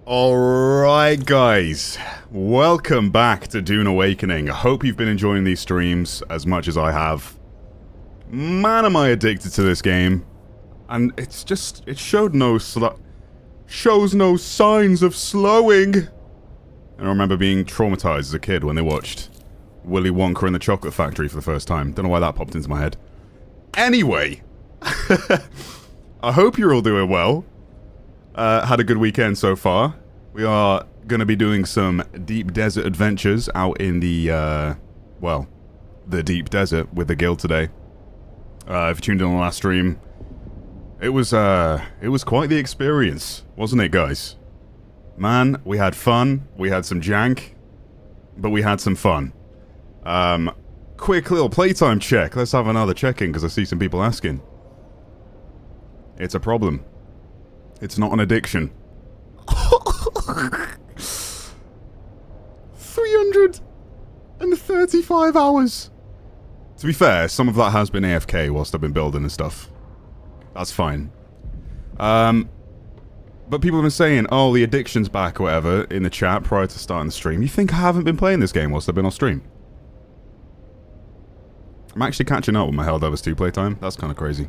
Alright guys, welcome back to Dune Awakening. I hope you've been enjoying these streams as much as I have. Man, am I addicted to this game. And it shows no signs of slowing. And I remember being traumatized as a kid when they watched Willy Wonka and the Chocolate Factory for the first time. Don't know why that popped into my head. Anyway, I hope you're all doing well. Had a good weekend so far. We are going to be doing some deep desert adventures out in the, the deep desert with the guild today. If you tuned in on the last stream, it was quite the experience, wasn't it, guys? Man, we had fun, we had some jank, but we had some fun. Quick little playtime check. Let's have another check-in, because I see some people asking. It's a problem. It's not an addiction. 335 hours! To be fair, some of that has been AFK whilst I've been building and stuff. That's fine. But people have been saying, oh, the addiction's back or whatever in the chat prior to starting the stream. You think I haven't been playing this game whilst I've been on stream? I'm actually catching up with my Helldivers 2 playtime. That's kind of crazy.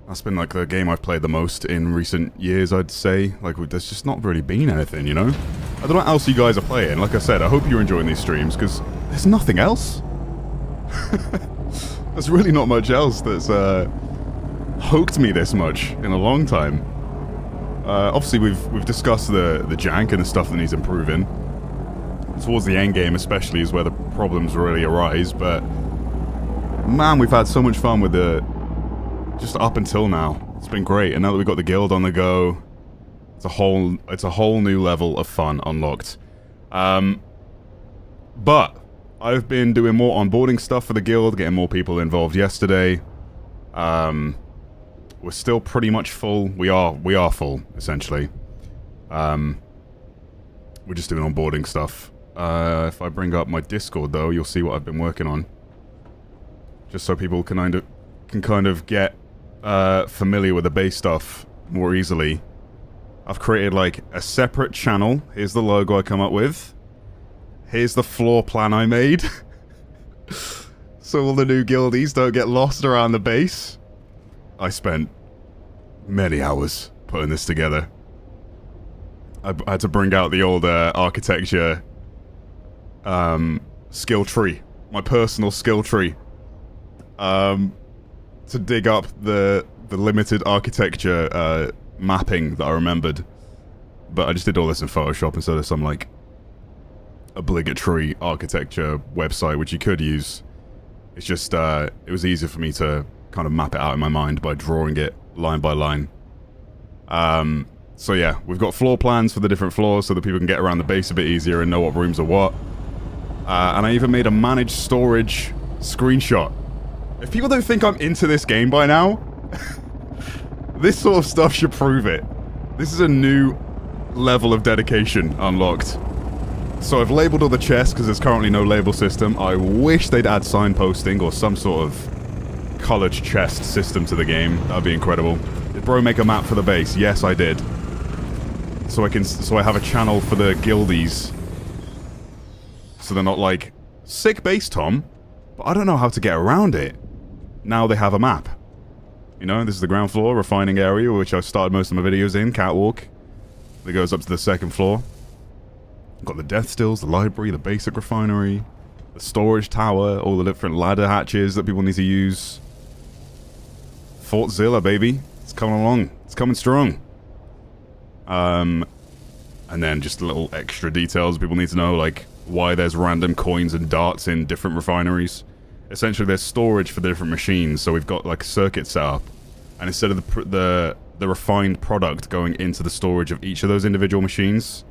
That's been like the game I've played the most in recent years, I'd say. Like, there's just not really been anything, you know? I don't know what else you guys are playing. Like I said, I hope you're enjoying these streams, because there's nothing else. There's really not much else that's hooked me this much in a long time. Obviously, we've discussed the jank and the stuff that needs improving. Towards the end game, especially, is where the problems really arise, but man, we've had so much fun with the... just up until now. It's been great, and now that we've got the guild on the go, it's a whole new level of fun unlocked. But I've been doing more onboarding stuff for the guild, getting more people involved yesterday. We're still pretty much full. We are full, essentially. We're just doing onboarding stuff. If I bring up my Discord, though, you'll see what I've been working on. Just so people can kind of get familiar with the base stuff more easily. I've created like a separate channel. Here's the logo I come up with. Here's the floor plan I made. So all the new guildies don't get lost around the base. I spent many hours putting this together. I had to bring out the old architecture skill tree. My personal skill tree. To dig up the limited architecture mapping that I remembered. But I just did all this in Photoshop instead of some, like, obligatory architecture website, which you could use. It's just, it was easier for me to kind of map it out in my mind by drawing it line by line. So yeah, we've got floor plans for the different floors so that people can get around the base a bit easier and know what rooms are what. And I even made a managed storage screenshot. If people don't think I'm into this game by now, this sort of stuff should prove it. This is a new level of dedication unlocked. So I've labeled all the chests because there's currently no label system. I wish they'd add signposting or some sort of colored chest system to the game. That'd be incredible. Did bro make a map for the base? Yes, I did. So I have a channel for the guildies. So they're not like, sick base, Tom, but I don't know how to get around it. Now they have a map. You know, this is the ground floor, refining area, which I've started most of my videos in, catwalk. That goes up to the second floor. Got the death stills, the library, the basic refinery, the storage tower, all the different ladder hatches that people need to use. Fort Zilla, baby. It's coming along. It's coming strong. And then just little extra details people need to know, like why there's random coins and darts in different refineries. Essentially, there's storage for the different machines, so we've got like a circuit set up, and instead of the refined product going into the storage of each of those individual machines,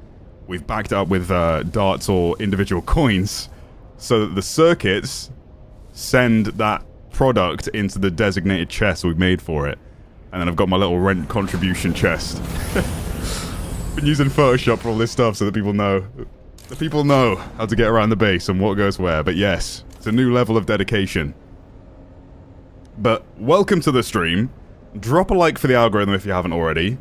we've backed it up with darts or individual coins, so that the circuits send that product into the designated chest we've made for it. And then I've got my little rent contribution chest. Been using Photoshop for all this stuff so that people know. The people know how to get around the base and what goes where, but yes, it's a new level of dedication. But welcome to the stream. Drop a like for the algorithm if you haven't already.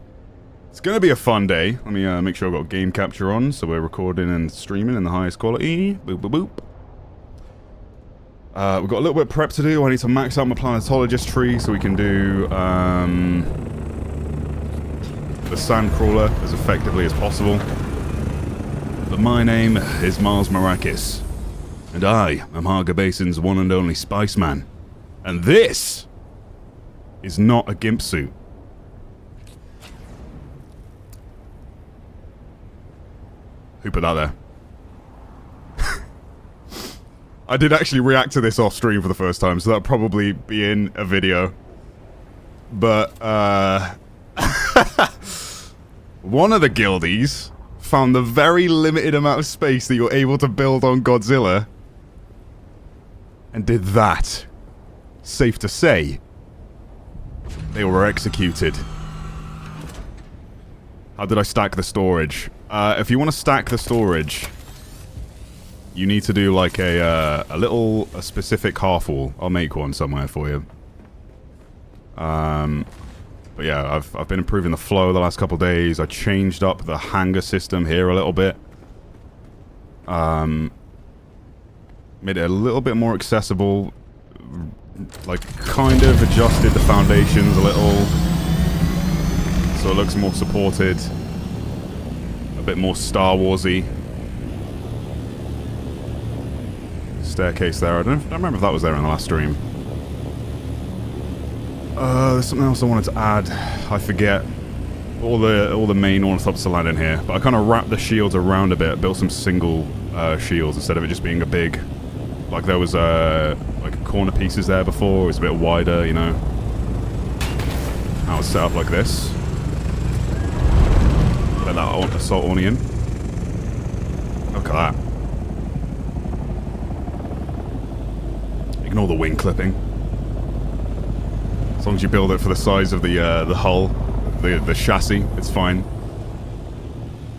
It's going to be a fun day. Let me make sure I've got game capture on, so we're recording and streaming in the highest quality. Boop, boop, boop. We've got a little bit of prep to do. I need to max out my planetologist tree so we can do the sandcrawler as effectively as possible. But my name is Mars Marrakis, and I am Harga Basin's one and only Spiceman. And this is not a gimp suit. Who put that there? I did actually react to this off stream for the first time, so that'll probably be in a video. But, one of the guildies found the very limited amount of space that you're able to build on Godzilla and did that. Safe to say, they were executed. How did I stack the storage? If you want to stack the storage, you need to do like a specific half wall. I'll make one somewhere for you. But yeah, I've been improving the flow the last couple days. I changed up the hangar system here a little bit. Made it a little bit more accessible. Like, kind of adjusted the foundations a little, so it looks more supported. A bit more Star Wars-y. Staircase there. I don't remember if that was there in the last stream. There's something else I wanted to add. I forget. All the main ornithopters are landing here, but I kind of wrapped the shields around a bit. Built some single shields instead of it just being a big. Like there was like corner pieces there before. It was a bit wider, you know. Now it's set up like this. Let that assault Ornian. Look at that. Ignore the wing clipping. As long as you build it for the size of the hull, the chassis, it's fine.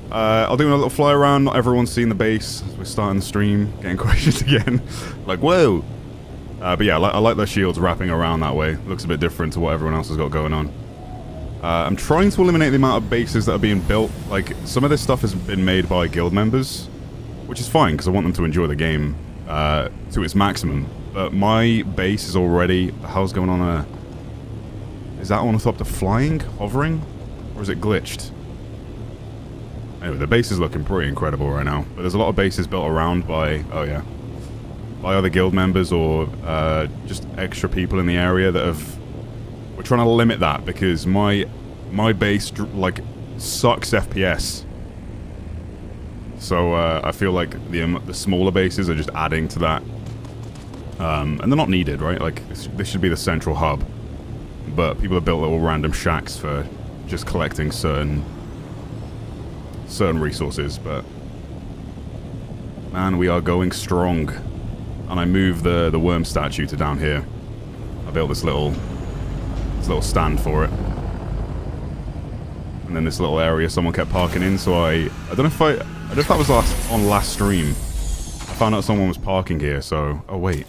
I'll do a little fly around. Not everyone's seen the base. We're starting the stream, getting questions again. Like, whoa! But yeah, I like their shields wrapping around that way. Looks a bit different to what everyone else has got going on. I'm trying to eliminate the amount of bases that are being built. Like, some of this stuff has been made by guild members, which is fine, because I want them to enjoy the game to its maximum. But my base is already... What the hell's going on there? Is that ornithopter flying? Hovering? Or is it glitched? Anyway, the base is looking pretty incredible right now. But there's a lot of bases built around by... Oh, yeah. By other guild members or just extra people in the area that have... We're trying to limit that because my base, like, sucks FPS. So I feel like the smaller bases are just adding to that. And they're not needed, right? Like, this should be the central hub. But people have built little random shacks for just collecting certain resources, but... Man, we are going strong. And I moved the worm statue to down here. I built this little stand for it. And then this little area someone kept parking in, so I don't know if that was on last stream. I found out someone was parking here, so... Oh, wait.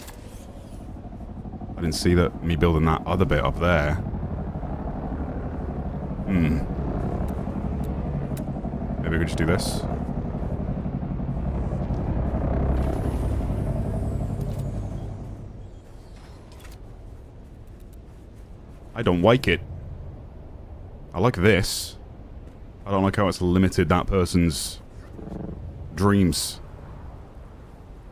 I didn't see me building that other bit up there. Maybe we could just do this. I don't like it. I like this. I don't like how it's limited that person's dreams.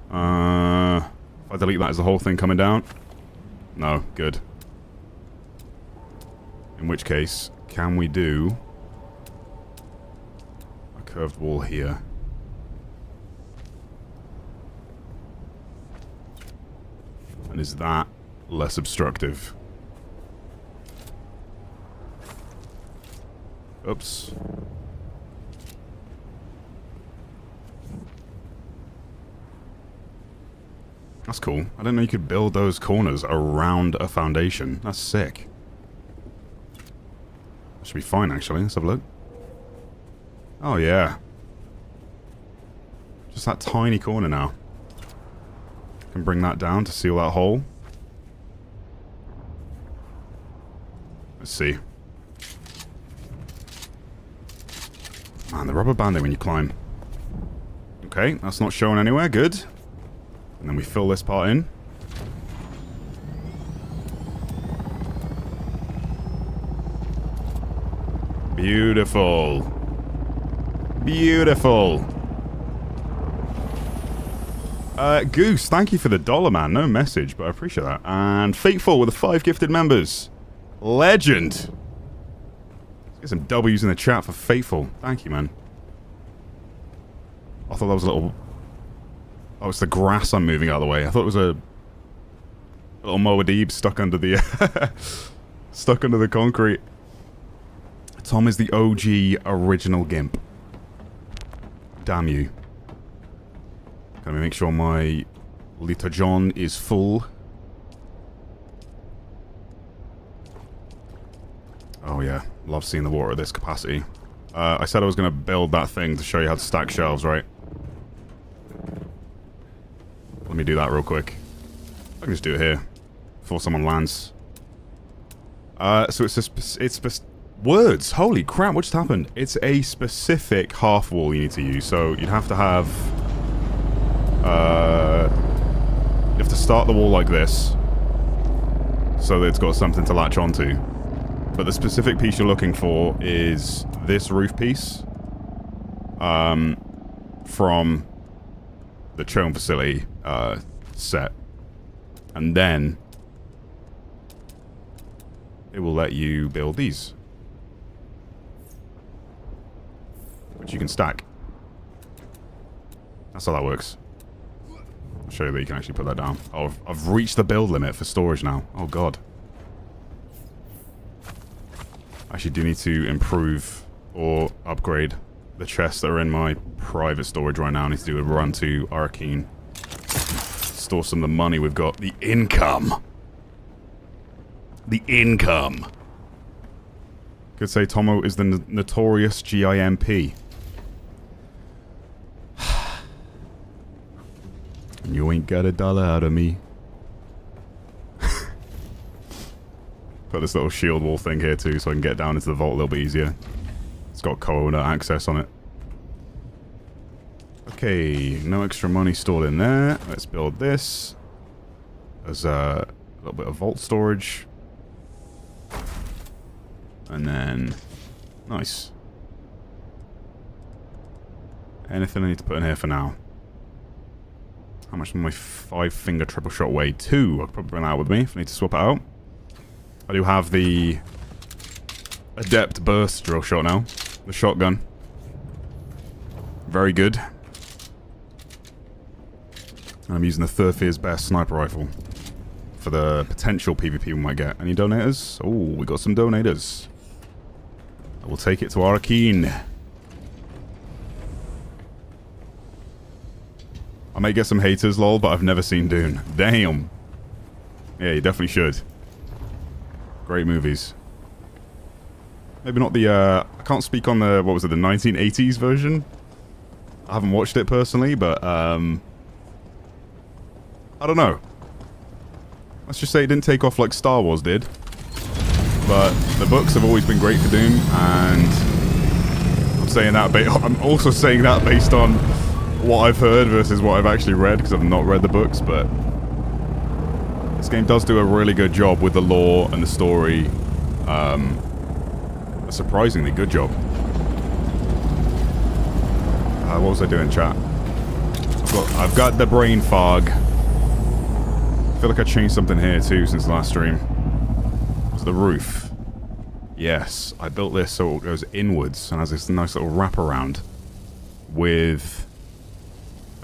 If I delete that, is the whole thing coming down? No, good. In which case, can we do a curved wall here? And is that less obstructive? Oops. That's cool. I didn't know you could build those corners around a foundation. That's sick. That should be fine, actually. Let's have a look. Oh, yeah. Just that tiny corner now. Can bring that down to seal that hole. Let's see. Man, the rubber banding when you climb. Okay, that's not showing anywhere. Good. And then we fill this part in. Beautiful. Beautiful. Goose, thank you for the $1, man. No message, but I appreciate that. And Fateful with the 5 gifted members. Legend. Let's get some W's in the chat for Fateful. Thank you, man. I thought that was a little... Oh, it's the grass I'm moving out of the way. I thought it was a little Moadib stuck under the... stuck under the concrete. Tom is the OG original Gimp. Damn you. Can we make sure my Lita John is full? Oh yeah, love seeing the water at this capacity. I said I was going to build that thing to show you how to stack shelves, right? Let me do that real quick. I can just do it here before someone lands. So it's words. Holy crap! What just happened? It's a specific half wall you need to use. So you'd have to have. You have to start the wall like this, so that it's got something to latch onto. But the specific piece you're looking for is this roof piece from the Chone facility set, and then it will let you build these, which you can stack. That's how that works. I'll show you that you can actually put that down. Oh, I've reached the build limit for storage now. Oh god. I actually do need to improve or upgrade the chests that are in my private storage right now. I need to do a run to Arcane. Store some of the money we've got. The income. The income. Could say Tomo is the notorious GIMP. You ain't got $1 out of me. Put this little shield wall thing here too, so I can get down into the vault a little bit easier. It's got co-owner access on it. Okay, no extra money stored in there. Let's build this. There's a little bit of vault storage. And then... Nice. Anything I need to put in here for now? How much does my 5-finger triple shot weigh? 2. I'll probably bring that out with me if I need to swap it out. I do have the Adept Burst drill shot now. The shotgun. Very good. And I'm using the Thurfear's Best sniper rifle for the potential PvP we might get. Any donators? Oh, we got some donators. I will take it to Arcane. I may get some haters, lol, but I've never seen Dune. Damn. Yeah, you definitely should. Great movies. Maybe not the, I can't speak on the, what was it, the 1980s version? I haven't watched it personally, but, I don't know. Let's just say it didn't take off like Star Wars did. But the books have always been great for Dune, and I'm also saying that based on what I've heard versus what I've actually read, because I've not read the books, but this game does do a really good job with the lore and the story. A surprisingly good job. What was I doing, chat? I've got the brain fog. I feel like I changed something here too since the last stream. It was the roof. Yes, I built this so it goes inwards and has this nice little wraparound with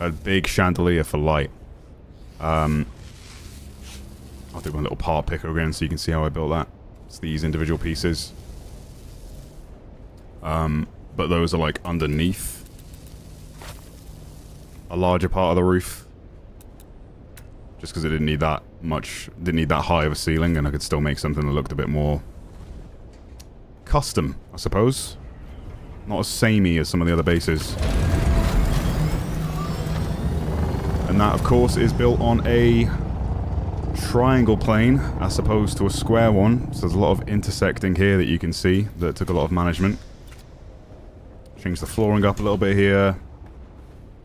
a big chandelier for light. I'll do my little part picker again so you can see how I built that. It's these individual pieces. But those are like underneath a larger part of the roof. Just because it didn't need that much, didn't need that high of a ceiling, and I could still make something that looked a bit more custom, I suppose. Not as samey as some of the other bases. And that, of course, is built on a triangle plane as opposed to a square one. So there's a lot of intersecting here that you can see that took a lot of management. Change the flooring up a little bit here.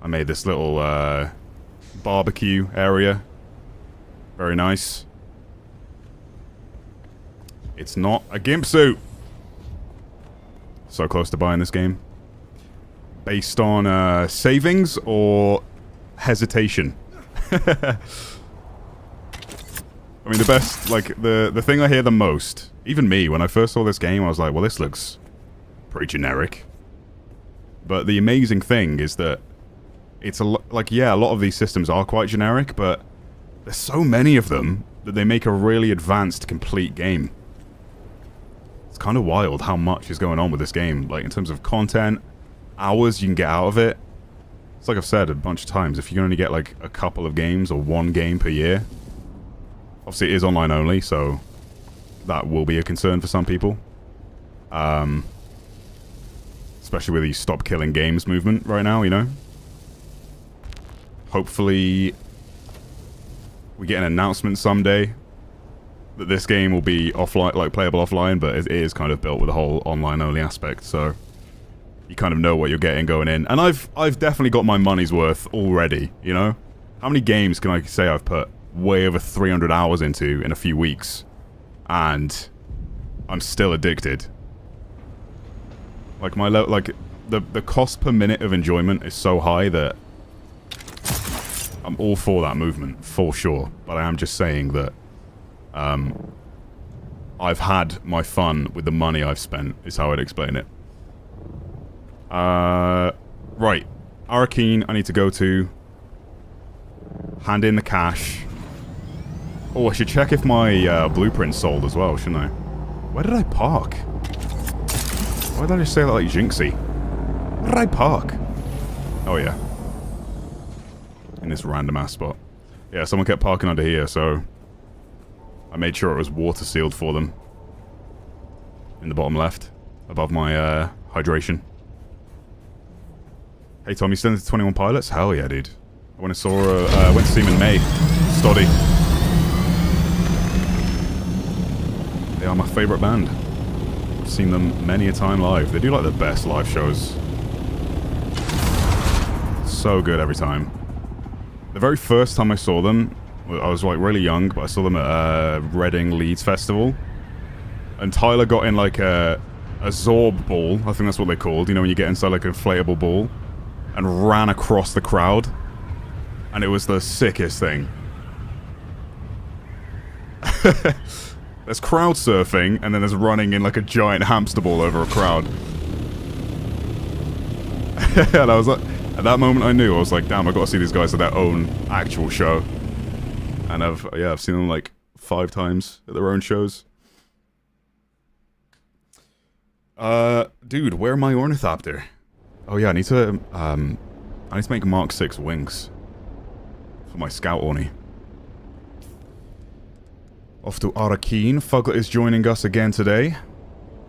I made this little barbecue area. Very nice. It's not a gimp suit. So close to buying this game. Based on savings or hesitation. I mean, the best, like, the thing I hear the most, even me, when I first saw this game, I was like, well, this looks pretty generic. But the amazing thing is that it's a lot, like, yeah, a lot of these systems are quite generic, but there's so many of them that they make a really advanced, complete game. It's kind of wild how much is going on with this game, like, in terms of content, hours you can get out of it. It's like I've said a bunch of times, if you can only get, like, a couple of games or one game per year, obviously it is online only, so that will be a concern for some people. Especially with the stop killing games movement right now, you know? Hopefully we get an announcement someday that this game will be offline, like playable offline, but it is kind of built with a whole online only aspect, so you kind of know what you're getting going in. And I've definitely got my money's worth already, you know? How many games can I say I've put way over 300 hours into in a few weeks, and I'm still addicted? Like, the cost per minute of enjoyment is so high that I'm all for that movement, for sure. But I am just saying that I've had my fun with the money I've spent, is how I'd explain it. Right. Arakeen, I need to go to. Hand in the cash. Oh, I should check if my blueprint's sold as well, shouldn't I? Where did I park? Why did I just say that like Jinxie? Where did I park? Oh, yeah. In this random-ass spot. Yeah, someone kept parking under here, so I made sure it was water sealed for them. In the bottom left. Above my hydration. Hey, Tom, you still into 21 Pilots? Hell yeah, dude. I went to see him in May. Stoddy. They are my favourite band. I've seen them many a time live. They do like the best live shows. So good every time. The very first time I saw them, I was like really young, but I saw them at Reading Leeds Festival. And Tyler got in like a Zorb ball, I think that's what they're called, you know, when you get inside like an inflatable ball, and ran across the crowd. And it was the sickest thing. There's crowd surfing, and then there's running in like a giant hamster ball over a crowd. And I was like, at that moment I knew, I was like, damn, I got to see these guys at their own actual show. And I've seen them like 5 times at their own shows. Dude, where are my Ornithopter? Oh yeah, I need to make Mark 6 wings. For my Scout Orni. Off to Arakeen. Fuglet is joining us again today.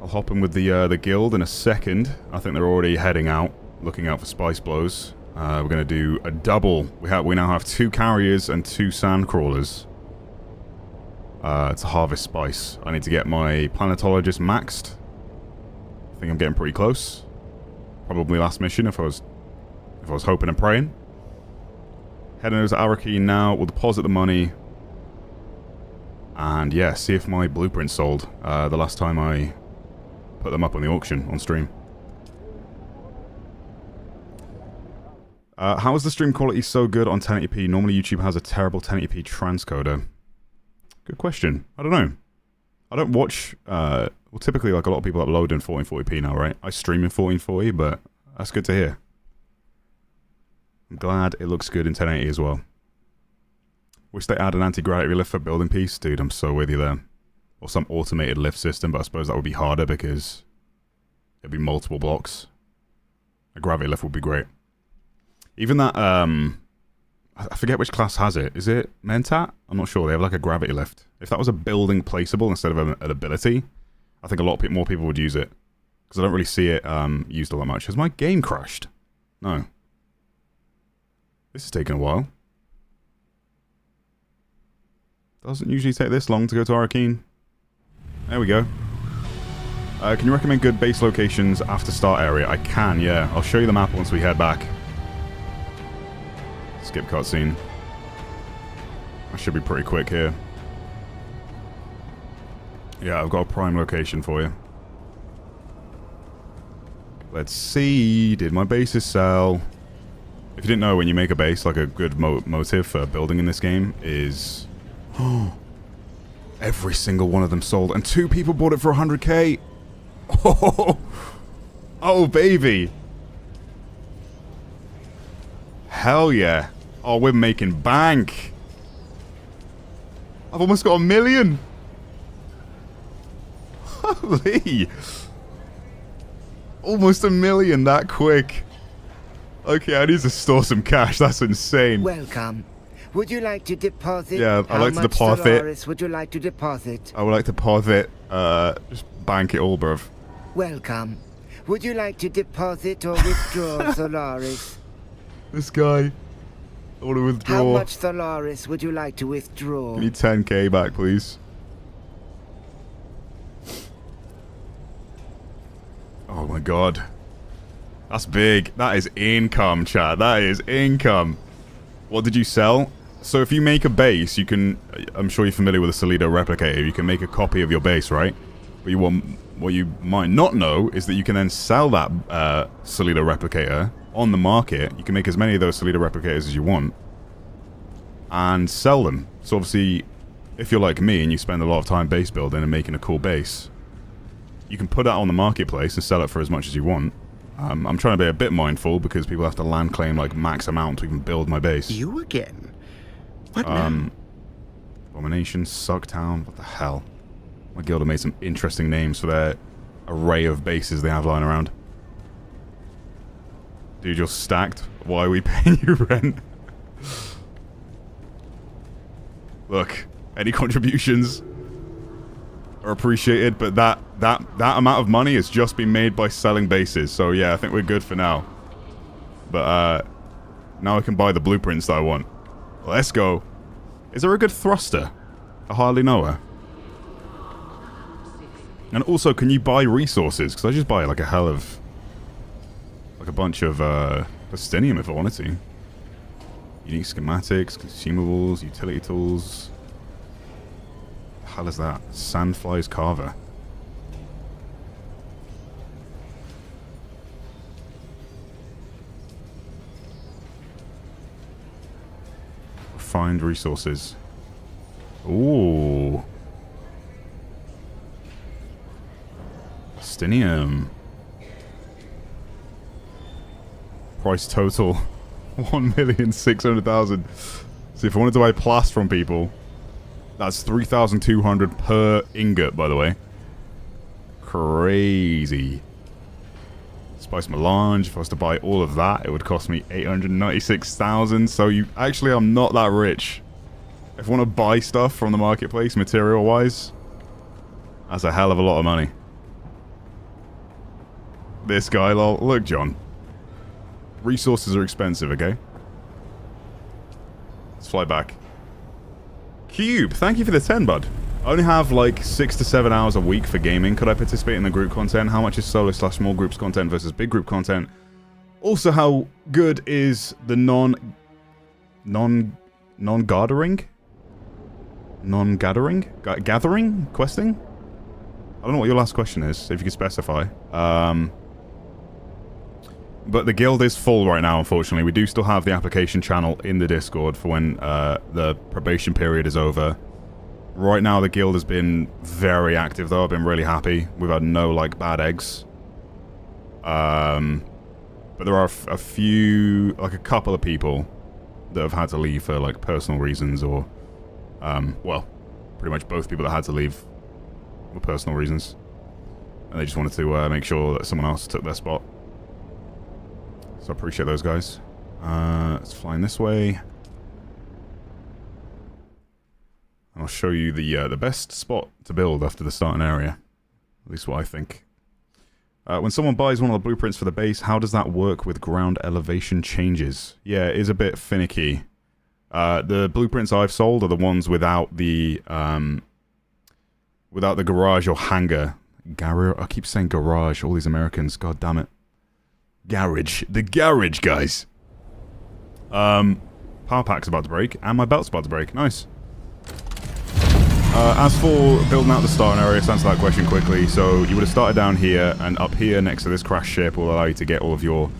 I'll hop in with the guild in a second. I think they're already heading out, looking out for spice blows. We're going to do a double. We now have 2 carriers and 2 sand crawlers. To harvest spice. I need to get my planetologist maxed. I think I'm getting pretty close. Probably last mission if I was hoping and praying. Heading over to Arakeen now. We'll deposit the money. And yeah, see if my blueprint's sold. The last time I put them up on the auction on stream. How is the stream quality so good on 1080p? Normally YouTube has a terrible 1080p transcoder. Good question. I don't know. I don't watch... well, typically, like, a lot of people upload in 1440p now, right? I stream in 1440, but that's good to hear. I'm glad it looks good in 1080 as well. Wish they add an anti-gravity lift for building piece. Dude, I'm so with you there. Or some automated lift system, but I suppose that would be harder because it'd be multiple blocks. A gravity lift would be great. Even that, I forget which class has it. Is it Mentat? I'm not sure. They have like a gravity lift. If that was a building placeable instead of an ability, I think a lot more people would use it. Because I don't really see it used all that much. Has my game crashed? No. This is taking a while. Doesn't usually take this long to go to Arakeen. There we go. Can you recommend good base locations after start area? I can, yeah. I'll show you the map once we head back. Skip cutscene. I should be pretty quick here. Yeah, I've got a prime location for you. Let's see. Did my bases sell? If you didn't know, when you make a base, like a good motive for building in this game is... every single one of them sold. And 2 people bought it for 100k. Oh, baby. Hell yeah. Oh, we're making bank. I've almost got 1 million. Holy. Almost 1 million that quick. Okay, I need to store some cash. That's insane. Welcome. Would you like to deposit? Yeah, I'd like to deposit. Would you like to deposit? I would like to deposit. Just bank it all, bruv. Welcome. Would you like to deposit or withdraw Solaris? This guy. I want to withdraw. How much Solaris would you like to withdraw? Give me 10k back, please. Oh my god. That's big. That is income, chat. That is income. What did you sell? So if you make a base, you can... I'm sure you're familiar with the Solido replicator. You can make a copy of your base, right? But what you might not know is that you can then sell that Solido replicator on the market. You can make as many of those Solido replicators as you want. And sell them. So obviously, if you're like me and you spend a lot of time base building and making a cool base, you can put that on the marketplace and sell it for as much as you want. I'm trying to be a bit mindful because people have to land claim like max amount to even build my base. You again? What now? Abomination, Sucktown, what the hell? My guild have made some interesting names for their array of bases they have lying around. Dude, you're stacked. Why are we paying you rent? Look, any contributions are appreciated, but that amount of money has just been made by selling bases. So yeah, I think we're good for now. But now I can buy the blueprints that I want. Let's go. Is there a good thruster? I hardly know her. And also, can you buy resources? Because I just buy like a hell of... like a bunch of plastinium if I wanted to. Unique schematics, consumables, utility tools. The hell is that? Sandflies Carver. Refined resources. Ooh. Plastinium. Price total 1,600,000. So if I wanted to buy plast from people, that's 3,200 per ingot, by the way. Crazy. Spice melange, if I was to buy all of that, it would cost me 896,000. So I'm not that rich. If I want to buy stuff from the marketplace, material-wise, that's a hell of a lot of money. This guy, lol. Look, John. Resources are expensive, okay? Let's fly back. Cube, thank you for the 10, bud. I only have like 6 to 7 hours a week for gaming. Could I participate in the group content? How much is solo/small groups content versus big group content? Also, how good is the non-gathering? Gathering? Questing? I don't know what your last question is, if you could specify. But the guild is full right now, unfortunately. We do still have the application channel in the Discord for when the probation period is over. Right now, the guild has been very active, though. I've been really happy. We've had no, like, bad eggs. But there are a few, like, a couple of people that have had to leave for, like, personal reasons or, well, pretty much both people that had to leave for personal reasons. And they just wanted to make sure that someone else took their spot. So I appreciate those guys. Let's fly in this way. I'll show you the best spot to build after the starting area. At least what I think. When someone buys one of the blueprints for the base, how does that work with ground elevation changes? Yeah, it is a bit finicky. The blueprints I've sold are the ones without the garage or hangar I keep saying garage. All these Americans. God damn it. Garage. The garage, guys. Power pack's about to break, and my belt's about to break. Nice. As for building out the starting area, to answer that question quickly, so you would have started down here, and up here next to this crash ship will allow you to get all of your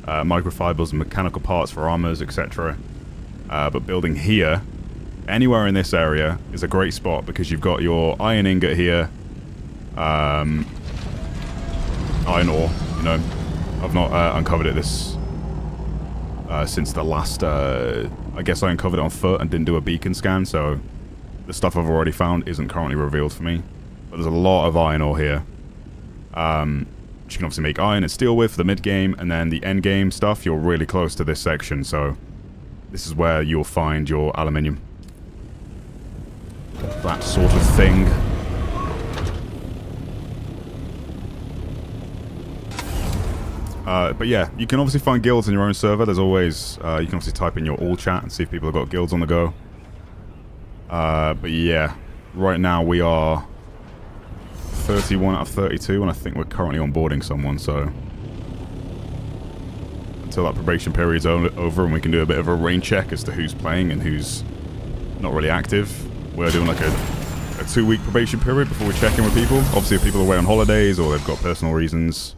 microfibers and mechanical parts for armors, etc. But building here, anywhere in this area, is a great spot because you've got your iron ingot here, iron ore, you know. I've not uncovered it since the last, I guess I uncovered it on foot and didn't do a beacon scan, so the stuff I've already found isn't currently revealed for me. But there's a lot of iron ore here. Which you can obviously make iron and steel with for the mid-game, and then the end-game stuff, you're really close to this section, so this is where you'll find your aluminium. That sort of thing. But yeah, you can obviously find guilds in your own server. There's always, you can obviously type in your all chat and see if people have got guilds on the go. But yeah, right now we are 31 out of 32, and I think we're currently onboarding someone, so until that probation period's over and we can do a bit of a rain check as to who's playing and who's not really active, we're doing like a 2-week probation period before we check in with people. Obviously if people are away on holidays or they've got personal reasons,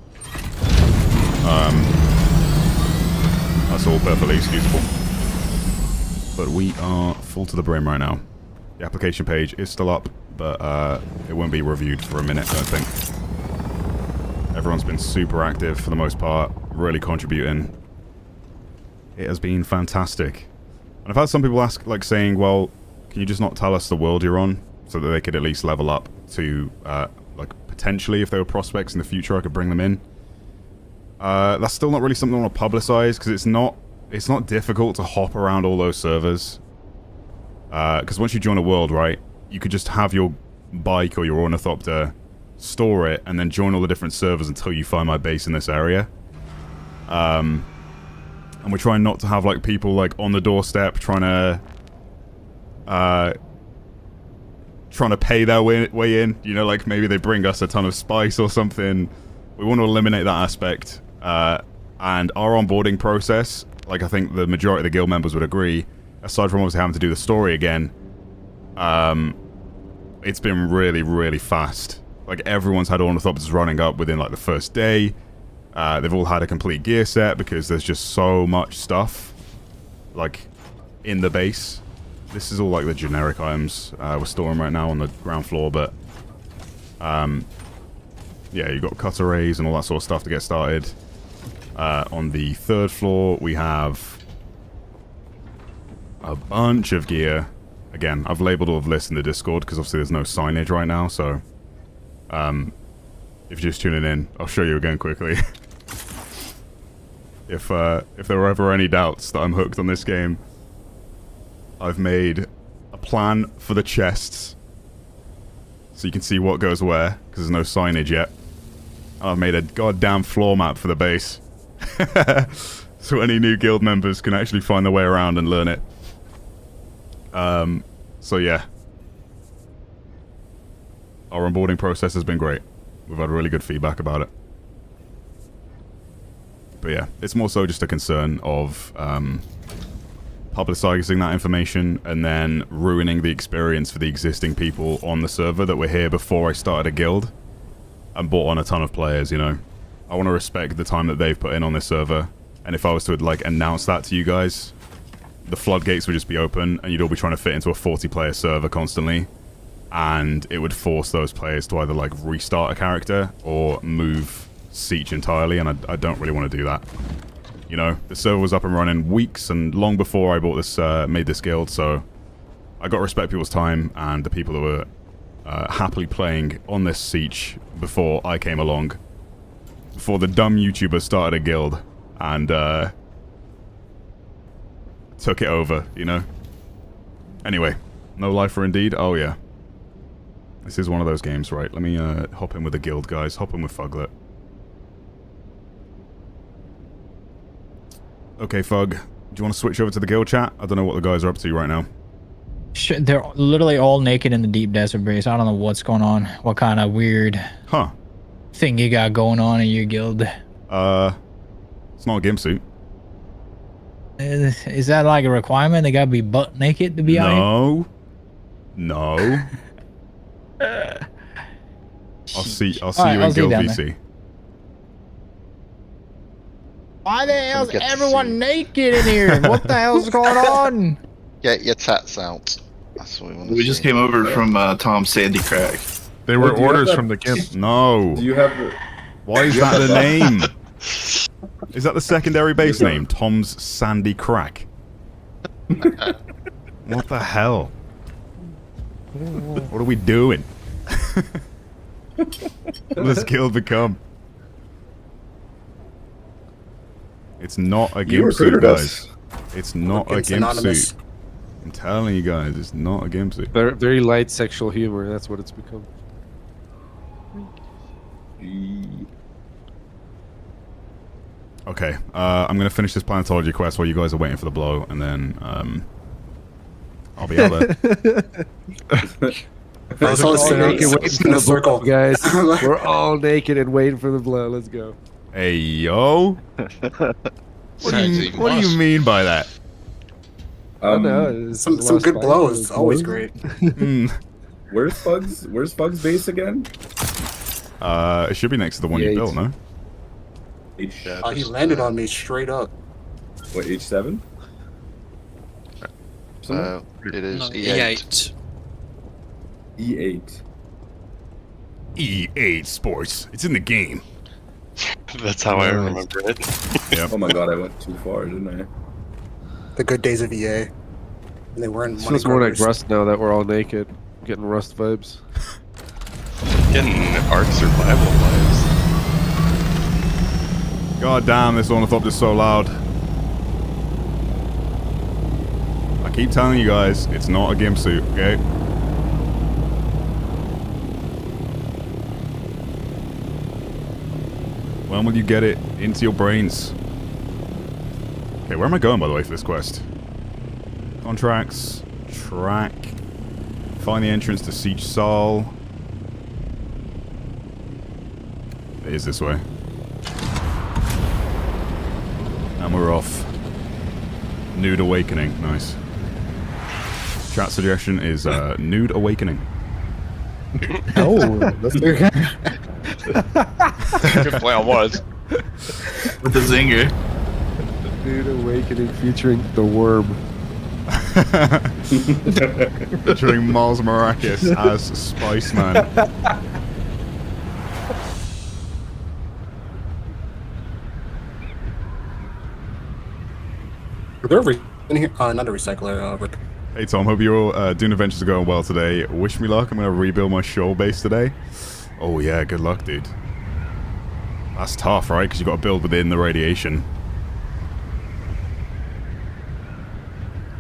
that's all perfectly excusable. But we are full to the brim right now. The application page is still up, but it won't be reviewed for a minute, I don't think. Everyone's been super active for the most part, really contributing. It has been fantastic. And I've had some people ask, like, saying, well, can you just not tell us the world you're on, so that they could at least level up to, like, potentially, if they were prospects in the future, I could bring them in. That's still not really something I want to publicize, because it's not difficult to hop around all those servers. Because once you join a world, right, you could just have your bike or your ornithopter, store it, and then join all the different servers until you find my base in this area. And we're trying not to have, like, people, like, on the doorstep trying to pay their way in. You know, like, maybe they bring us a ton of spice or something. We want to eliminate that aspect. And our onboarding process, like I think the majority of the guild members would agree, aside from obviously having to do the story again, it's been really, really fast. Like, everyone's had ornithopters running up within, like, the first day. They've all had a complete gear set because there's just so much stuff, like, in the base. This is all, like, the generic items we're storing right now on the ground floor, but, yeah, you've got cut arrays and all that sort of stuff to get started. On the 3rd floor, we have a bunch of gear. Again, I've labeled all of this in the Discord because obviously there's no signage right now, so if you're just tuning in, I'll show you again quickly. If there were ever any doubts that I'm hooked on this game, I've made a plan for the chests so you can see what goes where, because there's no signage yet. I've made a goddamn floor map for the base. So any new guild members can actually find their way around and learn it. So yeah. Our onboarding process has been great. We've had really good feedback about it. But yeah, it's more so just a concern of publicizing that information and then ruining the experience for the existing people on the server that were here before I started a guild and brought on a ton of players, you know. I want to respect the time that they've put in on this server, and if I was to, like, announce that to you guys, the floodgates would just be open and you'd all be trying to fit into a 40-player server constantly, and it would force those players to either, like, restart a character or move Siege entirely, and I don't really want to do that. You know, the server was up and running weeks and long before I bought this, made this guild, so I got to respect people's time and the people that were happily playing on this Siege before I came along, before the dumb YouTubers started a guild and took it over, you know. Anyway, no life for Indeed. Oh yeah, this is one of those games, right? Let me hop in with the guild, guys. Hop in with Fuglet. Okay, Fug, do you want to switch over to the guild chat? I don't know what the guys are up to right now. They're literally all naked in the deep desert base. I don't know what's going on. What kind of weird... Huh. thing you got going on in your guild? It's not a gimp suit. Is that like a requirement? They gotta be butt naked to be out No. here? I'll see Alright, you I'll in see you Guild down VC. Why the hell's get to everyone see. naked in here? What the hell's going on? Get your tats out. That's what we want to see. We just came over from Tom's Sandy Crack. They Wait, were do you have orders that- from the Gimp. No. Do you have the... Why is that the name? Is that the secondary base name? Tom's Sandy Crack. What the hell? What are we doing? What does this guild become? It's not a You gimp suit, recruited us. guys. It's not a It's gimp anonymous. suit. I'm telling you guys, it's not a gimp suit. Very, very light sexual humor. That's what it's become. Okay, I'm gonna finish this planetology quest while you guys are waiting for the blow, and then I'll be out there. That's all All naked, it's waiting for in the a circle. blow, guys. We're all naked and waiting for the blow. Let's go. Hey yo, what do you mean by that? Some good blows, always great. Mm, Where's Fug's base again? it should be next to the one you H8. built, no? He landed on me straight up. What, H7? It is No, E8. E8. E8 Sports. It's in the game. That's how I remember it. Yep. Oh my god, I went too far, didn't I? The good days of EA. And they weren't It money feels more like grabers. Rust now that we're all naked. Getting Rust vibes. Getting Ark Survival vibes. God damn, this ornithopter is so loud. I keep telling you guys, it's not a gimp suit, okay? When will you get it into your brains? Okay, where am I going, by the way, for this quest? Contracts, track, find the entrance to Siege Sol. It is this way. And we're off. Nude Awakening, nice. Chat suggestion is Nude Awakening. Oh, let's do it. Good play on was. With the zinger. Dude, Awakening featuring the worm. Featuring Miles Maracus as Spiceman. They're in here. Not a recycler. Hey Tom, hope your Dune adventures are going well today. Wish me luck. I'm gonna rebuild my shore base today. Oh yeah, good luck, dude. That's tough, right? Because you got to build within the radiation.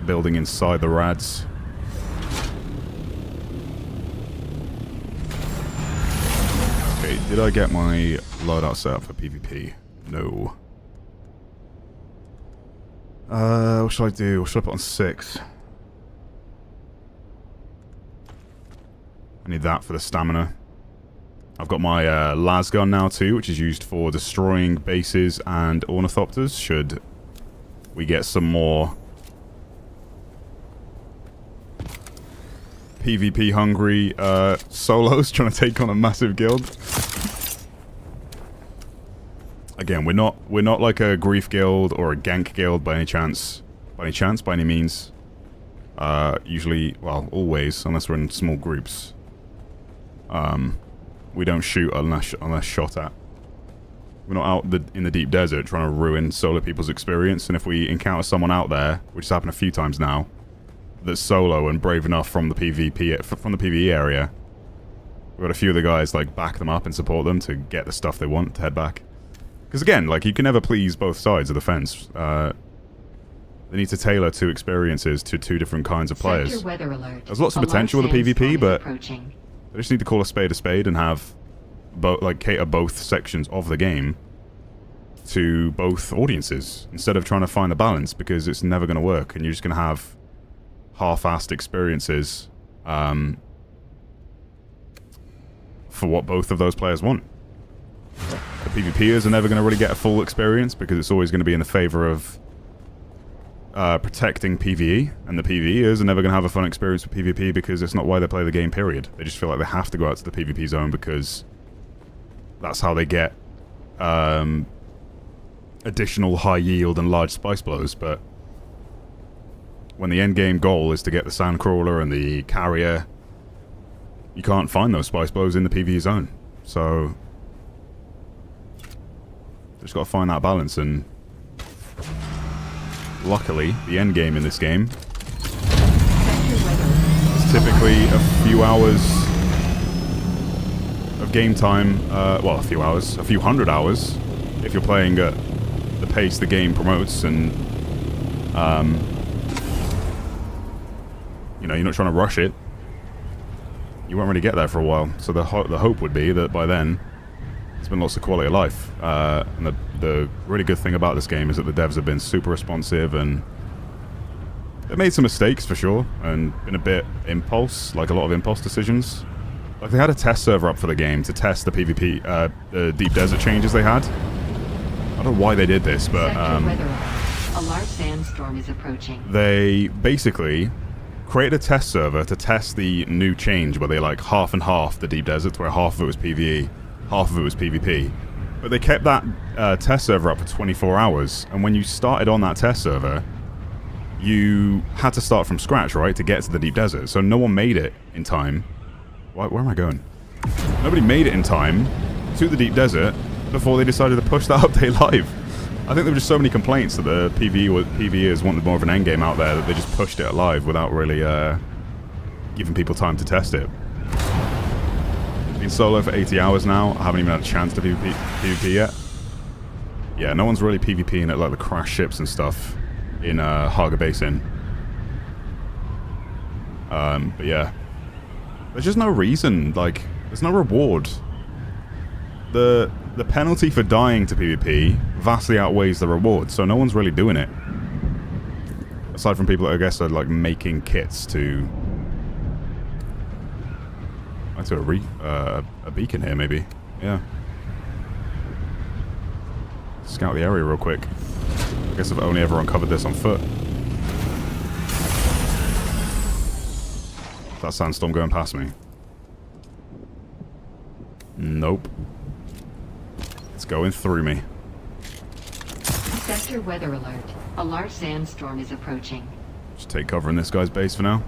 Building inside the rads. Okay, did I get my loadout set up for PvP? No. What should I do? What should I put on 6? I need that for the stamina. I've got my las gun now too, which is used for destroying bases and ornithopters, should we get some more PvP hungry solos trying to take on a massive guild. Again, we're not like a grief guild or a gank guild by any chance. By any means. Usually, well, always, unless we're in small groups. We don't shoot unless shot at. We're not out in the deep desert trying to ruin solo people's experience, and if we encounter someone out there, which has happened a few times now, that's solo and brave enough from the PvE area, we've got a few of the guys like back them up and support them to get the stuff they want to head back. Because again, like, you can never please both sides of the fence. They need to tailor two experiences to two different kinds of players. There's lots of potential with the PvP, but they just need to call a spade and have cater both sections of the game to both audiences instead of trying to find a balance, because it's never going to work and you're just going to have half-assed experiences for what both of those players want. the PvPers are never going to really get a full experience because it's always going to be in the favor of protecting PvE, and the PvEers are never going to have a fun experience with PvP because it's not why they play the game, period. They just feel like they have to go out to the PvP zone because that's how they get additional high yield and large spice blows. But when the end game goal is to get the Sandcrawler and the Carrier, you can't find those spice blows in the PvE zone. So just got to find that balance, and luckily, the end game in this game is typically a few hours of game time. Well, a few hundred hours if you're playing at the pace the game promotes, and you know, you're not trying to rush it. You won't really get there for a while. So the hope would be that by then there's been lots of quality of life. And the really good thing about this game is that the devs have been super responsive, and they've made some mistakes for sure, and been a bit impulse, like a lot of impulse decisions. Like they had a test server up for the game to test the PvP, the deep desert changes they had. I don't know why they did this, but a large sandstorm is approaching. They basically created a test server to test the new change where they like half and half the deep deserts, where half of it was PvE, half of it was PvP. But they kept that test server up for 24 hours, and when you started on that test server, you had to start from scratch, right, to get to the deep desert. So no one made it in time. Where am I going? Nobody made it in time to the deep desert before they decided to push that update live. I think there were just so many complaints that the PvEers wanted more of an endgame out there that they just pushed it live without really giving people time to test it. Been solo for 80 hours now. I haven't even had a chance to PvP yet. Yeah, no one's really PvPing at like the crash ships and stuff in Haga Basin. But yeah, there's just no reason. Like, there's no reward. The penalty for dying to PvP vastly outweighs the reward, so no one's really doing it. Aside from people that I guess are like making kits to a beacon here, maybe. Yeah. Scout the area real quick. I guess I've only ever uncovered this on foot. That sandstorm going past me. Nope. It's going through me. Sector weather alert. A large sandstorm is approaching. Just take cover in this guy's base for now.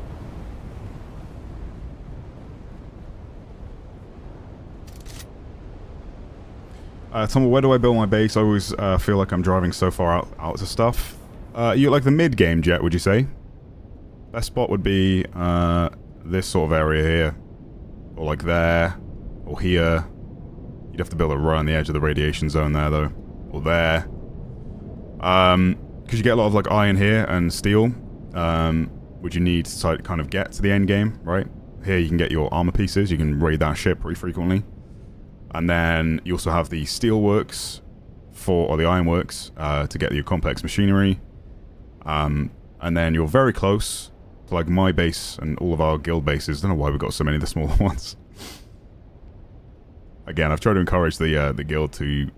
Tom, where do I build my base? I always feel like I'm driving so far out to stuff. You like the mid-game jet, would you say? Best spot would be this sort of area here. Or like there. Or here. You'd have to build it right on the edge of the radiation zone there, though. Or there. Because you get a lot of like iron here and steel. Which you need to kind of get to the end game, right? Here you can get your armor pieces. You can raid that ship pretty frequently. And then you also have the steelworks or the ironworks to get your complex machinery. And then you're very close to like my base and all of our guild bases. I don't know why we've got so many of the smaller ones. Again, I've tried to encourage the guild to,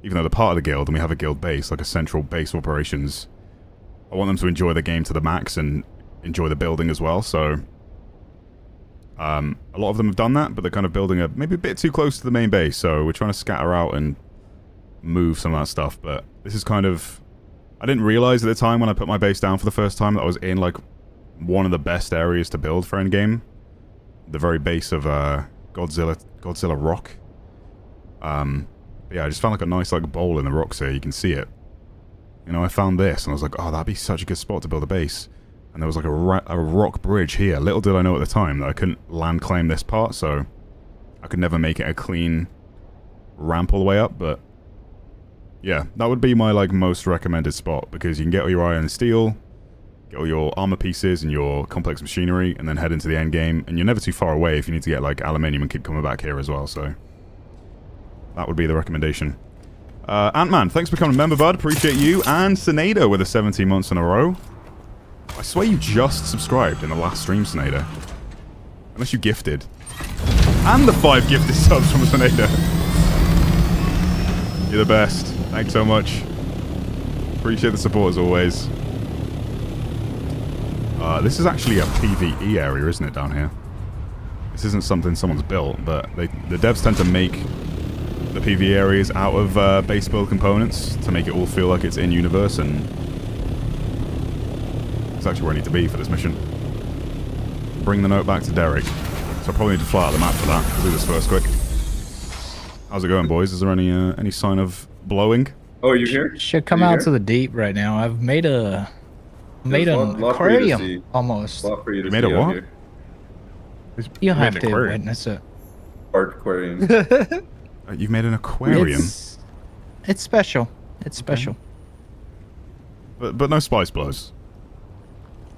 even though they're part of the guild and we have a guild base, like a central base of operations, I want them to enjoy the game to the max and enjoy the building as well, so a lot of them have done that, but they're kind of building maybe a bit too close to the main base, so we're trying to scatter out and move some of that stuff, but this is kind of, I didn't realize at the time when I put my base down for the first time that I was in like one of the best areas to build for endgame, the very base of Godzilla Rock. Yeah, I just found like a nice like bowl in the rocks here, you can see it. You know, I found this and I was like, oh, that'd be such a good spot to build a base. And there was like a rock bridge here. Little did I know at the time that I couldn't land claim this part, so I could never make it a clean ramp all the way up, but yeah, that would be my like most recommended spot, because you can get all your iron and steel, get all your armor pieces and your complex machinery, and then head into the end game, and you're never too far away if you need to get like aluminium and keep coming back here as well, so that would be the recommendation. Ant-Man, thanks for becoming a member, bud. Appreciate you. And Senado with the 17 months in a row. I swear you just subscribed in the last stream, Senado. Unless you gifted. And the 5 gifted subs from Senado. You're the best. Thanks so much. Appreciate the support as always. This is actually a PvE area, isn't it, down here? This isn't something someone's built, but the devs tend to make the PvE areas out of base build components to make it all feel like it's in-universe, and it's actually where I need to be for this mission. Bring the note back to Derek. So I probably need to fly out the map for that. I'll do this first quick. How's it going, boys? Is there any sign of blowing? Oh, are you here? Should come Are you out here? to the deep right now. I've made an Lot for you to aquarium see. almost. Lot for you to You made see a out what? here. You'll made have an to aquarium. witness it. Art aquarium. You've made an aquarium, It's special. It's special. but no spice blows.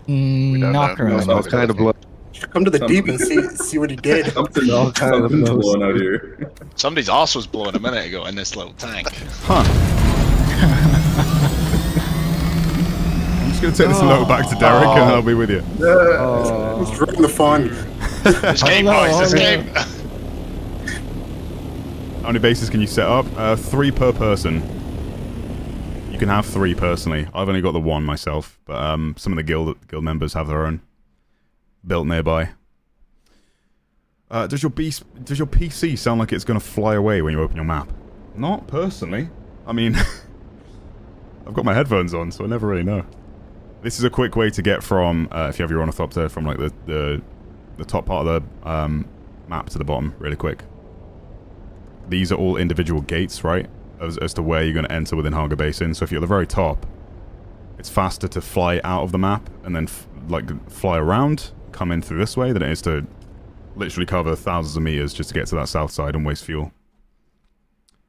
don't Not know. currently. All kind of blood. Come to the deep and see what he did. Something, All kind of something's blows. blowing out here. Somebody's ass was blowing a minute ago in this little tank. Huh. I'm just going to take this note back to Derek and I'll be with you. Let's ruin the fun. Escape, boys, escape! How many bases can you set up? 3 per person. You can have 3 personally. I've only got the 1 myself, but some of the guild members have their own built nearby. Does your PC sound like it's going to fly away when you open your map? Not personally. I mean, I've got my headphones on, so I never really know. This is a quick way to get from, if you have your ornithopter, from like the top part of the map to the bottom, really quick. These are all individual gates, right? As to where you're going to enter within Haga Basin. So if you're at the very top, it's faster to fly out of the map and then fly around, come in through this way, than it is to literally cover thousands of meters just to get to that south side and waste fuel.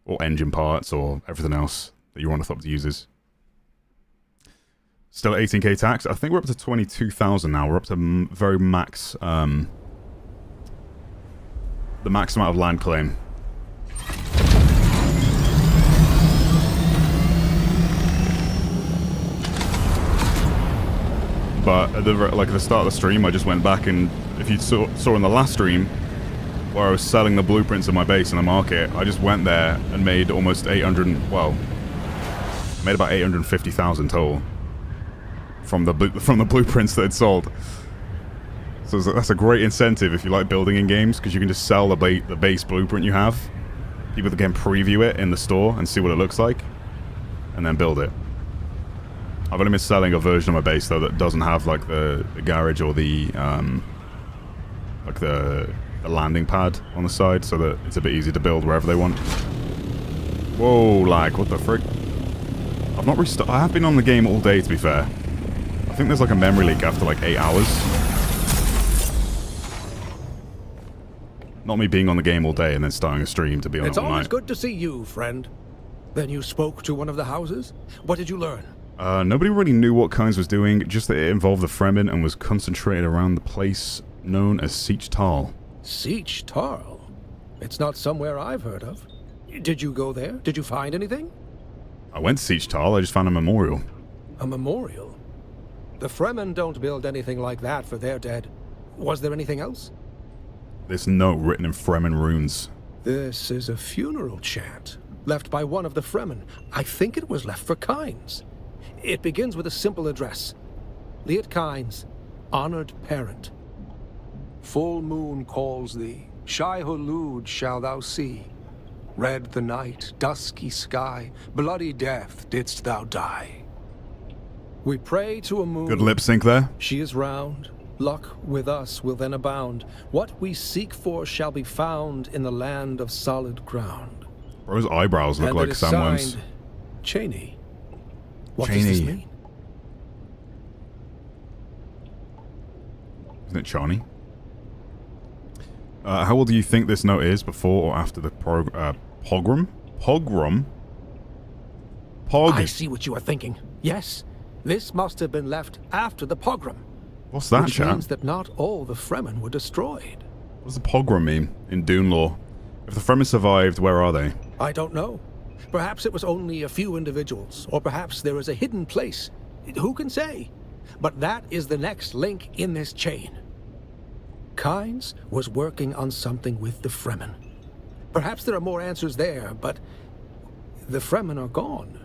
Or engine parts, or everything else that your ornithopter uses. Still at 18k tax. I think we're up to 22,000 now. We're up to very max, the max amount of land claim. But at the start of the stream, I just went back and, if you saw in the last stream, where I was selling the blueprints of my base in the market, I just went there and made almost made about 850,000 total from the blueprints that I'd sold. So that's a great incentive if you like building in games, because you can just sell the base blueprint you have. People can preview it in the store and see what it looks like, and then build it. I've only been selling a version of my base though that doesn't have like the garage or the the landing pad on the side, so that it's a bit easier to build wherever they want. Whoa, lag! What the frick? I've not restarted. I have been on the game all day, to be fair. I think there's like a memory leak after like 8 hours. Not me being on the game all day and then starting a stream to be on it all night. It's always good to see you, friend. Then you spoke to one of the houses? What did you learn? Nobody really knew what Kynes was doing, just that it involved the Fremen and was concentrated around the place known as Siege Tal. Siege Tal? It's not somewhere I've heard of. Did you go there? Did you find anything? I went to Siege Tal, I just found a memorial. A memorial? The Fremen don't build anything like that for their dead. Was there anything else? This note written in Fremen runes. This is a funeral chant, left by one of the Fremen. I think it was left for Kynes. It begins with a simple address. Liet Kynes, honored parent. Full moon calls thee, Shai Hulud shall thou see. Red the night, dusky sky, bloody death didst thou die. We pray to a moon. Good lip sync there. She is round. Luck with us will then abound. What we seek for shall be found in the land of solid ground. Bro's eyebrows look And like it is Sam Worm's. signed Cheney. What does this mean? Isn't it Chani? How old do you think this note is, before or after the pogrom? Pogrom? Pog? I see what you are thinking. Yes, this must have been left after the pogrom. What's that, which chat? means that not all the Fremen were destroyed. What does the pogrom mean in Dune lore? If the Fremen survived, where are they? I don't know. Perhaps it was only a few individuals, or perhaps there is a hidden place. Who can say? But that is the next link in this chain. Kynes was working on something with the Fremen. Perhaps there are more answers there, but The Fremen are gone.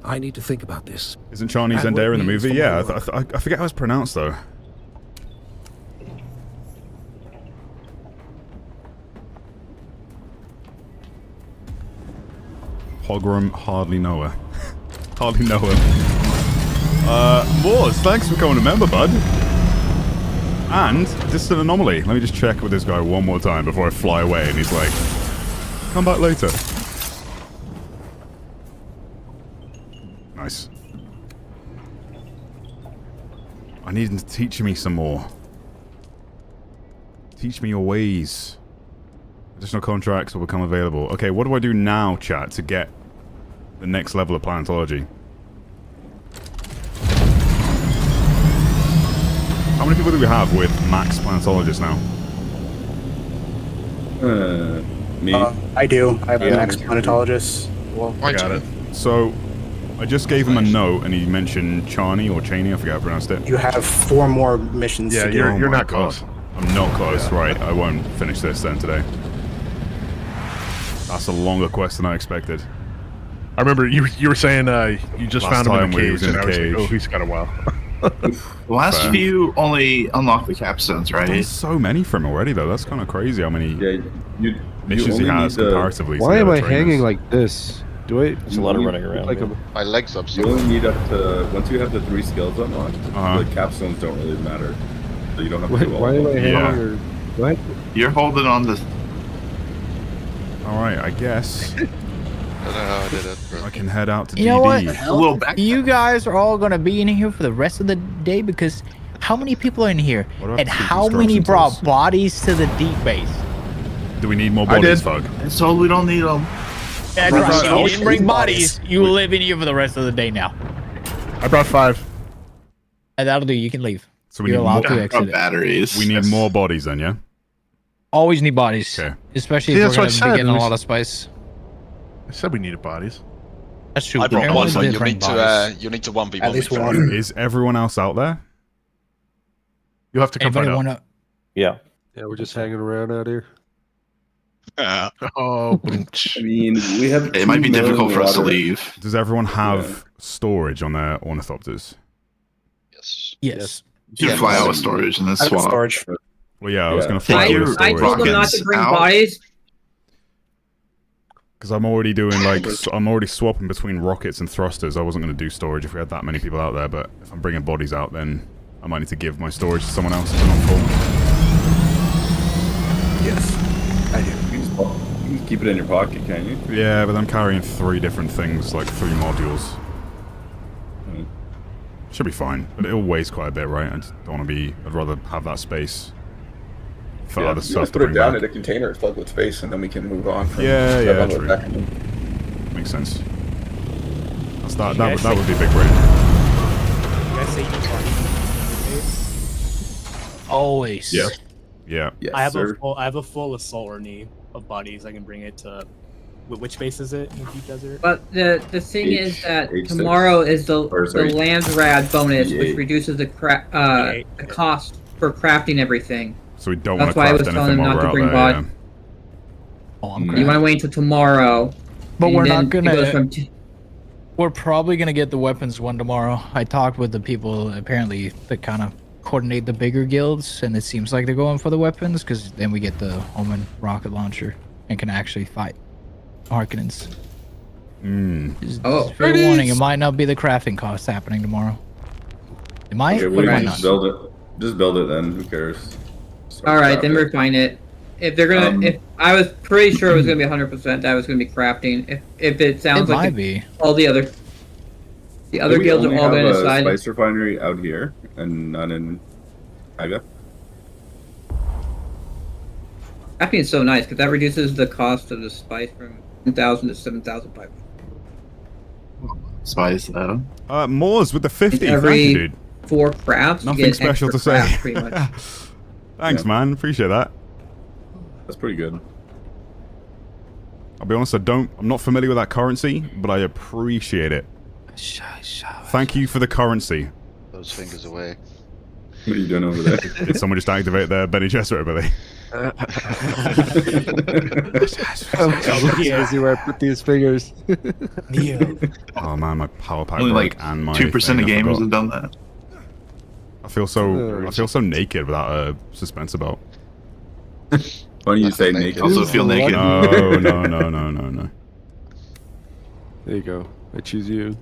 I need to think about this. Isn't Chani And what Zendaya it in the means movie? for Yeah, my work. I forget how it's pronounced though. Pogrom, hardly know her. Hardly know her. Moors, thanks for becoming a member, bud. And Distant Anomaly. Let me just check with this guy one more time before I fly away. And he's like, come back later. Nice. I need him to teach me some more. Teach me your ways. Additional contracts will become available. Okay, what do I do now, chat, to get the next level of planetology? How many people do we have with max planetologists now? Me. I do. I have an ex-planetologist. I got it. So, I just gave him a note, and he mentioned Chani or Cheney. I forget how I pronounced it. You have 4 more missions to do. you're not close. I'm not close, right? I won't finish this then today. That's a longer quest than I expected. I remember you were saying you just Last found him in time a when he was cage, in and a I was like, cage. oh, he's got a while. The last Fair. few only unlock the capstones, right? There's so many from him already, though. That's kind of crazy how many missions he only has need to- comparatively. to Why the am other I trainers. hanging like this? Do I? There's a lot of running around, Like man. My legs up. You only need up to once you have the 3 skills unlocked. Uh-huh. The capstones don't really matter, so you don't have to Why, do all why of am I them. hanging? Or what? You're holding on to. Alright, I guess I don't know how I did it. I can head out to You know what? DD. A little back. You guys are all gonna be in here for the rest of the day because how many people are in here? What about And the how many construction brought tools? bodies to the deep base? Do we need more I bodies, did. Fug? So we don't need them. And Brought if you so didn't bring many bodies, bodies. you will live in here for the rest of the day now. I brought 5. And that'll do. You can leave. So we You're need allowed more, to exit it. Batteries. we need more bodies then, yeah? Always need bodies. Okay. Especially See, if that's we're what going I to be said. getting a lot of spice. I said we needed bodies. That's true. I brought Everyone one, but did you bring need bodies. to you need to 1v1 At least me one. first. Is everyone else out there? You'll have to come Anybody find out. want to? Yeah. Yeah, we're just hanging around out here. Oh, boom. I mean, we have. It might be 2 difficult for us to water. leave. Does everyone have storage on their ornithopters? Yes. Yes. You can fly out with storage and then I have swap. storage. Well, yeah, I was Yeah. going to fly Take with your storage. I told them not to bring bodies. Because I'm already doing I'm already swapping between rockets and thrusters. I wasn't going to do storage if we had that many people out there, but if I'm bringing bodies out, then I might need to give my storage to someone else if they're not full. Yes, I do. You can keep it in your pocket, can you? Yeah, but I'm carrying 3 different things, like 3 modules. Hmm. Should be fine, but it'll waste quite a bit, right? I just don't want to be. I'd rather have that space for other stuff to put it bring down back. in a container filled with space, and then we can move on. From Yeah, yeah, that true. back. Makes sense. That's that would be a big brain. Always. Yeah. Yeah. Yes, I have sir. I have a full assault army of bodies. I can bring it to. Which base is it in the deep desert? But the thing is that H6. tomorrow is the sorry. land rad bonus, Yeah. which reduces the the cost for crafting everything. So we don't want That's to why I craft was telling anything them while not we're to out bring there. bod. Yeah. Oh, I'm You want to wait until tomorrow. But and we're then not gonna. It goes from We're probably gonna get the weapons one tomorrow. I talked with the people apparently that kind of coordinate the bigger guilds, and it seems like they're going for the weapons because then we get the Omen rocket launcher and can actually fight Harkonnens. Just fair warning, it might not be the crafting cost happening tomorrow. It might, Okay, but we it might can not. just build it. Just build it then. Who cares? Start All right, then crafting. refine it. If they're gonna, if I was pretty sure it was gonna be 100%, that was gonna be crafting. If it sounds It like might be. all the other Do guilds we are only all have gonna a decide. spice refinery out here and none in Aga? Crafting is so nice because that reduces the cost of the spice from 10,000 to 7,500. Spice though. Moors with the 50. Thank Every you, dude. 4 crafts, you Nothing get special to extra say. crafts, pretty much. Thanks, man. Appreciate that. That's pretty good. I'll be honest, I'm not familiar with that currency, but I appreciate it. Thank you for the currency. Those fingers away. What are you doing over there? Did someone just activate their Benny Gesserit ability? Busy where I put these fingers. Neo. Oh man, my power pack Only broke like and my 2% thing, of I gamers forgot. have done that. I feel so naked without a suspensor belt. Why don't you say naked? Also feel naked. No. There you go. I choose you.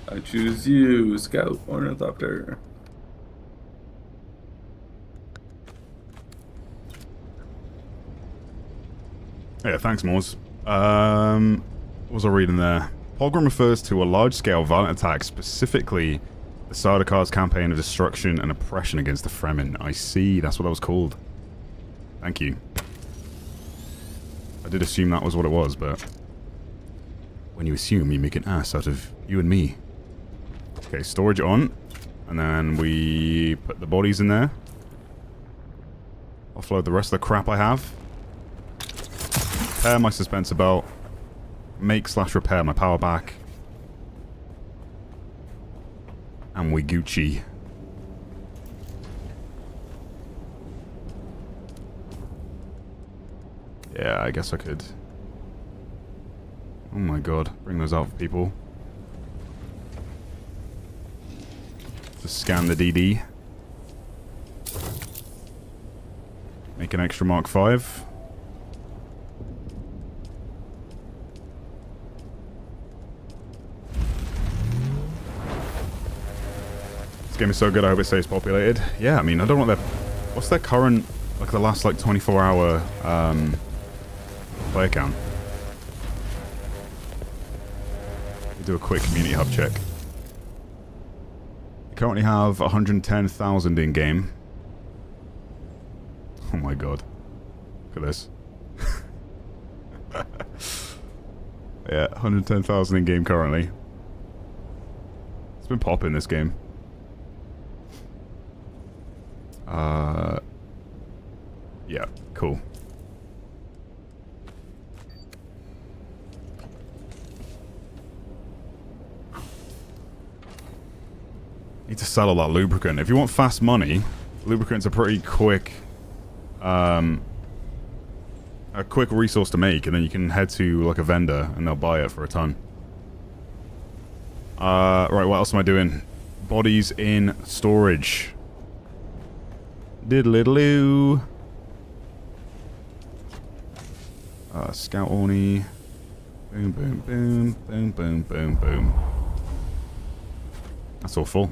I choose you, Scout Ornithopter. Yeah, thanks, Moors. What was I reading there? Pogrom refers to a large-scale violent attack, specifically the Sardakar's campaign of destruction and oppression against the Fremen. I see, that's what that was called. Thank you. I did assume that was what it was, but... when you assume, you make an ass out of you and me. Okay, storage on. And then we put the bodies in there. Offload the rest of the crap I have. Repair my suspensor belt. Make/repair my power back. And we Gucci. Yeah, I guess I could. Oh my god, bring those out for people. Just scan the DD. Make an extra Mark 5. This game is so good, I hope it stays populated. Yeah, I mean, I don't know what their... what's their current, like the last like 24-hour player count? Do a quick community hub check. We currently have 110,000 in game. Oh my god. Look at this. Yeah, 110,000 in game currently. It's been popping this game. Yeah, cool. Need to sell all that lubricant. If you want fast money, lubricant's a pretty quick, a quick resource to make, and then you can head to like a vendor and they'll buy it for a ton. Right, what else am I doing? Bodies in storage. Diddle-diddle-oo. Scout Orny. Boom, boom, boom, boom, boom, boom, boom. That's all full.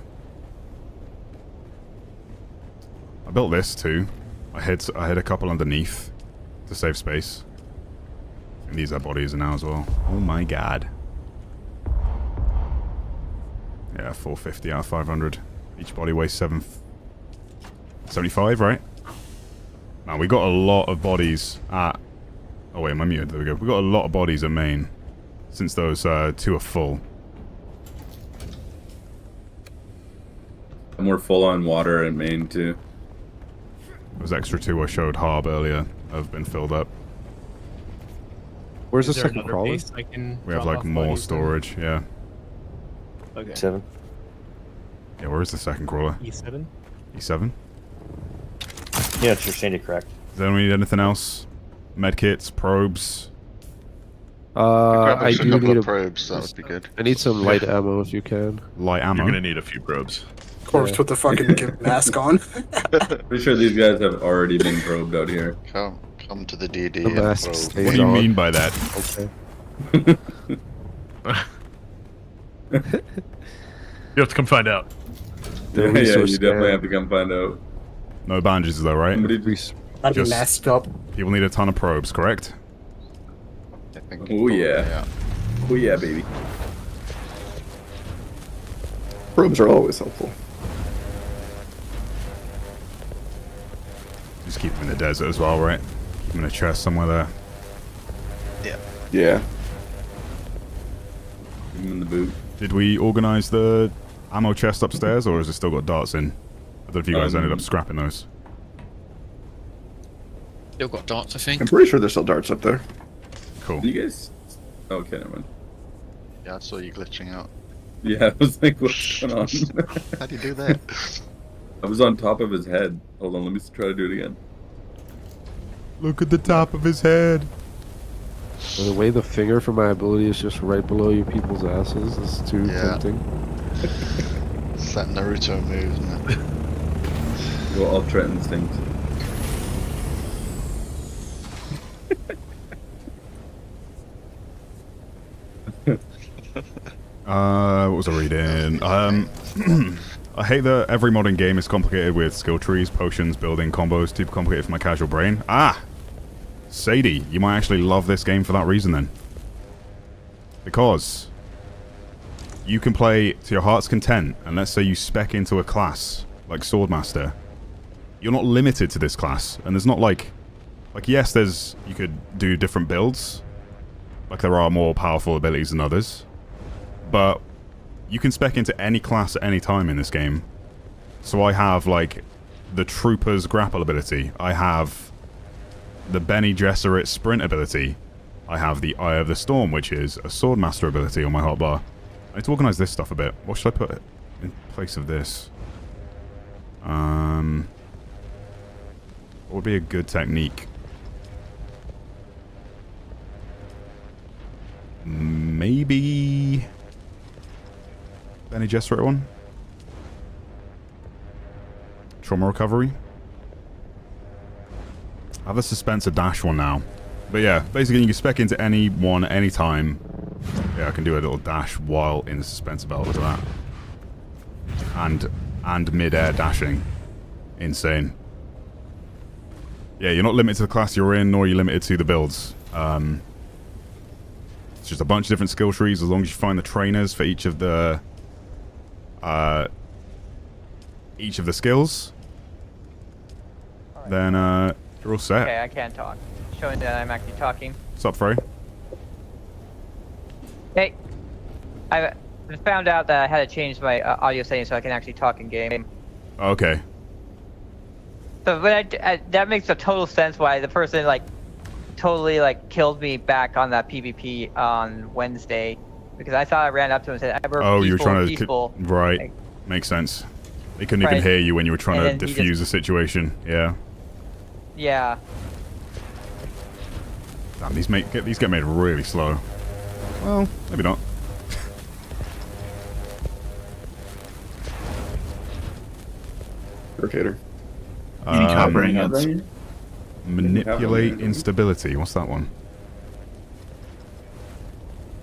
I built this too. I hid a couple underneath to save space. And these are bodies now as well. Oh my god. Yeah, 450 out of 500. Each body weighs 75, right? Now we got a lot of bodies at... oh wait, am I muted? There we go. We got a lot of bodies at main. Since those two are full. And we're full on water in Maine too. Those extra two I showed Harb earlier have been filled up. Where's the Is there second another crawler? base I can We have drop like off more bodies in? storage, yeah. Okay. 7. Yeah, where is the second crawler? E7? E7? Yeah, it's your sandy crack. Does anyone need anything else? Medkits, probes? I Grab us a do couple need of a probes, that would be good. I need some light ammo if you can. Light ammo? You're gonna need a few probes. Corpse with the fucking mask on. Pretty sure these guys have already been probed out here. Come to the DD The and mask probe. stays What do you on. mean by that? Okay. You have to come find out. Yeah, you definitely have to come find out. No bandages though, right? I'd be Just- masked up. People need a ton of probes, correct? I think. Oh yeah. Oh yeah, baby. Probes are always helpful. Just keep them in the desert as well, right? Keep them in a chest somewhere there. Yeah. Give them in the boot. Did we organize the ammo chest upstairs, or has it still got darts in? I don't know if you guys ended up scrapping those. Still got darts, I think. I'm pretty sure there's still darts up there. Cool. You guys... okay, never mind. Yeah, I saw you glitching out. Yeah, I was like, what's going on? How do you do that? I was on top of his head. Hold on, let me try to do it again. Look at the top of his head. The way the finger for my ability is just right below you people's asses is too tempting. It's that Naruto move, isn't it? Your Ultra Instinct. What was I reading? I hate that every modern game is complicated with skill trees, potions, building, combos, too complicated for my casual brain. Ah! Sadie, you might actually love this game for that reason then. Because you can play to your heart's content, and let's say you spec into a class like Swordmaster. You're not limited to this class, and there's not like yes, you could do different builds, like there are more powerful abilities than others, but you can spec into any class at any time in this game. So I have like the Trooper's grapple ability, I have the Bene Gesserit sprint ability, I have the Eye of the Storm, which is a Swordmaster ability on my hotbar. I need to organize this stuff a bit. What should I put in place of this? What would be a good technique? Maybe Bene Gesserit one? Trauma recovery? I have a Suspenser dash one now. But yeah, basically you can spec into any one any time. Yeah, I can do a little dash while in the Suspenser belt. Look at that. And mid-air dashing. Insane. Yeah, you're not limited to the class you're in, nor are you limited to the builds. It's just a bunch of different skill trees. As long as you find the trainers for each of the skills, then you're all set. Okay, I can't talk. Showing that I'm actually talking. What's up, Frey? Hey, I found out that I had to change my audio settings so I can actually talk in game. Okay. So that makes a total sense why the person totally killed me back on that PvP on Wednesday, because I thought I ran up to him and said, "Oh, you were trying to peaceful." Right? Makes sense. They couldn't even hear you when you were trying to defuse the situation. Yeah. Yeah. Damn, these get made really slow. Well, maybe not. Rotator. Manipulate instability. What's that one?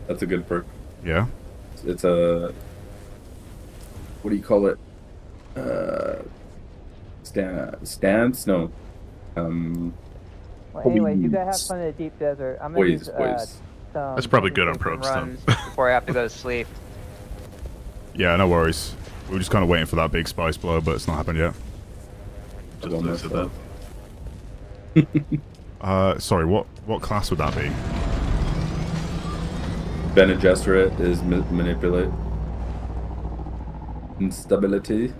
That's a good perk. Yeah. It's a, what do you call it? Stance? No. Well, anyways, you guys have fun in the deep desert. I'm gonna use That's probably good on probes then. before I have to go to sleep. Yeah, no worries. We were just kind of waiting for that big spice blow, but it's not happened yet. Just lose it then. Sorry, what class would that be? Bene Gesserit is manipulate. Instability.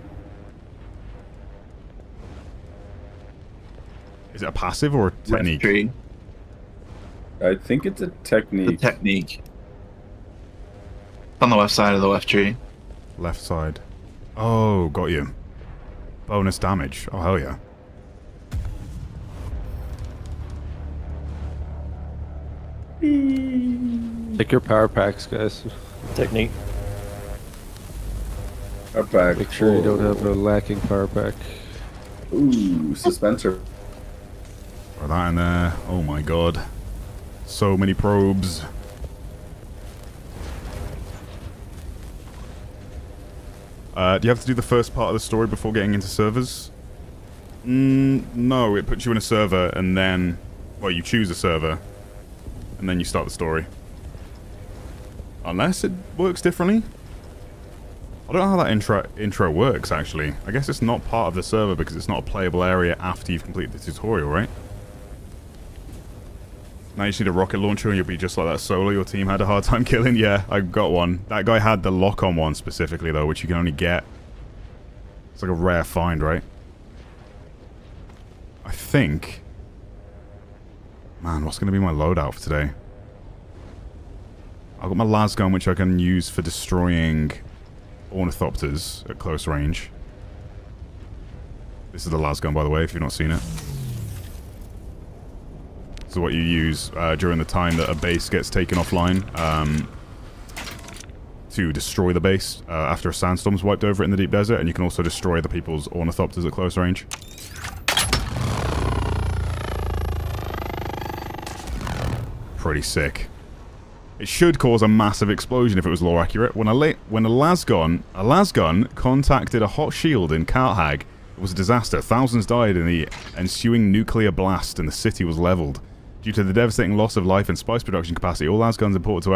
Is it a passive or a technique? I think it's a technique. Technique. On the left side of the left tree. Left side. Oh, got you. Bonus damage. Oh, hell yeah. Take your power packs, guys. Technique. Power pack. Make sure you don't have a lacking power pack. Ooh, Suspenser. Throw that in there. Oh my god. So many probes. Do you have to do the first part of the story before getting into servers? No, it puts you in a server and then... Well, you choose a server. And then you start the story. Unless it works differently. I don't know how that intro works, actually. I guess it's not part of the server because it's not a playable area after you've completed the tutorial, right? Now you just need a rocket launcher and you'll be just like that solo your team had a hard time killing. Yeah, I got one. That guy had the lock-on one specifically, though, which you can only get. It's like a rare find, right? I think... Man, what's going to be my loadout for today? I've got my las gun, which I can use for destroying ornithopters at close range. This is the las gun, by the way, if you've not seen it. is what you use during the time that a base gets taken offline to destroy the base after a sandstorm's wiped over it in the deep desert, and you can also destroy the people's ornithopters at close range. Pretty sick. It should cause a massive explosion if it was lore accurate. When a lasgun contacted a hot shield in Kalthag, it was a disaster. Thousands died in the ensuing nuclear blast, and the city was leveled. Due to the devastating loss of life and spice production capacity, all lasguns imported to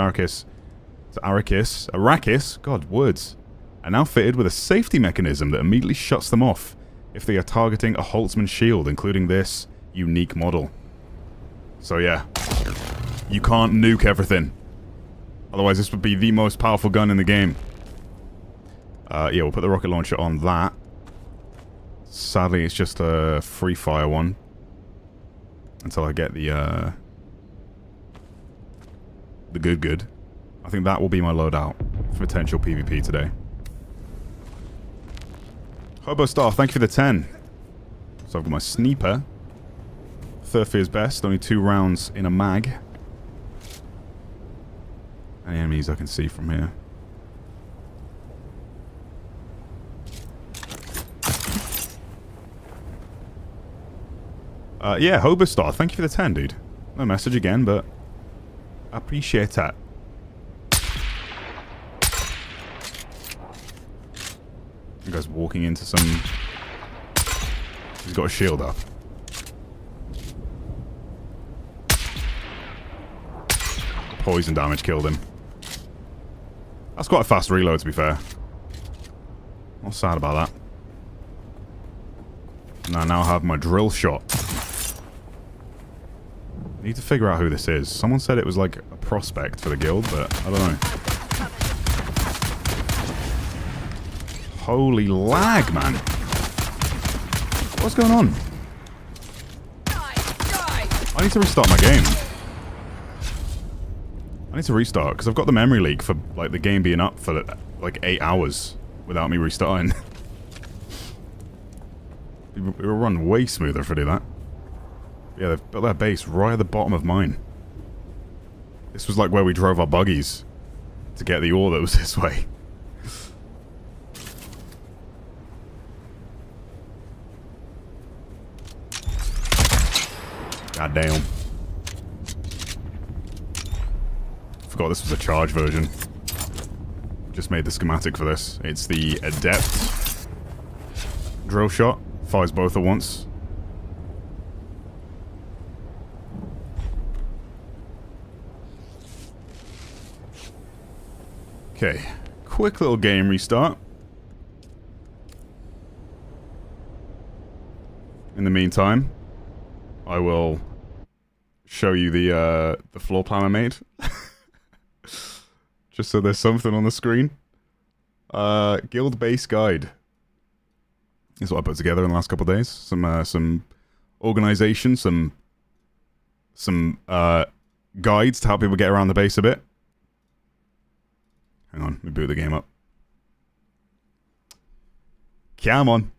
Arrakis, God, words, are now fitted with a safety mechanism that immediately shuts them off if they are targeting a Holtzman shield, including this unique model. So yeah, you can't nuke everything. Otherwise, this would be the most powerful gun in the game. Yeah, we'll put the rocket launcher on that. Sadly, it's just a free fire one. Until I get the good. I think that will be my loadout for potential PvP today. Hobo Star, thank you for the 10. So I've got my sniper. Third fear's best, only 2 rounds in a mag. Any enemies I can see from here? Yeah, Hobostar, thank you for the 10, dude. No message again, but I appreciate that. You guys walking into some... He's got a shield up. Poison damage killed him. That's quite a fast reload, to be fair. Not sad about that. And I now have my drill shot. I need to figure out who this is. Someone said it was like a prospect for the guild, but I don't know. Holy lag, man. What's going on? I need to restart my game. I need to restart, because I've got the memory leak for like the game being up for like 8 hours without me restarting. It will run way smoother if I do that. Yeah, they've built their base right at the bottom of mine. This was like where we drove our buggies to get the ore that was this way. God damn. Forgot this was a charge version. Just made the schematic for this. It's the Adept drill shot. Fires both at once. Okay, quick little game restart. In the meantime, I will show you the floor plan I made. Just so there's something on the screen. Guild base guide. This is what I put together in the last couple of days. Some organization, some guides to help people get around the base a bit. Hang on, let me boot the game up. Come on.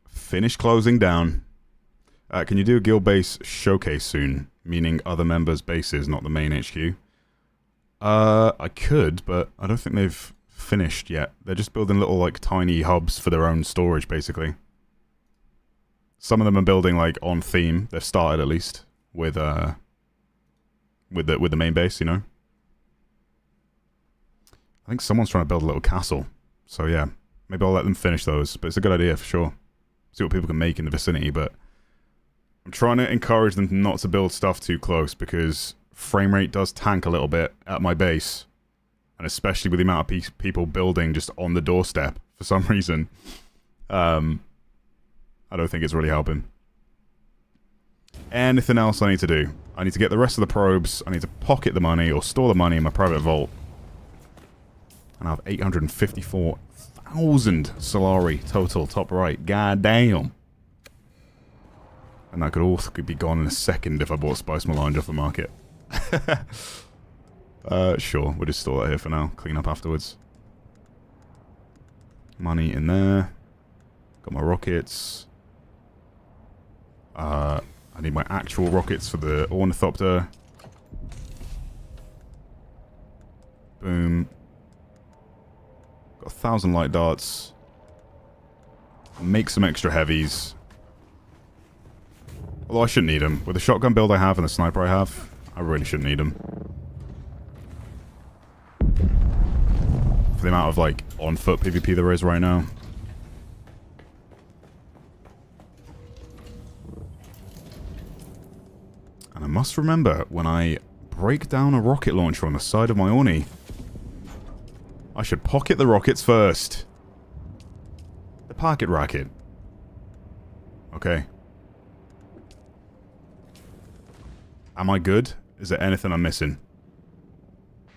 Finish closing down. Can you do a guild base showcase soon? Meaning other members' bases, not the main HQ. I could, but I don't think they've finished yet. They're just building little, like, tiny hubs for their own storage, basically. Some of them are building, like, on theme. They've started, at least, with the main base, you know? I think someone's trying to build a little castle. So, yeah. Maybe I'll let them finish those. But it's a good idea, for sure. See what people can make in the vicinity, but... I'm trying to encourage them not to build stuff too close, because frame rate does tank a little bit at my base. And especially with the amount of people building just on the doorstep, for some reason. I don't think it's really helping. Anything else I need to do? I need to get the rest of the probes. I need to pocket the money, or store the money in my private vault. And I have 854,000 Solari total, top right. God damn. And that could be gone in a second if I bought Spice Melange off the market. Sure, we'll just store that here for now. Clean up afterwards. Money in there. Got my rockets. I I need my actual rockets for the ornithopter. Boom. Got 1,000 light darts. Make some extra heavies. Although I shouldn't need them. With the shotgun build I have and the sniper I have, I really shouldn't need them. For the amount of, like, on-foot PvP there is right now. And I must remember, when I break down a rocket launcher on the side of my Orni, I should pocket the rockets first. The pocket rocket. Okay. Am I good? Is there anything I'm missing?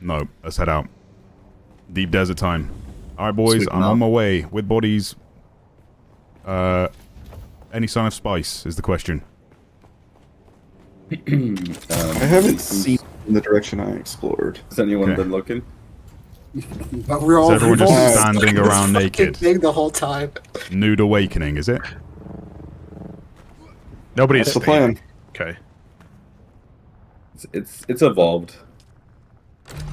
No. Let's head out. Deep desert time. Alright, boys. I'm on my way. With bodies. Any sign of spice is the question. I haven't seen in the direction I explored. Has anyone been looking? But we're all Is everyone just standing around fucking naked? thing the whole time. Nude awakening, is it? Nobody's That's the plan. Okay. It's evolved.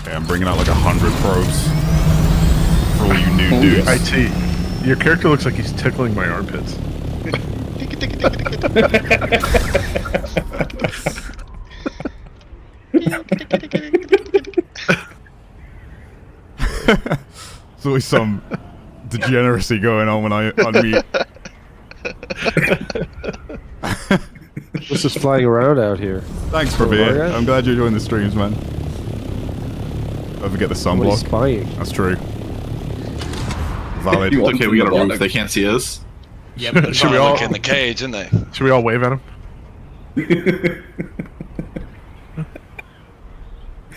Okay, I'm bringing out like 100 probes. For all you nude dudes. IT, your character looks like he's tickling my armpits. There's always some degeneracy going on when I unmute. What's just flying around out here? Thanks for being. I'm glad you're enjoying the streams, man. Don't forget the sunblock. Spying. That's true. Valid. Okay, we got a roof. They can't see us. Yep. Should we all look in the cage, isn't they? Should we all wave at him?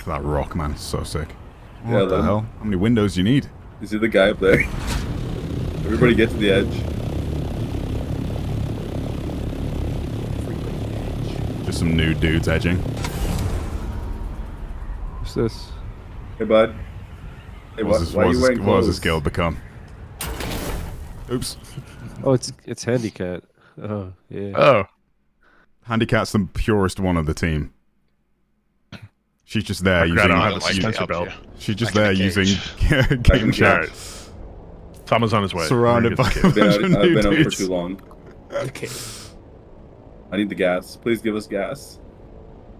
That rock, man, is so sick. Yeah, What the hell? How many windows do you need? You see the guy up there? Everybody get to the edge. Just some nude dudes edging. What's this? Hey, bud. Hey, why are you wearing What has clothes? this guild become? Oops. Oh, it's Handicat. Oh, yeah. Oh. Handicat's the purest one of the team. She's just there I using. don't have a Spencer belt. She's just there using game chat. Tom is on his way. Surrounded by. I've been nude up for dudes. too long. Okay. I need the gas. Please give us gas.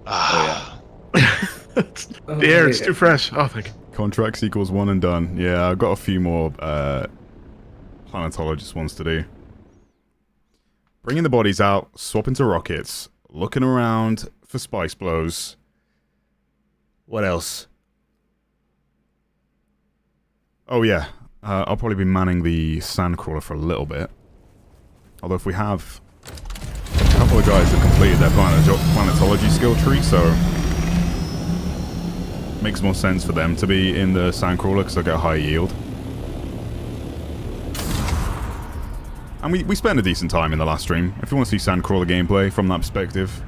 Ah. The air, it's too fresh. Oh, thank you. Contracts equals one and done. Yeah, I've got a few more planetologist ones to do. Bringing the bodies out, swapping to rockets, looking around for spice blows. What else? Oh yeah, I'll probably be manning the sandcrawler for a little bit. Although if we have a couple of guys that completed their planetology skill tree, so makes more sense for them to be in the sandcrawler because they'll get a high yield. And we spent a decent time in the last stream. If you want to see sandcrawler gameplay from that perspective,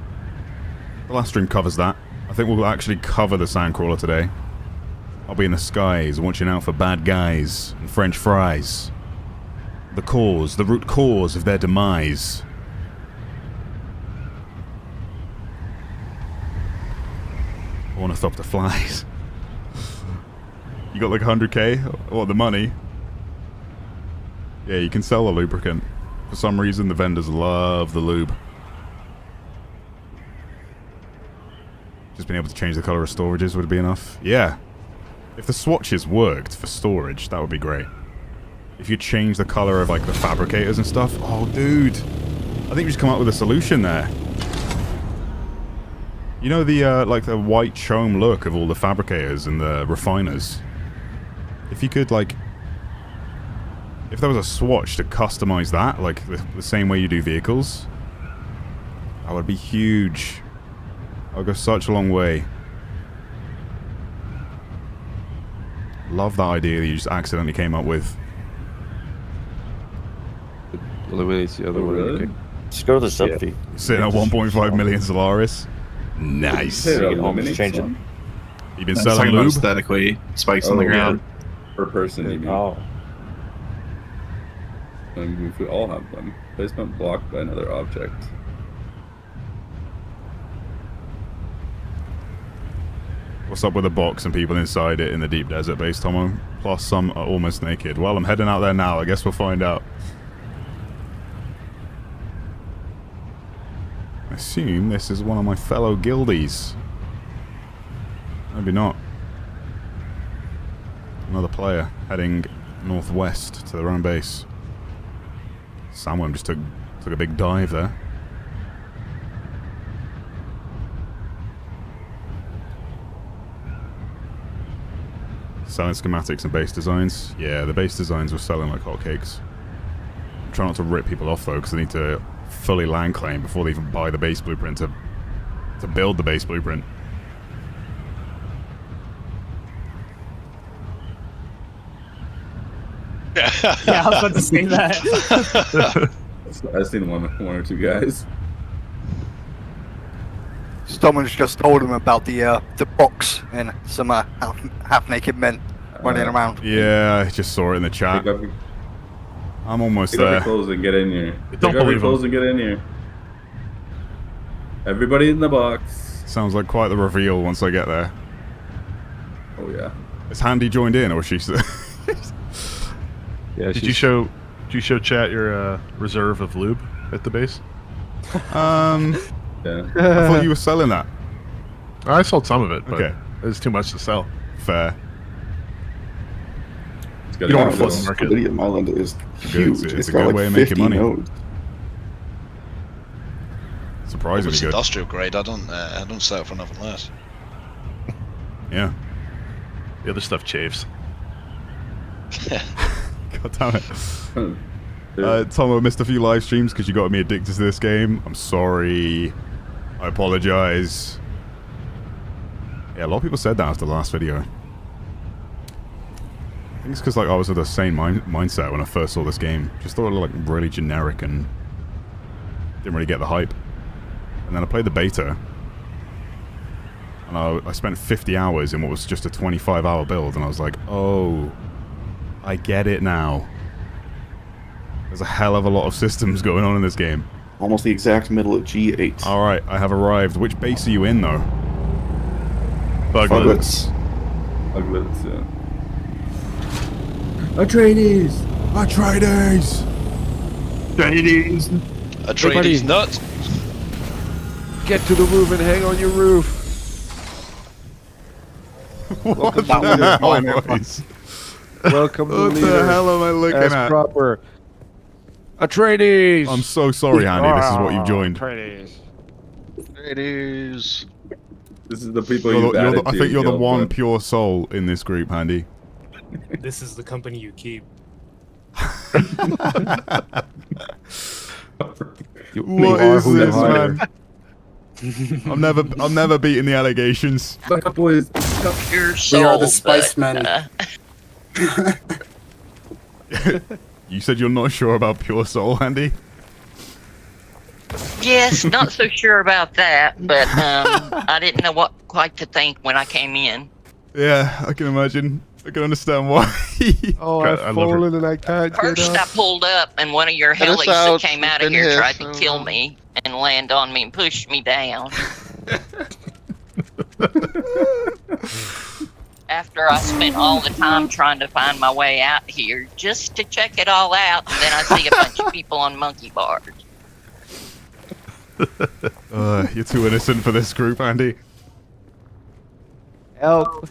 the last stream covers that. I think we'll actually cover the sandcrawler today. I'll be in the skies watching out for bad guys and French fries. The root cause of their demise. Ornithopter flies. You got like 100k? What, the money? Yeah, you can sell a lubricant. For some reason, the vendors love the lube. Just being able to change the color of storages would be enough. Yeah. If the swatches worked for storage, that would be great. If you change the color of like the fabricators and stuff. Oh, dude. I think we just come up with a solution there. You know the like the white chrome look of all the fabricators and the refiners. If you could like, if there was a swatch to customize that, like the same way you do vehicles, that would be huge. That would go such a long way. Love that idea that you just accidentally came up with. It eliminates the other one. Really? Just go to the sub-feed. Sitting at 1.5 million Solaris. Nice. Hey, You can almost change it. You been selling lube? Aesthetically, spikes on the ground. Per person, you mean? Oh. If we all have them. Placement blocked by another object. What's up with the box and people inside it in the deep desert base, Tomo? Plus some are almost naked. Well, I'm heading out there now. I guess we'll find out. I assume this is one of my fellow guildies. Maybe not. Another player heading northwest to their own base. Someone just took a big dive there. Selling schematics and base designs. Yeah, the base designs were selling like hotcakes. Try not to rip people off though, because they need to fully land claim before they even buy the base blueprint to build the base blueprint. Yeah, I was about to say that. I've seen one or two guys. Someone's just told him about the box and some half-naked men running around. Yeah, I just saw it in the chat. I'm almost there. Pick up your clothes and get in here. Don't Pick up your believe clothes him. and get in here. Everybody in the box. Sounds like quite the reveal once I get there. Oh yeah. Is Handy joined in, or is she? Yeah. Did you show chat your reserve of lube at the base? Yeah. I thought you were selling that. I sold some of it, but Okay. it's too much to sell. Fair. You don't want to flood the market. Stability Island is huge. It's a got good like way of 50 making money. nodes. Surprisingly It's good. industrial grade. I don't sell it for nothing less. Yeah. The other stuff chafes. God damn it. Tom, I missed a few live streams because you got me addicted to this game. I'm sorry. I apologize. Yeah, a lot of people said that after the last video. I think it's because like I was of the same mindset when I first saw this game. Just thought it looked like really generic and didn't really get the hype. And then I played the beta. And I spent 50 hours in what was just a 25-hour build, and I was like, oh, I get it now. There's a hell of a lot of systems going on in this game. Almost the exact middle of G8. Alright, I have arrived. Which base are you in, though? Buglets. Buglets, yeah. Atreides! Atreides! Atreides nuts. Get to the roof and hang on your roof. What the hell, boys? Welcome to What the hell am I looking as at? proper. Atreides! I'm so sorry, Andy. This is what you've joined. Atreides. Atreides. This is the people I think you're the one pure soul in this group, Andy. This is the company you keep. What is this, man? I'm never beating the allegations. Back up, boys. We are the Spice Men. You said you're not sure about pure soul, Andy? Yes, not so sure about that, but I didn't know what quite to think when I came in. Yeah, I can imagine. I can understand why. Oh, I've fallen and I can't get First, I up. pulled up, and one of your Let us helis that out. came out of Been here here, tried so- to kill me and land on me and push me down. After I spent all the time trying to find my way out here just to check it all out, and then I see a bunch of people on monkey bars. You're too innocent for this group, Andy. Help.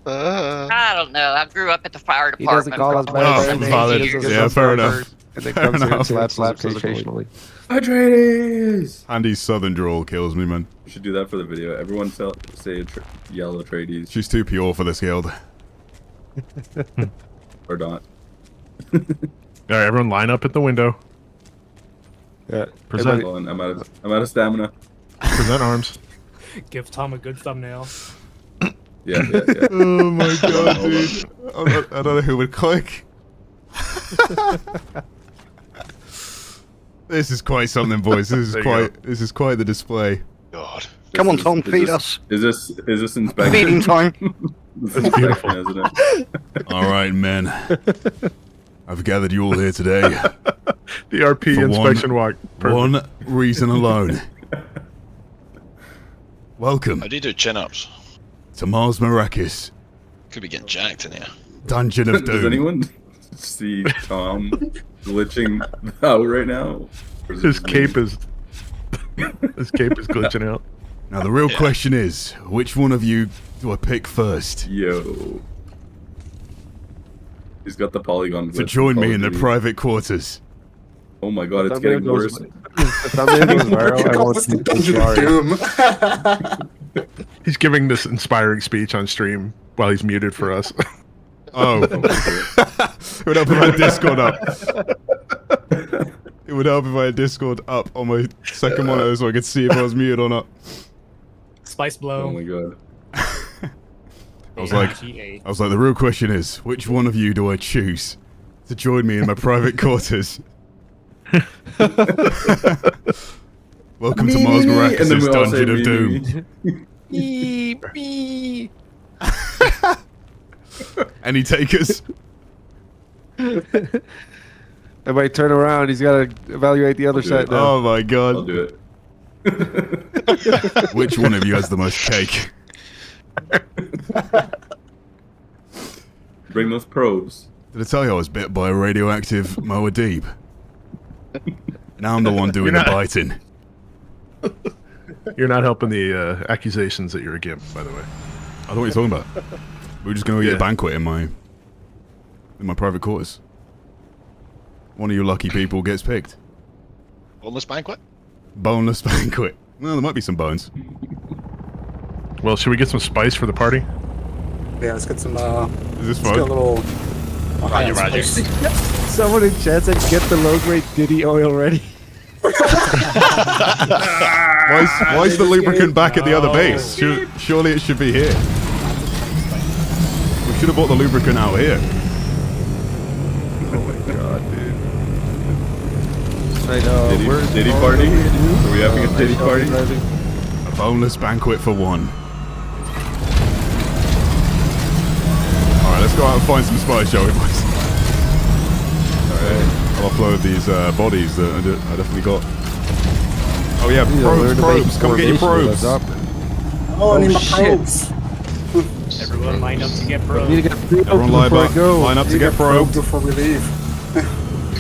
I don't know. I grew up at the fire He doesn't department. call us by Oh, their names. valid. He doesn't Yeah, us fair numbers, enough. And then Fair comes here and enough. slaps occasionally. Atreides! Andy's southern drawl kills me, man. We should do that for the video. Everyone say yell Atreides. She's too pure for this guild. Or not. All right, everyone line up at the window. Yeah. Present. Hold on, I'm out of stamina. Present arms. Give Tom a good thumbnail. Yeah. Oh my god, dude. I don't know who would click. This is quite something, boys. This is quite the display. God. Come on, Tom, feed us. Is this inspection? Feeding time. This is inspection, isn't it? All right, men. I've gathered you all here today. DRP for inspection walk. Perfect. One reason alone. Welcome How do you do chin-ups? to Mars Maracas, Could be getting jacked in here. Dungeon of Doom. Does anyone see Tom glitching out right now? Or is it His just me? cape is his cape is glitching out. Now the real question is, which one of you do I pick first? Yo. He's got the polygon To glitch join from me Call in of the Duty. private quarters. Oh my god, it's If that getting man worse. goes- If that man goes viral, I won't be sorry. He's giving this inspiring speech on stream while he's muted for us. Oh. It would help if I had Discord up. It would help if I had Discord up on my second monitor so I could see if I was muted or not. Spice blow. Oh my god. I was like, the real question is, which one of you do I choose to join me in my private quarters? Welcome to Mars And then Maracas' we all say Dungeon of me. Doom. Any takers? I might turn around. He's got to evaluate the other side now. Oh my god. I'll do it. Which one of you has the most cake? Bring those probes. Did I tell you I was bit by a radioactive Moadib? Now I'm the one doing You're the not- biting. You're not helping the accusations that you're a gimp, by the way. I don't know what you're talking about. We're just going to get Yeah. a banquet in my private quarters. One of you lucky people gets picked. Boneless banquet? Boneless banquet. Well, there might be some bones. Well, should we get some spice for the party? Yeah, let's get some. Is this Let's get a fun? little. Roger, roger. Someone in chat said, get the low-grade Diddy oil ready. Why is the lubricant back at the other base? Surely it should be here. We should have bought the lubricant out here. Oh my god, dude. I know. Diddy party? Are we having a Diddy party? A boneless banquet for one. Alright, let's go out and find some spice, shall we, boys? Alright, I'll upload these bodies that I definitely got. Oh yeah, probes. Come get your probes. Oh, I need my probes. Everyone line up to get probes. Everyone line up to get probed. Before we leave.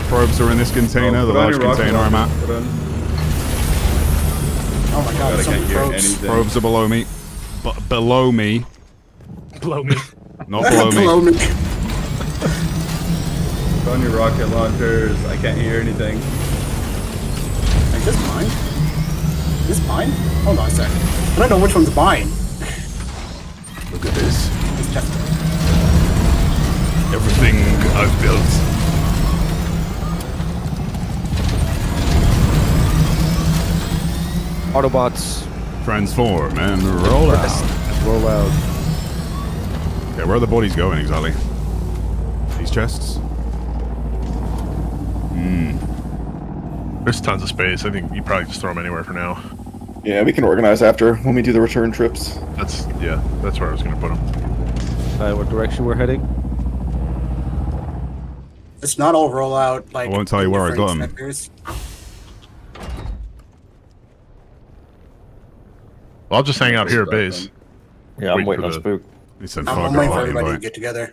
Probes are in this container, the Put on large your rocket container I'm at. launcher, put on- Oh my god, I so can't many hear probes. anything. Probes are below me. Below me. Blow me. Not below me. Below me. Put on your rocket launchers. I can't hear anything. Is this mine? Is this mine? Hold on a second. I don't know which one's mine. Look at this. It's just Everything I've built. Autobots. Transform and roll out. Roll out. Okay, where are the bodies going exactly? These chests? There's tons of space. I think you probably just throw them anywhere for now. Yeah, we can organize after when we do the return trips. That's where I was going to put them. What direction we're heading? It's not all roll out like. I won't tell you where I got 'em. sectors. Well, I'll just hang out here at base. Yeah, I'm Wait waiting for on the- Spook. It's an I'm waiting for everybody to get together.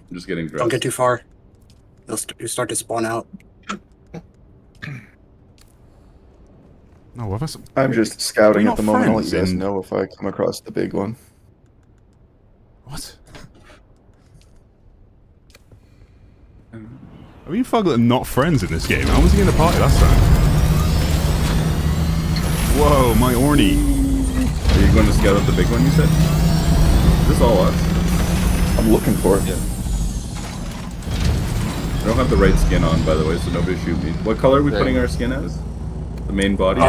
I'm just getting dressed. Don't get too far. You start to spawn out. No, what was I'm just scouting We're at the not moment. I'll let friends you guys in- know if I come across the big one. What? Are we Fuglet not friends in this game? How was he in the party last time? Whoa, my Orny. Are you going to scout out the big one, you said? Is this all us? I'm looking for it. Yeah. I don't have the right skin on, by the way, so nobody shoot me. What color are we putting our skin as? The main body?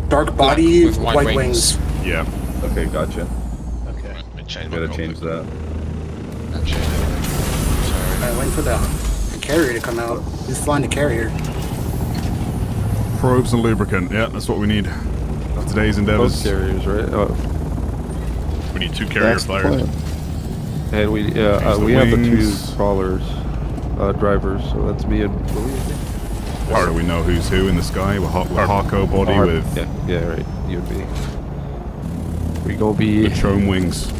Dark body, white wings. Yeah. Okay, gotcha. Okay. Gotta change that. I'm waiting for the carrier to come out. Who's flying the carrier? Probes and lubricant. Yeah, that's what we need. Today's endeavors. Both carriers, right? Oh. We need 2 carrier That's the flyers. plan. And we Use the we have the 2 wings. crawlers, drivers. So that's me and Louis. How do we know who's who in the sky? We're Harko body with... Yeah, right. You and me. We gonna be the chome wings.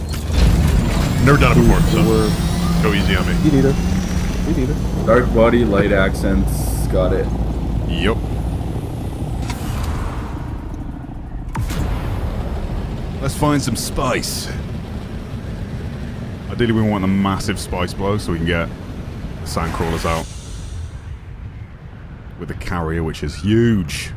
Never done it before, so go easy on me. Me neither. Me neither. Dark body, light accents. Got it. Yup. Let's find some spice. Ideally, we want a massive spice blow so we can get the sand crawlers out with the carrier, which is huge.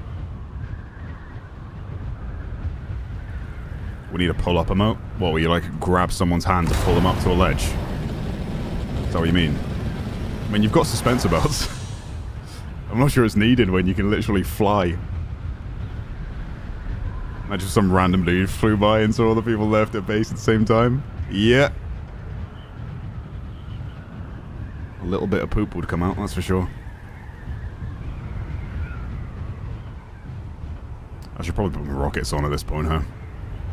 We need a pull-up emote. What, where you like grab someone's hand to pull them up to a ledge? Is that what you mean? I mean, you've got suspensor belts. I'm not sure it's needed when you can literally fly. Imagine some random dude flew by and saw all the people left at base at the same time. Yeah. A little bit of poop would come out, that's for sure. I should probably put my rockets on at this point, huh?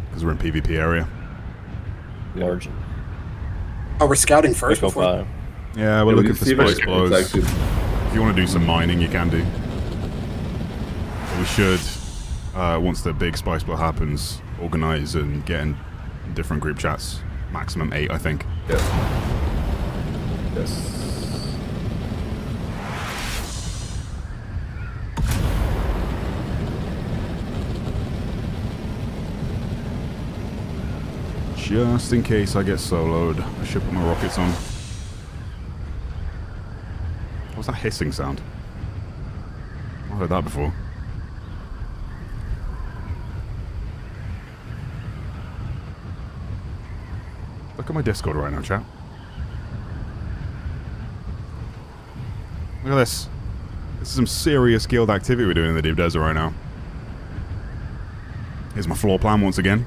Because we're in PvP area. Large. Oh, we're scouting first before. Yeah, we're looking for spice blows. If you want to do some mining, you can do. But we should, once the big spice blow happens, organize and get in different group chats. Maximum 8, I think. Yes. Yes. Just in case I get soloed, I should put my rockets on. What's that hissing sound? I've heard that before. Look at my Discord right now, chat. Look at this. This is some serious guild activity we're doing in the Deep Desert right now. Here's my floor plan once again.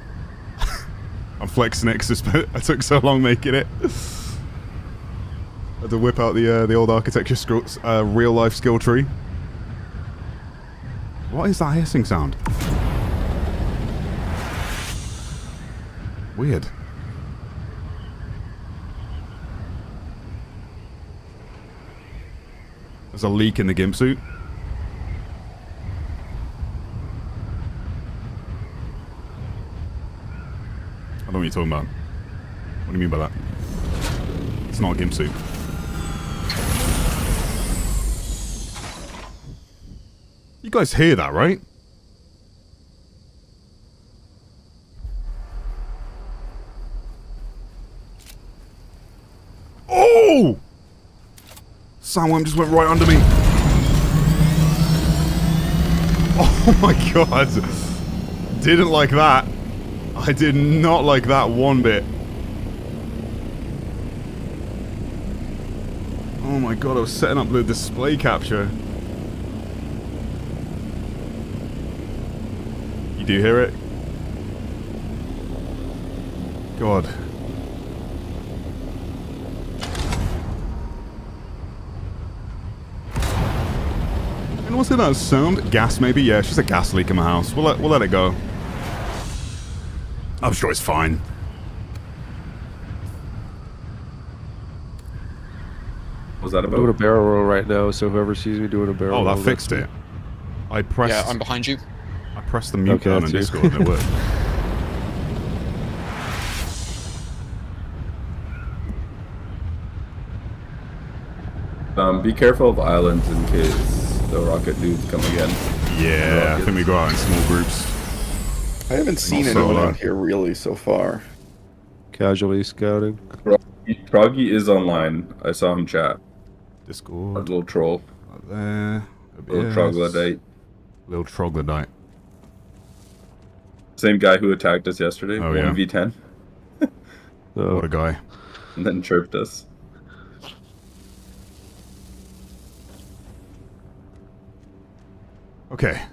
I'm flexing it because I took so long making it. I had to whip out the old architecture real life skill tree. What is that hissing sound? Weird. There's a leak in the gimp suit. I don't know what you're talking about. What do you mean by that? It's not a gimp suit. You guys hear that, right? Oh! Someone just went right under me. Oh my god. Didn't like that. I did not like that one bit. Oh my god, I was setting up the display capture. You do hear it? God. And what's in that sound? Gas maybe? Yeah, it's just a gas leak in my house. We'll let it go. I'm sure it's fine. Was that I'm doing a barrel roll right now, so whoever sees me doing a barrel roll... Oh, that fixed it. I pressed... Yeah, I'm behind you. I pressed the mute button on Discord and it worked. Be careful of islands in case the rocket dudes come again. Yeah, I think we go out in small groups. I haven't seen anyone out here really so far. Casually scouting. Proggy is online. I saw him chat. Discord. A little troll. There. Little troglodyte. Little troglodyte. Same guy who attacked us yesterday. Oh, yeah. 1v10. What a guy. And then chirped us. Okay.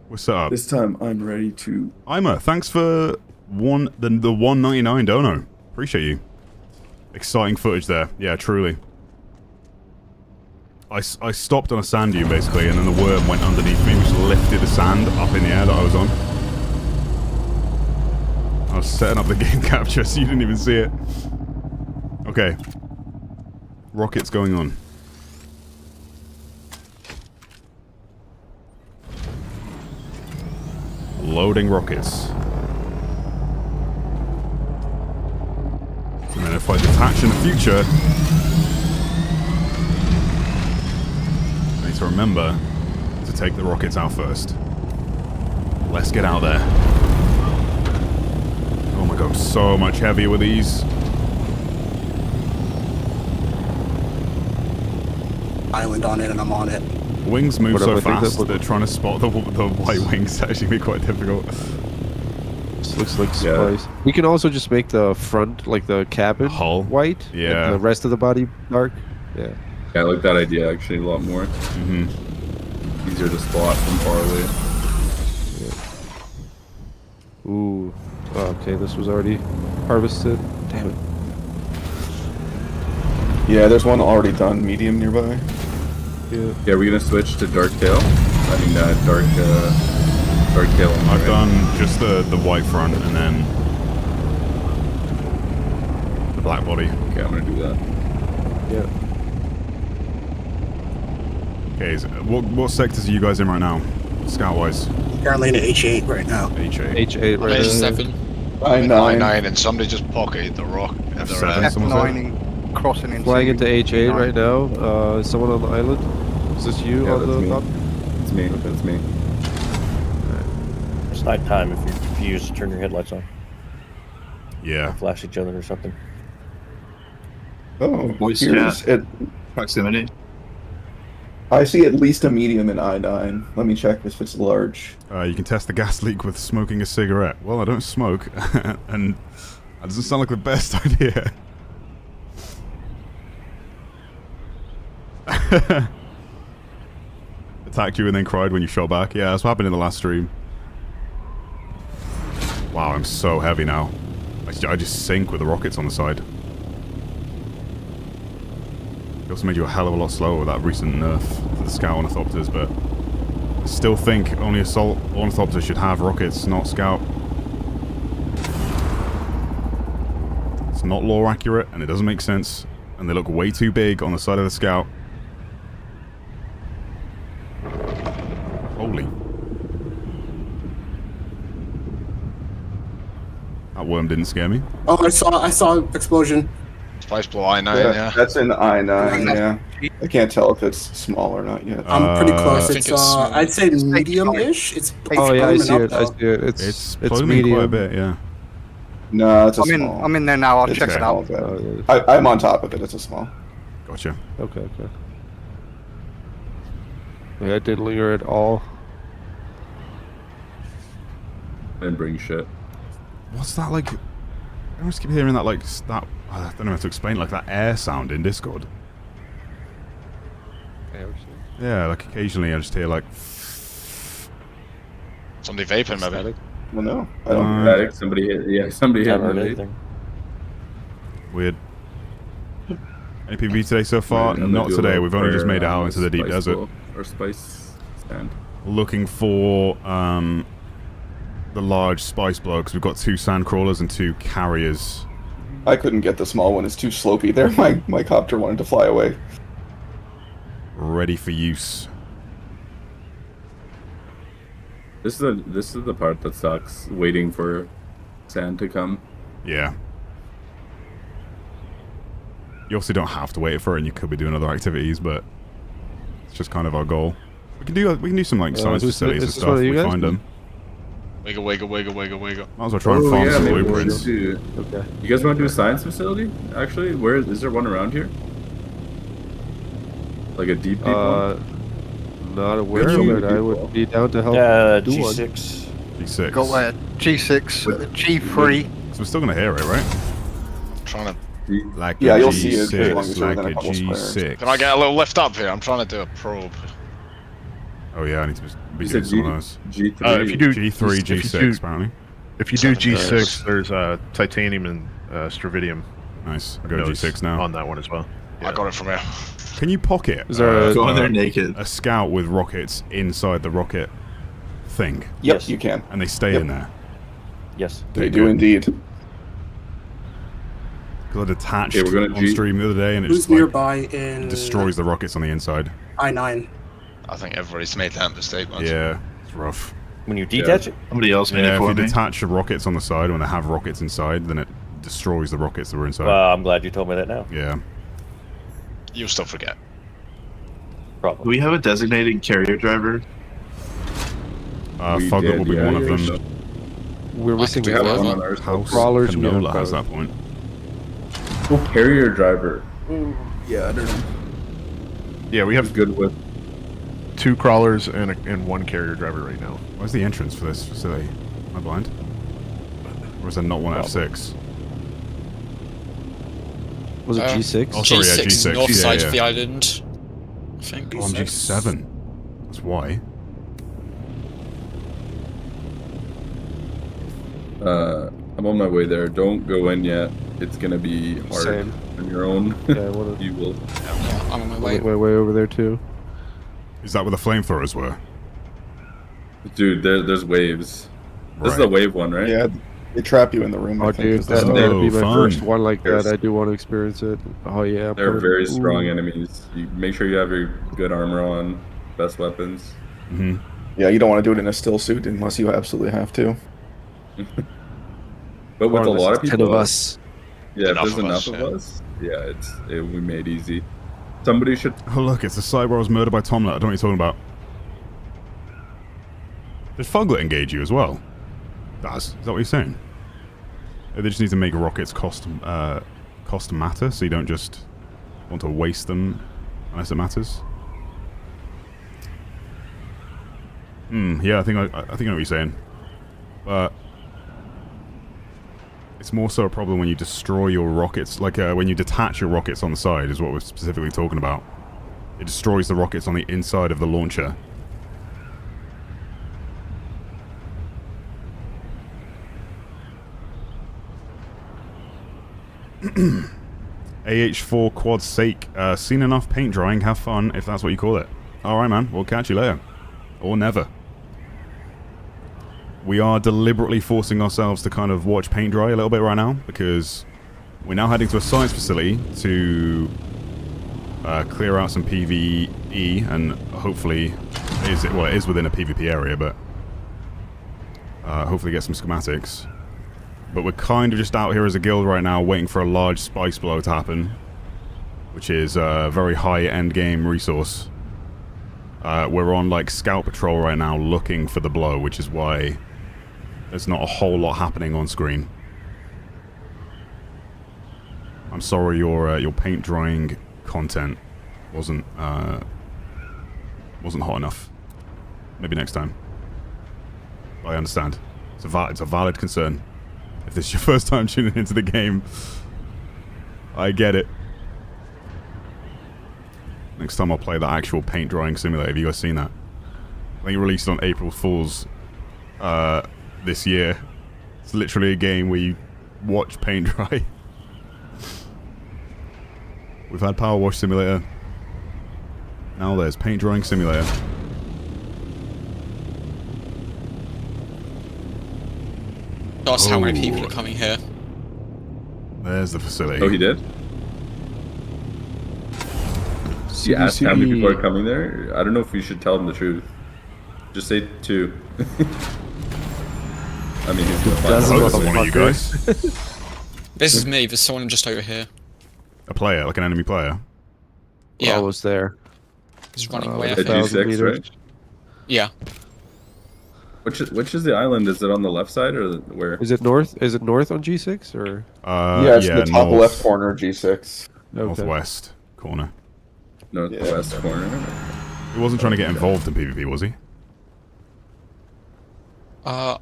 We're set up. This time I'm ready to... Ima, thanks for the 199 dono. Appreciate you. Exciting footage there. Yeah, truly. I stopped on a sand dune basically, and then the worm went underneath me, which lifted the sand up in the air that I was on. I was setting up the game capture, so you didn't even see it. Okay. Rockets going on. Loading rockets. if I detach in the future, I need to remember to take the rockets out first. Let's get out there. Oh my god, so much heavier with these. Island on it, and I'm on it. Wings move Whatever, so I think fast that that trying to spot the white wings actually be quite difficult. This looks like spice. We can also just make the front, like the cabin, hull white. Yeah. And the rest of the body dark. Yeah. Yeah, I like that idea actually a lot more. Easier to spot from far away. Ooh. Oh, okay, this was already harvested. Damn it. Yeah, there's one already done, medium nearby. Yeah. We're gonna switch to dark tail. I mean, dark tail. I've done just the white front and then the black body. Okay, I'm gonna do that. Yeah. Okay, so what sectors are you guys in right now, scout-wise? Currently in H8 right now. H8. H8 right H7. I9. I9, and somebody just pocketed the rock. At the F7, someone said? F9 crossing into... Flying into H8 right now. Is someone on the island? Is this you on the top? It's me. That's me. It's night time if you're confused, turn your headlights on. Yeah. Flash each other or something. Oh, Voice here's chat. it. Proximity. I see at least a medium in I9. Let me check if it's large. You can test the gas leak with smoking a cigarette. Well, I don't smoke, and that doesn't sound like the best idea. Attacked you and then cried when you shot back. Yeah, that's what happened in the last stream. Wow, I'm so heavy now. I just sink with the rockets on the side. It also made you a hell of a lot slower with that recent nerf to the scout ornithopters, but I still think only assault ornithopters should have rockets, not scout. It's not lore accurate, and it doesn't make sense, and they look way too big on the side of the scout. Holy. That worm didn't scare me. Oh, I saw explosion. Spice below I9, yeah. That's in I9, yeah. I can't tell if it's small or not yet. I'm pretty close. It's small. I'd say medium-ish. It's Oh yeah, I see up, it. I though. see it. It's It's pluming medium. quite a bit, yeah. No, it's a I'm in. small. I'm in there now. I'll It's check a it small out. bit. I'm on top of it. It's a small. Gotcha. Okay. Yeah, I didn't linger at all. And bring shit. What's that like? I always keep hearing that like that. I don't know how to explain, like that air sound in Discord. Yeah, like occasionally I just hear like. Somebody vaping, maybe. Well, no, I don't. Static. Somebody hit. Yeah, somebody hit. Haven't heard the anything. Weird. Any PvP today so far? Right, I'm gonna Not do a today. little We've only just prayer made it out on into the deep spice desert. bowl, or spice stand. Looking for the large spice blow because we've got 2 sand crawlers and 2 carriers. I couldn't get the small one. It's too slopey there. My copter wanted to fly away. Ready for use. This is the part that sucks. Waiting for sand to come. Yeah. You obviously don't have to wait for it, and you could be doing other activities, but it's just kind of our goal. We can do some like science facilities and stuff. We find them. Wiggle, wiggle, wiggle, wiggle, wiggle. Might as well try and farm some blueprints. Okay. You guys want to do a science facility? Actually, where is there one around here? Like a deep one? Not aware of it. I would be down to help do G6. one. G6. Got G6, G3. So we're still gonna hear it, right? Trying to. Like Yeah, a you'll see it as long G6, as you're like within a a couple G6. Can I get a little lift up here? I'm trying to do a probe. Oh yeah, I need to be You doing said some of those. G3. If you do G3, G6, apparently. If you do G6, there's titanium and stravidium. Nice. I go G6 now. On that one as well. I got it from here. Can you pocket Is there Go in there naked. a scout with rockets inside the rocket thing? Yep, Yes. you can. And they stay Yep. in there? Yes. They do indeed. Because I detached Okay, we're gonna on stream the other day and it Who's just like, nearby in destroys the rockets on the inside. I9? I think everybody's made that mistake once. Yeah, it's rough. When you detach it? Somebody else made Yeah, it if for you me. detach the rockets on the side when they have rockets inside, then it destroys the rockets that were inside. Well, I'm glad you told me that now. Yeah. You'll still forget. Do we have a designated carrier driver? Fuglet will be one of them. We're missing We have one on our House crawlers. Canola has that point. Oh, carrier driver. Yeah, I don't know. Yeah, we have good with 2 crawlers and 1 carrier driver right now. Where's the entrance for this facility? Am I blind? Or is there not one F6? Was it G6? Oh, sorry, G6 yeah, is G6. north yeah, side yeah. of the island. I think. Oh, I'm G7. That's why. I'm on my way there. Don't go in yet. It's gonna be hard Same. on your own. Yeah, what you will. Yeah, I'm on my way. way over there too. Is that where the flamethrowers were? Dude, there's waves. This is Right. the wave one, right? Yeah, they trap you in the room. I Oh, think, dude, is that's the- gonna be my fun. first one like that. Yes. I do want to experience it. Oh yeah, They're very strong Ooh. enemies. You make sure you have your good armor on, best weapons. Mm-hmm. Yeah, you don't want to do it in a still suit unless you absolutely have to. But with a lot of people, 10 of us. Yeah, if Enough there's of enough us, of yeah. us, yeah, we made easy. Somebody should. Oh look, it's the site where I was murdered by Tomlet. I don't know what you're talking about. Did Fuglet engage you as well? Is that what you're saying? They just need to make rockets cost matter, so you don't just want to waste them unless it matters. Yeah, I think I know what you're saying. But it's more so a problem when you destroy your rockets, like when you detach your rockets on the side is what we're specifically talking about. It destroys the rockets on the inside of the launcher. AH4 quad sake. Seen enough paint drying. Have fun, if that's what you call it. Alright, man. We'll catch you later. Or never. We are deliberately forcing ourselves to kind of watch paint dry a little bit right now, because we're now heading to a science facility to clear out some PvE, and hopefully, it is within a PvP area, but hopefully get some schematics. But we're kind of just out here as a guild right now, waiting for a large spice blow to happen, which is a very high end game resource. We're on like scout patrol right now, looking for the blow, which is why there's not a whole lot happening on screen. I'm sorry your paint drying content wasn't hot enough. Maybe next time. But I understand. It's a valid concern. If this is your first time tuning into the game, I get it. Next time I'll play the actual paint drying simulator. Have you guys seen that? I think it released on April Fool's this year. It's literally a game where you watch paint dry. We've had Power Wash Simulator. Now there's Paint Drying Simulator. That's how many people are coming here. There's the facility. Oh, he did? You asked how many people are coming there? I don't know if you should tell him the truth. Just say 2. I mean, he's gonna find one of you guys. This is me. There's someone just over here. A player, like an enemy player. Yeah. I was there. He's running away. I At think. G6, right? Yeah. Which is the island? Is it on the left side or where? Is it north? Is it north on G6 or? Yeah, it's in the top left corner of G6. Northwest corner. Northwest corner. He wasn't trying to get involved in PvP, was he? I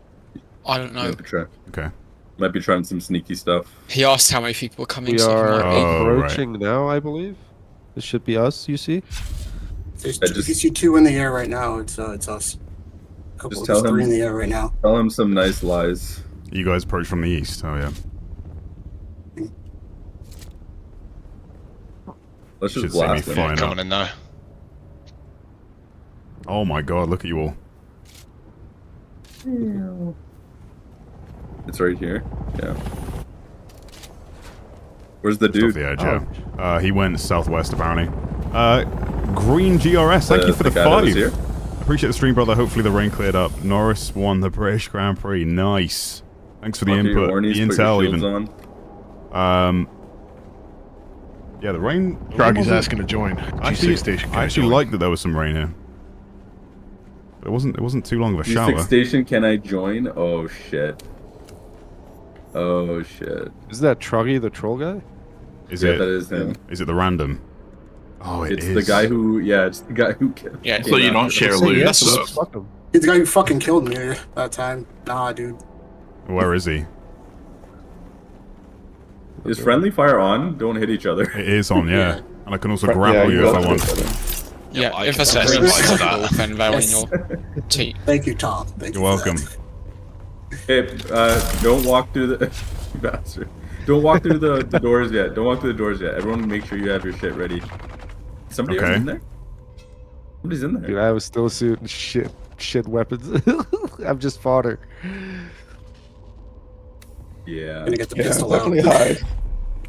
don't know. Okay. Might be trying some sneaky stuff. He asked how many people were coming. We so he are might be. approaching now, I believe. This should be us. You see? If you see 2 in the air right now, it's us. Just tell him. 3 in the air right now. Tell him some nice lies. You guys approach from the east. Oh yeah. Let's just Should see me blast him. flying Coming up. in now. Oh my god! Look at you all. It's right here. Yeah. Where's the Just off dude? the edge, yeah. He went southwest apparently. Green GRS, thank you for the guy that was 5. here? Appreciate the stream, brother. Hopefully the rain cleared up. Norris won the British Grand Prix. Nice. Thanks for the Mark your input, warnies, the put your intel shields even. on. Yeah, the rain. Froggy's asking to join. Actually, G6 station. I actually like that there was some rain here. But it wasn't too long of a G6 shower. station, can I join? Oh shit. Oh shit. Is that Truggy the troll guy? Is Yeah, it? that is him. Is it the random? Oh, It's the guy who. Yeah, it's the guy who. Yeah, so you don't share loot. Yes, so- let's fuck him. He's the guy who fucking killed me that time. Nah, dude. Where is he? Is friendly fire on? Don't hit each other. It is on, yeah. And I can also Yeah, grapple you you if both I want. Yeah, if can that's totally possible, then they're in Yes. your team. Thank you, Tom. Thank You're you for welcome. Hey, don't walk through the bastard. Don't walk through the doors yet. Don't walk through the doors yet. Everyone, make sure you have your shit ready. Somebody Okay. in there? Somebody's in there. Dude, I have a still suit and shit weapons. I'm just fodder. Yeah. Gonna get the Yeah, pistol out. definitely hide.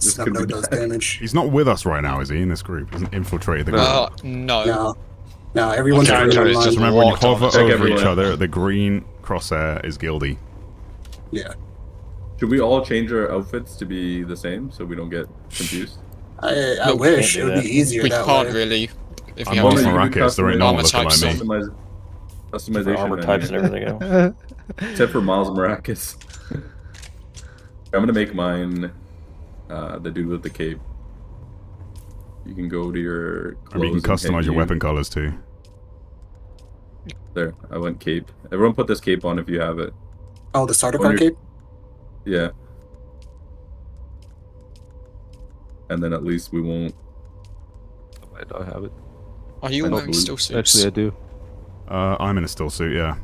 This Snub could be node does bad. damage. He's not with us right now, is he? In this group, he hasn't infiltrated the group. No. No. No, everyone's Okay, already okay, online. Just remember, when you Walked on hover us. Check over everyone. each other, the green crosshair is guilty. Yeah. Should we all change our outfits to be the same so we don't get confused? I No, we wish can't it do would be that. easier We that can't way. really. If I'm you Miles have Only Maracus, there ain't no one armor looking like types, me. Customization. Armor man, types yeah. and everything else. Except for Miles Maracus. I'm gonna make mine the dude with the cape. You can go to your I mean, you can clothes and customize hit your you. weapon colors too. There, I went cape. Everyone put this cape on if you have it. Oh, the starter When car you're- cape? Yeah. And then at least we won't. I might not have it. Are you I don't wearing believe- still suits? Actually, I do. I'm in a still suit, yeah.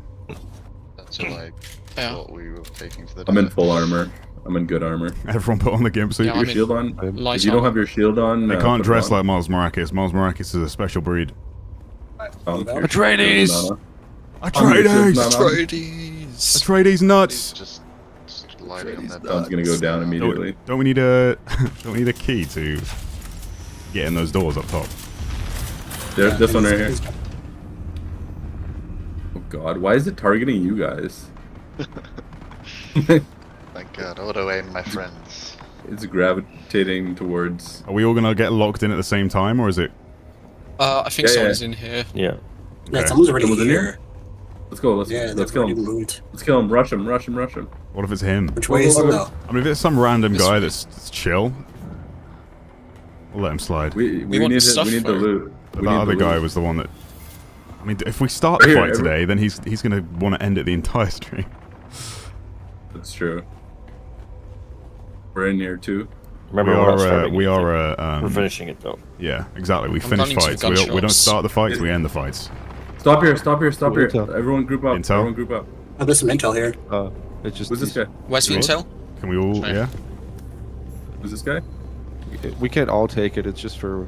That's like Yeah. what we were taking to the. I'm in desert. full armor. I'm in good armor. Everyone put on the gimp suit. Yeah, Your I'm in shield on. light If you don't armor. have your shield on, They put can't it dress on. like Miles Maracus. Miles Maracus is a special breed. Your Atreides! shield, Nana. Atreides! Nana. Atreides! Atreides nuts! Just lighting on that. Tom's gonna go down immediately. Don't we need a don't we need a key to get in those doors up top? There's this one right here. Oh god, why is it targeting you guys? Thank God, auto aim, my friends. It's gravitating towards. Are we all gonna get locked in at the same time, or is it? I think Yeah, someone's in here. Yeah. Yeah, Okay. someone's already Someone's in here. here? Let's go. Let's Yeah, kill him. moved. Let's kill him. Rush him. Rush him. Rush him. What if it's him? Which way is it though? I mean, if it's some random This guy way. that's chill, we'll let him slide. We want need the stuff we need the or- loot. But We that need other the guy loot. was the one that. I mean, if we start Right the here, fight today, then he's gonna want to end it the entire stream. That's true. We're in here too. Remember, we're not we starting we it. are. We're finishing it though. Yeah, exactly. We I'm finish running some fights. We don't gunshots. start the fights. We end the fights. Stop here. Stop here. Stop here. Intel. Everyone group up. Intel? Everyone group up. Oh, there's some intel here. It's just Who's this guy? Where's the What? intel? Can we all? Sorry. Yeah. Who's this guy? We can't all take it. It's just for.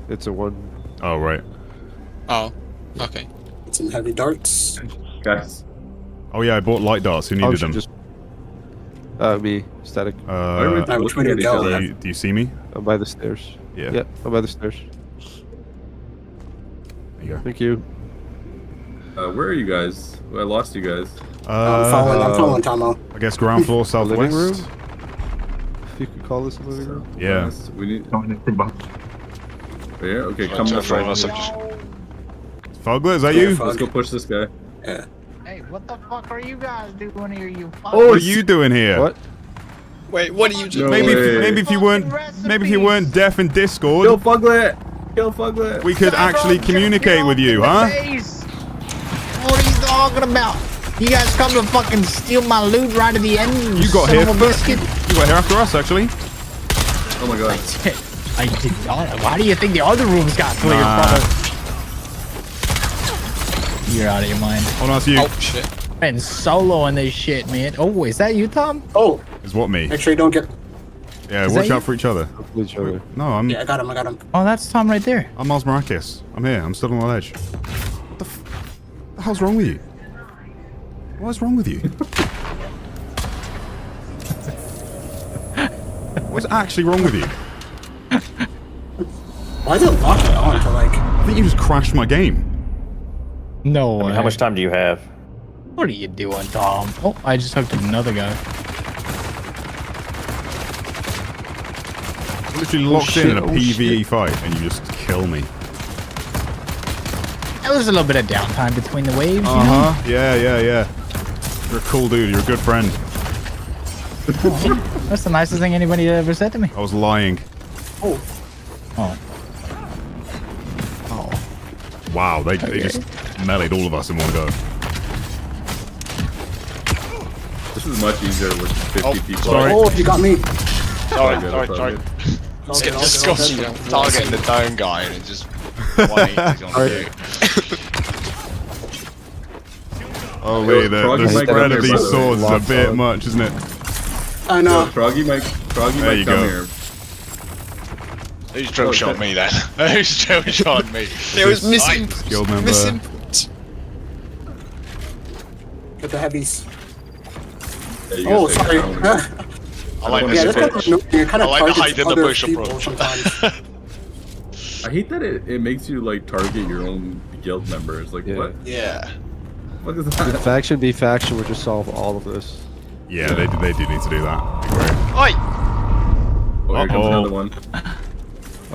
It's a one. Oh right. Oh, okay. Some heavy darts. Guys. Oh yeah, I bought light darts. Who Oh, needed should them? just. Me. Static. Why are we which looking way to at each go? other? Do you see me? I'm by the stairs. Yeah. Yeah, I'm by the stairs. There you go. Thank you. Where are you guys? I lost you guys. I'm following Tomo. I guess ground floor Living room? southwest. If you could call this a living room. Yeah. Yes, we need. Yeah. Okay. Come Right, this right, way. right. Fogler, is that you? Let's go push this guy. Yeah. Hey, what the fuck are you guys doing here, you What are you doing here? What? Wait, what are you doing? No Maybe way. maybe if you weren't deaf in Discord, Kill Fuglet. Kill Fuglet. we could actually communicate with you, huh? What are you talking about? You guys come to fucking steal my loot right at the end. You got son here of a first. biscuit. You got here after us, actually. Oh my god. I did not. Why do you think the other rooms got cleared, Nah. brother? You're out of your mind. Oh no, it's you. Oh shit. And solo in this shit, man. Oh, is that you, Tom? Oh, Is what me? make sure you don't get. Yeah, Is watch that out you? for each other. With each other. No, I'm Yeah, I got him. I got him. Oh, that's Tom right there. I'm Miles Maracus. I'm here. I'm still on the ledge. What the hell's wrong with you? What's wrong with you? What's actually wrong with you? Why is it locked on to like? I think you just crashed my game. No I way. mean, how much time do you have? What are you doing, Tom? Oh, I just hooked another guy. I'm literally locked in a PvE fight, and you just kill me. There was a little bit of downtime between the waves, you know? Uh-huh. Yeah. You're a cool dude. You're a good friend. That's the nicest thing anybody ever said to me. I was lying. Oh. Wow, they just meleeed all of us in one go. This is much easier with 50 people. Oh, you got me. Sorry. Let's get disgusting. Targeting the dome guy and just 180's on you. Oh wait, the spread of these swords is a bit much, isn't it? I know. Froggy might come here. Who's drill shot me then? Who's drill shot me? There was missing. Guild member. Get the heavies. Yeah, you Oh, guys sorry. take it. I like Yeah, this that's approach. kind of I like the targets hide in the other bush people approach. sometimes. I hate that it makes you like target your own guild members. Like what? Yeah. What is Should that? faction be faction would just solve all of this. Yeah, they do need to do that. Great. Oi! Oh, here comes another one.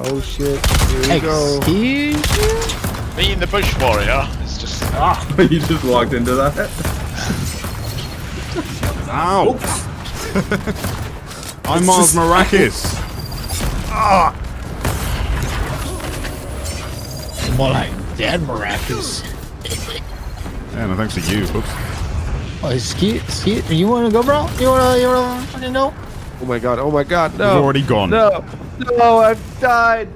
Oh shit! Here we go. Excuse you? Being the bush warrior, it's just. You just walked into that. Ow! I'm Mars Maracas. More like dead maracas. Yeah, no thanks to you. Oops. Oh, Skeet, you wanna go, bro? You wanna fucking go? Oh my god! Oh my god! No! You've already gone. No! I've died.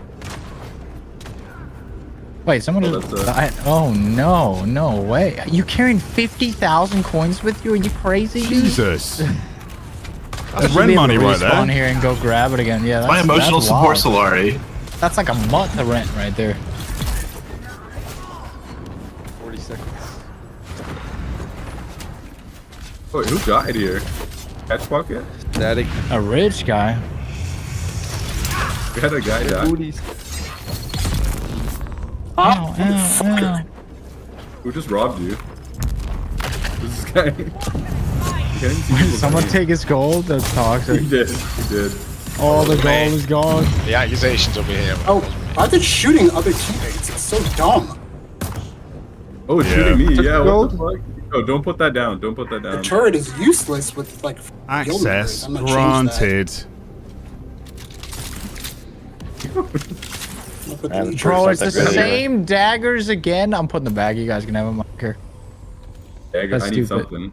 Wait, someone just died. Oh no, no way! You carrying 50,000 coins with you? Are you crazy, dude? Jesus. I That's should rent be able money to right respawn there. here and go grab it again. Yeah, that's, My emotional that's support wild. Solari. That's like a month of rent right there. 40 seconds. Wait, who died here? Catch pocket? Static. A rich guy. We had a guy die. Booties. Ow, ow. Who just robbed you? This guy. Did someone take his gold? That's toxic. He did. All the gold is gone. The accusations will be here. Oh, why are they shooting other teammates? It's so dumb. Oh, it's Yeah. shooting me. Took Yeah, the what the fuck? Oh, don't put that down. Don't put that The down. turret is useless with like guild members. Access I'm gonna change that. granted. I'll put the And Bro, it's the Something really same daggers again. I'm putting them back. You guys can have them. I don't care. Yeah, That's I need stupid. something.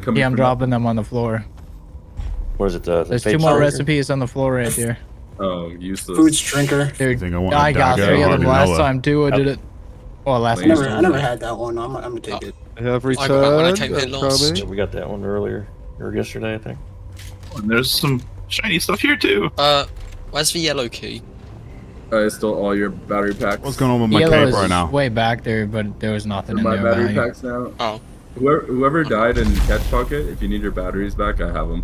Coming Yeah, I'm from dropping them on the floor. What is it? The There's fate 2 more striker? recipes on the floor right there. Oh, useless. Foods drinker. Dude, Think I want a I got dagger 3 of or them a last Noah. time too. I did it. Oh, last I time. never had that one. I'm gonna take it. Have I got that when I came returned. here last. Yeah, we got that one earlier or yesterday, I think. And there's some shiny stuff here too. Where's the yellow key? I stole all your battery packs. What's going on with my Yellow cape is right now? way back there, but there was nothing in My there. battery Value. packs now. Oh. Whoever died in Catch Pocket, if you need your batteries back, I have them.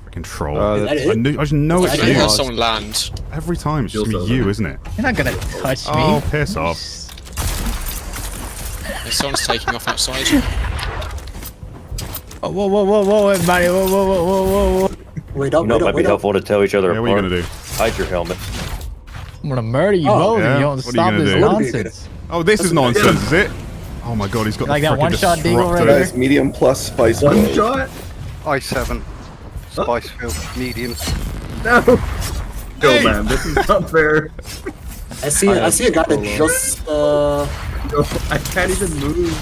Freaking troll. Is that it? I just know I it's didn't you. hear someone land. Every time it's just Feels me, so. you, isn't it? You're not gonna touch me. Oh, piss off. Someone's taking off outside. Oh, whoa, everybody. Whoa. Wait up, You know, it wait might up, be wait up. helpful to tell each other Yeah, what are you apart. gonna do? Hide your helmet. I'm gonna murder you Oh, both if yeah? you don't What are you stop gonna this do? nonsense. Oh, this is nonsense, is it? Oh my god, he's got Like the that frickin' one-shot deagle right disruptor. there? Guys, medium plus spice. One glow. shot? I7. Spice filled. Medium. No. Yo, man, this is not fair. I see a guy that just Yo, I can't even move.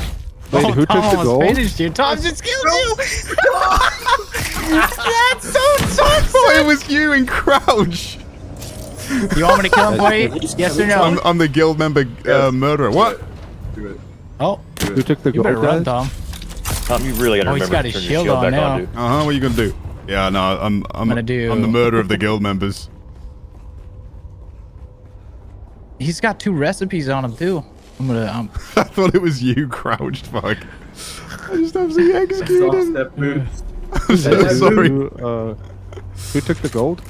Wait, who took Tom the almost gold? finished you. Tom just killed you. That's so Oh, it was you in crouch. You want me to kill him for you? Yes or no? I'm the guild member murderer. What? Do it. Oh, Who took the you gold, better run, guys? Tom. Tom, you really gotta Oh, he's remember got to his turn your shield shield on back now. on, dude. What are you gonna do? Yeah, no, I'm gonna do- I'm the murderer of the guild members. He's got 2 recipes on him too. I'm gonna. I thought it was you crouched, fuck. I just absolutely executed Soft him. step boots. I'm so sorry. Who took the gold?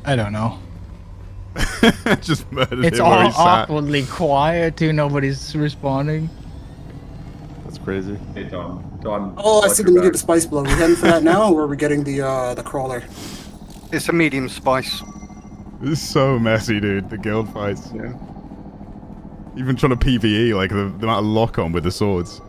I don't know. Just murdered It's him where all he sat. awkwardly quiet too. Nobody's responding. That's crazy. Hey, Tom. Tom. Oh, I watch see your the medium back. spice blow. We heading for that now, or are we getting the crawler? It's a medium spice. This is so messy, dude. The guild fights. Yeah. Even trying to PvE, like the amount of lock on with the swords.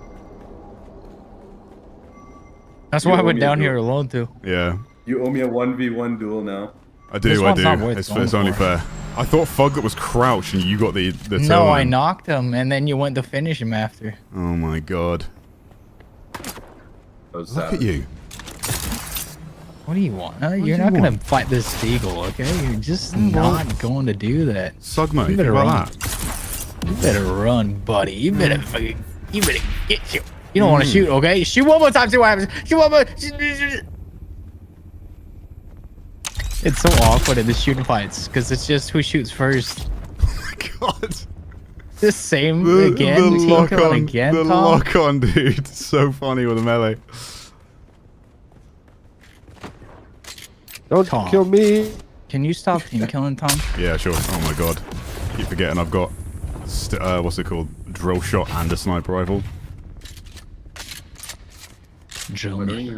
That's why I went down here alone too. Yeah. You owe me a 1v1 duel now. I do. It's only fair. I thought Fuglet was crouched and you got the turn No, on I him. knocked him and then you went to finish him after. Oh my god. Look at you. What do you want? You're not gonna fight this Steagle, okay? You're just not going to do that. Sugmo, you better think run. about that. You better run, buddy. You better fucking. You better get you. You don't want to shoot, okay? Shoot one more time. See what happens. Shoot one more. It's so awkward in the shooting fights because it's just who shoots first. Oh my god. The same again. The lock on, again. the Tom? lock on, dude. It's so funny with a melee. Don't kill me. Can you stop team killing, Tom? Yeah, sure. Oh my god. Keep forgetting I've got what's it called? Drill shot and a sniper rifle. Drill me.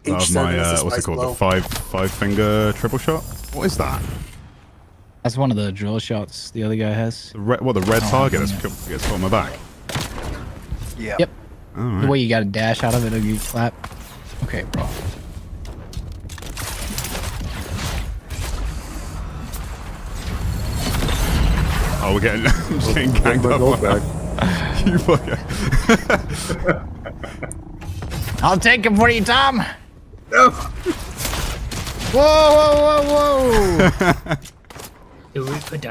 That was my what's it called? The five finger triple shot. What is that? That's one of the drill shots the other guy has. The red target that gets put on my back. Yeah. Yep. All right. The way you got to dash out of it or you clap. Okay, bro. Oh, we're getting. I'm just getting ganged up on. You fucker. I'll take him for you, Tom. No. Whoa!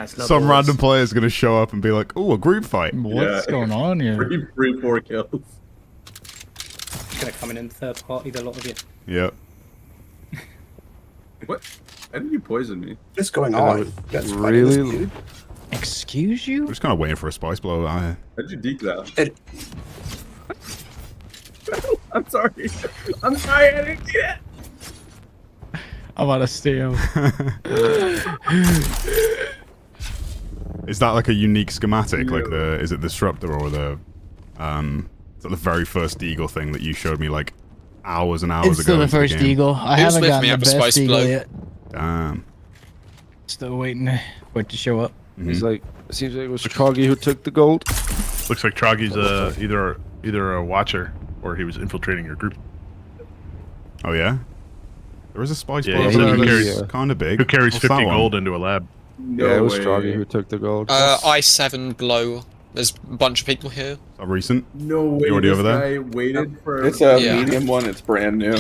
Some random player is gonna show up and be like, "Oh, a group fight." What's going on here? 4 kills. Gonna come in third party, the lot of you. Yep. What? Why did you poison me? What's going on? That's really. Excuse you? I'm just kind of waiting for a spice blow. How'd you deke that? I'm sorry. I'm sorry. I didn't get it. I'm out of steam. Is that like a unique schematic? Like is it the disruptor or the is that the very first eagle thing that you showed me like hours and hours It's ago? still the first eagle. I haven't gotten the best eagle yet. Damn. Still waiting for it to show up. He's like, it seems like it was Troggy who took the gold. Looks like Troggy's either a watcher or he was infiltrating your group. Oh yeah. There is a spice Yeah, blow. who carries kind of big. Who carries What's 50 that one? gold into a lab? Yeah, it was Troggy who took the gold. I7 blow. There's a bunch of people here. A recent? No way. You already this over there? guy waited for. It's a medium one. It's brand new.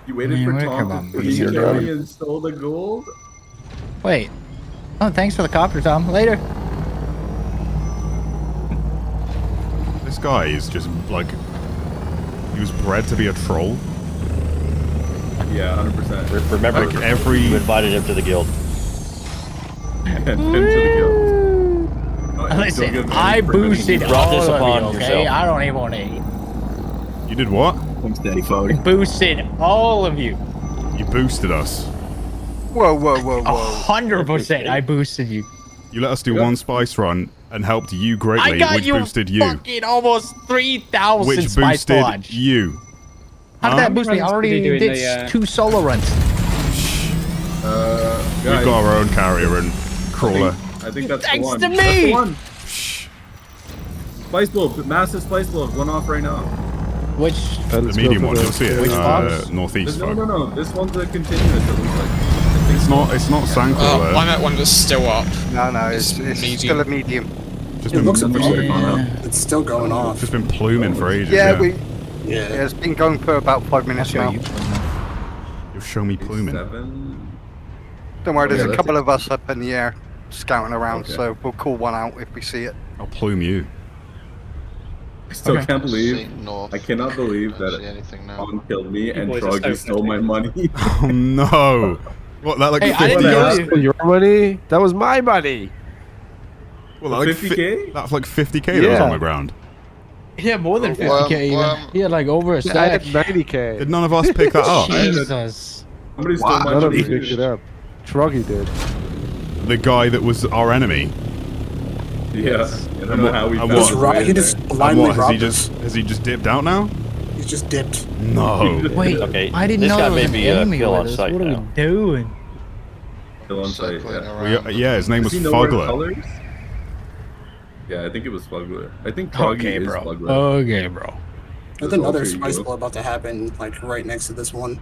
You waited for Tom to Easier carry done. and stole the gold. Wait. Oh, thanks for the copper, Tom. Later. This guy is just like he was bred to be a troll. Yeah, 100%. Remember, Like every you invited him to the guild. And to the guild. Oh, and Listen, don't give I me boosted You brought all this of upon you, okay? yourself. I don't even want to. You did what? I'm steady, folks. Boosted all of you. You boosted us. Whoa, whoa, whoa, whoa. 100% I boosted you. You let us do one spice run and helped you greatly, I got which you boosted you. fucking almost 3,000 Which spice boosted lodge. you. How did that boost me? I already doing did the, 2 solo runs. We've guys, got our own carrier and crawler. I think that's Thanks the one. to me. That's the one. Spice blow, massive spice blow, going off right now. Which? The medium one, you'll see it. Which box? Northeast. No. This one's a continuous. It looks like. It's not Sandcrawler. I'm at one that's still up. No, it's still a medium. Just It been, looks it's still going off. just been pluming for ages. Yeah, Yeah, it's been going for about 5 minutes now. You'll show me pluming. Don't worry, there's Yeah, a that's couple of us up in the air scouting around, Okay. so we'll call one out if we see it. I'll plume you. I still Okay. can't believe. See north. I cannot believe I don't that see anything now. Tom killed me and boys are Troggy so stole my money. Oh no! What that like? Hey, I 50? didn't kill you. Your money? That was my money. Well, like 50K? That's like 50K that was Yeah. on the ground. He had more than 50k Well, even. He had like over a I stack. had 90k. Did none of us pick that up? Jesus. Somebody stole my None of money. you picked it up. Troggy did. The guy that was our enemy. Yeah. I don't know how we And found what? his way He in just there. And blindly what, robbed has he just dipped out now? He just dipped. No. Wait, Okay, I didn't this know guy there was may an be enemy kill with on us. sight What are we now. doing? Still on site, yeah. Well, yeah, his name was Does he know our Fugler. colors? Yeah, I think it was Fugler. I think Troggy Okay, is bro. Fugler. Okay, bro. There's another spice ball about to happen, like right next to this one.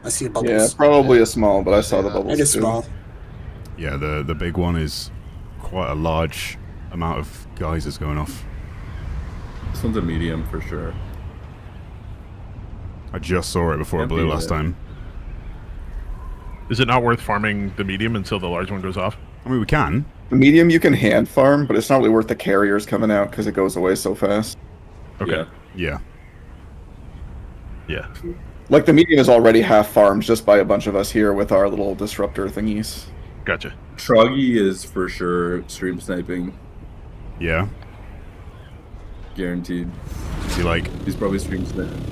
I see bubbles. Yeah, probably a small, but I saw the bubbles It is too. small. Yeah, the big one is quite a large amount of geysers going off. This one's a medium for sure. I just saw it before it blew last time. Is it not worth farming the medium until the large one goes off? I mean, we can. The medium you can hand farm, but it's not really worth the carriers coming out because it goes away so fast. Okay. Yeah. Yeah. Like the medium is already half farmed just by a bunch of us here with our little disruptor thingies. Gotcha. Troggy is for sure stream sniping. Yeah. Guaranteed. Is he like? He's probably stream sniping.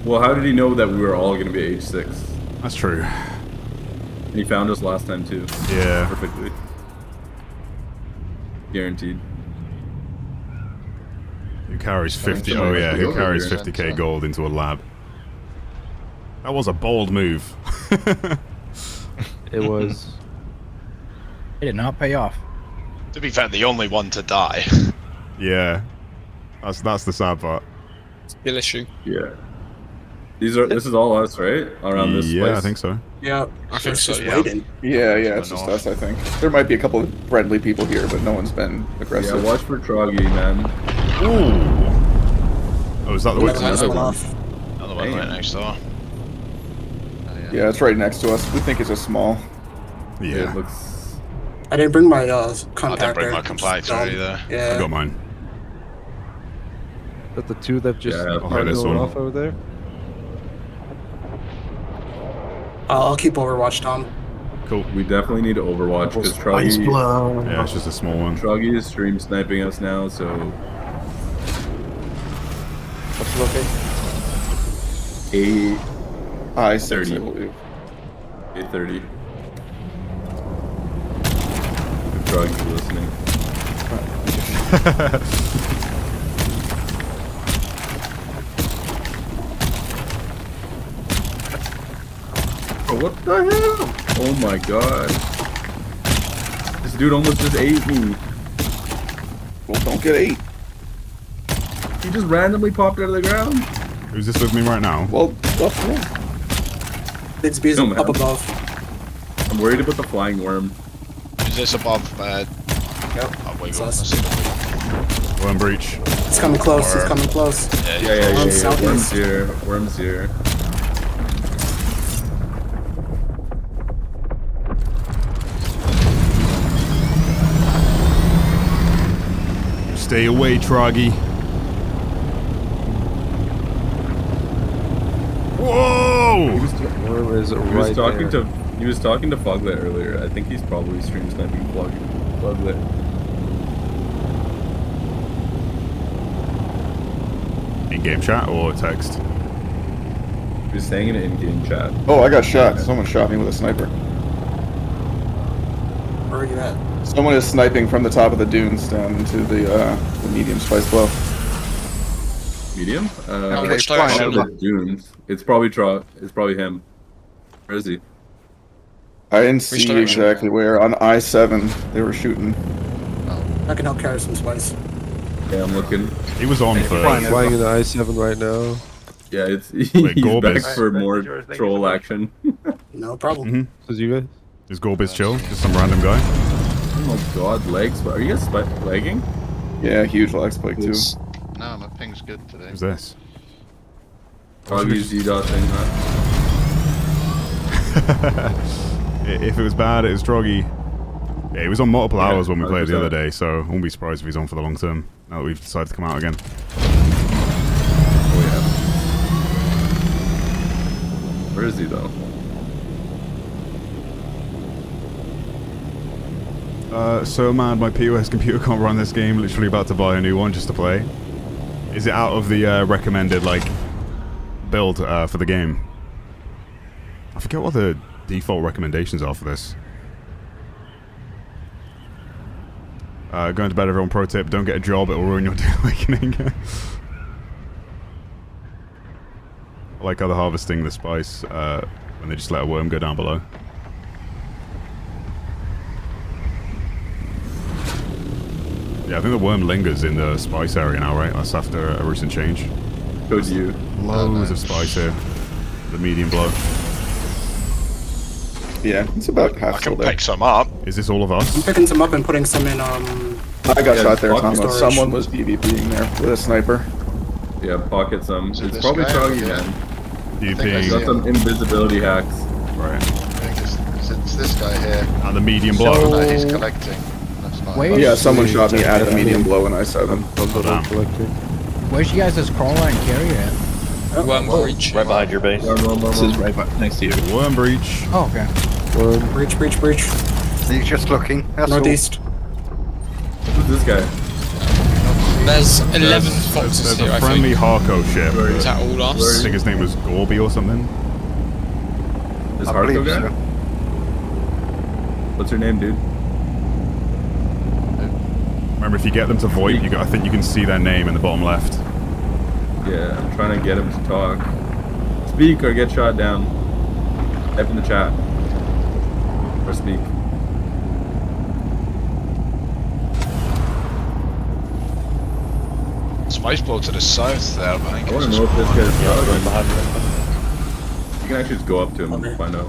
Well, how did he know that we were all going to be H6? That's true. And he found us last time too. Yeah. Perfectly. Guaranteed. Who carries 50? Oh yeah, who carries 50k gold into a lab? That was a bold move. It was. It did not pay off. To be fair, the only one to die. Yeah. That's the sad part. Skill issue. Yeah. This is all us, right? Around this Yeah, place? I think so. Yeah, I think so, just yeah. waiting. Yeah, it's just us, I think. There might be a couple of friendly people here, but no one's been aggressive. Yeah, watch for Troggy, man. Ooh. Oh, is that the way? Another one off. Another one right next door. Yeah, it's right next to us. We think it's a small. Yeah. It looks... I didn't bring my compactor. I didn't bring my compactor either. Yeah. I got mine. But the two that just Yeah, I'll hit this going one. off over there. I'll keep Overwatch, Tom. Cool. We definitely need to Overwatch because Troggy... Yeah, it's just a small one. Troggy is stream sniping us now, so... What's looking? I-30. 8:30. If Troggy's listening. Bro, what the hell? Oh my god. This dude almost just ate me. Well, don't get 8. He just randomly popped out of the ground. Who's this with me right now? Well, Bigsby's No, man. up above. I'm worried about the flying worm. Is this above? Yep. Oh, wait, It's I us. see the Worm breach. It's coming close. It's coming close. Yeah. Southeast. Worm's here. Worm's here. Stay away, Troggy. Whoa! Where is it? He was Right talking there. to Fuglet earlier. I think he's probably stream sniping Fuglet. In-game chat or text? He was saying it in in-game chat. Oh, I got shot. Someone shot me with a sniper. Where are you at? Someone is sniping from the top of the dunes down into the medium spice bluff. Medium? which direction? The dunes. It's probably him. Where is he? I didn't Which see direction? exactly where. On I-7, they were shooting. I can help carry some spice. Yeah, I'm looking. He was on for. Flying in the I-7 right now. Yeah, he's Gorbis. back for more troll action. No problem. Mm-hmm. Says you guys? Is Gorbis chill? Just some random guy? Oh my god, legs. Are you guys lagging? Yeah, huge lag spike too. No, my ping's good today. Who's this? Froggy Z-Dot thing, huh? If it was bad, it was Troggy. Yeah, he was on multiple hours when we played the 100%. other day, so I wouldn't be surprised if he's on for the long term. Now that we've decided to come out again. Oh yeah. Where is he though? So mad my POS computer can't run this game, literally about to buy a new one just to play. Is it out of the recommended, like, build for the game? I forget what the default recommendations are for this. Going to bed, everyone. Pro tip: don't get a job; it will ruin your day awakening. I like how they're harvesting the spice when they just let a worm go down below. Yeah, I think the worm lingers in the spice area now, right? That's after a recent change. Go to you. Loads of spice here. The medium blow. Yeah, it's about half I can full there. pick some up. Is this all of us? I'm picking some up and putting some in. I got shot there, Thomas. storage. Someone was PvPing there with a sniper. Yeah, pocket some. Is it It's this probably guy? Choggy Yeah. again. I think I He's see got him. some invisibility hacks. Right. I think it's this guy here. And the medium So, blow. no, he's collecting. That's not Where- Yeah, someone shot me at a medium blow and I saw them. Where's you guys' crawler and carrier at? Worm breach. Right behind your base. This is right next to you. Worm breach. Oh, okay. Breach. He's just looking. That's Northeast. Who's this guy? There's 11 foxes There's here, a I friendly think. Harco ship. Is that all I us? think his name was Gorby or something. This I Harco believe guy? so. What's your name, dude? Remember, if you get them to VoIP, I think you can see their name in the bottom left. Yeah, I'm trying to get him to talk. Speak or get shot down. Type in the chat. Or speak. Spice blow to the south there, but I think I want to it's know if this guy's Yeah, talking. right behind you. You can actually just go up to him and find out.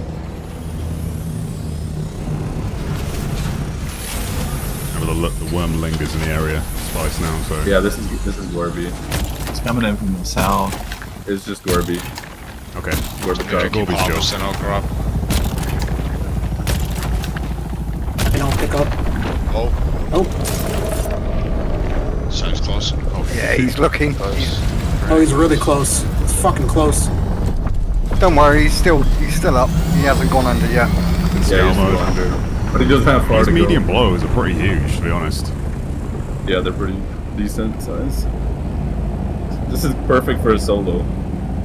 Remember, the worm lingers in the area. Spice now, so. Yeah, this is Gorby. It's coming in from the south. It's just Gorby. Okay. Gorby Yeah, talk. keep Gorby's harvesting, I'll grab. And I'll pick up. Oh, Oh, sounds close. Yeah, he's looking. he's really close. It's fucking close. Don't worry, he's still up. He hasn't gone under yet. In Yeah, scale he's mode. still under. But he doesn't have far These to medium go. blows are pretty huge, to be honest. Yeah, they're pretty decent size. This is perfect for a solo.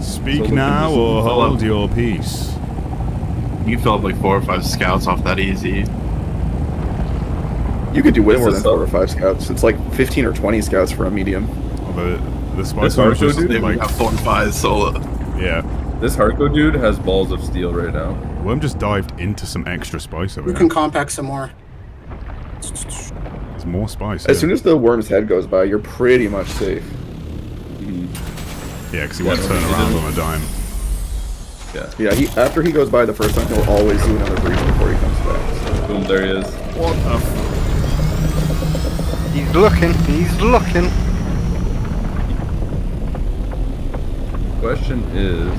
Speak So now looking or to fill hold up. your peace. You can fill up like 4 or 5 scouts off that easy. You could do way This more is than so- 4 or 5 scouts. It's like 15 or 20 scouts for a medium. Well, the This spice one was Harco just dude? They like, have 4 and 5 solo. yeah. This Harco dude has balls of steel right now. Worm just dived into some extra spice over We here. can compact some more. There's more spice. As here. soon as the worm's head goes by, you're pretty much safe. Yeah, because he won't turn around on a dime. Yeah. Yeah, after he goes by the first time, he'll always do another breach before he comes back. So. Boom, there he is. What the He's looking. He's looking. Question is...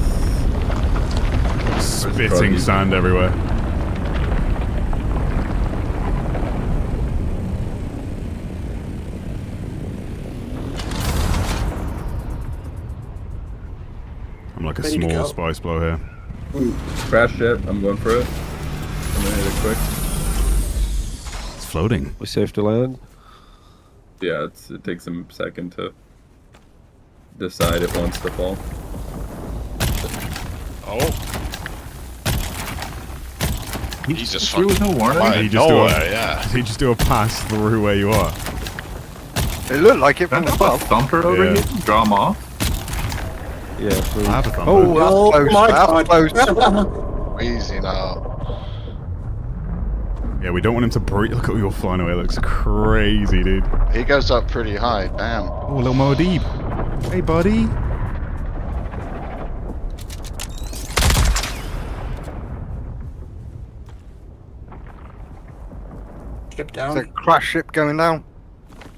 Spitting sand everywhere. I'm like a Ready to small go. spice blow here. Crash ship, I'm going for it. I'm gonna hit it quick. It's floating. We safe to land? Yeah, it takes him a second to decide if it wants to fall. Oh. He's just threw with no fucking warning? out He of just, do nowhere, a, yeah. he just do a pass through where you are. It looked like it from Can I put a above. thumper over Yeah. here? Draw him off? Yeah, I have a thumb. Oh, that's close. my That's God. close. Easy now. Yeah, we don't want him to breach. Look at you all flying away. It looks crazy, dude. He goes up pretty high. Damn. Oh, little Moadib. Hey, buddy. Ship There's down. a crash ship going down.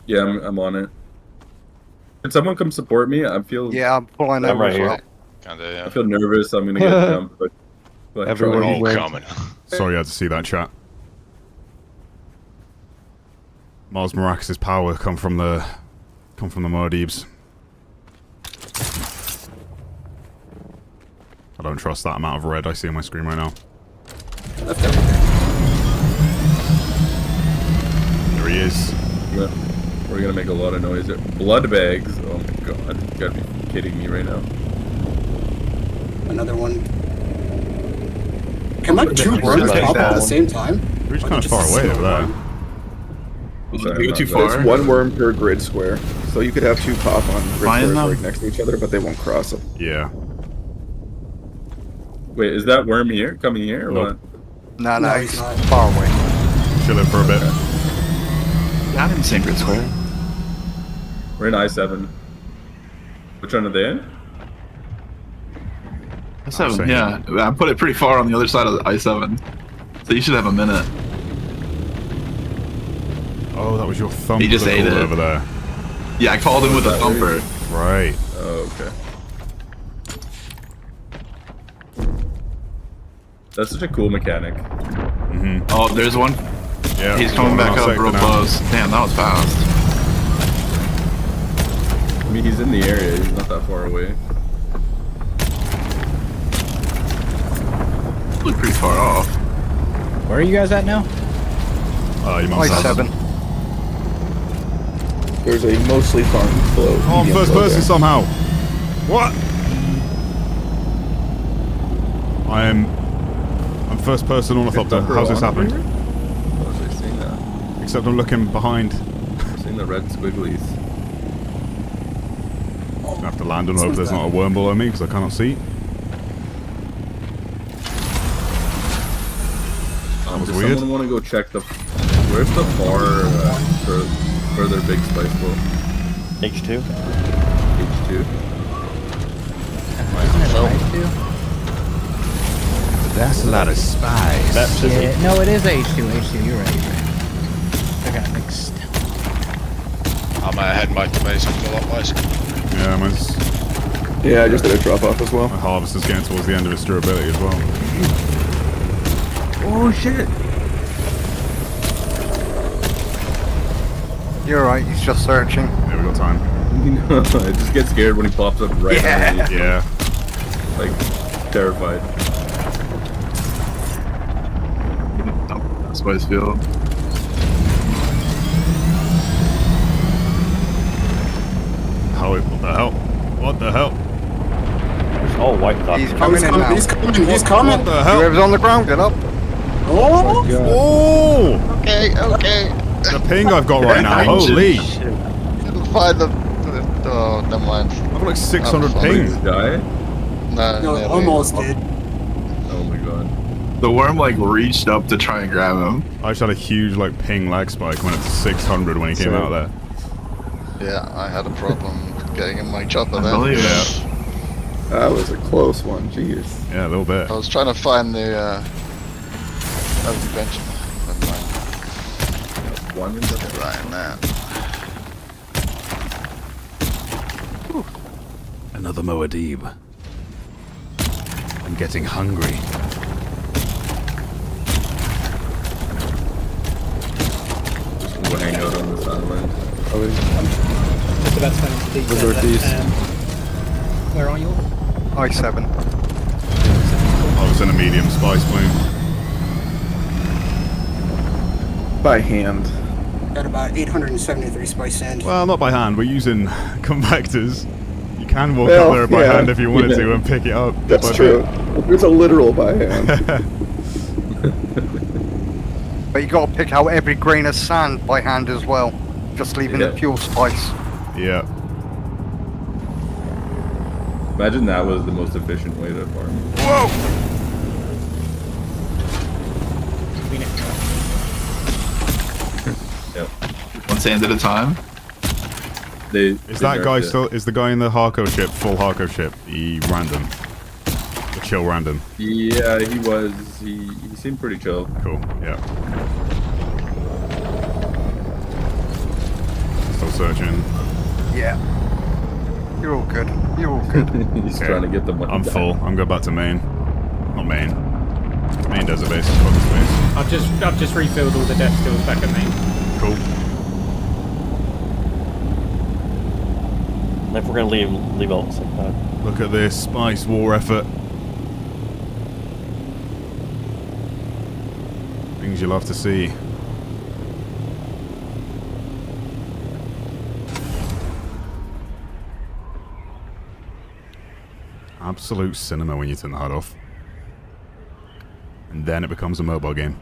Yeah, I'm on it. Can someone come support me? I feel Yeah, I'm pulling I'm over right as here. well. Kinda, yeah. I feel nervous. I'm gonna get jumped. But Everyone Charlie- Oh, went. coming. Sorry, I had to see that chat. Mars Maracas' power come from the Moadibs. I don't trust that amount of red I see on my screen right now. There he is. Yeah. We're gonna make a lot of noise here. Blood bags. Oh my god. You gotta be kidding me right now. Another one. Can my two worms like pop at the that. same time? We're just Or kind of just far a away single over there. one? Sorry, You go too I'm not- far. It's one worm per grid square. So you could have 2 pop on grid Fine squares enough. right next to each other, but they won't cross them. Yeah. Wait, is that worm here? Coming here or Nope. what? No, No, he's he's not. far away. Chilling for a bit. Not in St. Square. We're in I-7. Which one are they in? I-7, yeah. I put it pretty far on the other side of the I-7. So you should have a minute. Oh, that was your thump. He just that ate called it. over there. Yeah, I called him with a thumper. Right. Oh, okay. That's such a cool mechanic. Mm-hmm. Oh, there's one. Yeah. He's coming back up real now. close. Damn, that was fast. I mean, he's in the area. He's not that far away. Look pretty far off. Where are you guys at now? Your mom's house. I-7. There's a mostly farmed float. Oh, I'm medium first float person there. somehow. What? I'm first person ornithopter. How's this happened? Oh, was I seeing that? Except I'm looking behind. I'm seeing the red squigglies. I have to land and hope there's not a worm below me because I cannot see. That was Does weird. someone want to go check the... Where's the further big spice bowl? H2. H2? That's a lot of spice. Yeah, no, it is H2. H2, you're right. I got mixed. I'm ahead back to base. I've got a lot worse. Yeah, mine's... Yeah, I just did a drop off as well. My harvest is getting towards the end of its durability as well. Oh, shit! You're right, he's just searching. Yeah, we got time. I just get scared when he pops up right underneath. Yeah. Like, terrified. That's what I feel. What the hell? What the hell? It's all white top. He's coming in now. He's coming. What the hell? Whoever's on the ground, get up. Oh! Oh! Okay, okay. The ping I've got right now, holy! Didn't find the oh, never mind. I've got like 600 Oh, ping. Die? No, No, nearly. almost did. Oh my god. The worm like reached up to try and grab him. I just had a huge like ping lag spike when it's 600 when he came out there. Yeah, I had a problem getting in my chopper I there. believe it. That was a close one, jeez. Yeah, a little bit. I was trying to find the bench. Never mind. One in Look at right now. Another Moadib. I'm getting hungry. We'll hang out on this island. Just about to find the details. northeast. Where are you? I-7. I was in a medium spice plane. By hand. Got about 873 spice sand. Well, not by hand. We're using compactors. You can walk Well, up there by yeah. hand if you wanted to and pick it up. That's but true. There's a literal by hand. But you gotta pick out every grain of sand by hand as well. Just leaving the fuel spice. Yeah. Imagine that was the most efficient way to farm. Whoa! Yep. One sand at a time. Is that guy still? Is the guy in the Harco ship full Harco ship? The random, the chill random. Yeah, he was. He seemed pretty chill. Cool. Yeah. Still searching. Yeah. You're all good. You're all good. He's trying to get the money. I'm back. full. I'm going back to main. Not main. Main desert base. Focus base. I've just refilled all the death stills back at main. Cool. If we're gonna leave all at the same time. Look at this spice war effort. Things you love to see. Absolute cinema when you turn the HUD off. And then it becomes a mobile game.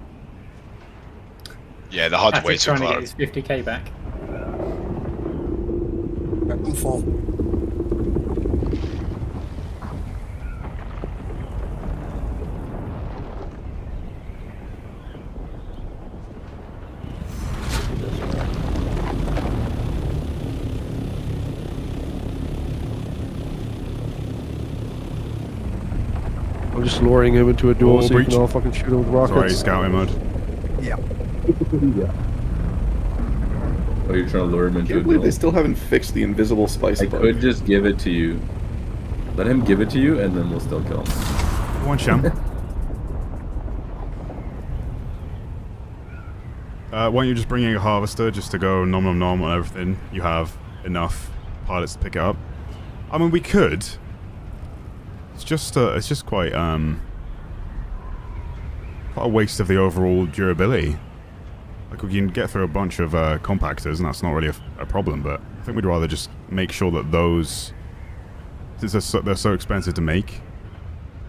Yeah, the HUD's way He's too trying to far. get his 50k back. I'm full. I'm just luring him into a duel so you breach. can all fucking shoot him with rockets. Sorry, scouting mode. Yeah. Oh, you're trying to lure him I into a can't believe duel? they still haven't fixed the invisible spice I bug. could just give it to you. Let him give it to you, and then we'll still kill him. One sham. Why don't you just bring in a harvester just to go nom nom nom on everything? You have enough pilots to pick it up. I mean, we could. It's just quite a waste of the overall durability. Like, we can get through a bunch of compactors, and that's not really a problem. But I think we'd rather just make sure that those, since they're so expensive to make,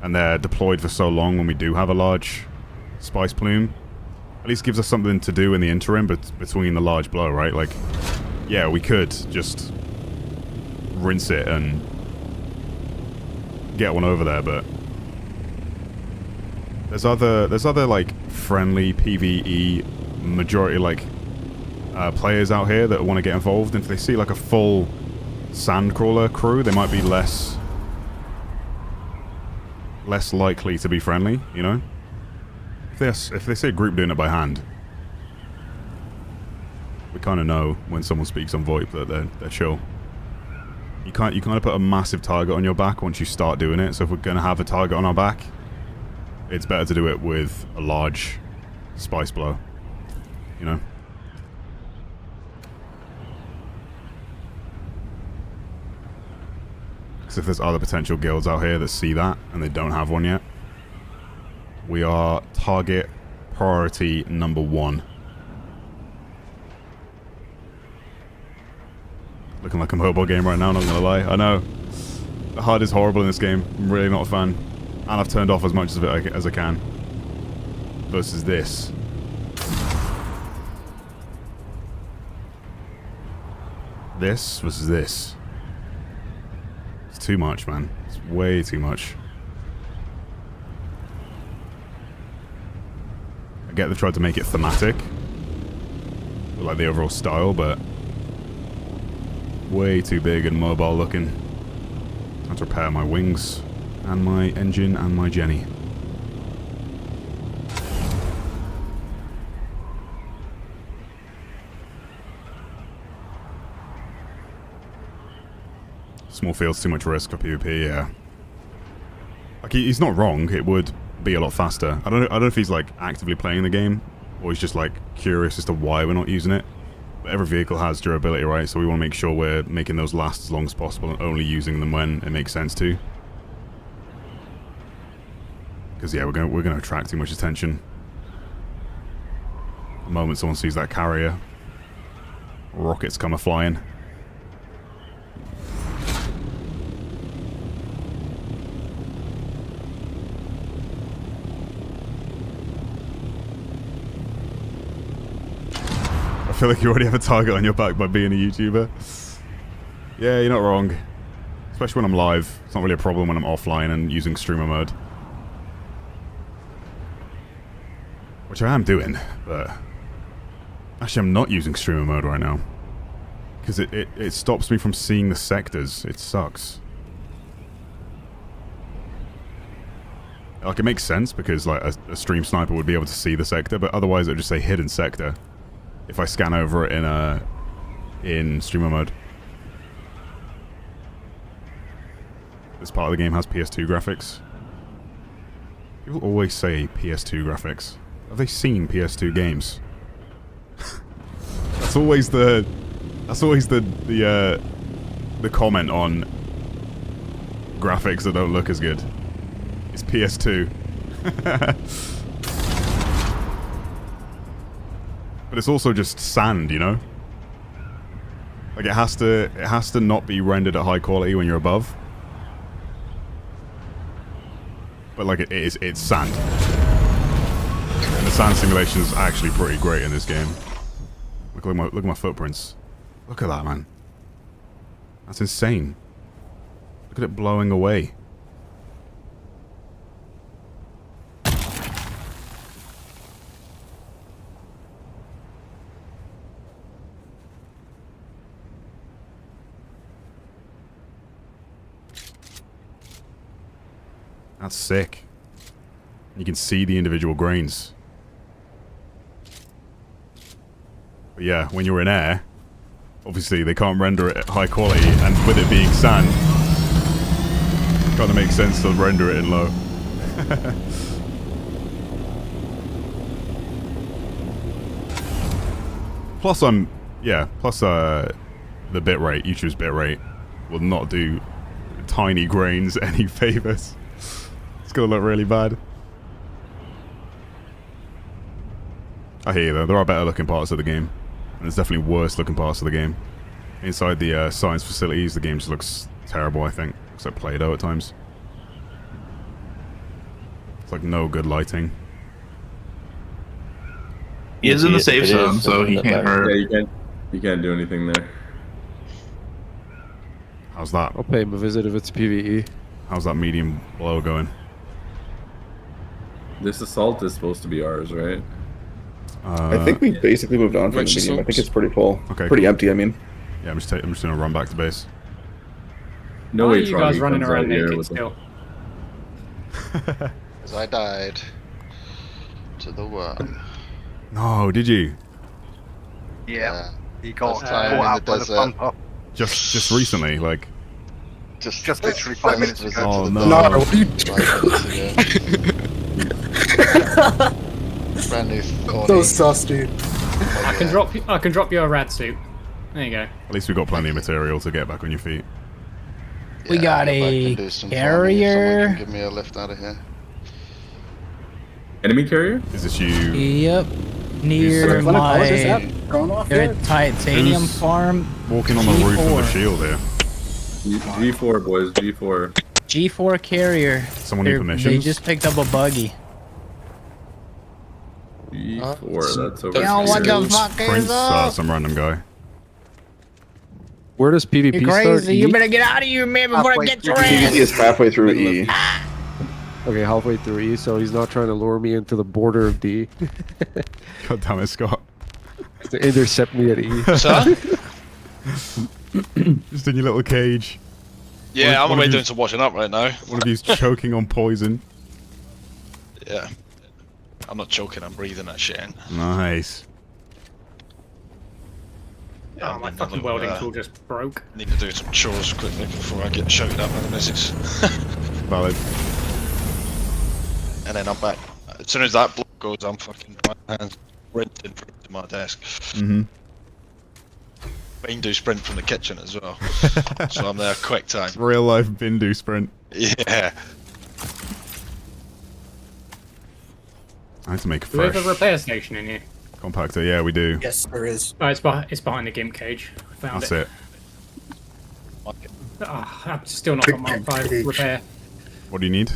and they're deployed for so long when we do have a large spice plume, at least gives us something to do in the interim between the large blow, right? Like, yeah, we could just rinse it and get one over there, but there's other like friendly PvE majority like players out here that want to get involved, and if they see like a full sandcrawler crew, they might be less likely to be friendly, you know? If they see a group doing it by hand, we kind of know when someone speaks on VoIP that they're chill. You kind of put a massive target on your back once you start doing it. So if we're gonna have a target on our back, it's better to do it with a large spice blow, you know? Because if there's other potential guilds out here that see that and they don't have one yet, we are target priority number 1. Looking like a mobile game right now, not gonna lie. I know. The HUD is horrible in this game. I'm really not a fan. And I've turned off as much of it as I can. Versus this. This versus this. It's too much, man. It's way too much. I get they tried to make it thematic. Like the overall style, but way too big and mobile looking. I have to repair my wings and my engine and my Jenny. Small field's too much risk for PvP, yeah. Like, he's not wrong, it would be a lot faster. I don't know if he's like actively playing the game, or he's just like curious as to why we're not using it. But every vehicle has durability, right? So we want to make sure we're making those last as long as possible and only using them when it makes sense to. Because yeah, we're gonna attract too much attention. The moment someone sees that carrier, rockets come a-flying. I feel like you already have a target on your back by being a YouTuber. Yeah, you're not wrong. Especially when I'm live. It's not really a problem when I'm offline and using streamer mode. Which I am doing, but... Actually, I'm not using streamer mode right now. Because it stops me from seeing the sectors. It sucks. Like, it makes sense because, like, a stream sniper would be able to see the sector, but otherwise it would just say hidden sector if I scan over it in streamer mode. This part of the game has PS2 graphics. People always say PS2 graphics. Have they seen PS2 games? That's always the comment on graphics that don't look as good. It's PS2. But it's also just sand, you know? Like it has to not be rendered at high quality when you're above. But like it's sand. And the sand simulation is actually pretty great in this game. Look at my footprints. Look at that, man. That's insane. Look at it blowing away. That's sick. You can see the individual grains. But yeah, when you're in air, obviously they can't render it at high quality, and with it being sand, it kind of makes sense to render it in low. Plus the bitrate, YouTube's bitrate, will not do tiny grains any favors. It's gonna look really bad. I hear you though, there are better looking parts of the game. And there's definitely worse looking parts of the game. Inside the science facilities, the game just looks terrible, I think. Looks like Play-Doh at times. It's like no good lighting. He is in the safe zone, so he can't hurt. Yeah, you can't do anything there. How's that? I'll pay him a visit if it's PvE. How's that medium blow going? This assault is supposed to be ours, right? I think we basically moved on from the medium. I think it's pretty full. Okay, pretty cool. empty, I mean. Yeah, I'm just gonna run back to base. No Why way, are you guys running comes around out here naked with still? Because I died to the worm. No, did you? Yeah. He got First caught time in out the by the desert. bumper. Just recently, like. Just literally 5 minutes ago. Oh no. No, what are you Brand new thorny. So sus, dude. I can drop you a rad suit. There you go. At least we've got plenty of material to get back on your feet. We got a carrier. Give me a lift out of here. Enemy carrier? Is this you? Yep. Near their titanium Who's farm. Walking on the roof of the shield here. G4, boys, G4. G4 carrier. Someone need permissions? They just picked up a buggy. G4, that's over Yo, what the fuck Prince, is up? some random guy. Where does PvP You start? crazy? You E? better get out of here, man, before I get your ass. PvP is halfway through E. Okay, halfway through E, so he's not trying to lure me into the border of D. God damn it, Scott. To intercept me at E. Sir? Just in your little cage. Yeah, I'm One of away you- doing some washing up right now. One of you's choking on poison. Yeah. I'm not choking, I'm breathing that shit in. Nice. Yeah, Oh, my fucking welding tool just broke. Need to do some chores quickly before I get shouted up by the missus. Valid. And then I'm back. As soon as that block goes, I'm fucking my hands sprinting to my desk. Mm-hmm. Bindu sprint from the kitchen as well. So I'm there quick time. Real life Bindu sprint. Yeah. I had to make a Do we have fresh a repair station in here? compactor. Yeah, we do. Yes, there is. Oh, it's behind the gimp cage. I found That's it. it. Oh, I've still not got Mark 5 repair. What do you need?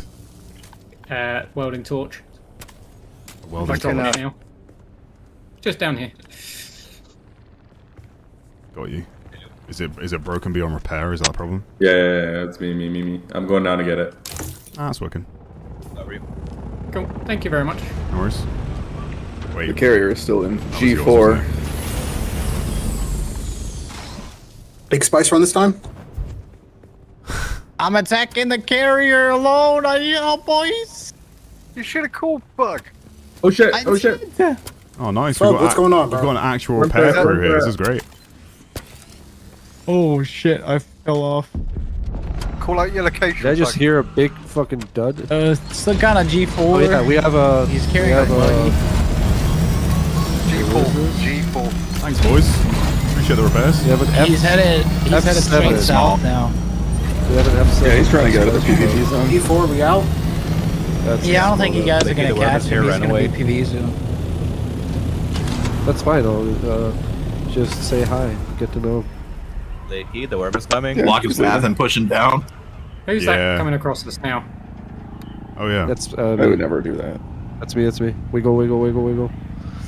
Welding torch. A welding If I drop torch. it now. Just down here. Got you. Is it broken beyond repair? Is that a problem? Yeah, it's me. I'm going down to get it. Ah, it's working. Cool. Thank you very much. No worries. Wait. The carrier is still in That was yours, G4. wasn't Big spice run this time? I'm attacking the carrier alone. I help, boys. You should have called Bug. Oh shit! I Oh shit! did. Oh, nice. Bro, what's going on, We've bro? got an actual We're repair back. crew here. This is great. Oh shit! I fell off. Call out your location. Did I just Bug. hear a big fucking dud? Still kind of G4. Oh yeah, we have a. He's we carrying a have buggy. G4. Thanks, boys. Appreciate the repairs. We have an F. He's headed straight F7. south now. We have an F7. Yeah, he's trying to get out of the PvP zone. E4, we out? That's, Yeah, I don't think you guys are gonna catch him. He's gonna be PV soon. that's fine. I'll just say hi. Get to know. They heed the worm is coming. Block his path and push him down. Who's Yeah. that coming across us now? Oh yeah. That's I would never do that. That's me. That's me. Wiggle, wiggle, wiggle, wiggle.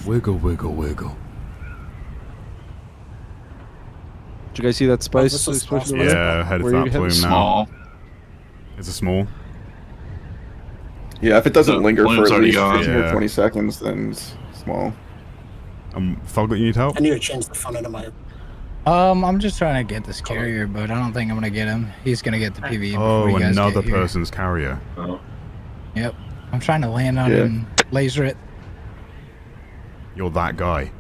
Wiggle, wiggle, wiggle. Did you guys see that spice this is explosion? awesome. Yeah, headed to Where that you plume headed? now. Small. It's a small. Yeah, if it doesn't The linger for balloon's at already least gone. 15 Yeah. or 20 seconds, then it's small. Foglet, you need help? I need to change the front end of my... I'm just trying to get this carrier, but I don't think I'm gonna get him. He's gonna get the PV. Oh, before you guys another get here. person's carrier. Oh. Yep. I'm trying to land on it and laser it. You're that guy.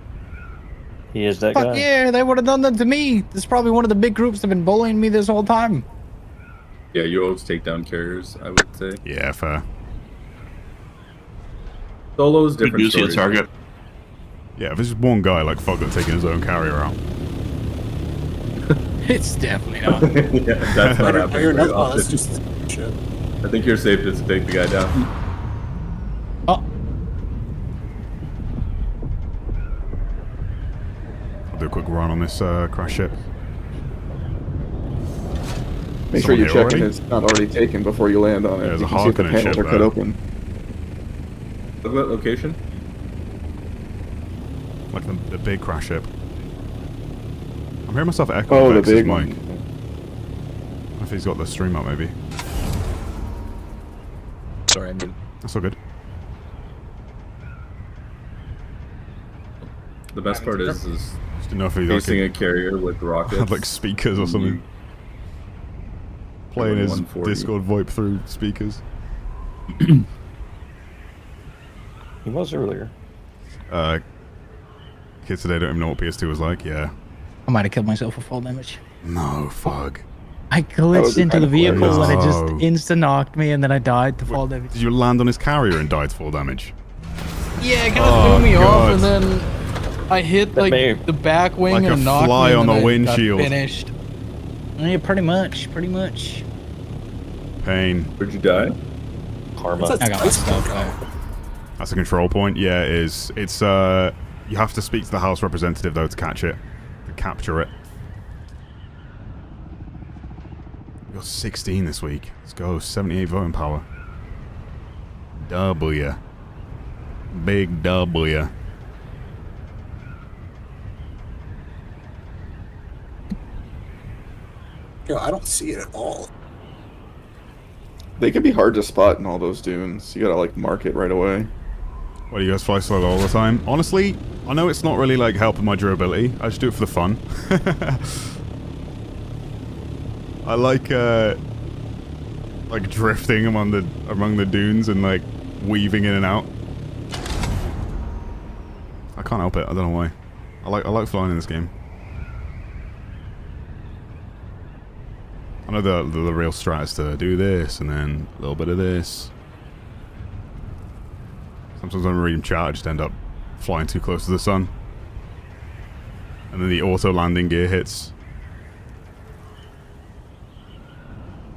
He is that Fuck guy. yeah, they would have done that to me. This is probably one of the big groups that have been bullying me this whole time. Yeah, you always take down carriers, I would say. Yeah, fair. Solo's different You do see a stories. target. Yeah, if it's just one guy like fuck that's taking his own carrier out. It's definitely not. Yeah, that's not happening Fair very enough. Oh, often. that's just shit. I think you're safe just to take the guy down. Oh. I'll do a quick run on this crash ship. Make sure you Someone check here if it's not already taken before you land on it. Yeah, there's you a can see if the Harkonnen panels ship are cut there. open. Look at that location. Like the big crash ship. I'm hearing myself echo. Oh, the Vex's big mic. one. I don't know if he's got the stream up, maybe. Sorry, I mean. That's all good. The best part is Just didn't know if he's facing like a carrier with rockets. had like speakers or something. Playing his 140. Discord VoIP through speakers. He was earlier. Kids today don't even know what PS2 was like. Yeah. I might have killed myself with fall damage. No, fuck. I glitched into the vehicle and it just No. insta-knocked me and then I died to fall damage. Did you land on his carrier and die to fall damage? Yeah, it kind of Oh, threw me God. off and then I hit like the back wing Like a and knocked fly me on and the then I windshield. got finished. Yeah, pretty much. Pain. Where'd you die? Karma. I got myself out. That's a control point. Yeah, it is. It's you have to speak to the House representative though to catch it, to capture it. We got 16 this week. Let's go. 78 voting power. W. Big W. Yo, I don't see it at all. They can be hard to spot in all those dunes. You gotta like mark it right away. What, do you guys fly solo all the time? Honestly, I know it's not really like helping my durability. I just do it for the fun. I like drifting among the dunes and like weaving in and out. I can't help it. I don't know why. I like flying in this game. I know the real strat is to do this and then a little bit of this. Sometimes when I'm reading chat, I just end up flying too close to the sun. And then the auto landing gear hits.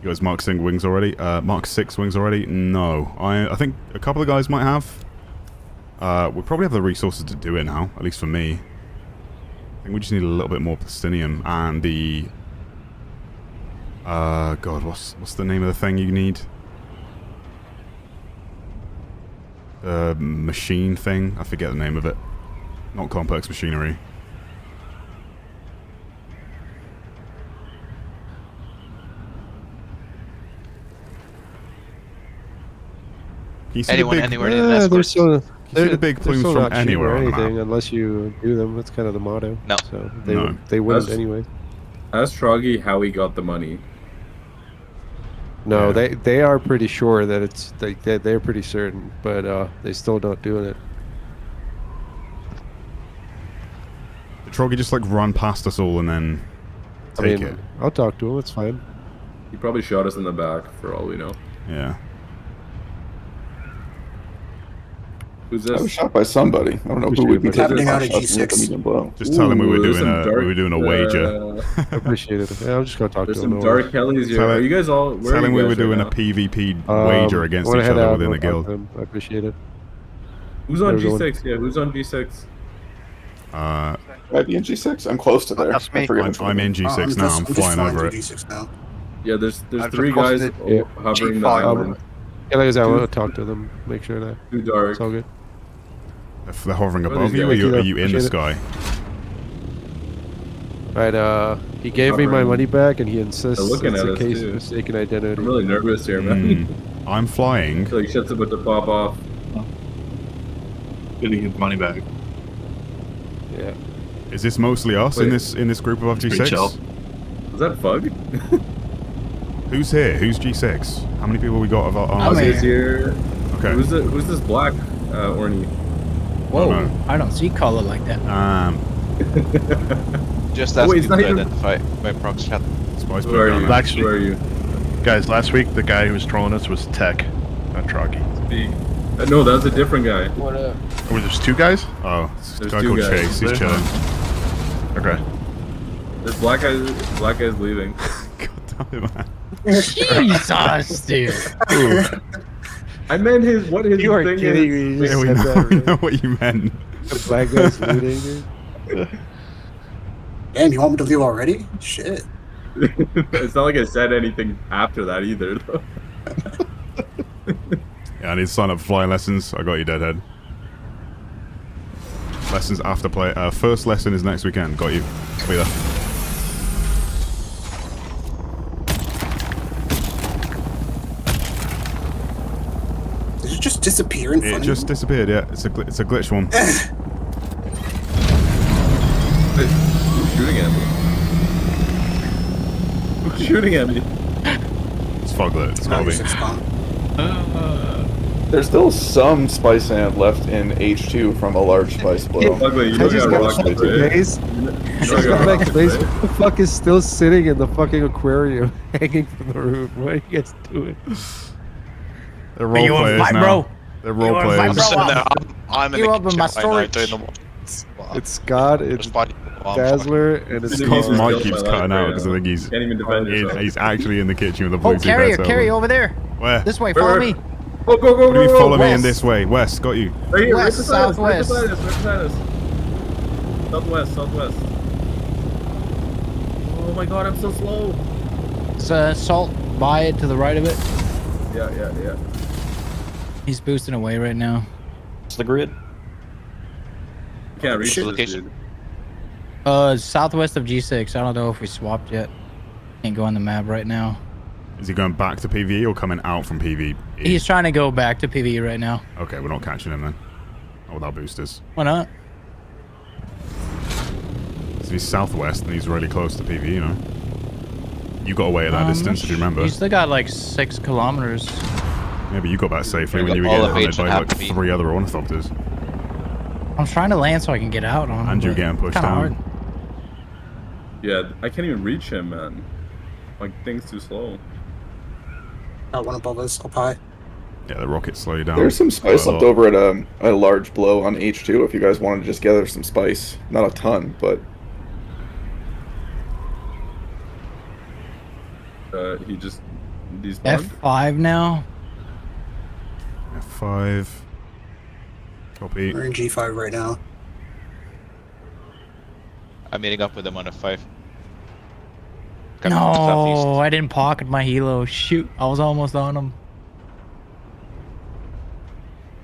You guys Mark 6 wings already? Mark 6 wings already? No. I think a couple of guys might have. We probably have the resources to do it now, at least for me. I think we just need a little bit more plastinium and the... God, what's the name of the thing you need? The machine thing? I forget the name of it. Not complex machinery. Can you see Anyone, the big, anywhere near the escort? There's so, Can you see the big plumes still from not cheap anywhere or on the map? anything unless you do them. That's kind of the motto. No. So No. they wouldn't That's- anyway. Ask Troggy how he got the money. No, they are pretty sure that it's they're pretty certain, but they still not doing it. Did Troggy just like run past us all and then take it? I'll talk to him. It's fine. He probably shot us in the back, for all we know. Yeah. Who's I was this? shot by somebody. I don't know who would be taking a medium blow. Just tell him we were Ooh, there's doing some dark, we were doing a wager. I appreciate it. Yeah, I'm just gonna talk There's to him. some no dark worries. Kellys here. Tell Are him- you guys all? Where Tell are him you we were guys right doing now? a PvP wager against when I each head other out, within the I'll talk guild. to him. I appreciate it. Who's on Everyone. G6? Yeah, who's on G6? Might be in G6. I'm close to there. That's me. I forget which one. I'm in G6 now. I'm flying over it. G6 now. Yeah, there's I've three just guys posted Yeah. hovering the G5. island. Yeah, like I said, I want to talk to them. Make sure that Too dark. it's all good. If they're hovering What above is you, that? or are Thank you you, in the appreciate sky? Right, he gave me my Hovering. money back, and he insists They're looking it's at a us, case too. of mistaken identity. I'm really nervous here, man. I'm flying. So like shit's about to pop off. Gonna get money back. Yeah. Is this mostly us in Wait. this group of Pretty chill. G6? Is that Fug? Who's here? Who's G6? How many people we got? I'm Fug here. is here. Okay. Who's this black Orny? Whoa, I don't see color like that. Just Oh, ask wait, it's people not to even- identify by prox chat. Who are you? Actually, Who are you? guys, last week the guy who was trolling us was Tech, not Troggy. No, that was a different guy. What up? Oh, there's two guys? Oh, it's a There's guy two called guys. Chase. He's chilling. Okay. This black guy's leaving. God damn it, man. Jesus, dude. I meant his You are thing kidding is. me. Yeah, we know what you meant. The black guy's looting, dude. Damn, you want me to leave already? Shit. It's not like I said anything after that either, though. Yeah, I need to sign up for flying lessons. I got you, Deadhead. Lessons after play. First lesson is next weekend. Got you. I'll be there. Did it just disappear in front It of just you? disappeared. Yeah, it's a glitch one. Who's shooting at me? Who's shooting at me? It's Foglet. It's gotta be. There's still some spice sand left in H2 from a large spice blow. Ugly, you I don't just got got rockets, back to right? base. Just got back to base. What the fuck is still sitting in the fucking aquarium, hanging from the roof? What are you guys doing? They're role players now. They're role players. I'm in You the open kitchen my right now storage. doing the It's Scott, it's Dazzler, and it's Because He's Mike killed keeps my cutting life out right because I now. think he's Can't even defend yourself. he's actually in the kitchen with a Oh, Bluetooth carrier, headset. carrier over there. Where? This way, follow me. Oh, go, go, What do you go, follow go. me in this way? West, got you. Right here, West, right beside us, southwest. right beside us, right beside us. Southwest, southwest. Oh my god, I'm so slow. It's salt by it to the right of it. Yeah, yeah, yeah. He's boosting away right now. It's the grid. Can't reach Shit. this Location. dude. Southwest of G6. I don't know if we swapped yet. Can't go on the map right now. Is he going back to PvE or coming out from PvE? He's trying to go back to PvE right now. Okay, we're not catching him then. Not without boosters. Why not? So he's southwest and he's really close to PvE, you know. You got away at that distance, if you remember. You still got like 6 kilometers. Yeah, but you got back safely Yeah, when you were all getting of hunted H by and like half speed. 3 other ornithopters. I'm trying to land so I can get out on him. And you're but getting pushed kinda down. hard. Yeah, I can't even reach him, man. Like, thing's too slow. Got one above us, up high. Yeah, the rockets slow you down. There's some spice quite a left lot. over at a large blow on H2 if you guys wanted to just gather some spice. Not a ton, but He's F5 now. F5. Copy. We're in G5 right now. I'm meeting up with them on a 5. No, I didn't pocket my helo. Shoot, I was almost on him.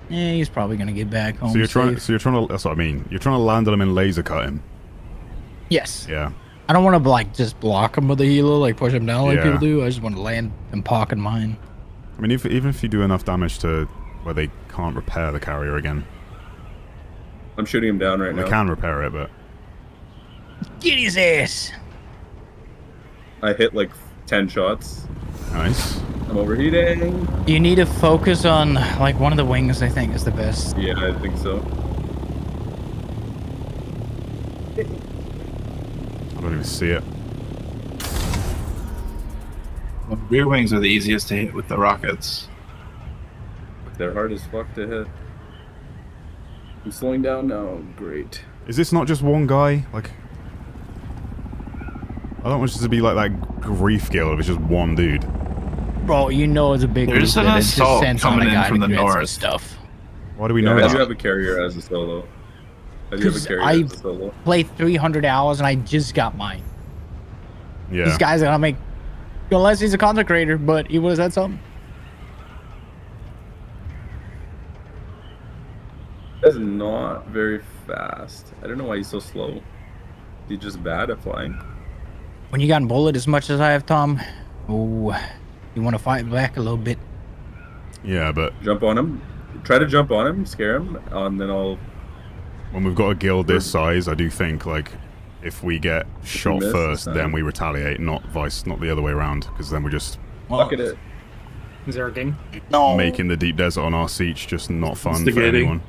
Yeah, he's probably gonna get back home. So you're trying. safe. So you're trying to. That's what I mean. You're trying to land on him and laser cut him. Yes. Yeah. I don't want to like just block him with the helo, like push him down like Yeah. people do. I just want to land and pocket mine. I mean, even if you do enough damage to where they can't repair the carrier again. I'm shooting him down right They now. can repair it, but Get his ass. I hit like 10 shots. Nice. I'm overheating. You need to focus on like one of the wings. I think is the best. Yeah, I think so. I don't even see it. Well, rear wings are the easiest to hit with the rockets. They're hard as fuck to hit. I'm slowing down now. Great. Is this not just one guy? Like, I don't want it to be like that grief guild if it's just one dude. Bro, you know it's a big There's group an that just assault sends on coming a in guy from to the get some north. stuff. Why do we Yeah, know I that? do have a carrier as a solo. I do have a Because carrier I as a solo. played 300 hours and I just got mine. Yeah. These guys are gonna make, unless he's a content creator, but he would have said something. That's not very fast. I don't know why he's so slow. He's just bad at flying. When you got bullet as much as I have, Tom, oh, you want to fight back a little bit. Yeah, but Jump on him. Try to jump on him, scare him, and then I'll... when we've got a guild this size, I do think like if we get shot miss, first, it's then fine. we retaliate, not the other way around, because then we just Bucket it. Zerging. No. Making the deep desert on our siege just not fun for Instigating. anyone.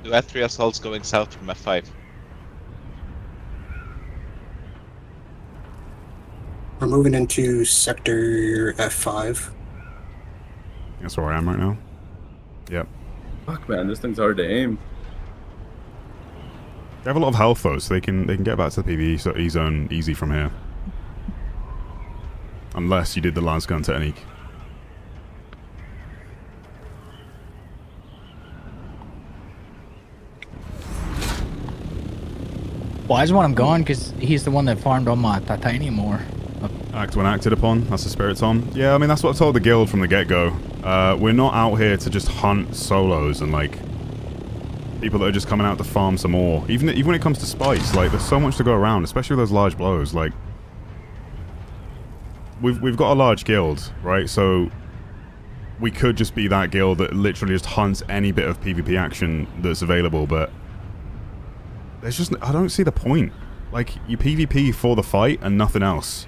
Do F3 assaults going south from F5. We're moving into sector F5. That's where I am right now. Yep. Fuck, man, this thing's hard to aim. They have a lot of health though, so they can get back to the PvE zone easy from here. Unless you did the lance gun technique. Well, I just want him gone because he's the one that farmed all my titanium ore. Act when acted upon. That's the spirit, Tom. Yeah, I mean, that's what I've told the guild from the get-go. We're not out here to just hunt solos and, like, people that are just coming out to farm some more. Even when it comes to spice, like, there's so much to go around, especially with those large blows. Like, we've got a large guild, right? So we could just be that guild that literally just hunts any bit of PvP action that's available, but there's just... I don't see the point. Like, you PvP for the fight and nothing else.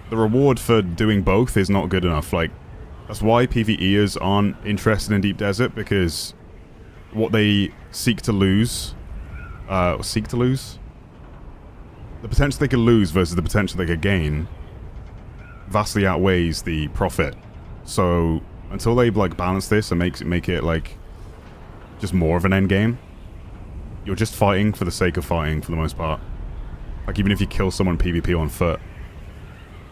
The reward for doing both is not good enough. Like, that's why PvEers aren't interested in Deep Desert, because what they seek to lose... the potential they could lose versus the potential they could gain vastly outweighs the profit. So, until they, like, balance this and make it, like, just more of an end game, you're just fighting for the sake of fighting for the most part. Like, even if you kill someone PvP on foot,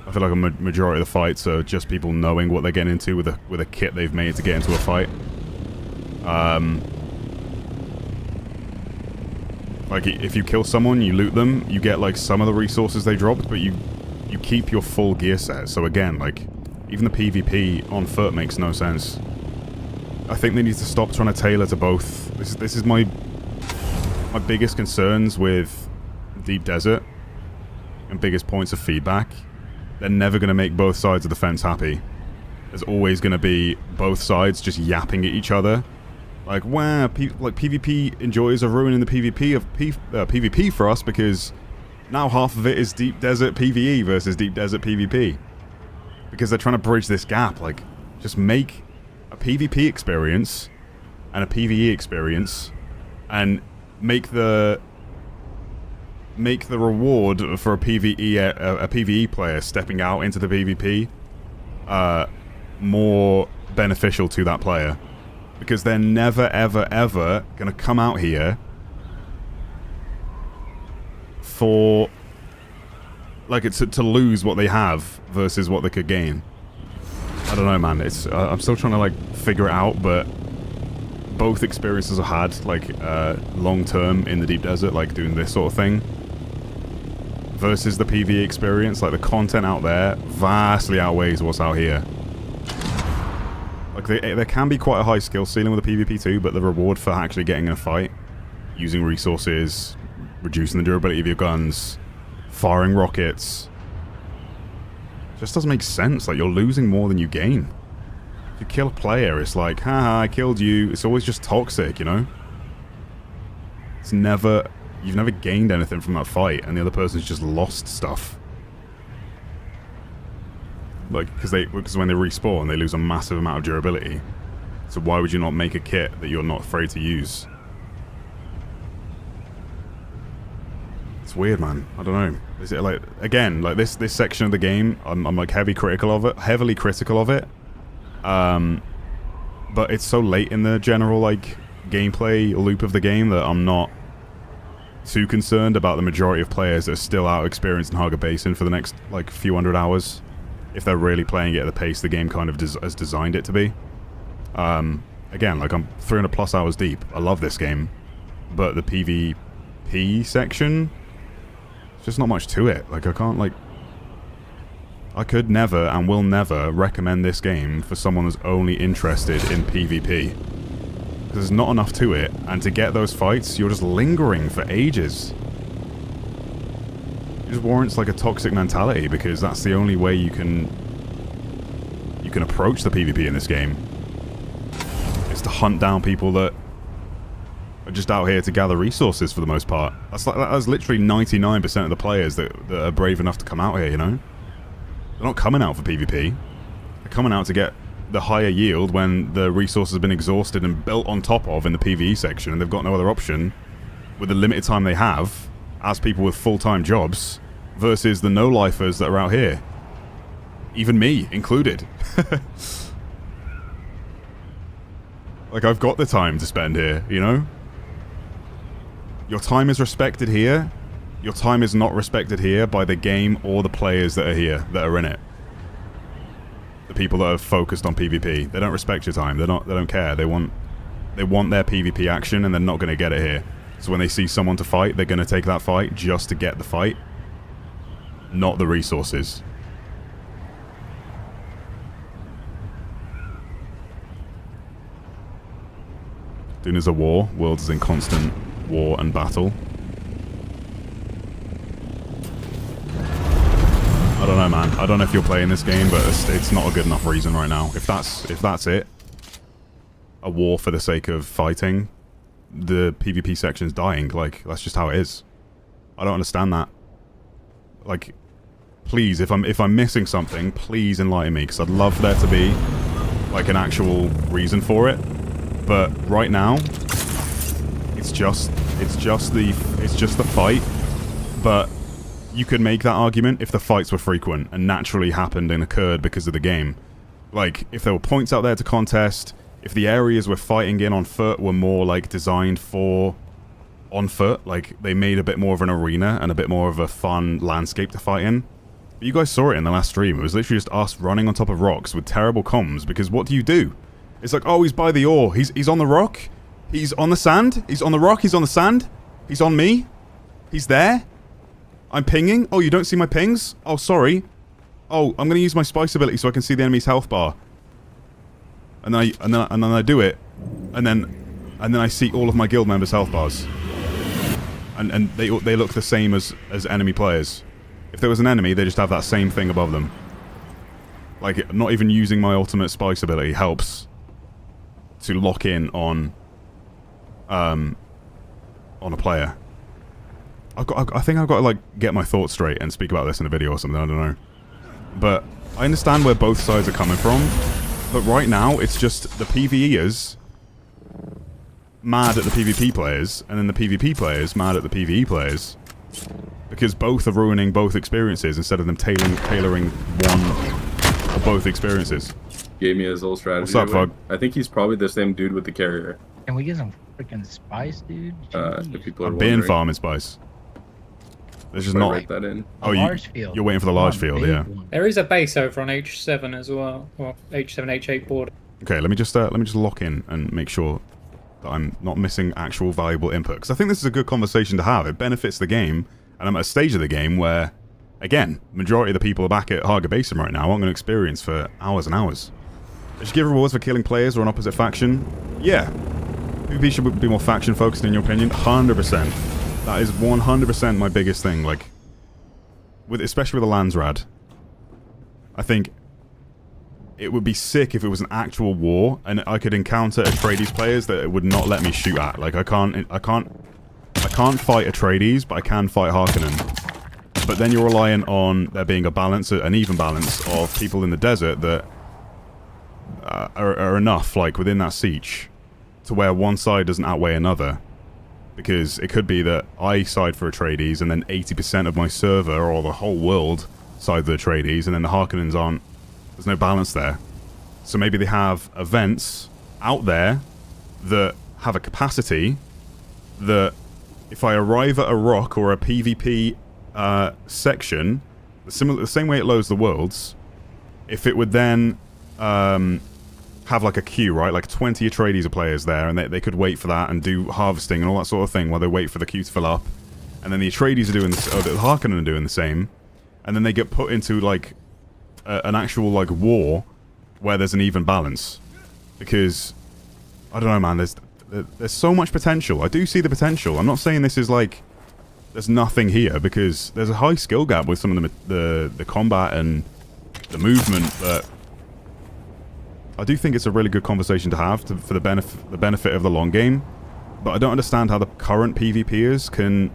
I feel like a majority of the fights are just people knowing what they're getting into with a kit they've made to get into a fight. Like, if you kill someone, you loot them, you get, like, some of the resources they dropped, but you keep your full gear set. So again, like, even the PvP on foot makes no sense. I think they need to stop trying to tailor to both. This is my biggest concerns with Deep Desert and biggest points of feedback. They're never going to make both sides of the fence happy. There's always going to be both sides just yapping at each other. Like, wow, like PvP enjoyers are ruining the PvP of PvP for us because now half of it is Deep Desert PvE versus Deep Desert PvP. Because they're trying to bridge this gap. Like, just make a PvP experience and a PvE experience and make the reward for a PvE player stepping out into the PvP more beneficial to that player, because they're never ever ever gonna come out here for like it's to lose what they have versus what they could gain. I don't know, man. It's I'm still trying to like figure it out, but both experiences I had, like, long-term in the Deep Desert, like, doing this sort of thing, versus the PvE experience, like, the content out there vastly outweighs what's out here. Like, there can be quite a high skill ceiling with the PvP too, but the reward for actually getting in a fight, using resources, reducing the durability of your guns, firing rockets, just doesn't make sense. Like, you're losing more than you gain. If you kill a player, it's like, haha, I killed you. It's always just toxic, you know? It's never... You've never gained anything from that fight, and the other person's just lost stuff. Like, because when they respawn, they lose a massive amount of durability. So why would you not make a kit that you're not afraid to use? It's weird, man. I don't know. Is it like, again, like this section of the game, I'm like heavily critical of it. But it's so late in the general, like, gameplay loop of the game that I'm not too concerned about the majority of players that are still out experienced in Haga Basin for the next, like, few hundred hours, if they're really playing it at the pace the game kind of has designed it to be. Again, like, I'm 300 plus hours deep. I love this game, but the PvP section, there's just not much to it. Like, I can't, like... I could never and will never recommend this game for someone who's only interested in PvP. Because there's not enough to it, and to get those fights, you're just lingering for ages. It just warrants, like, a toxic mentality, because that's the only way you can approach the PvP in this game. It's to hunt down people that are just out here to gather resources for the most part. That's literally 99% of the players that are brave enough to come out here, you know? They're not coming out for PvP. They're coming out to get the higher yield when the resources have been exhausted and built on top of in the PvE section, and they've got no other option with the limited time they have as people with full-time jobs versus the no-lifers that are out here. Even me included. Like, I've got the time to spend here, you know? Your time is respected here. Your time is not respected here by the game or the players that are here, that are in it. The people that are focused on PvP. They don't respect your time. They don't care. They want their PvP action, and they're not going to get it here. So when they see someone to fight, they're going to take that fight just to get the fight, not the resources. Dune is a war. World is in constant war and battle. I don't know, man. I don't know if you're playing this game, but it's not a good enough reason right now. If that's it, a war for the sake of fighting, the PvP section's dying. Like, that's just how it is. I don't understand that. Like, please, if I'm missing something, please enlighten me, because I'd love there to be like an actual reason for it. But right now, it's just the fight. But you could make that argument if the fights were frequent and naturally happened and occurred because of the game. Like, if there were points out there to contest, if the areas we're fighting in on foot were more, like, designed for on foot, like, they made a bit more of an arena and a bit more of a fun landscape to fight in. But you guys saw it in the last stream. It was literally just us running on top of rocks with terrible comms, because what do? It's like, oh, he's by the ore. He's on the rock. He's on the sand. He's on the rock. He's on the sand. He's on me. He's there. I'm pinging. Oh, you don't see my pings? Oh, sorry. Oh, I'm gonna use my spice ability so I can see the enemy's health bar. And then I do it, and then I see all of my guild members' health bars. And they look the same as enemy players. If there was an enemy, they just have that same thing above them. Like, not even using my ultimate spice ability helps to lock in on a player. I think I've got to, like, get my thoughts straight and speak about this in a video or something, I don't know. But I understand where both sides are coming from, but right now it's just the PvEers mad at the PvP players, and then the PvP players mad at the PvE players, because both are ruining both experiences instead of them tailoring one or both experiences. Gave me his old strategy. What's up, Fug? I think he's probably the same dude with the carrier. Can we get some freaking spice, dude? If people are I've been wondering. farming spice. There's just I not. write that in. Oh, you're waiting for the large field, yeah. There is a base over on H7 as well, or H7, H8 border. Okay, let me just lock in and make sure that I'm not missing actual valuable input, because I think this is a good conversation to have. It benefits the game, and I'm at a stage of the game where, again, majority of the people back at Harga Basin right now aren't going to experience for hours and hours. They should give rewards for killing players or an opposite faction. Yeah, PvP should be more faction focused in your opinion. 100%. That is 100% my biggest thing. Like, especially with the Landsrad, I think it would be sick if it was an actual war and I could encounter Atreides players that it would not let me shoot at. Like, I can't fight Atreides, but I can fight Harkonnen. But then you're relying on there being an even balance of people in the desert that are enough, like, within that siege, to where one side doesn't outweigh another. Because it could be that I side for Atreides, and then 80% of my server, or the whole world, side for Atreides, and then the Harkonnens aren't. There's no balance there. So maybe they have events out there that have a capacity that if I arrive at a rock or a PvP section, the same way it loads the worlds, if it would then have like a queue, right? Like 20 Atreides players there, and they could wait for that and do harvesting and all that sort of thing while they wait for the queue to fill up. And then the Atreides are doing this, or the Harkonnen are doing the same. And then they get put into like an actual like war where there's an even balance. Because I don't know, man, there's so much potential. I do see the potential. I'm not saying this is like there's nothing here, because there's a high skill gap with some of the combat and the movement, but I do think it's a really good conversation to have for the benefit of the long game. But I don't understand how the current PvPers can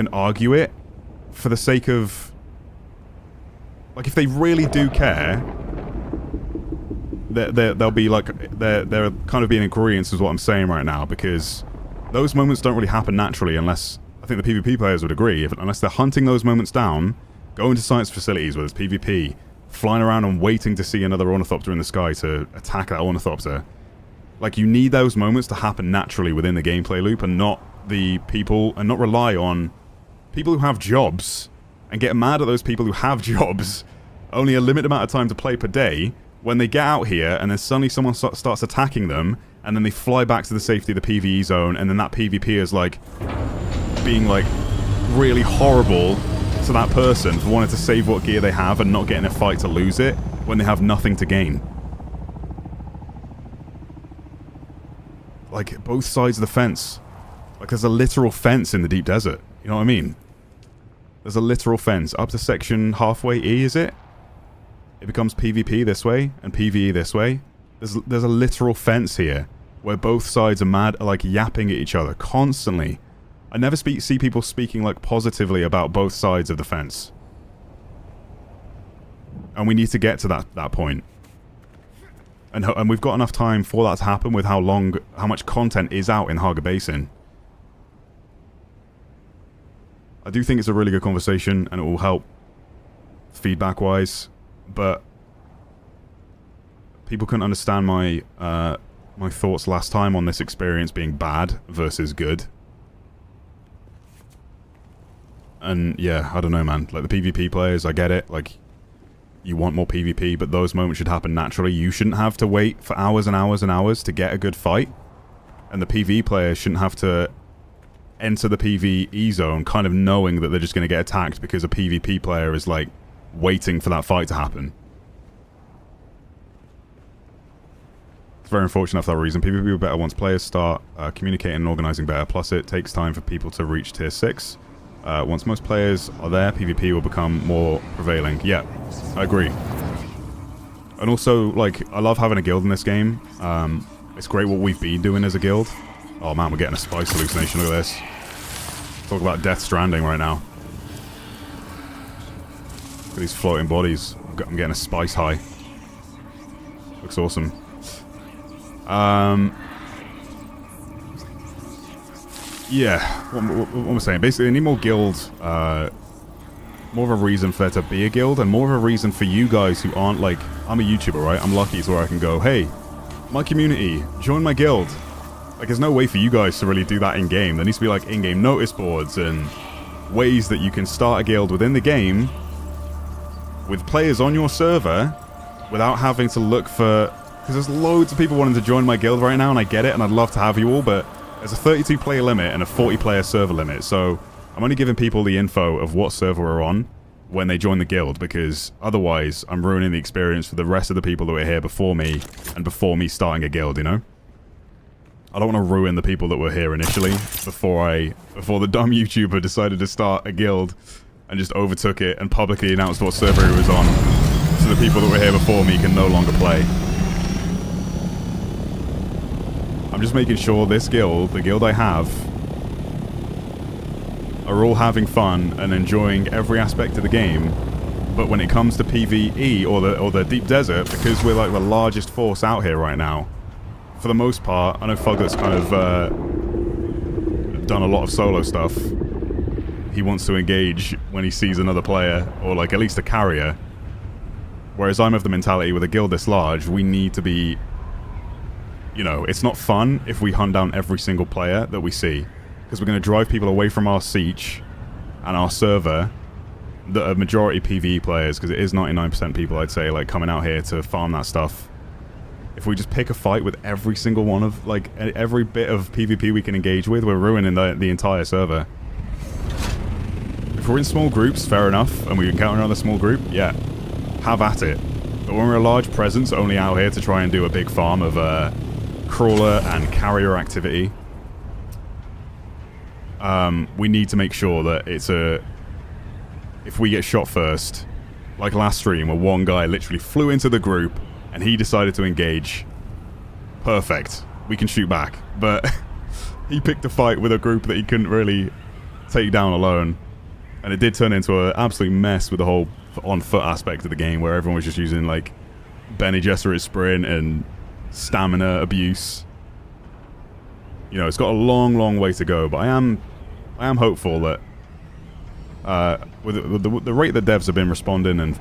argue it for the sake of, like, if they really do care, they'll be like they're kind of being in agreement with what I'm saying right now, because those moments don't really happen naturally unless, I think the PvP players would agree, unless they're hunting those moments down, going to science facilities where there's PvP, flying around and waiting to see another ornithopter in the sky to attack that ornithopter. Like, you need those moments to happen naturally within the gameplay loop, and not rely on people who have jobs and get mad at those people who have jobs, only a limited amount of time to play per day, when they get out here and then suddenly someone starts attacking them, and then they fly back to the safety of the PvE zone, and then that PvP is like being like really horrible to that person for wanting to save what gear they have and not getting a fight to lose it when they have nothing to gain. Like, both sides of the fence. Like, there's a literal fence in the deep desert. You know what I mean? There's a literal fence. Up to section halfway E, is it? It becomes PvP this way and PvE this way. There's a literal fence here where both sides are mad, like, yapping at each other constantly. I never see people speaking, like, positively about both sides of the fence. And we need to get to that point. And we've got enough time for that to happen with how much content is out in Haga Basin. I do think it's a really good conversation, and it will help feedback-wise, but people couldn't understand my my thoughts last time on this experience being bad versus good. And yeah, I don't know, man. Like, the PvP players, I get it. Like, you want more PvP, but those moments should happen naturally. You shouldn't have to wait for hours and hours and hours to get a good fight. And the PvE players shouldn't have to enter the PvE zone kind of knowing that they're just going to get attacked because a PvP player is, like, waiting for that fight to happen. It's very unfortunate for that reason. PvP will be better once players start communicating and organizing better. Plus, it takes time for people to reach tier 6. Once most players are there, PvP will become more prevailing. Yeah, I agree. And also, like, I love having a guild in this game. It's great what we've been doing as a guild. Oh man, we're getting a spice hallucination. Look at this. Talk about Death Stranding right now. Look at these floating bodies. I'm getting a spice high. Looks awesome. Yeah, what am I saying? Basically, I need more guilds, more of a reason for there to be a guild, and more of a reason for you guys who aren't, like, I'm a YouTuber, right? I'm lucky to where I can go, hey, my community, join my guild. Like, there's no way for you guys to really do that in-game. There needs to be, like, in-game notice boards and ways that you can start a guild within the game with players on your server without having to look for... Because there's loads of people wanting to join my guild right now, and I get it, and I'd love to have you all, but there's a 32-player limit and a 40-player server limit, so I'm only giving people the info of what server we're on when they join the guild, because otherwise I'm ruining the experience for the rest of the people that were here before me and before me starting a guild, you know? I don't want to ruin the people that were here initially before the dumb YouTuber decided to start a guild and just overtook it and publicly announced what server he was on, so the people that were here before me can no longer play. I'm just making sure this guild, the guild I have, are all having fun and enjoying every aspect of the game. But when it comes to PvE or the deep desert, because we're like the largest force out here right now, for the most part, I know Fuglet's kind of done a lot of solo stuff. He wants to engage when he sees another player, or like at least a carrier. Whereas I'm of the mentality with a guild this large, we need to be... You know, it's not fun if we hunt down every single player that we see, because we're going to drive people away from our siege and our server that are majority PvE players, because it is 99% people, I'd say, like, coming out here to farm that stuff. If we just pick a fight with every single one of, like, every bit of PvP we can engage with, we're ruining the entire server. If we're in small groups, fair enough, and we encounter another small group, yeah, have at it. But when we're a large presence, only out here to try and do a big farm of, crawler and carrier activity, we need to make sure that it's if we get shot first, like last stream where one guy literally flew into the group and he decided to engage, perfect, we can shoot back, but he picked a fight with a group that he couldn't really take down alone, and it did turn into an absolute mess with the whole on foot aspect of the game, where everyone was just using like Bene Gesserit sprint and stamina abuse. You know, it's got a long, long way to go, but I am hopeful that with the rate that devs have been responding and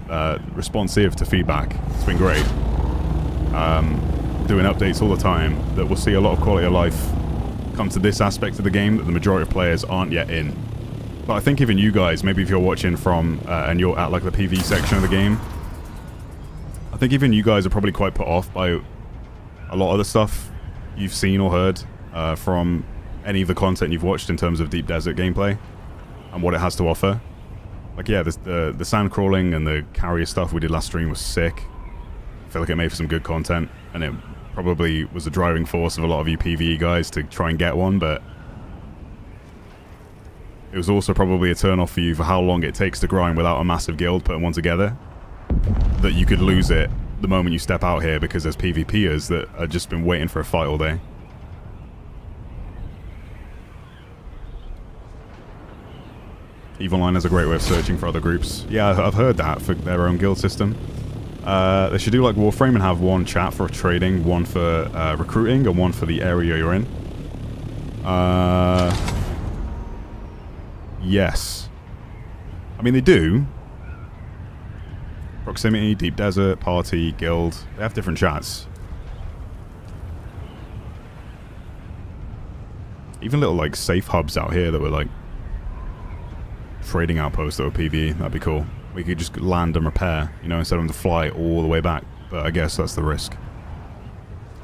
responsive to feedback, it's been great. Doing updates all the time, that we'll see a lot of quality of life come to this aspect of the game that the majority of players aren't yet in. But I think even you guys, maybe if you're watching from and you're at like the PvE section of the game, I think even you guys are probably quite put off by a lot of the stuff you've seen or heard from any of the content you've watched in terms of Deep Desert gameplay and what it has to offer. Like, yeah, the sand crawling and the carrier stuff we did last stream was sick. I feel like it made for some good content, and it probably was the driving force of a lot of you PvE guys to try and get one, but it was also probably a turn off for you for how long it takes to grind without a massive guild putting one together. That you could lose it the moment you step out here because there's PvPers that have just been waiting for a fight all day. EVE Online has a great way of searching for other groups. Yeah, I've heard that for their own guild system. They should do like Warframe and have one chat for trading, one for recruiting, and one for the area you're in. Yes. I mean, they do. Proximity, Deep Desert, Party, Guild. They have different chats. Even little like safe hubs out here that were like trading outposts that were PvE. That'd be cool. We could just land and repair, you know, instead of having to fly all the way back. But I guess that's the risk.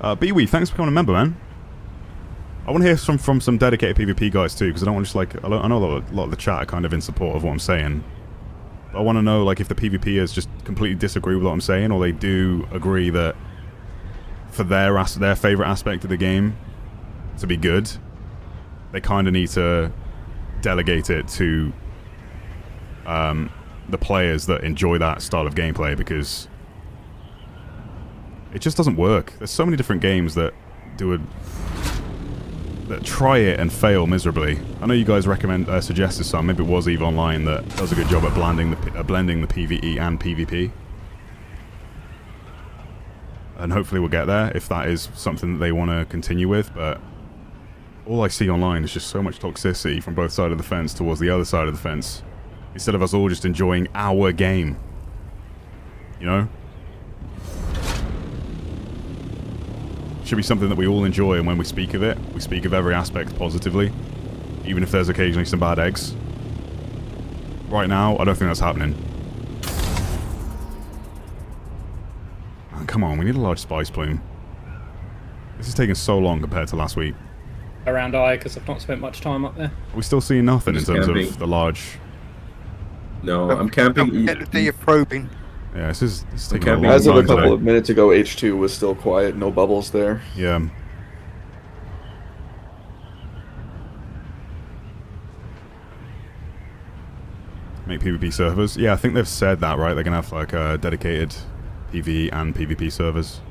Beewee, thanks for becoming a member, man. I want to hear from some dedicated PvP guys too, because I don't want to just like... I know a lot of the chat are kind of in support of what I'm saying. But I want to know like if the PvPers just completely disagree with what I'm saying, or they do agree that for their favourite aspect of the game to be good, they kind of need to delegate it to the players that enjoy that style of gameplay, because it just doesn't work. There's so many different games that that try it and fail miserably. I know you guys suggested some. Maybe it was EVE Online that does a good job at blending the PvE and PvP. And hopefully we'll get there if that is something that they want to continue with, but all I see online is just so much toxicity from both sides of the fence towards the other side of the fence, instead of us all just enjoying our game. You know? Should be something that we all enjoy, and when we speak of it, we speak of every aspect positively, even if there's occasionally some bad eggs. Right now, I don't think that's happening. Oh, come on, we need a large spice plume. This is taking so long compared to last week. Around I, because I've not spent much time up there. Are we still seeing nothing in terms of the large... No, I'm camping. You're probing. Yeah, this is taking a long time. As of a couple of minutes ago, H2 was still quiet, no bubbles there. Yeah. Make PvP servers. Yeah, I think they've said that, right? They're gonna have like dedicated PvE and PvP servers.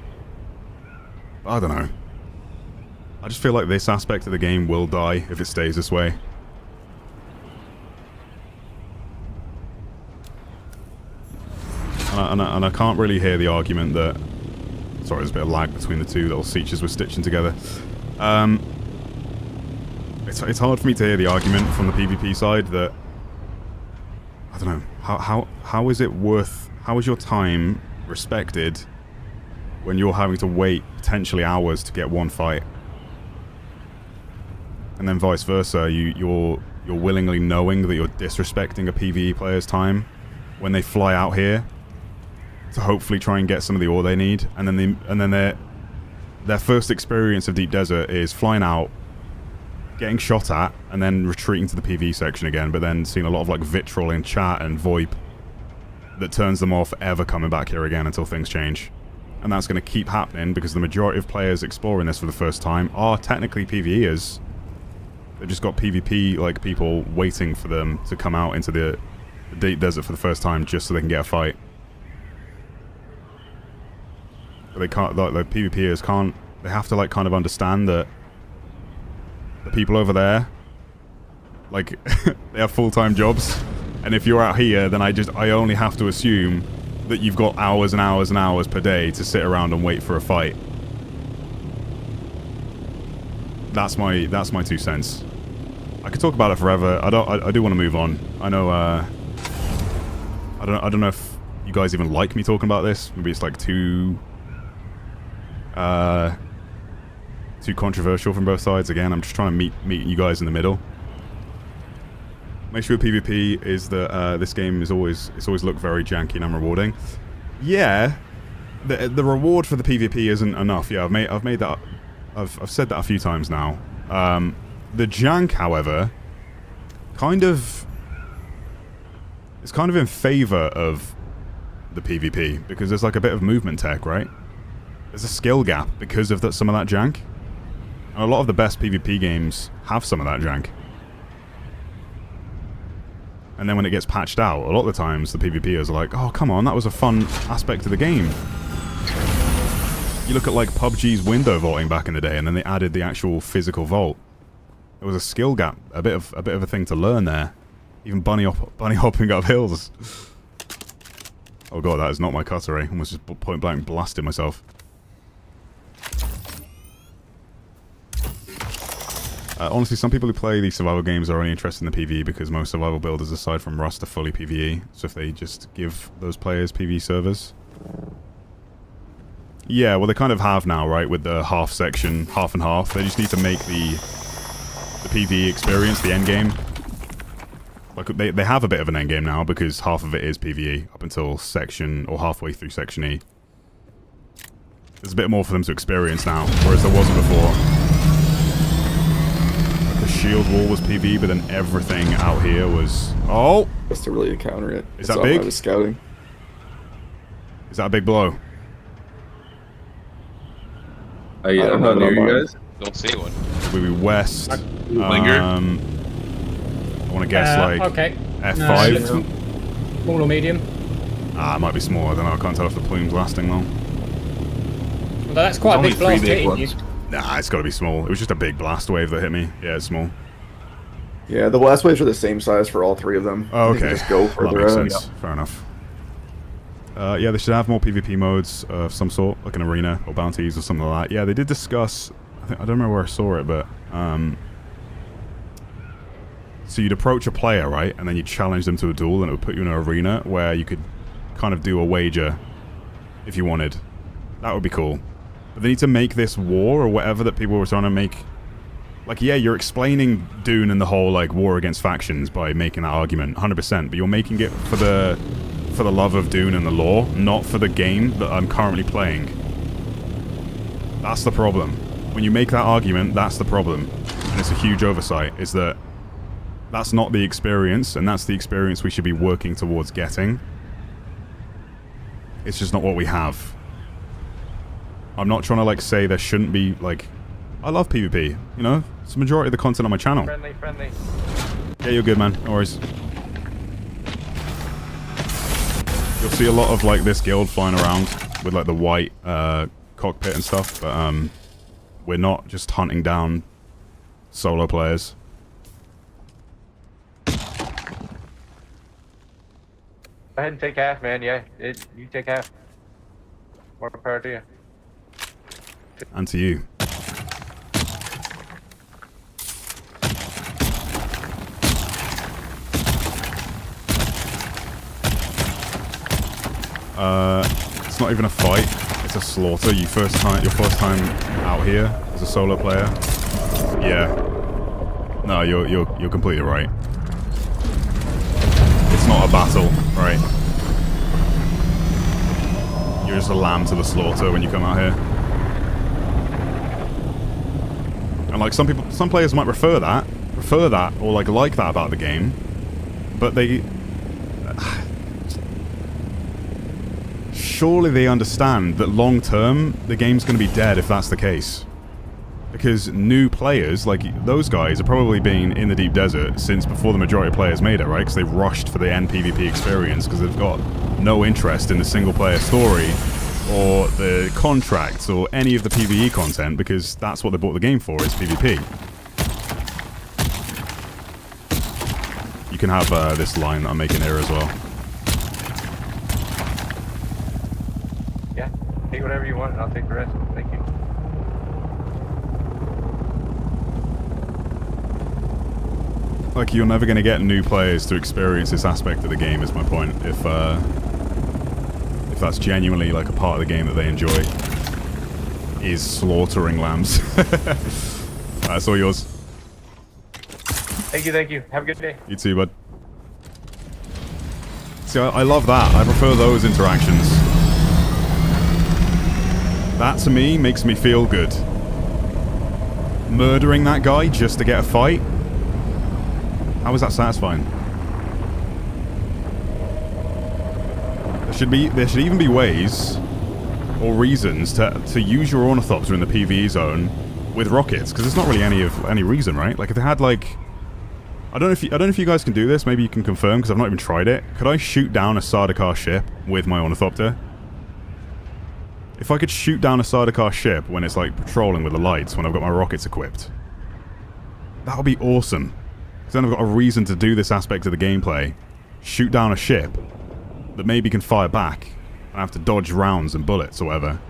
But I don't know. I just feel like this aspect of the game will die if it stays this way. And I can't really hear the argument that... Sorry, there's a bit of lag between the two little features we're stitching together. It's hard for me to hear the argument from the PvP side that... I don't know. How is it worth... How is your time respected when you're having to wait potentially hours to get one fight? And then vice versa, you're willingly knowing that you're disrespecting a PvE player's time when they fly out here to hopefully try and get some of the ore they need, and then their first experience of Deep Desert is flying out, getting shot at, and then retreating to the PvE section again, but then seeing a lot of like vitriol in chat and VoIP that turns them off ever coming back here again until things change. And that's going to keep happening because the majority of players exploring this for the first time are technically PvEers. They've just got PvP like people waiting for them to come out into the Deep Desert for the first time just so they can get a fight. But they can't, like, the PvPers can't, they have to like kind of understand that the people over there, like, they have full-time jobs, and if you're out here, then I only have to assume that you've got hours and hours and hours per day to sit around and wait for a fight. That's my 2 cents. I could talk about it forever. I do want to move on. I know. I don't know if you guys even like me talking about this. Maybe it's like too controversial from both sides. Again, I'm just trying to meet you guys in the middle. My issue with PvP is that this game is always looked very janky and unrewarding. Yeah, the reward for the PvP isn't enough. Yeah, I've made that. I've said that a few times now. The jank, however, it's kind of in favor of the PvP because there's like a bit of movement tech, right? There's a skill gap because of some of that jank. And a lot of the best PvP games have some of that jank. And then when it gets patched out, a lot of the times the PvPers are like, oh, come on, that was a fun aspect of the game. You look at like PUBG's window vaulting back in the day, and then they added the actual physical vault. There was a skill gap, a bit of a thing to learn there. Even bunny hopping up hills. Oh god, that is not my cutter, eh? Almost just point blank blasted myself. Honestly, some people who play these survival games are only interested in the PvE because most survival builders, aside from Rust, are fully PvE. So if they just give those players PvE servers... Yeah, well they kind of have now, right? With the half section, half and half. They just need to make the PvE experience, the endgame. Like, they have a bit of an endgame now because half of it is PvE up until section, or halfway through section E. There's a bit more for them to experience now, whereas there wasn't before. The shield wall was PvE, but then everything out here was... Oh! Just to really counter it. Is that big? I was scouting. Is that a big blow? Yeah, how near you guys? Don't see one. Maybe west. Linger. I want to guess like okay. F5. Small or medium? It might be small. I don't know. I can't tell if the plume's lasting long. Well, that's quite a big blast hitting you. Nah, it's got to be small. It was just a big blast wave that hit me. Yeah, it's small. Yeah, the blast waves are the same size for all three of them. Oh, They can okay. just go That further makes out. sense. Fair enough. Yeah, they should have more PvP modes of some sort, like an arena or bounties or something like that. Yeah, they did discuss... I don't remember where I saw it, but... so you'd approach a player, right? And then you'd challenge them to a duel, and it would put you in an arena where you could kind of do a wager if you wanted. That would be cool. But they need to make this war or whatever that people were trying to make... Like, yeah, you're explaining Dune and the whole, like, war against factions by making that argument, 100%. But you're making it for the love of Dune and the lore, not for the game that I'm currently playing. That's the problem. When you make that argument, that's the problem. And it's a huge oversight, is that that's not the experience, and that's the experience we should be working towards getting. It's just not what we have. I'm not trying to, like, say there shouldn't be, like... I love PvP, you know? It's the majority of the content on my channel. Friendly. Yeah, you're good, man. No worries. You'll see a lot of, like, this guild flying around with, like, the white cockpit and stuff, but we're not just hunting down solo players. Go ahead and take half, man. Yeah, you take half. More power to you. And to you. It's not even a fight. It's a slaughter. Your first time out here as a solo player. Yeah. No, you're completely right. It's not a battle, right? You're just a lamb to the slaughter when you come out here. And like some players might prefer that, or like that about the game, but they. Surely they understand that long term, the game's going to be dead if that's the case. Because new players, like those guys, have probably been in the deep desert since before the majority of players made it, right? Because they've rushed for the end PvP experience because they've got no interest in the single player story or the contracts or any of the PvE content because that's what they bought the game for, is PvP. You can have this line that I'm making here as well. whatever you want, and I'll take the rest. Thank you. Like, you're never going to get new players to experience this aspect of the game, is my point. If that's genuinely, like, a part of the game that they enjoy, is slaughtering lambs. That's all yours. Thank you, thank you. Have a good day. You too, bud. See, I love that. I prefer those interactions. That, to me, makes me feel good. Murdering that guy just to get a fight? How is that satisfying? There should even be ways or reasons to use your Ornithopter in the PvE zone with rockets, because there's not really any reason, right? Like, if they had, like, I don't know if you guys can do this. Maybe you can confirm, because I've not even tried it. Could I shoot down a Sardaukar ship with my Ornithopter? If I could shoot down a Sardaukar ship when it's, like, patrolling with the lights, when I've got my rockets equipped, that would be awesome. Because then I've got a reason to do this aspect of the gameplay. Shoot down a ship that maybe can fire back, and have to dodge rounds and bullets or whatever.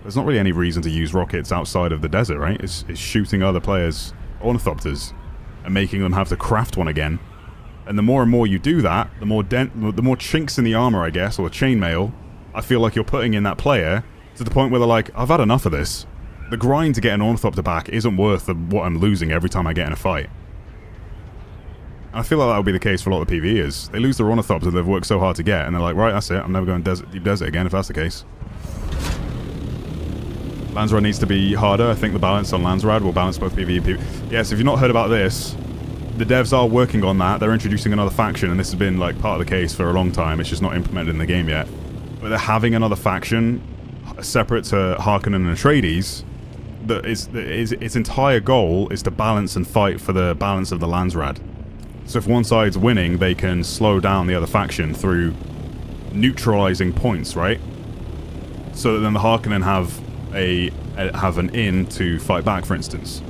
There's not really any reason to use rockets outside of the desert, right? It's shooting other players' Ornithopters and making them have to craft one again. And the more and more you do that, the more chinks in the armor, I guess, or the chainmail, I feel like you're putting in that player to the point where they're like, I've had enough of this. The grind to get an Ornithopter back isn't worth what I'm losing every time I get in a fight. And I feel like that would be the case for a lot of PvEers. They lose their Ornithopter they've worked so hard to get, and they're like, right, that's it, I'm never going deep desert again if that's the case. Landsrad needs to be harder. I think the balance on Landsrad will balance both PvE and PvE. Yes, if you've not heard about this, the devs are working on that. They're introducing another faction, and this has been like part of the case for a long time. It's just not implemented in the game yet. But they're having another faction separate to Harkonnen and Atreides. Its entire goal is to balance and fight for the balance of the Landsrad. So if one side's winning, they can slow down the other faction through neutralizing points, right? So that then the Harkonnen have an in to fight back, for instance.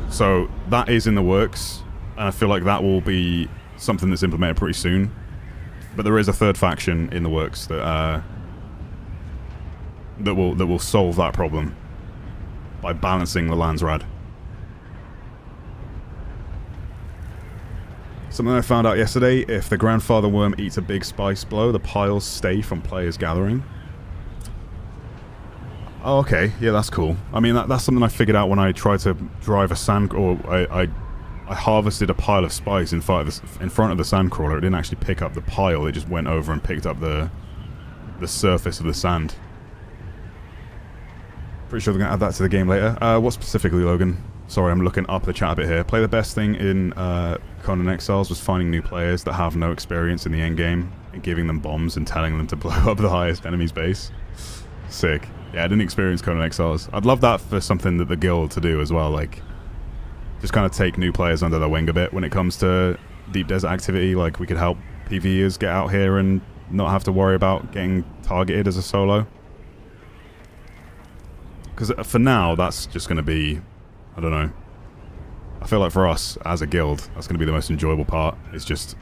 So that is in the works, and I feel like that will be something that's implemented pretty soon. But there is a third faction in the works that will solve that problem by balancing the Landsrad. Something I found out yesterday: if the grandfather worm eats a big spice blow, the piles stay from players gathering. Oh, okay. Yeah, that's cool. I mean, that's something I figured out when I tried to drive a sand... Or I harvested a pile of spice in front of the sandcrawler. It didn't actually pick up the pile. It just went over and picked up the surface of the sand. Pretty sure they're going to add that to the game later. What specifically, Logan? Sorry, I'm looking up the chat a bit here. Play the best thing in Conan Exiles was finding new players that have no experience in the endgame and giving them bombs and telling them to blow up the highest enemy's base. Sick. Yeah, I didn't experience Conan Exiles. I'd love that for something that the guild to do as well, like just kind of take new players under their wing a bit when it comes to deep desert activity. Like, we could help PvEers get out here and not have to worry about getting targeted as a solo. Because for now, that's just going to be, I don't know. I feel like for us, as a guild, that's going to be the most enjoyable part. It's just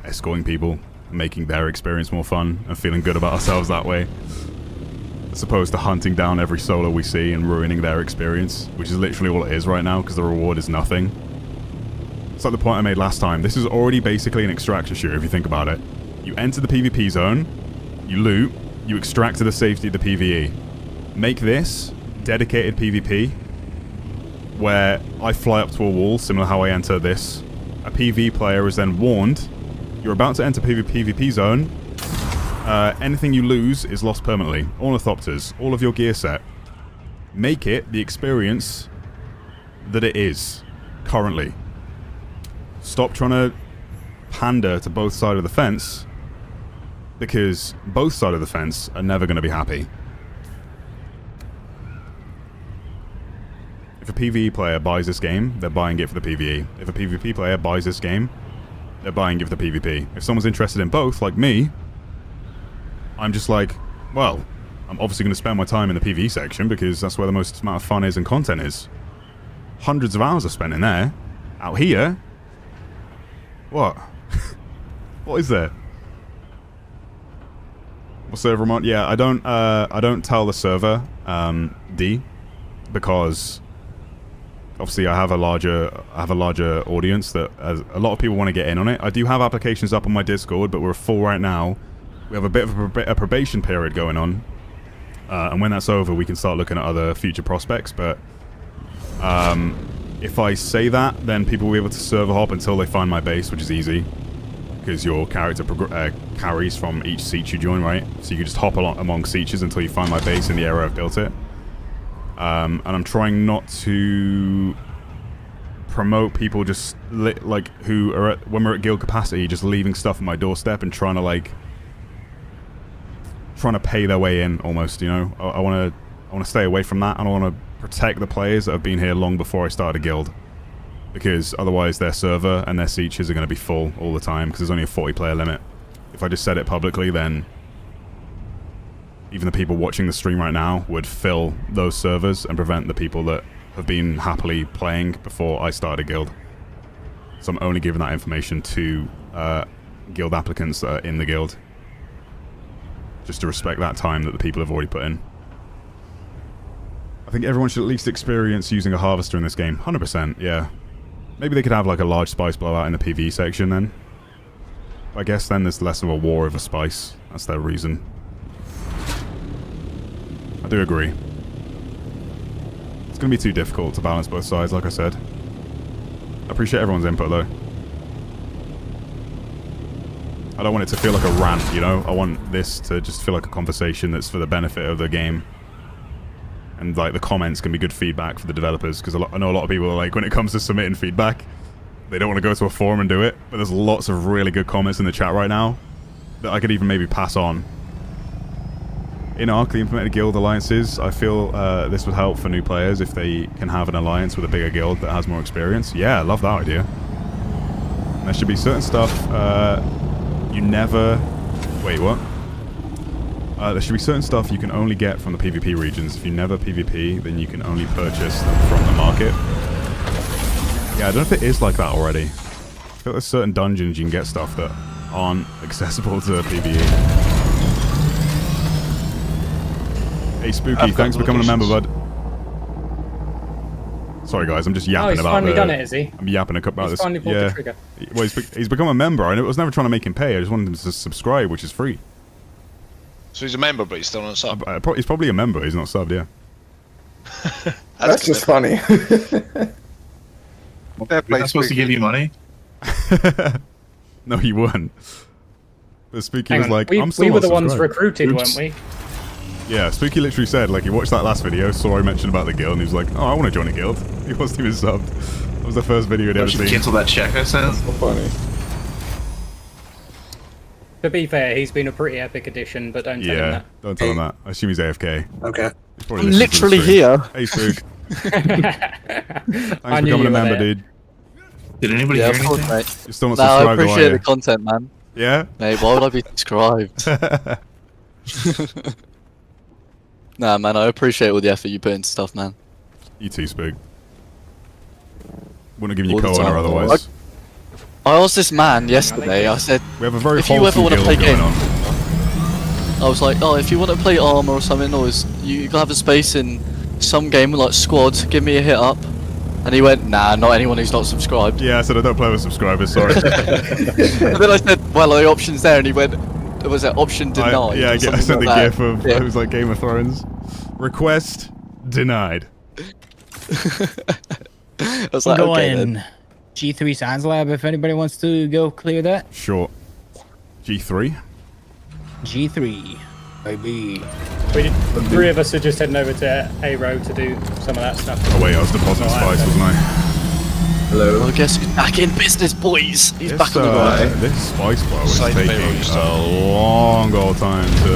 escorting people, making their experience more fun, and feeling good about ourselves that way. As opposed to hunting down every solo we see and ruining their experience, which is literally all it is right now, because the reward is nothing. It's like the point I made last time. This is already basically an extraction shooter, if you think about it. You enter the PvP zone, you loot, you extract to the safety of the PvE. Make this dedicated PvP, where I fly up to a wall, similar to how I enter this. A PvE player is then warned, you're about to enter PvP zone. Anything you lose is lost permanently. Ornithopters, all of your gear set. Make it the experience that it is currently. Stop trying to pander to both sides of the fence, because both sides of the fence are never going to be happy. If a PvE player buys this game, they're buying it for the PvE. If a PvP player buys this game, they're buying it for the PvP. If someone's interested in both, like me, I'm just like, well, I'm obviously going to spend my time in the PvE section because that's where the most amount of fun is and content is. Hundreds of hours are spent in there. Out here? What? What is there? What server I'm on? Yeah, I don't tell the server D, because obviously I have a larger audience that a lot of people want to get in on it. I do have applications up on my Discord, but we're full right now. We have a bit of a probation period going on, and when that's over, we can start looking at other future prospects. But if I say that, then people will be able to server hop until they find my base, which is easy, because your character carries from each seat you join, right? So you can just hop along among seats until you find my base in the area I've built it. And I'm trying not to promote people just like who are when we're at guild capacity, just leaving stuff on my doorstep and trying to pay their way in almost. You know, I want to stay away from that, and I want to protect the players that have been here long before I started a guild, because otherwise their server and their seats are going to be full all the time because there's only a 40 player limit. If I just said it publicly, then even the people watching the stream right now would fill those servers and prevent the people that have been happily playing before I started a guild. So I'm only giving that information to guild applicants that are in the guild, just to respect that time that the people have already put in. I think everyone should at least experience using a harvester in this game. 100%, yeah. Maybe they could have like a large spice blowout in the PvE section then. I guess then there's less of a war over spice. That's their reason. I do agree. It's going to be too difficult to balance both sides, like I said. I appreciate everyone's input, though. I don't want it to feel like a rant, you know? I want this to just feel like a conversation that's for the benefit of the game. And, like, the comments can be good feedback for the developers, because I know a lot of people are like, when it comes to submitting feedback, they don't want to go to a forum and do it. But there's lots of really good comments in the chat right now that I could even maybe pass on. In Ark, the implemented guild alliances, I feel this would help for new players if they can have an alliance with a bigger guild that has more experience. Yeah, I love that idea. And there should be certain stuff you never... Wait, what? There should be certain stuff you can only get from the PvP regions. If you never PvP, then you can only purchase them from the market. Yeah, I don't know if it is like that already. I feel like there's certain dungeons you can get stuff that aren't accessible to PvE. Hey Spooky, thanks for becoming a member, bud. Sorry guys, I'm just yapping about finally done it, is he? I'm yapping about this. Finally pulled the trigger. Well, he's become a member. I was never trying to make him pay. I just wanted him to subscribe, which is free. So he's a member, but he's still not sub. He's probably a member. He's not subbed, yeah. That's just funny. We're not supposed to give you money? No, he wouldn't. But Spooky Hang was on, like, we I'm still were not the ones subscribed. recruited, Oops. weren't we? Yeah, Spooky literally said, like, he watched that last video, saw I mentioned about the guild, and he was like, oh, I want to join a guild. He wasn't even subbed. That was the first video he'd ever seen. Cancel that check I sent. So funny. To be fair, he's been a pretty epic addition, but don't tell him that. Don't tell him that. I assume he's AFK. Okay. He's I'm probably listening to the literally stream. here. Hey, Spook. Thanks I for knew becoming you a were member, there. dude. Did anybody Yeah, hear of course, anything? mate. You're still not No, I subscribed, though, are appreciate you? the content, man. Yeah? Mate, why would I be subscribed? Nah, man, I appreciate all the effort you put into stuff, man. You too, Spook. Wouldn't have given you All the co-honor time. otherwise. I asked this man yesterday, I said, We have a very if you ever wholesome want to guild play going game, on. I was like, oh, if you want to play Armor or something, or you have a space in some game like Squad, give me a hit up. And he went, nah, not anyone who's not subscribed. Yeah, I said I don't play with subscribers, sorry. And then I said, well, the option's there, and he went, was it option denied? Yeah, I or something sent the like that. gif of, it was like Game of Thrones. Request denied. I was like, I'm okay, going then. G3 Science Lab if anybody wants to go clear that. Sure. G3? G3. Baby. The three of us are just heading over to A-Row to do some of that stuff. Oh wait, I was depositing spice, wasn't I? Hello. Well, I guess he's back in business, boys. He's This, back on the road. this spice blow is Side taking payroll a long old time to...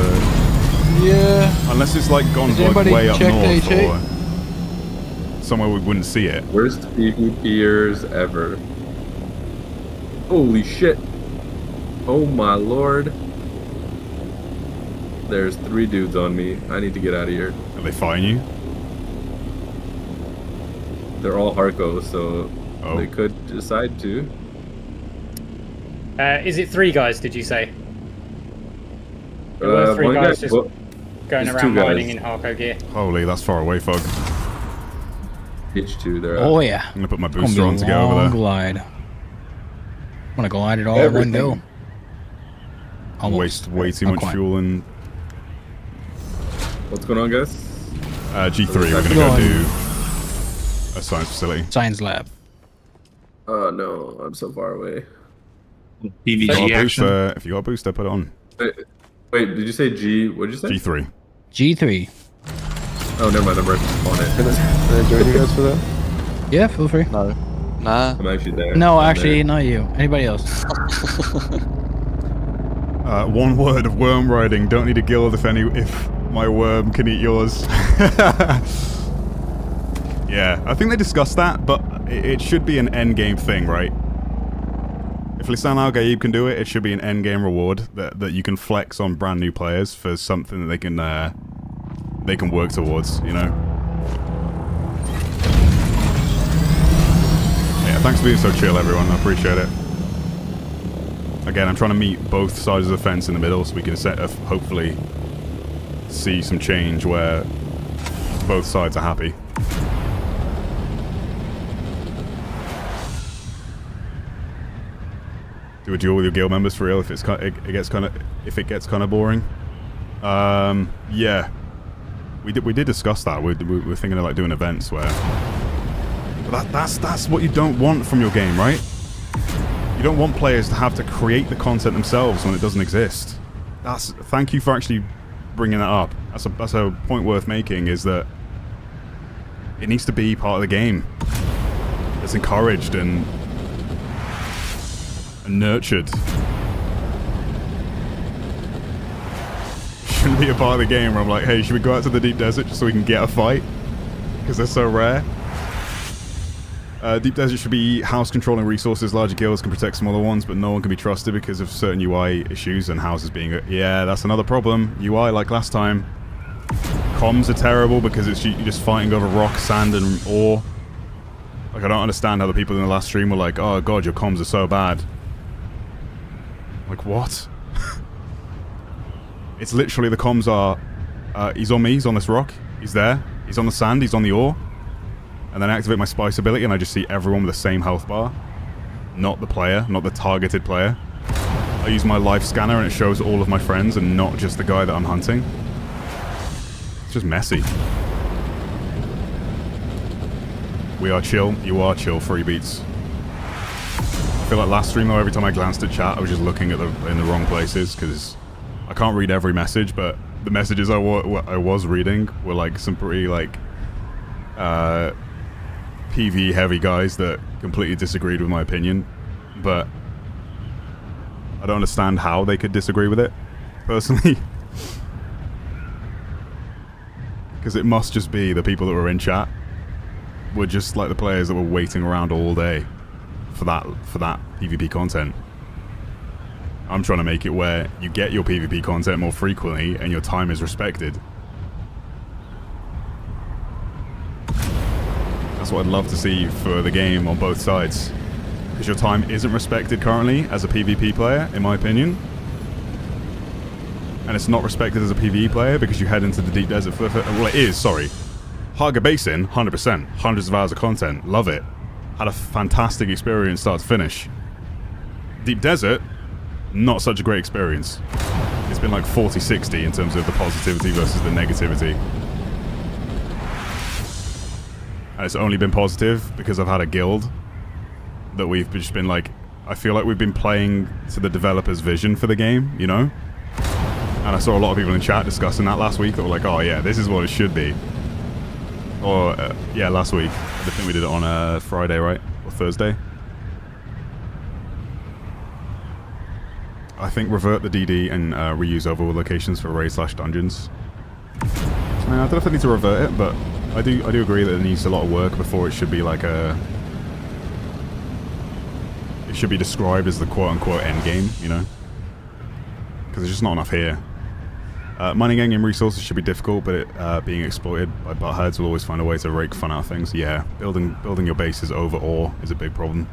Yeah. Unless it's like gone Has like anybody way up checked north HA? or somewhere we wouldn't see it. Worst PvPers ever. Holy shit. Oh my lord. There's 3 dudes on me. I need to get out of here. Are they fighting you? They're all Harco, so they could decide to. Is it 3 guys, did you say? There were 3 one guys guy- just well, going there's around 2 guys. mining in Harco gear. Holy, that's far away, Fog. H2 there. Oh yeah. I'm gonna put my It's gonna booster be a on to get over long there. glide. I'm gonna glide it all in one go. Waste way too Not much quite. fuel and What's going on, guys? G3. We're gonna go do a science facility. Science lab. Oh no, I'm so far away. If you got a booster, if you got a booster, put it on. Wait, did you say G? What did you say? G3. G3. Oh, never mind. I'm right on it. Can I join you guys for that? Yeah, feel free. No. Nah. I'm actually there. No, I'm actually, there. not you. Anybody else? One word of worm riding. Don't need a guild if my worm can eat yours. Yeah, I think they discussed that, but it should be an end game thing, right? If Lisan Al Gaib can do it, it should be an end game reward that you can flex on brand new players for something that they can work towards, you know? Yeah, thanks for being so chill, everyone. I appreciate it. Again, I'm trying to meet both sides of the fence in the middle so we can hopefully see some change where both sides are happy. Do a duel with your guild members for real if it gets kind of boring. Yeah, we did discuss that. We're thinking of like doing events where. But that's what you don't want from your game, right? You don't want players to have to create the content themselves when it doesn't exist. Thank you for actually bringing that up. That's a point worth making, is that it needs to be part of the game. It's encouraged and nurtured. Shouldn't be a part of the game where I'm like, hey, should we go out to the deep desert just so we can get a fight? Because they're so rare. Deep desert should be house controlling resources. Larger guilds can protect smaller ones, but no one can be trusted because of certain UI issues and houses being... Yeah, that's another problem. UI, like last time. Comms are terrible because you're just fighting over rock, sand, and ore. Like, I don't understand how the people in the last stream were like, oh god, your comms are so bad. Like, what? It's literally the comms are... he's on me, he's on this rock, he's there, he's on the sand, he's on the ore. And then I activate my spice ability and I just see everyone with the same health bar. Not the player, not the targeted player. I use my life scanner and it shows all of my friends and not just the guy that I'm hunting. It's just messy. We are chill, you are chill, free beats. I feel like last stream though, every time I glanced at chat, I was just looking at in the wrong places because I can't read every message, but the messages I was reading were like some pretty like PV heavy guys that completely disagreed with my opinion, but I don't understand how they could disagree with it, personally. Because it must just be the people that were in chat were just like the players that were waiting around all day for that PvP content. I'm trying to make it where you get your PvP content more frequently and your time is respected. That's what I'd love to see for the game on both sides. Because your time isn't respected currently as a PvP player, in my opinion. And it's not respected as a PvE player because you head into the deep desert for... Well, it is, sorry. Harga Basin, 100%. Hundreds of hours of content. Love it. Had a fantastic experience start to finish. Deep Desert, not such a great experience. It's been like 40-60 in terms of the positivity versus the negativity. And it's only been positive because I've had a guild that we've just been like... I feel like we've been playing to the developer's vision for the game, you know? And I saw a lot of people in chat discussing that last week that were like, oh yeah, this is what it should be. Or, yeah, last week. I think we did it on Friday, right? Or Thursday. I think revert the DD and reuse overworld locations for raid/dungeons. I mean, I don't know if I need to revert it, but I do agree that it needs a lot of work before it should be like a... It should be described as the quote-unquote end game, you know? Because there's just not enough here. Mining in-game resources should be difficult, but it being exploited by buttheads will always find a way to rake fun out of things. Yeah, building your bases over ore is a big problem.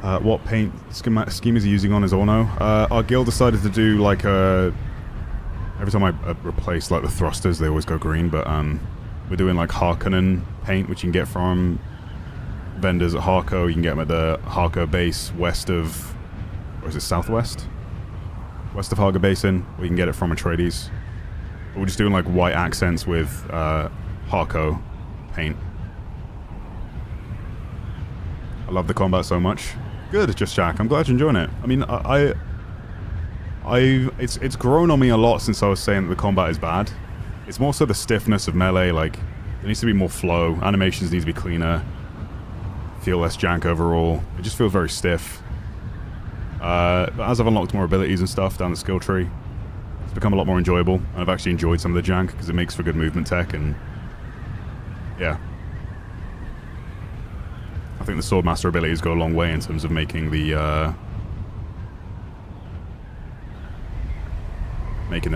What paint scheme is he using on his Orno? Our guild decided to do like a... Every time I replace like the thrusters, they always go green, but we're doing like Harkonnen paint, which you can get from vendors at Harco. You can get them at the Harco base west of... Or is it southwest? West of Harco Basin, or you can get it from Atreides. But we're just doing like white accents with Harco paint. I love the combat so much. Good, Just Jack. I'm glad you're enjoying it. I mean, it's grown on me a lot since I was saying that the combat is bad. It's more so the stiffness of melee. Like, there needs to be more flow. Animations need to be cleaner. Feel less jank overall. It just feels very stiff. But as I've unlocked more abilities and stuff down the skill tree, it's become a lot more enjoyable. And I've actually enjoyed some of the jank because it makes for good movement tech and yeah. I think the Swordmaster abilities go a long way in terms of making the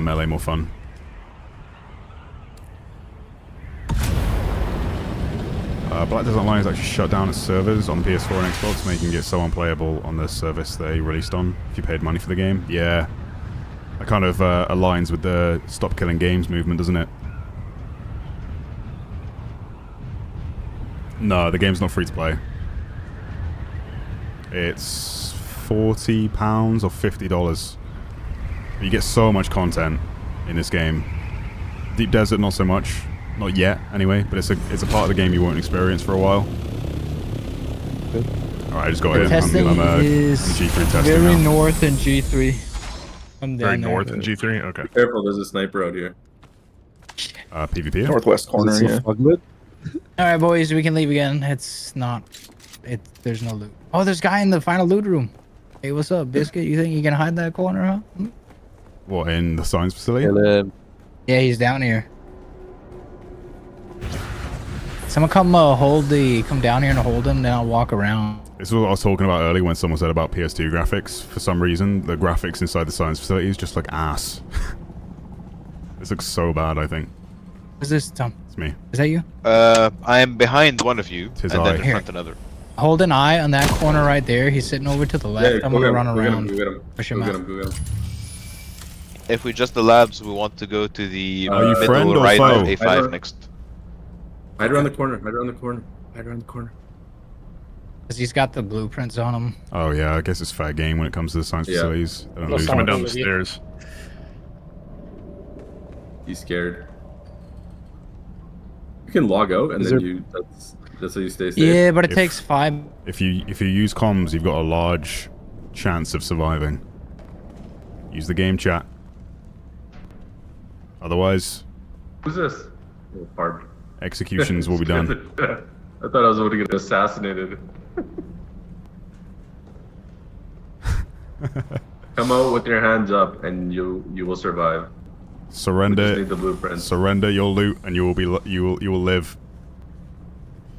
melee more fun. Black Desert Line has actually shut down its servers on the PS4 and Xbox, making it so unplayable on the service they released on. If you paid money for the game, yeah, that kind of aligns with the stop killing games movement, doesn't it? No, the game's not free to play. It's £40 or $50. You get so much content in this game. Deep Desert, not so much. Not yet, anyway, but it's a part of the game you won't experience for a while. Alright, I just got The in. testing I'm is G3 testing very now. north in G3. I'm down Very there. north in G3? Okay. Be careful, there's a sniper out here. PvP? Northwest corner, yeah. Alright, boys, we can leave again. There's no loot. Oh, there's a guy in the final loot room. Hey, what's up, Biscuit? You think you can hide that corner, huh? What, in the science facility? Yeah, he's down here. Someone come come down here and hold him, then I'll walk around. This is what I was talking about earlier when someone said about PS2 graphics. For some reason, the graphics inside the science facility is just like ass. This looks so bad, I think. Who's this, Tom? It's me. Is that you? I am behind one of you, Tis and then I. in front another. Hold an eye on that corner right there. He's sitting over to the left. I'm gonna run around. Push him out. If we just the labs, we want to go to the Are you friend middle or right foe? of A5 next. Hide around the corner, hide around the corner, hide around the corner. Because he's got the blueprints on him. Oh yeah, I guess it's fair game when it comes to the science facilities. They don't lose Coming much. down the stairs. He's scared. You can log out and Is then that's how you stay safe. Yeah, but it takes 5. If you use comms, you've got a large chance of surviving. Use the game chat. Otherwise, Who's this? Oh, Barb. executions will be done. I thought I was about to get assassinated. Come out with your hands up, and you will survive. Surrender. We just need the blueprints. Surrender your loot, and you will live.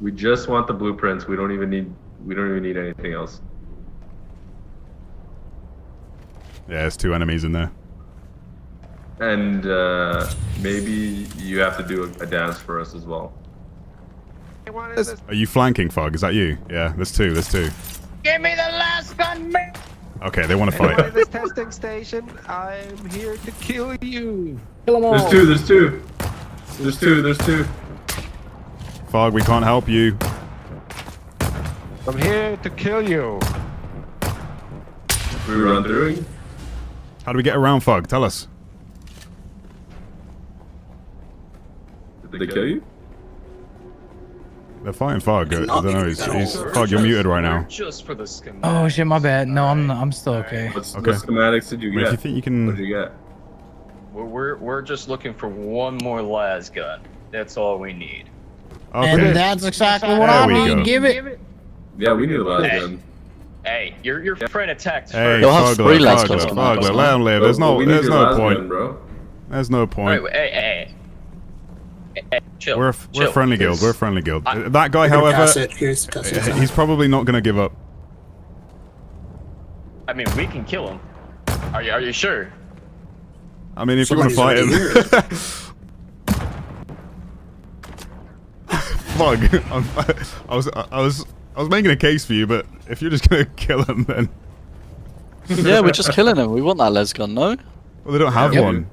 We just want the blueprints. We don't even need anything else. Yeah, there's 2 enemies in there. And maybe you have to do a dance for us as well. Are you flanking, Fog? Is that you? Yeah, there's 2. There's 2. Give me the last gun, man. Okay, they want to Anyone fight. in this testing station, I'm here to kill you. Kill them all. There's two. There's two. There's two. There's two. Fog, we can't help you. I'm here to kill you. We run through. How do we get around Fog? Tell us. Did they kill you? They're fighting Fog. I don't know. He's Fog, you're muted right now. Just for the skin. Oh shit, my bad. No, I'm still okay. What Okay. schematics did you I mean, get? if you think you can... What did you get? We're just looking for one more las gun. That's all we need. Okay. And that's exactly what There I we need. go. Give it. Yeah, we need a last Hey. gun. Hey, your friend attacked Hey, first. You'll have three last Fogler, guns. Fogler, let him live. There's no, We need there's your no last point. gun, bro. There's no point. Wait, hey, chill. We're a chill. friendly guild. We're a friendly guild. That guy, however, he's probably not going to give up. I mean, we can kill him. Are you sure? I mean, if you want to fight him. Fog. I was making a case for you, but if you're just gonna kill him, then Yeah, we're just killing him. We want that les gun, no? well, they don't have Yep. one.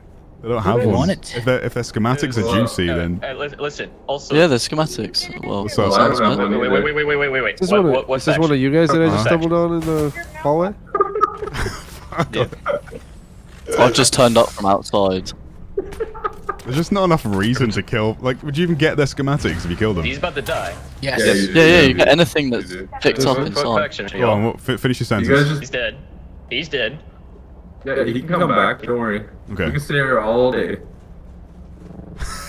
They don't have They one. want it. If their schematics are juicy, then Listen. Also. Yeah, the schematics. Well, So- sounds I don't good. know. Wait. Is this one What is this one of you guys that I just section? stumbled on in the hallway? I've just turned up from outside. there's just not enough reason to kill. Like, would you even get their schematics if you killed them? He's about to die. Yes. Yeah, you get anything that's picked up Quick inside. action, Go y'all. on, finish your You guys sentence. just He's dead. He's dead. yeah, he can come back. Don't worry. Okay. You can stay here all day.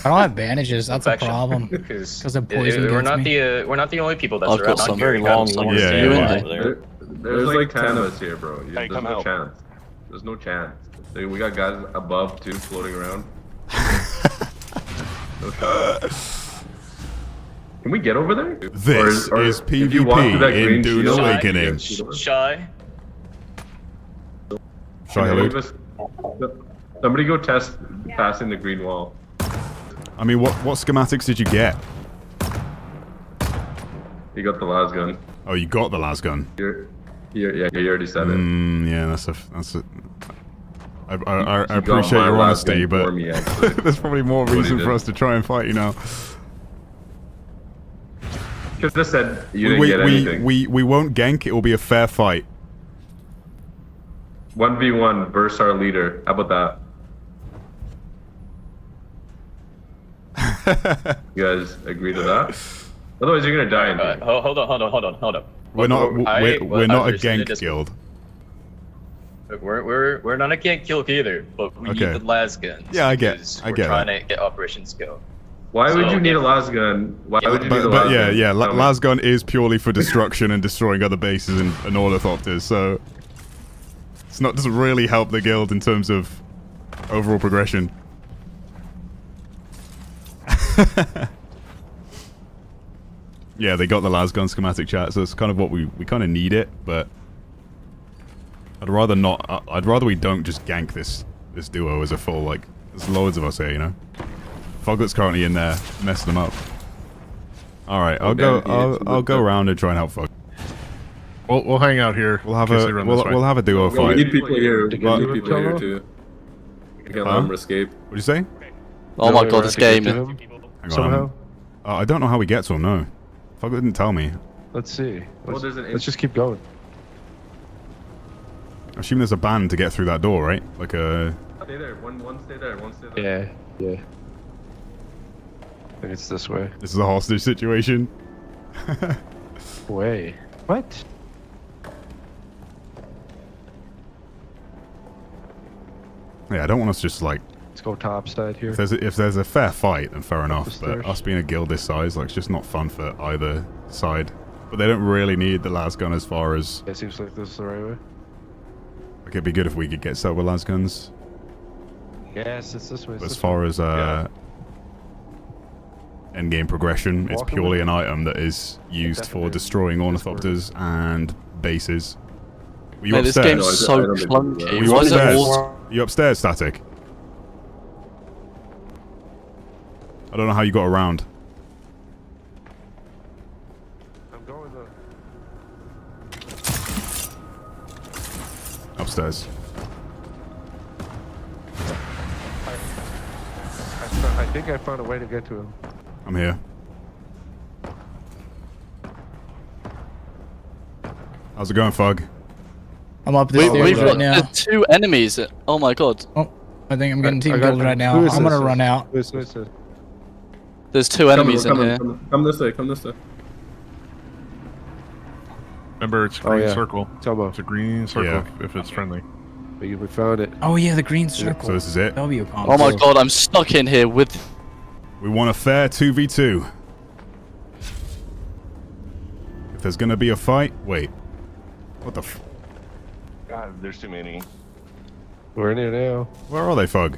I don't have bandages. That's a Perfection. problem. Because Because of poison we're gets not me. we're not the only people that's I've got around some here. Very long Some- ones. Yeah, You yeah. in there? There's like 10 of us here, bro. Hey, There's come no help. chance. There's no chance. We got guys above too floating around. No chance. Can we get over there? This is if you walk through that PvP in green Dune shield- Awakening. Shy. Shy Halud? Somebody go test passing the green wall. I mean, what schematics did you get? You got the las gun. Oh, you got the las gun. You already said it. Yeah, that's a. I You appreciate got my your las honesty, gun but for me, actually. there's probably more What he reason did. for us to try and fight you now. Should have said you didn't get anything. We won't gank. It will be a fair fight. 1v1 versus our leader. How about that? You guys agree to that? Otherwise, you're gonna die in here. Hold on. We're not. We're not a understand gank this- guild. Look, we're not a gank guild either, but we Okay. need the las guns. Yeah, I get because that. We're trying to get operations go. Why would So, you need if- a las gun? Why would you need a But las yeah, gun? yeah. Tell me. Lasgun is purely for destruction and destroying other bases and ornithopters. So it's not doesn't really help the guild in terms of overall progression. Yeah, they got the lasgun schematic chat, so it's kind of what we kind of need it, but I'd rather not. I'd rather we don't just gank this duo as a full, like, there's loads of us here, you know. Foglet's currently in there messing them up. All right, I'll go around and try and help Fog. We'll hang out here. We'll have in case a they run this way. we'll have a duo We fight. need people here. We What? need people here too. We can't let them escape. What'd you say? Oh my god, this game. Hang on. Somehow? I don't know how we get to him. No, Foglet didn't tell me. Let's see. Well, there's an Let's just keep going. I assume there's a band to get through that door, right? Like a. Stay there. One stay there. One stay there. Yeah. I think it's this way. This is a hostage situation. Way. What? Yeah, I don't want us just like. Let's go top side here. If there's a fair fight, then fair enough. But stairs. us being a guild this size, like, it's just not fun for either side. But they don't really need the las gun as far as. It seems like this is the right way. Like, it'd be good if we could get set with las guns. Yes, it's this way. But as far as end game progression, it's Walk purely away. an item that is used for destroying ornithopters and bases. Were you Mate, this upstairs? game's so clunky. Were you Why is it upstairs? all... You upstairs, Static? I don't know how you got around. I'm going Upstairs. I think I found a way to get to him. I'm here. How's it going, Fug? I'm up the stairs right now. There's 2 enemies. Oh my god. Oh, I think I'm getting team I got killed right now. who is I'm this? gonna run out. Who is this? There's 2 enemies in here. Come this way. Come this way. Remember, it's a Oh, green yeah. circle. Tomo. It's a green circle Yeah. if it's friendly. We found it. Oh yeah, the green circle. So this is it. That'll be a combo. Oh my god, I'm stuck in here with... We want a fair 2v2. If there's gonna be a fight, wait. What the f... God, there's too many. We're in here now. Where are they, Fug?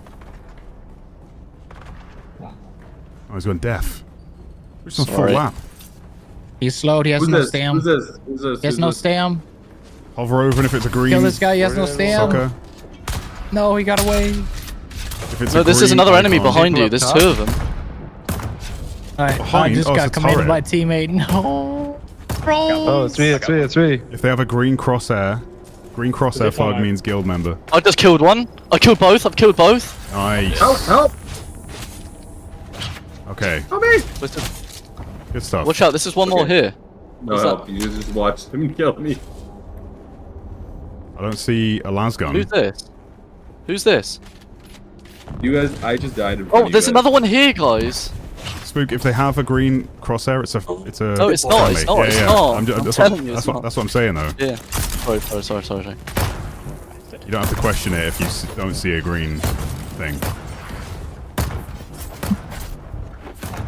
Oh, he's gone deaf. We're just on full Sorry. lap. He's slowed. He has Who's no this? stam. Who's this? Who's this? He has Who's no this? stam. Hover over, and if it's a green Kill this guy. He has no stam. soccer, No, he got away. if it's No, a this is green another enemy icon- behind you. up There's top? 2 of them. Alright, I Behind? just Oh, it's got a commanded turret. by a teammate. No. Oh, it's me, it's me, it's me. If they have a green crosshair fog means guild member. I just killed one. I killed both. I've killed both. Nice. Help! Okay. Help me! Good stuff. Watch out, this is one more here. No What's help. that? You just watched him kill me. I don't see a lasgun. Who's this? Who's this? You guys, I just died in front Oh, of there's you guys. another one here, guys. Spook, if they have a green crosshair, it's a No, it's not, it's not, it's not. I'm telling you, it's not. That's what I'm saying though. Yeah. Sorry. You don't have to question it if you don't see a green thing.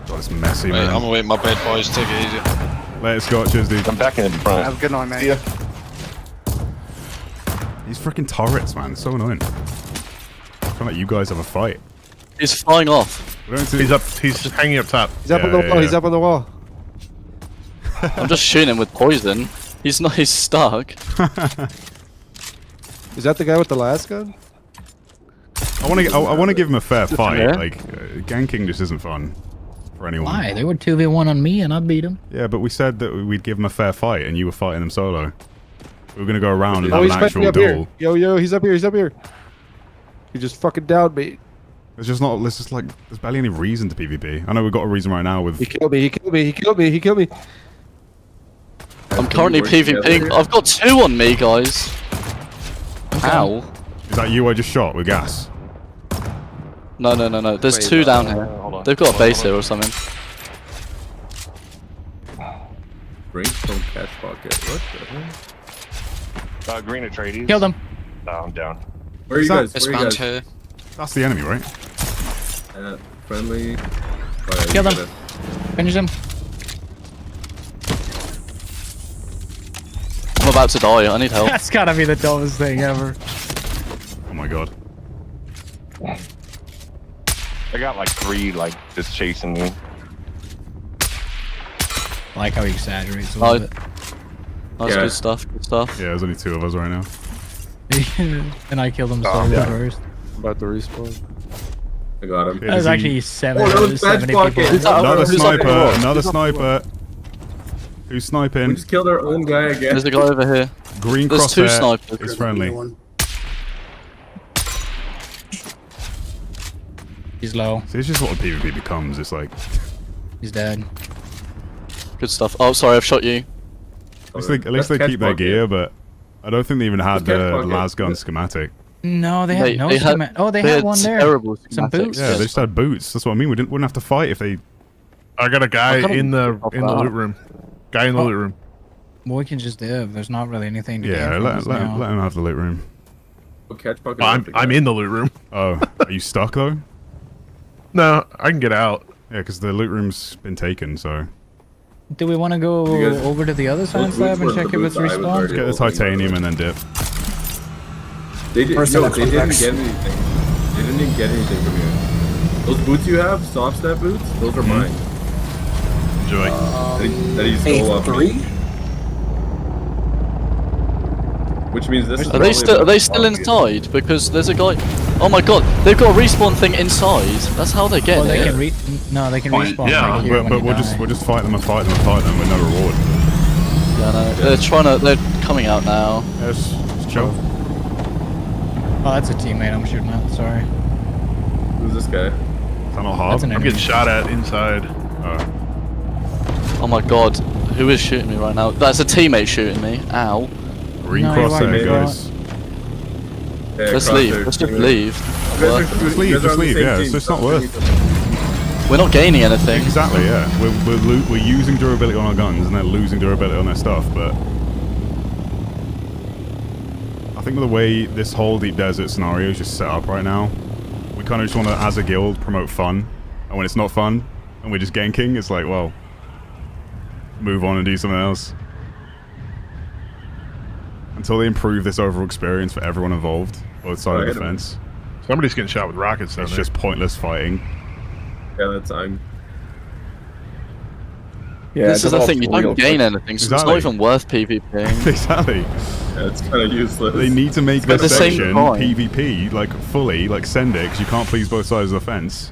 God, it's messy, man. I'm away in my bed, boys. Take it easy. Let it scotch us, dude. I'm back in the front. Have a good night, man. See ya. These freaking turrets, man. It's so annoying. I feel like you guys have a fight. He's flying off. He's up. He's just hanging up top. He's up on the wall. He's up on the wall. I'm just shooting him with poison. He's not. He's stuck. Is that the guy with the last gun? I want to give him a fair fight. Yeah. Like ganking just isn't fun for anyone. Why? They were 2v1 on me and I beat them. Yeah, but we said that we'd give him a fair fight, and you were fighting them solo. We were gonna go around and have he's an fighting actual up here. duel. Yo, he's up here. He's up here. He just fucking downed me. There's just not. There's just like. There's barely any reason to PvP. I know we've got a reason right now with. He killed me. He killed me. He killed me. He killed me. I'm currently PvPing. I've got 2 on me, guys. Ow. Is that you I just shot with gas? No. There's 2 down here. They've got a base here or something. Brainstorm cash pocket. What the hell? Green Atreides. Killed him. No, I'm down. Where are you guys? It's Where are you round guys? 2. That's the enemy, right? Friendly. Kill them. Finish him. I'm about to die. I need help. That's gotta be the dumbest thing ever. Oh my god. I got like 3 like just chasing me. I like how he exaggerates a little bit. That's good stuff. Good stuff. Yeah, there's only 2 of us right now. And I killed him solo first. About to respawn. I got him. That was actually 70 badge people. pocket. Another Who's sniper. up here? Another sniper. Who's sniping? We just killed our own guy again. There's a guy over here. Green There's 2 crosshair snipers. is friendly. He's low. See, it's just what PvP becomes. It's like. He's dead. Good stuff. Oh, sorry, I've shot you. At least they keep their gear, but I don't think they even had the lasgun schematic. No, they had no they had- schematic. Oh, they they had had one there. terrible Some schematics. boots. Yeah, they just had boots. That's what I mean. We wouldn't have to fight if they. I got a guy got in the him. loot room. Guy in the loot room. Well, we can just div. There's not really anything to Yeah, gain let from this now. him have the loot room. Catch pocket. I'm in the loot room. Oh, are you stuck though? No, I can get out. Yeah, because the loot room's been taken. So Do we want to go You guys- over to the other science lab and check if it's respawned? get the titanium and then dip. They, did, First no, set of they didn't contacts. get anything. They didn't even get anything from you. Those boots you have, soft step boots, those are mine. Enjoy. That he stole off me. 3? Which means this is Are they still? Are they still obvious. inside? Because there's a guy. Oh my god, they've got a respawn thing inside. That's how they get Well, they it. can no, they can respawn. Yeah, right here but when we'll you just die. we'll just fight them and fight them and fight them with no reward. Yeah, no, they're trying to. They're coming out now. Yeah, just chill. Oh, that's a teammate I'm shooting at. Sorry. Who's this guy? Is that not hard? That's an I'm enemy. getting shot at inside. Oh my god, who is shooting me right now? That's a teammate shooting me. Ow. Green No, you're crosshair, right, guys. Yeah, Let's Crosshair, leave. Let's just teammate. leave. You guys are- Just you leave, guys are just on the leave. same Yeah, team, it's just stop not killing worth. each other. We're not gaining anything. Exactly. Yeah, we're using durability on our guns and they're losing durability on their stuff. But I think with the way this whole deep desert scenario is just set up right now, we kind of just want to, as a guild, promote fun. And when it's not fun and we're just ganking, it's like, well, move on and do something else. Until they improve this overall experience for everyone involved, both sides of the fence. Somebody's getting shot with rockets down It's there. just pointless fighting. Yeah, that's I'm. Yeah, This is the thing, you real don't gain quick. anything, so Exactly. it's not even worth PvPing. Exactly. Yeah, it's kind of useless. They need to make At this the same section time- PvP, like fully, like send it, because you can't please both sides of the fence.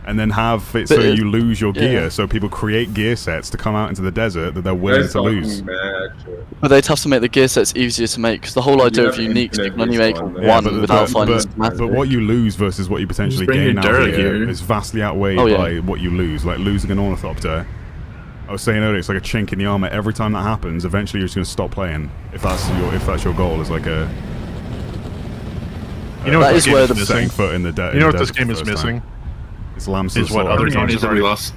and then have it so you lose your gear. So people create gear sets to come out into the desert that they're willing to lose. But they'd have to make the gear sets easier to make, because the whole idea of uniques, you can only make one without finding but what you lose versus what you potentially gain out of gear is vastly outweighed by what you lose. Like losing an ornithopter, I was saying earlier, it's like a chink in the armor. Every time that happens, eventually you're just going to stop playing. If that's your goal, is like a. You know what this game is missing? missing? Foot in the You know what this game is missing? It's Lambs is what other games have already lost.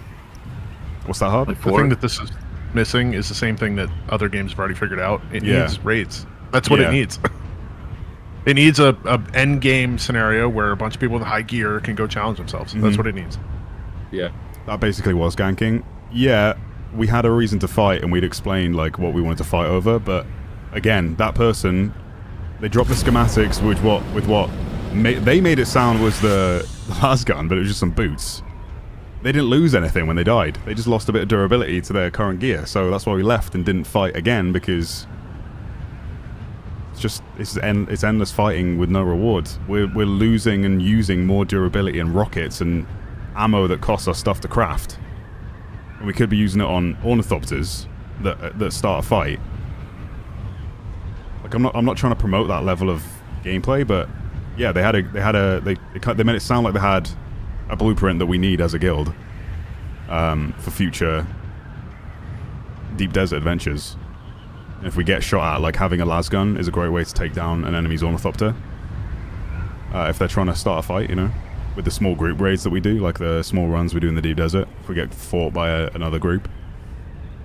What's that, Hub? The thing that this is missing is the same thing that other games have already figured out. It needs raids. That's what it needs. It needs a end game scenario where a bunch of people with high gear can go challenge themselves. That's what it needs. Yeah. That basically was ganking. Yeah, we had a reason to fight, and we'd explained like what we wanted to fight over. But again, that person, they dropped the schematics with what they made it sound was the last gun, but it was just some boots. They didn't lose anything when they died. They just lost a bit of durability to their current gear. So that's why we left and didn't fight again, because it's endless fighting with no rewards. We're losing and using more durability and rockets and ammo that costs us stuff to craft. And we could be using it on ornithopters that start a fight. Like I'm not trying to promote that level of gameplay, but yeah, they made it sound like they had a blueprint that we need as a guild for future deep desert adventures. And if we get shot at, like having a las gun is a great way to take down an enemy's ornithopter. If they're trying to start a fight, you know, with the small group raids that we do, like the small runs we do in the deep desert. If we get fought by another group,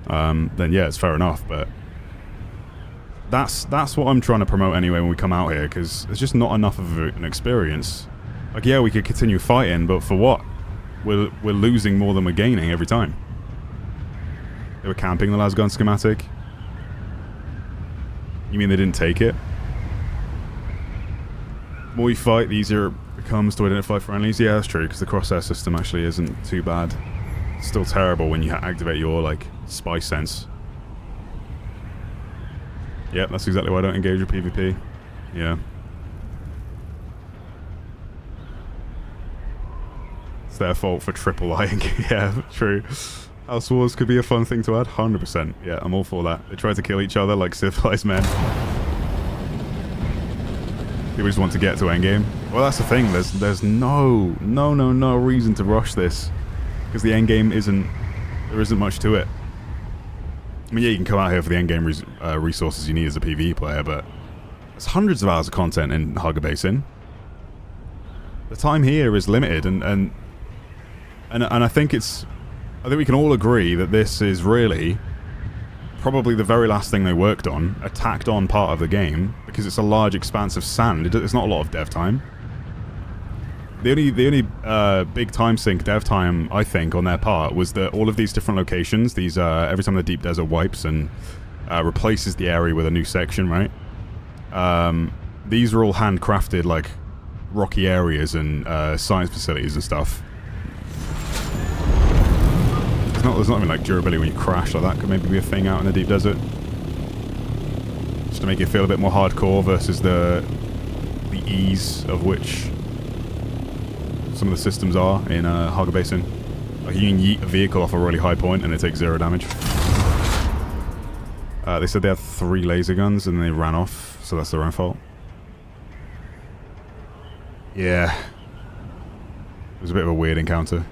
then yeah, it's fair enough. But that's what I'm trying to promote anyway when we come out here, because there's just not enough of an experience. Like, yeah, we could continue fighting, but for what? We're losing more than we're gaining every time. They were camping the las gun schematic. You mean they didn't take it? The more you fight, the easier it becomes to identify friendlies. Yeah, that's true, because the crosshair system actually isn't too bad. It's still terrible when you activate your, like, spy sense. Yep, that's exactly why I don't engage with PvP. Yeah. It's their fault for triple lying. Yeah, true. House Wars could be a fun thing to add. 100%. Yeah, I'm all for that. They try to kill each other like civilized men. People just want to get to endgame. Well, that's the thing. There's no reason to rush this, because the endgame there isn't much to it. I mean, yeah, you can come out here for the endgame resources you need as a PvE player, but there's hundreds of hours of content in Hugger Basin. The time here is limited, and I think we can all agree that this is really probably the very last thing they worked on, a tacked on part of the game, because it's a large expanse of sand. It's not a lot of dev time. The only big time sink dev time, I think, on their part was that all of these different locations, these every time the deep desert wipes and replaces the area with a new section, right? These are all handcrafted, like rocky areas and science facilities and stuff. There's not even like durability when you crash, like that could maybe be a thing out in the deep desert. Just to make it feel a bit more hardcore versus the ease of which some of the systems are in Hugger Basin. Like you can yeet a vehicle off a really high point and it takes 0 damage. They said they had 3 laser guns and they ran off, so that's their own fault. Yeah. It was a bit of a weird encounter.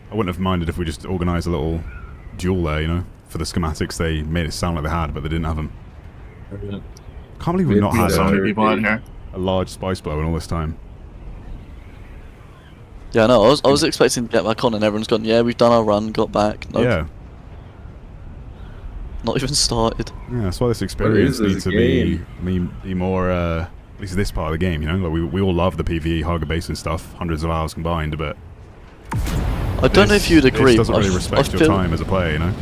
I wouldn't have minded if we just organised a little duel there, you know. For the schematics, they made it sound like they had, but they didn't have them. Can't believe we've not had a large spice blow in all this time. Yeah, no, I was expecting to get back on and everyone's gone, yeah, we've done our run, got back. Nope. Yeah. Not even started. Yeah, that's why this experience needs to be more, at least this part of the game, you know? Like we all love the PvE Hugger Basin stuff, hundreds of hours combined, but I don't know if you'd agree. It doesn't really respect your time as a player, you know?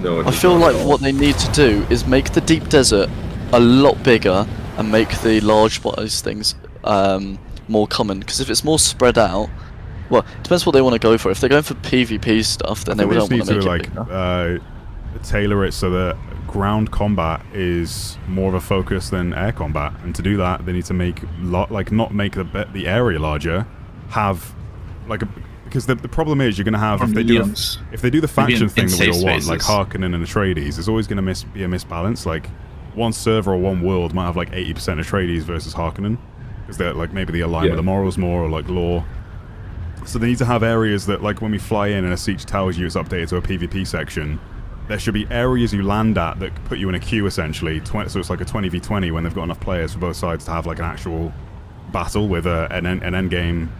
No, I feel like what they need to do is make the deep desert a lot bigger and make the large bodies things more common. Because if it's more spread out, well, it depends what they want to go for. If they're going for PvP stuff, then they don't want to make it bigger. Tailor it so that ground combat is more of a focus than air combat, and to do that, they need to make not make the area larger, have like because the problem is you're going to have if they do the faction thing that we all want, like Harkonnen and Atreides, there's always going to be a misbalance. Like one server or one world might have like 80% Atreides versus Harkonnen, because they're like maybe they align with the morals more or like lore. So they need to have areas that, like when we fly in and a siege tells you it's updated to a PvP section, there should be areas you land at that put you in a queue essentially. So it's like a 20v20 when they've got enough players for both sides to have like an actual battle with an end game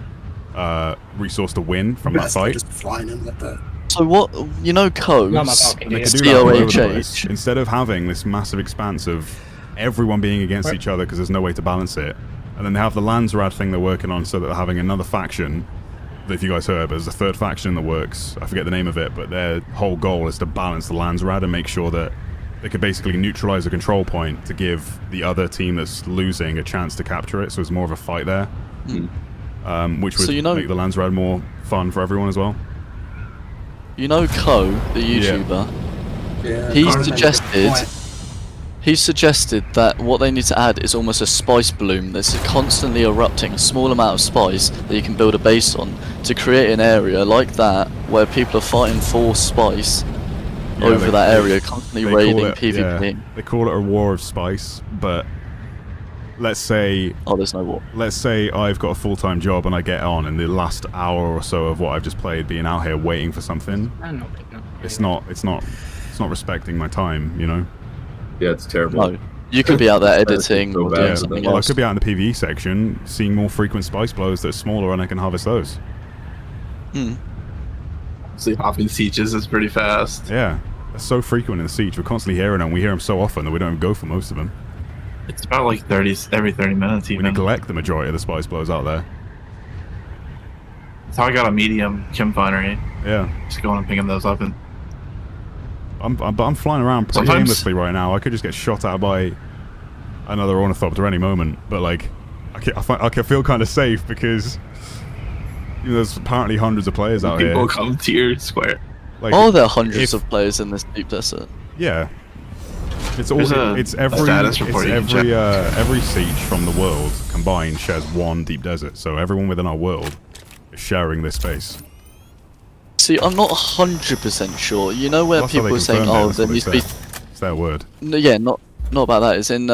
resource to win from that fight. Just flying in like that. So what, you know, codes, COHH. Instead of having this massive expanse of everyone being against each other because there's no way to balance it, and then they have the Landsrad thing they're working on, so that they're having another faction. If you guys heard, but there's a third faction in the works. I forget the name of it, but their whole goal is to balance the Landsrad and make sure that they could basically neutralize a control point to give the other team that's losing a chance to capture it. So it's more of a fight there, which would make the Landsrad more fun for everyone as well. You know, Ko, the YouTuber. He suggested that what they need to add is almost a spice bloom that's constantly erupting, a small amount of spice that you can build a base on, to create an area like that where people are fighting for spice over that area, constantly raiding PvP. Yeah, they call it a war of spice, but let's say... Oh, there's no war. Let's say I've got a full-time job and I get on in the last hour or so of what I've just played being out here waiting for something. It's not respecting my time, you know? Yeah, it's terrible. No, you could be out there editing or doing something else. I could be out in the PvE section, seeing more frequent spice blows that are smaller, and I can harvest those. See, hopping sieges is pretty fast. Yeah, they're so frequent in the siege. We're constantly hearing them. We hear them so often that we don't even go for most of them. It's about like every 30 minutes even. We neglect the majority of the spice blows out there. That's how I got a medium chem finery. Yeah. Just going and picking those up and... I'm flying around pretty aimlessly right now. I could just get shot at by another ornithopter any moment, but like, I can feel kind of safe because there's apparently hundreds of players out here. People come to your square. Like, are there hundreds of players in this deep desert? Yeah. It's every siege from the world combined shares one deep desert, so everyone within our world is sharing this space. See, I'm not 100% sure. You know where people are saying, "Oh, there needs to be." It's their word. No, yeah, not about that. It's in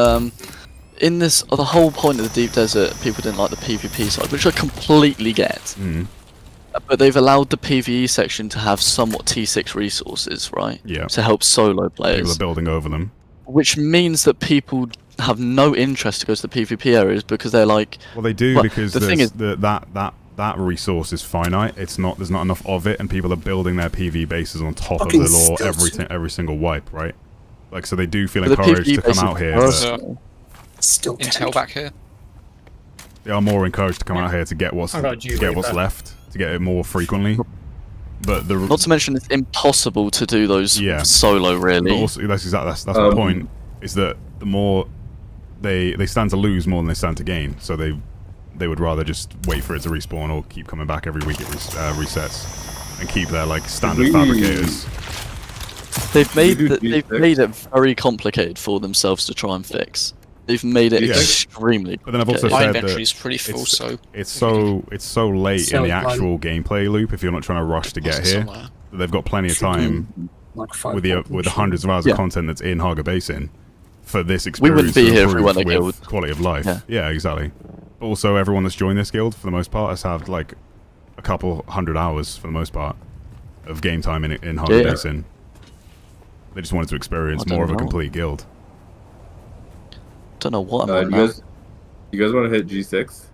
this the whole point of the deep desert. People didn't like the PvP side, which I completely get. But they've allowed the PvE section to have somewhat T6 resources, right? Yeah. To help solo players. People are building over them. Which means that people have no interest to go to the PvP areas because they're like. Well, they do because the thing is that resource is finite. There's not enough of it, and people are building their PvE bases on top of the lore every single wipe, right? Like, so they do feel encouraged to come out here. Still intel back here. They are more encouraged to come out here to get what's left, to get it more frequently. But not to mention it's impossible to do those solo, really. But also, that's my point. Is that the more they stand to lose more than they stand to gain, so they would rather just wait for it to respawn or keep coming back every week it resets, and keep their like standard fabricators. They've made it very complicated for themselves to try and fix. They've made it extremely. But then I've also said that is pretty full, it's so late in the actual gameplay loop if you're not trying to rush to get here. That they've got plenty of time with the hundreds of hours of content that's in Haga Basin for this experience. We wouldn't be here if we weren't a guild. Quality of life. Yeah, exactly. But also, everyone that's joined this guild for the most part has had like a couple hundred hours for the most part of game time in Haga Basin. They just wanted to experience more of a complete guild. Don't know what you guys want to hit G6?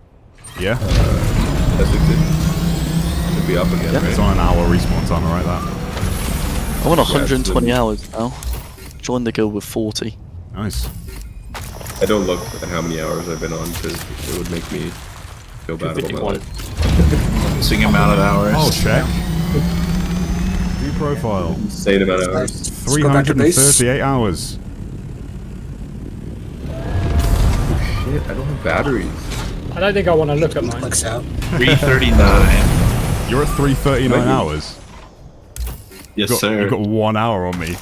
Yeah. That should be up again, right? It's on an hour respawn time, right? That. I want 120 hours now. Join the guild with 40. Nice. I don't look at how many hours I've been on because it would make me feel bad about my life. Same amount of hours. Oh, check. View profile. Insane amount of hours. 338 hours. Shit, I don't have batteries. I don't think I want to look at mine. 339. You're at 339 hours. Yes, sir. You've got 1 hour on me.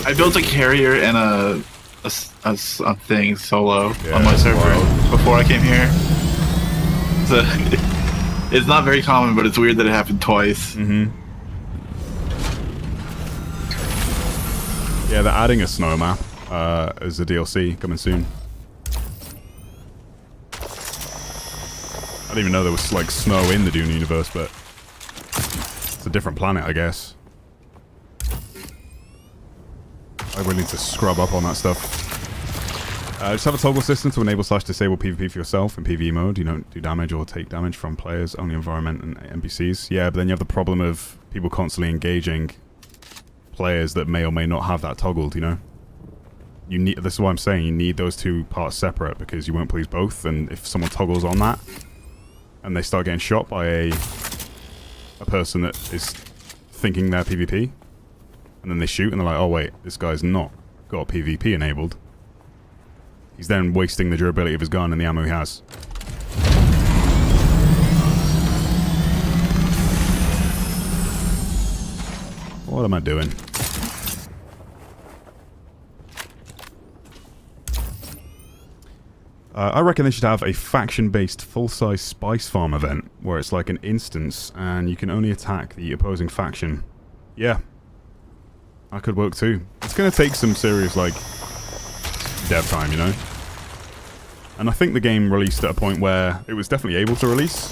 I built a carrier and a thing solo on my server before I came here. So It's not very common, but it's weird that it happened twice. Mm-hmm. Yeah, they're adding a snow map as a DLC coming soon. I didn't even know there was like snow in the Dune universe, but it's a different planet, I guess. I really need to scrub up on that stuff. Just have a toggle system to enable / disable PvP for yourself in PvE mode. You don't do damage or take damage from players, only environment and NPCs. Yeah, but then you have the problem of people constantly engaging players that may or may not have that toggled, you know? You need, this is why I'm saying you need those two parts separate, because you won't please both, and if someone toggles on that, and they start getting shot by a person that is thinking they're PvP, and then they shoot and they're like, oh wait, this guy's not got PvP enabled. He's then wasting the durability of his gun and the ammo he has. What am I doing? I reckon they should have a faction-based full-size spice farm event where it's like an instance and you can only attack the opposing faction. Yeah. That could work too. It's going to take some serious, like, dev time, you know? And I think the game released at a point where it was definitely able to release.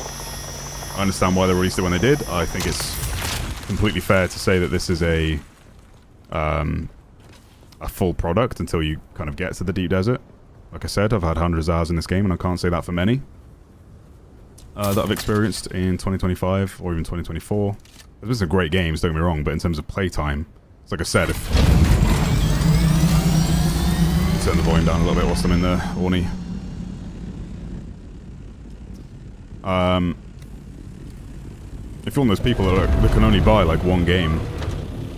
I understand why they released it when they did. I think it's completely fair to say that this is a full product until you kind of get to the deep desert. Like I said, I've had hundreds of hours in this game, and I can't say that for many that I've experienced in 2025 or even 2024. This is a great game, don't get me wrong, but in terms of playtime, it's like I said, if... Turn the volume down a little bit whilst I'm in the Orny. If you're one of those people that can only buy like one game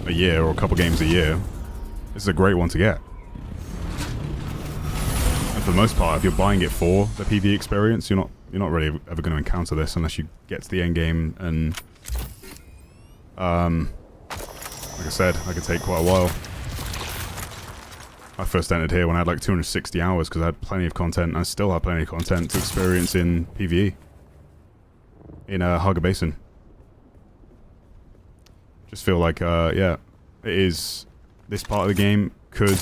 a year or a couple games a year, this is a great one to get. And for the most part, if you're buying it for the PvE experience, you're not really ever going to encounter this unless you get to the end game, and like I said, that could take quite a while. I first entered here when I had like 260 hours because I had plenty of content, and I still have plenty of content to experience in PvE in Haga Basin. Just feel like, yeah, it is, this part of the game could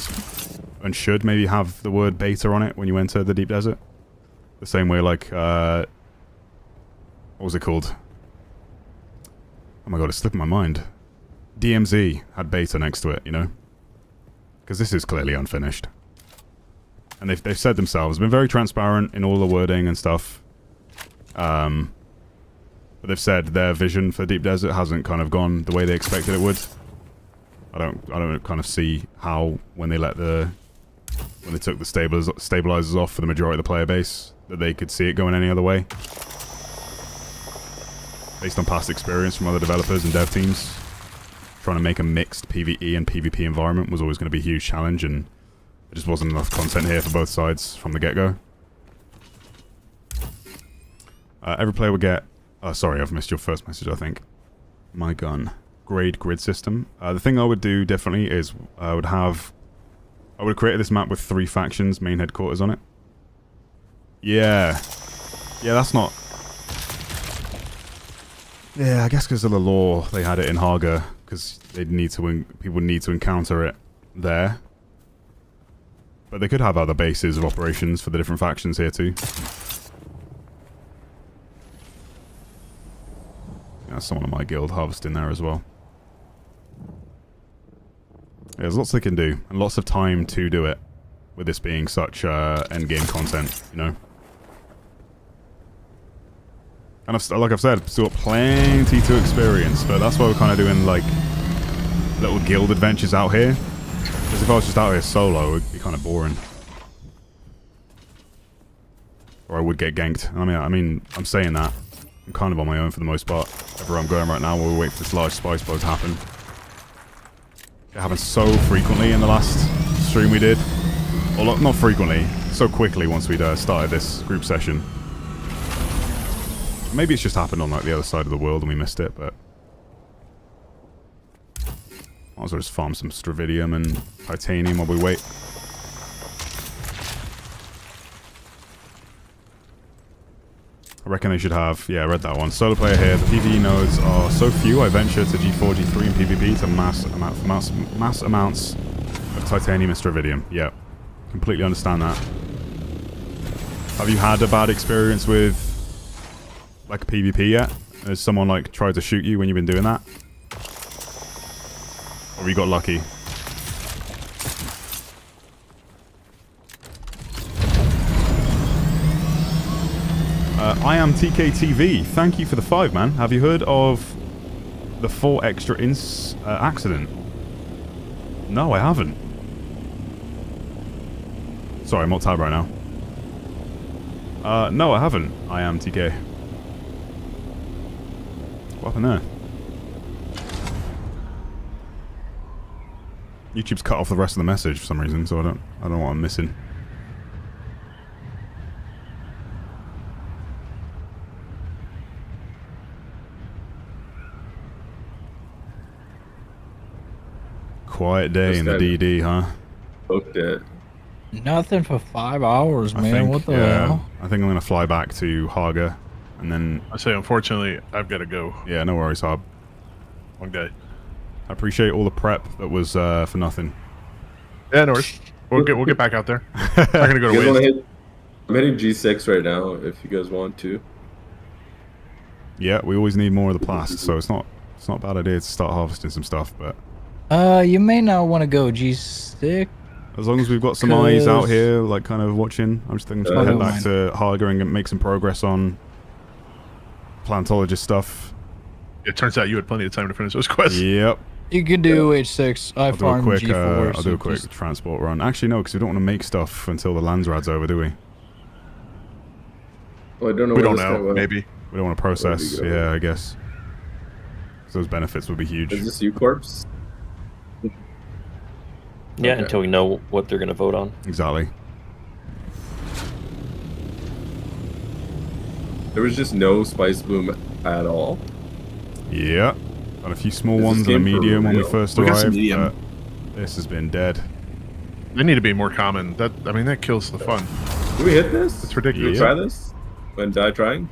and should maybe have the word beta on it when you enter the deep desert. The same way like, what was it called? Oh my god, it's slipping my mind. DMZ had beta next to it, you know? Because this is clearly unfinished. And they've said themselves, been very transparent in all the wording and stuff. But they've said their vision for Deep Desert hasn't kind of gone the way they expected it would. I don't kind of see how when they took the stabilizers off for the majority of the player base, that they could see it going any other way. Based on past experience from other developers and dev teams, trying to make a mixed PvE and PvP environment was always going to be a huge challenge, and there just wasn't enough content here for both sides from the get-go. Every player would get... Oh, sorry, I've missed your first message, I think. My gun. Grade grid system. The thing I would do differently is I would have created this map with 3 factions, main headquarters on it. Yeah. Yeah, that's not... Yeah, I guess because of the lore, they had it in Haga, because people need to encounter it there. But they could have other bases of operations for the different factions here too. That's someone in my guild harvesting there as well. Yeah, there's lots they can do, and lots of time to do it, with this being such endgame content, you know? And like I've said, still got plenty to experience, but that's why we're kind of doing, like, little guild adventures out here. Because if I was just out here solo, it would be kind of boring. Or I would get ganked. I mean, I'm saying that. I'm kind of on my own for the most part. Everywhere I'm going right now, while we wait for this large spice boat to happen. It happened so frequently in the last stream we did. Or not frequently, so quickly once we'd started this group session. Maybe it's just happened on like the other side of the world and we missed it, but... Might as well just farm some Stravidium and Titanium while we wait. I reckon they should have, yeah, I read that one. Solo player here. The PvE nodes are so few, I venture to G4, G3 and PvP to mass amounts of titanium and stravidium. Yeah, completely understand that. Have you had a bad experience with, like, PvP yet? Has someone, like, tried to shoot you when you've been doing that? Or have you got lucky? I am TKTV. Thank you for the 5, man. Have you heard of the 4 extra accident? No, I haven't. Sorry, I'm not tabbed right now. No, I haven't. I am TK. What happened there? YouTube's cut off the rest of the message for some reason, so I don't know what I'm missing. Quiet day in the DD, huh? Okay. Nothing for 5 hours, man. What the hell? I think I'm gonna fly back to Haga, and then I say, unfortunately, I've got to go. Yeah, no worries, Hob. Long day. I appreciate all the prep that was for nothing. Yeah, no worries. We'll get back out there. I'm gonna go to waste. I'm hitting G6 right now. If you guys want to. Yeah, we always need more of the plast, so it's not a bad idea to start harvesting some stuff, but. You may not want to go G6. As long as we've got some eyes out here, like kind of watching, I'm just thinking to head back to Haga and make some progress on plantologist stuff. It turns out you had plenty of time to finish those quests. Yep. You can do H6. I farm G4. I'll do a quick transport run. Actually, no, because we don't want to make stuff until the Landsrad's over, do we? Well, I don't know. We don't know. Maybe. We don't want to process. Yeah, I guess. Those benefits would be huge. Is this U-Corps? Yeah, until we know what they're going to vote on. Exactly. There was just no spice bloom at all. Yeah. Got a few small ones and a medium when we first arrived, but this has been dead. They need to be more common. That kills the fun. Can we hit this? It's ridiculous. Can we try this? And die trying?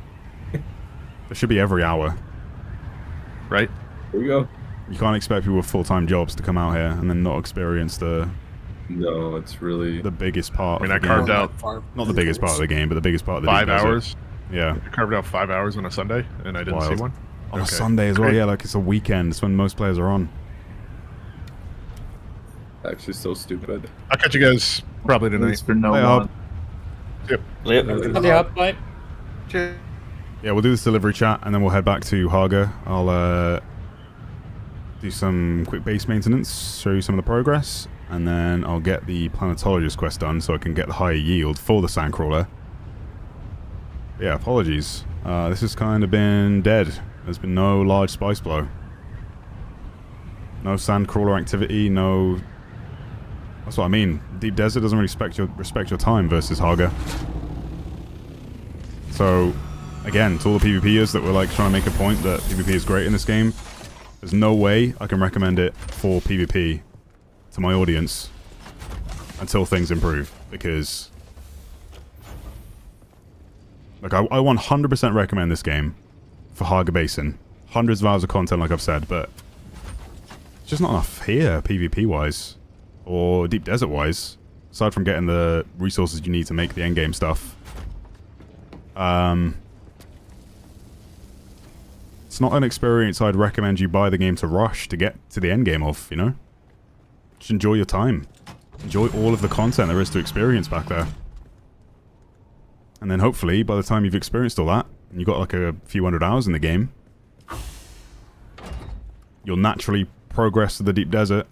It should be every hour. Right? Here we go. You can't expect people with full-time jobs to come out here and then not experience the... No, it's really... the biggest part I mean, of the I carved game. out... Not the biggest part of the game, but the biggest part of the 5 hours? Yeah. I carved out 5 hours on a Sunday, and I didn't see one. On a Sunday as well, yeah, like it's a weekend. It's when most players are on. Actually so stupid. I'll catch you guys probably tonight. For no one. Yep. Bye. Yeah, we'll do this delivery chat, and then we'll head back to Haga. I'll do some quick base maintenance, show you some of the progress, and then I'll get the planetologist quest done so I can get the higher yield for the sandcrawler. Yeah, apologies. This has kind of been dead. There's been no large spice blow. No sandcrawler activity, no... That's what I mean. Deep Desert doesn't really respect your time versus Haga. So, again, to all the PvPers that were like trying to make a point that PvP is great in this game, there's no way I can recommend it for PvP to my audience until things improve, because like I 100% recommend this game for Haga Basin. Hundreds of hours of content, like I've said, but it's just not enough here, PvP-wise, or Deep Desert-wise, aside from getting the resources you need to make the endgame stuff. It's not an experience I'd recommend you buy the game to rush to get to the endgame of, you know? Just enjoy your time. Enjoy all of the content there is to experience back there. And then hopefully, by the time you've experienced all that, and you've got like a few hundred hours in the game, you'll naturally progress to the Deep Desert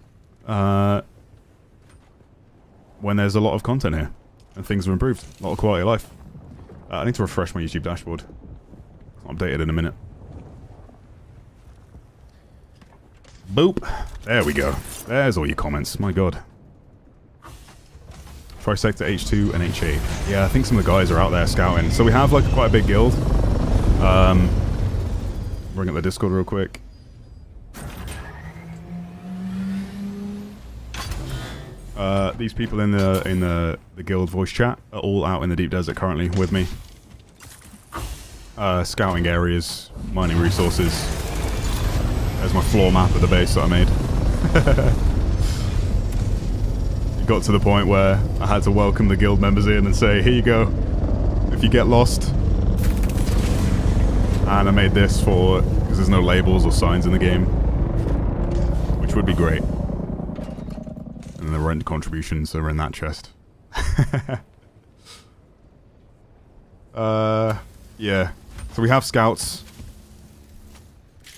when there's a lot of content here. And things have improved. A lot of quality of life. I need to refresh my YouTube dashboard. I'll update it in a minute. Boop. There we go. There's all your comments. My god. Trisector H2 and H8. Yeah, I think some of the guys are out there scouting. So we have like quite a big guild. Bring up the Discord real quick. These people in the guild voice chat are all out in the Deep Desert currently with me. scouting areas, mining resources. There's my floor map of the base that I made. It got to the point where I had to welcome the guild members in and say, here you go, if you get lost. And I made this for, because there's no labels or signs in the game, which would be great. And the rent contributions are in that chest. Yeah. So we have scouts.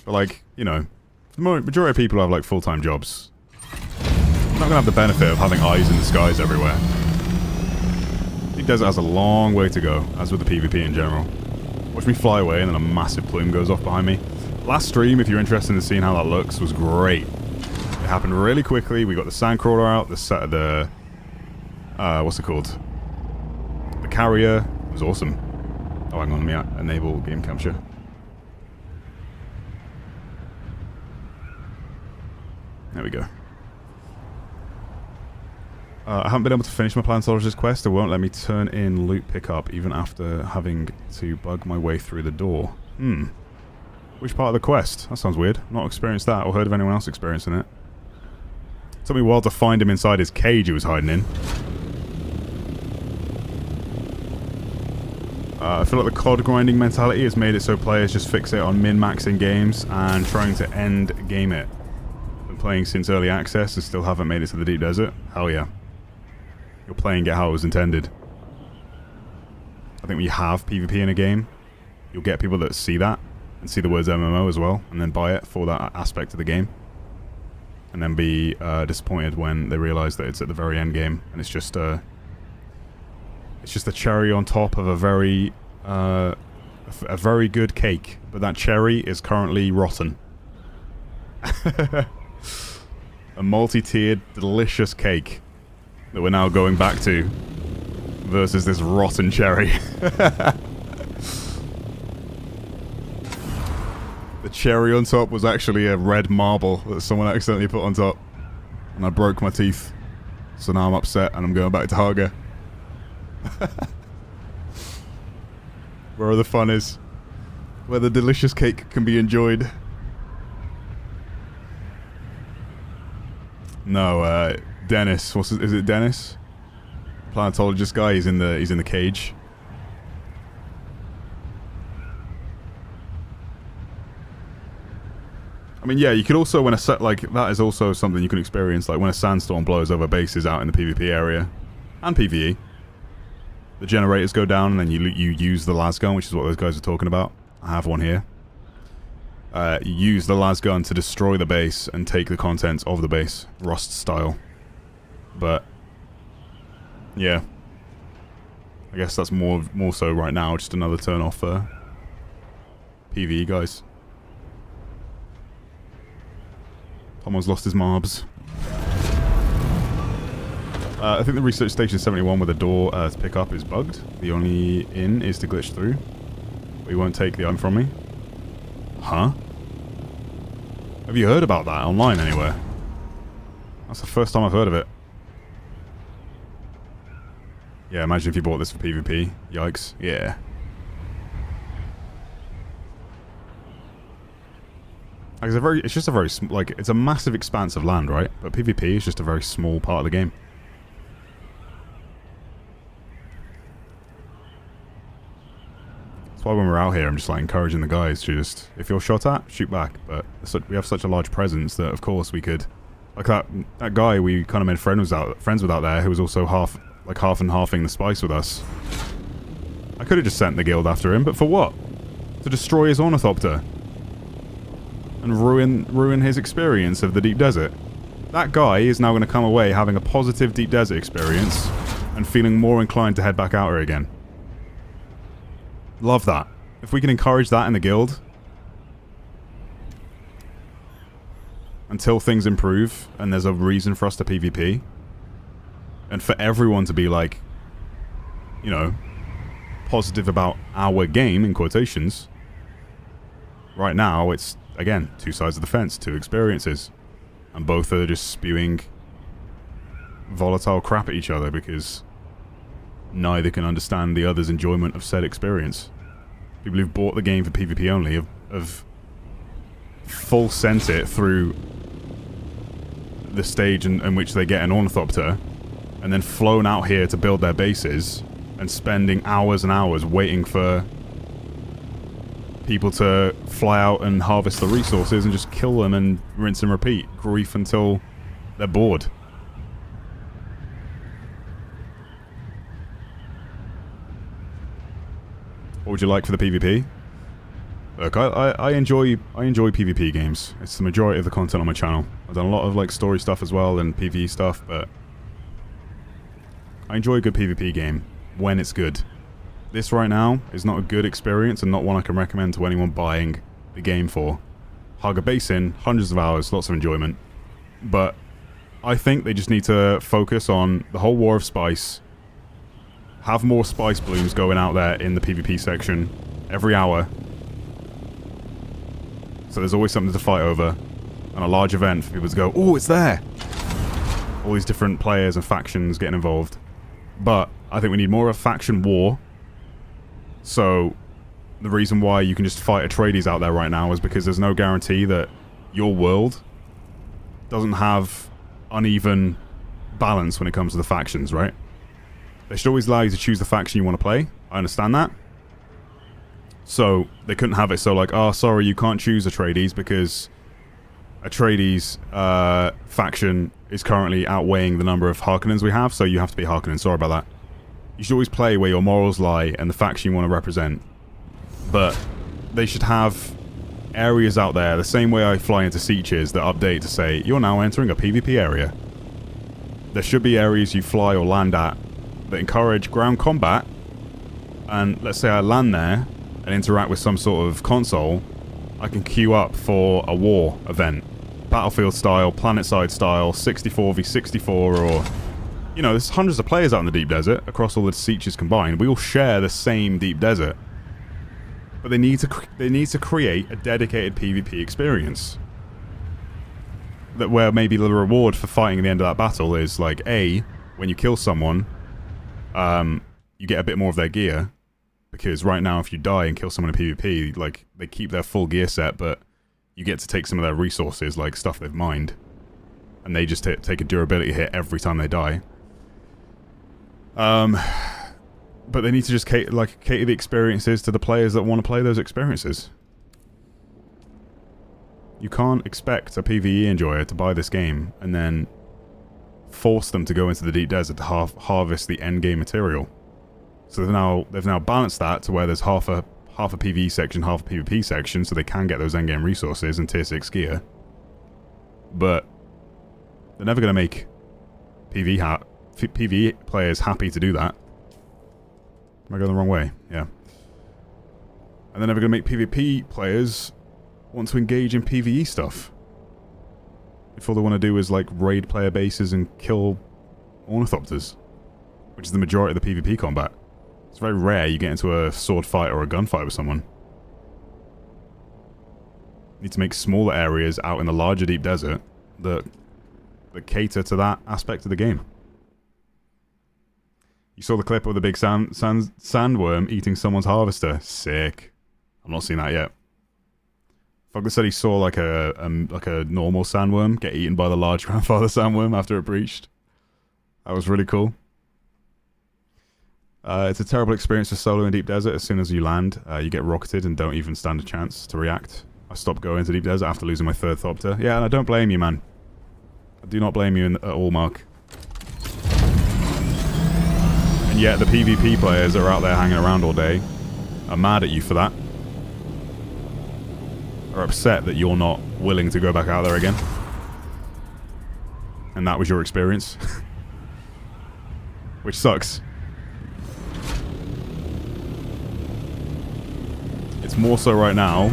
But like, you know, the majority of people have like full-time jobs. I'm not gonna have the benefit of having eyes in the skies everywhere. The desert has a long way to go, as with the PvP in general. Watch me fly away and then a massive plume goes off behind me. Last stream, if you're interested in seeing how that looks, was great. It happened really quickly. We got the sandcrawler out, the what's it called? The carrier. It was awesome. Oh, hang on, let me enable game capture. There we go. I haven't been able to finish my Planetologist quest. It won't let me turn in loot pickup even after having to bug my way through the door. Which part of the quest? That sounds weird. Not experienced that or heard of anyone else experiencing it. It took me a while to find him inside his cage he was hiding in. I feel like the COD grinding mentality has made it so players just fixate on min-maxing games and trying to end game it. Been playing since early access and still haven't made it to the deep desert? Hell yeah. You're playing it how it was intended. I think when you have PvP in a game, you'll get people that see that and see the words MMO as well, and then buy it for that aspect of the game. And then be disappointed when they realise that it's at the very end game and it's just a cherry on top of a very good cake, but that cherry is currently rotten. A multi-tiered, delicious cake that we're now going back to versus this rotten cherry. The cherry on top was actually a red marble that someone accidentally put on top, and I broke my teeth. So now I'm upset and I'm going back to Haga. Where the fun is, where the delicious cake can be enjoyed. No, Dennis. Is it Dennis? Planetologist guy. He's in the cage. I mean, yeah, you could also, when a set like that is also something you can experience, like when a sandstorm blows over bases out in the PvP area and PvE. The generators go down, and then you use the las gun, which is what those guys are talking about. I have one here. You use the las gun to destroy the base and take the contents of the base, Rust style. But yeah, I guess that's more so right now. Just another turn off for PvE guys. Someone's lost his marbs. I think the research station 71 with a door to pick up is bugged. The only in is to glitch through. But he won't take the item from me. Huh? Have you heard about that online anywhere? That's the first time I've heard of it. Yeah, imagine if you bought this for PvP. Yikes. Yeah. Like it's just a very like it's a massive expanse of land, right? But PvP is just a very small part of the game. That's why when we're out here, I'm just like encouraging the guys to just, if you're shot at, shoot back. But we have such a large presence that, of course, we could, like that guy we kind of made friends with out there, who was also half and halving the spice with us. I could have just sent the guild after him, but for what? To destroy his ornithopter and ruin his experience of the deep desert. That guy is now going to come away having a positive deep desert experience and feeling more inclined to head back out here again. Love that. If we can encourage that in the guild until things improve and there's a reason for us to PvP, and for everyone to be like, you know, positive about our game, in quotations. Right now, it's, again, two sides of the fence, two experiences. And both are just spewing volatile crap at each other because neither can understand the other's enjoyment of said experience. people who've bought the game for PvP only have full sent it through the stage in which they get an ornithopter, and then flown out here to build their bases, and spending hours and hours waiting for people to fly out and harvest the resources and just kill them and rinse and repeat. Grief until they're bored. What would you like for the PvP? Look, I enjoy PvP games. It's the majority of the content on my channel. I've done a lot of like story stuff as well and PvE stuff, but I enjoy a good PvP game when it's good. This right now is not a good experience and not one I can recommend to anyone buying the game for. Haga Basin, hundreds of hours, lots of enjoyment. But I think they just need to focus on the whole War of Spice. Have more spice blooms going out there in the PvP section every hour. So there's always something to fight over. And a large event for people to go, oh, it's there! All these different players and factions getting involved. But I think we need more of a faction war. So the reason why you can just fight Atreides out there right now is because there's no guarantee that your world doesn't have uneven balance when it comes to the factions, right? They should always allow you to choose the faction you want to play. I understand that. So they couldn't have it so like, oh, sorry, you can't choose Atreides because Atreides faction is currently outweighing the number of Harkonnens we have, so you have to be Harkonnen. Sorry about that. You should always play where your morals lie and the faction you want to represent. But they should have areas out there, the same way I fly into Sieges that update to say, you're now entering a PvP area. There should be areas you fly or land at that encourage ground combat, and let's say I land there and interact with some sort of console, I can queue up for a war event. Battlefield style, planet-side style, 64v64, or... You know, there's hundreds of players out in the deep desert, across all the Sieges combined. We all share the same deep desert. But they need to create a dedicated PvP experience. That where maybe the reward for fighting at the end of that battle is, like, A, when you kill someone, you get a bit more of their gear. Because right now, if you die and kill someone in PvP, like, they keep their full gear set, but you get to take some of their resources, like stuff they've mined. And they just take a durability hit every time they die. But they need to just cater the experiences to the players that want to play those experiences. You can't expect a PvE enjoyer to buy this game and then force them to go into the deep desert to harvest the endgame material. So they've now balanced that to where there's half a PvE section, half a PvP section, so they can get those endgame resources and tier 6 gear. But they're never going to make PvE players happy to do that. Am I going the wrong way? Yeah. And they're never going to make PvP players want to engage in PvE stuff. If all they want to do is, like, raid player bases and kill ornithopters. Which is the majority of the PvP combat. It's very rare you get into a sword fight or a gunfight with someone. You need to make smaller areas out in the larger deep desert that cater to that aspect of the game. You saw the clip of the big sandworm eating someone's harvester. Sick. I've not seen that yet. Fucker said he saw like a normal sandworm get eaten by the large grandfather sandworm after it breached. That was really cool. It's a terrible experience for solo in deep desert. As soon as you land, you get rocketed and don't even stand a chance to react. I stopped going to deep desert after losing my third thopter. Yeah, and I don't blame you, man. I do not blame you at all, Mark. And yet the PvP players that are out there hanging around all day are mad at you for that. Are upset that you're not willing to go back out there again. And that was your experience. Which sucks. It's more so right now,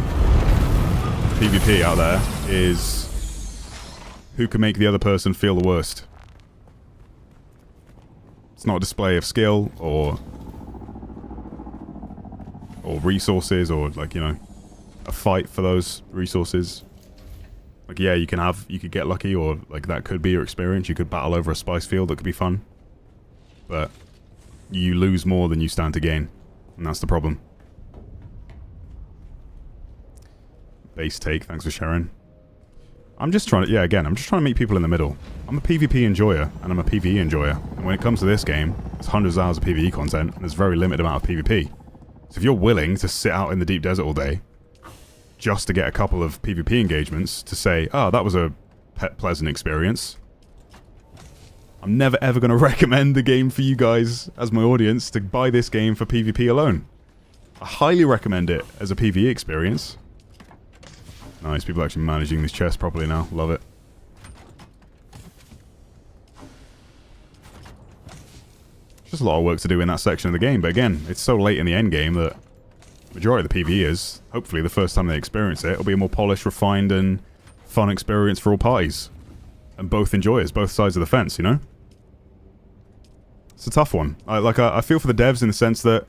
PvP out there, is who can make the other person feel the worst. It's not a display of skill or resources or, like, you know, a fight for those resources. Like, yeah, you could get lucky, or like that could be your experience. You could battle over a spice field, that could be fun. But you lose more than you stand to gain. And that's the problem. Base take, thanks for sharing. I'm just trying to, I'm just trying to meet people in the middle. I'm a PvP enjoyer, and I'm a PvE enjoyer. And when it comes to this game, there's hundreds of hours of PvE content, and there's a very limited amount of PvP. So if you're willing to sit out in the deep desert all day, just to get a couple of PvP engagements, to say, oh, that was a pleasant experience, I'm never ever going to recommend the game for you guys, as my audience, to buy this game for PvP alone. I highly recommend it as a PvE experience. Nice, people actually managing this chest properly now. Love it. Just a lot of work to do in that section of the game, but again, it's so late in the end game that majority of the PvEers, hopefully the first time they experience it, it'll be a more polished, refined, and fun experience for all parties. And both enjoyers, both sides of the fence, you know? It's a tough one. I feel for the devs in the sense that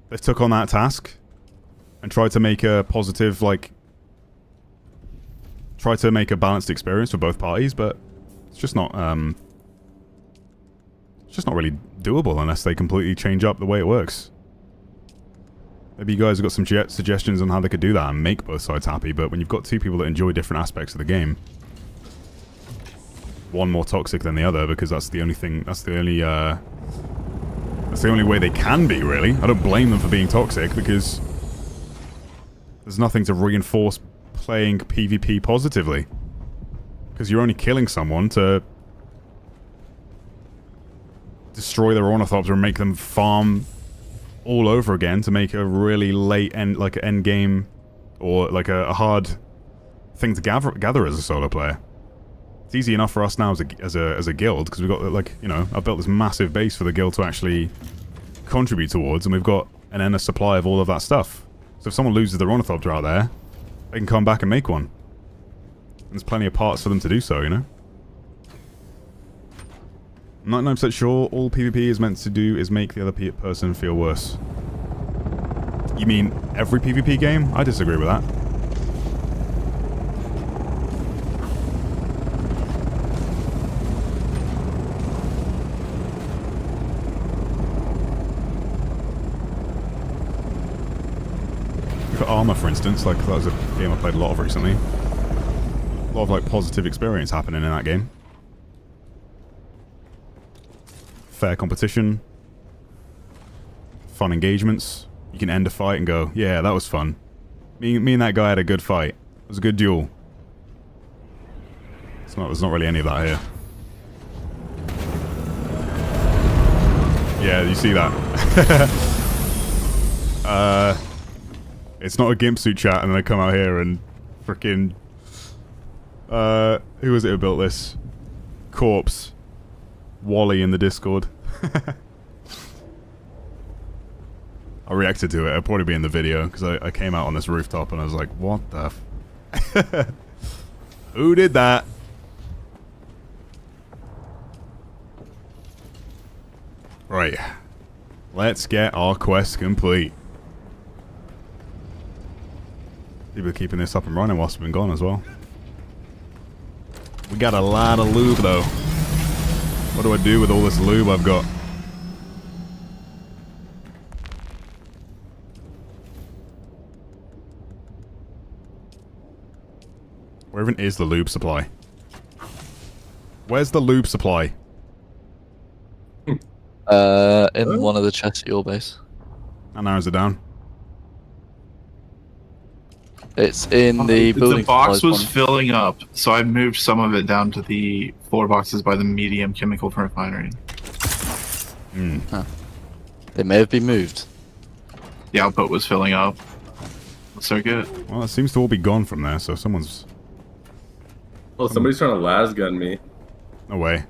they took on that task and tried to make a positive, try to make a balanced experience for both parties, but it's just not really doable unless they completely change up the way it works. Maybe you guys have got some suggestions on how they could do that and make both sides happy, but when you've got two people that enjoy different aspects of the game, one more toxic than the other, because that's the only thing, that's the only way they can be, really. I don't blame them for being toxic, because there's nothing to reinforce playing PvP positively. Because you're only killing someone to destroy their ornithopter and make them farm all over again to make a really late end, like an end game, or like a hard thing to gather as a solo player. It's easy enough for us now as a guild, because we've got, I've built this massive base for the guild to actually contribute towards, and we've got an endless supply of all of that stuff. So if someone loses their ornithopter out there, they can come back and make one. And there's plenty of parts for them to do so, you know? I'm 99% sure all PvP is meant to do is make the other person feel worse. You mean every PvP game? I disagree with that. For Armor, for instance, that was a game I played a lot of recently. A lot of positive experience happening in that game. Fair competition, fun engagements. You can end a fight and go, yeah, that was fun. Me and that guy had a good fight. It was a good duel. There's not really any of that here. Yeah, you see that. It's not a gimp suit chat, and then I come out here and frickin' who was it who built this? Corpse. Wally in the Discord. I reacted to it. It'll probably be in the video, because I came out on this rooftop and I was like, what the f... Who did that? Right. Let's get our quest complete. People are keeping this up and running whilst we've been gone as well. We got a lot of lube, though. What do I do with all this lube I've got? Where even is the lube supply? Where's the lube supply? In one of the chests at your base. How narrows it down? It's in the building. The box was one. filling up, so I moved some of it down to the 4 boxes by the medium chemical refinery. Huh. They may have been moved. The output was filling up. So good. Well, it seems to all be gone from there, so someone's... Oh, somebody's trying to las gun me. No way.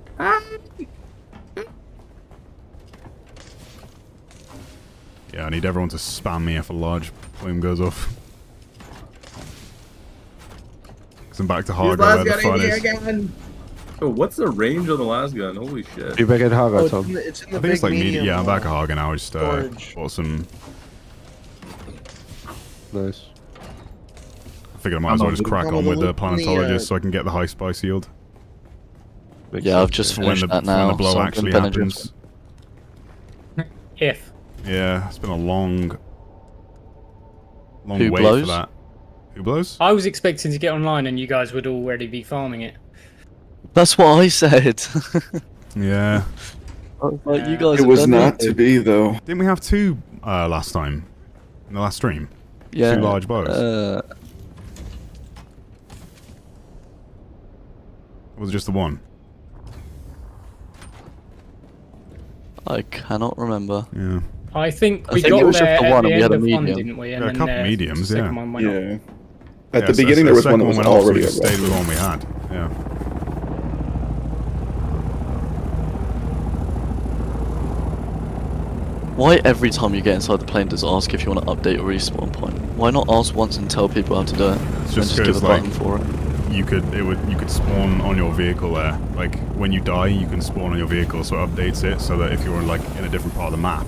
Yeah, I need everyone to spam me if a large plume goes off. Because I'm back to Hargo where the fun is. Again. Oh, what's the range on the las gun? Holy shit. You back at Hargo, Tom. It's in the I think it's like medium. Yeah, I'm back at Hargo now. I just bought some... Nice. I figured I might as well just crack on with the planetologist so I can get the high spice yield. Yeah, I've just finished that now. When the blow so actually happens. If. Yeah, it's been a long Who wait blows? for that. Who blows? I was expecting to get online and you guys would already be farming it. That's what I said. Yeah. Like, you guys It have was done not nothing. to be, though. Didn't we have 2 last time? In the last stream? Yeah. 2 large bows. Or was it just the one? I cannot remember. Yeah. I think we I think got it was there just the at one the and we end had a of one, medium. didn't we? And There are a then couple mediums, the second yeah. one went off. At the beginning, there was one that was went off, so already we just at stayed with the rest. one we had. Yeah. Why every time you get inside the plane does it ask if you want to update your respawn point? Why not ask once and tell people how to do it? It's and just just give a like, button for it. you could spawn on your vehicle there. Like when you die, you can spawn on your vehicle, so it updates it so that if you're like in a different part of the map,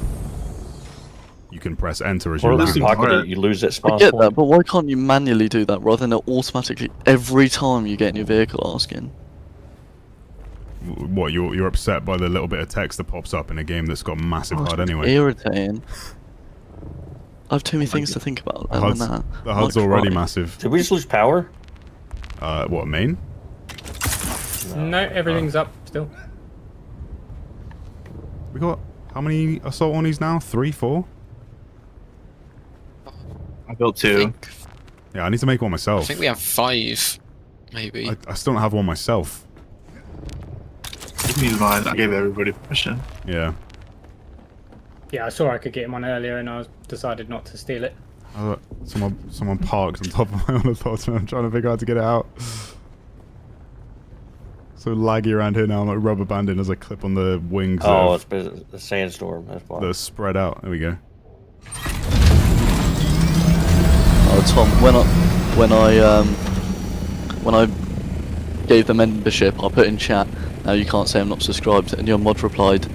you can press enter as you Or land. losing pocket it, you lose it I spawn get point. that, but why can't you manually do that rather than it automatically every time you get in your vehicle asking? What, you're upset by the little bit of text that pops up in a game that's got massive HUD anyway? Irritating. I have too many things to think about. The HUD's, the HUD's already massive. Did we just lose power? What, main? No, everything's up still. We got how many assault Ornies now? 3, 4? I built 2. Yeah, I need to make one I myself. think we have 5, maybe. I still don't have one myself. You can use mine. I gave everybody permission. Yeah. Yeah, I saw I could get him on earlier and I decided not to steal it. Someone parked on top of my other thoughts and I'm trying to figure out how to get it out. So laggy around here now, I'm like rubber banding as I clip on the wings. Oh, of it's the sandstorm. That's why. the spread out. There we go. Oh, Tom, when I gave the membership, I put in chat, now you can't say I'm not subscribed, and your mod replied,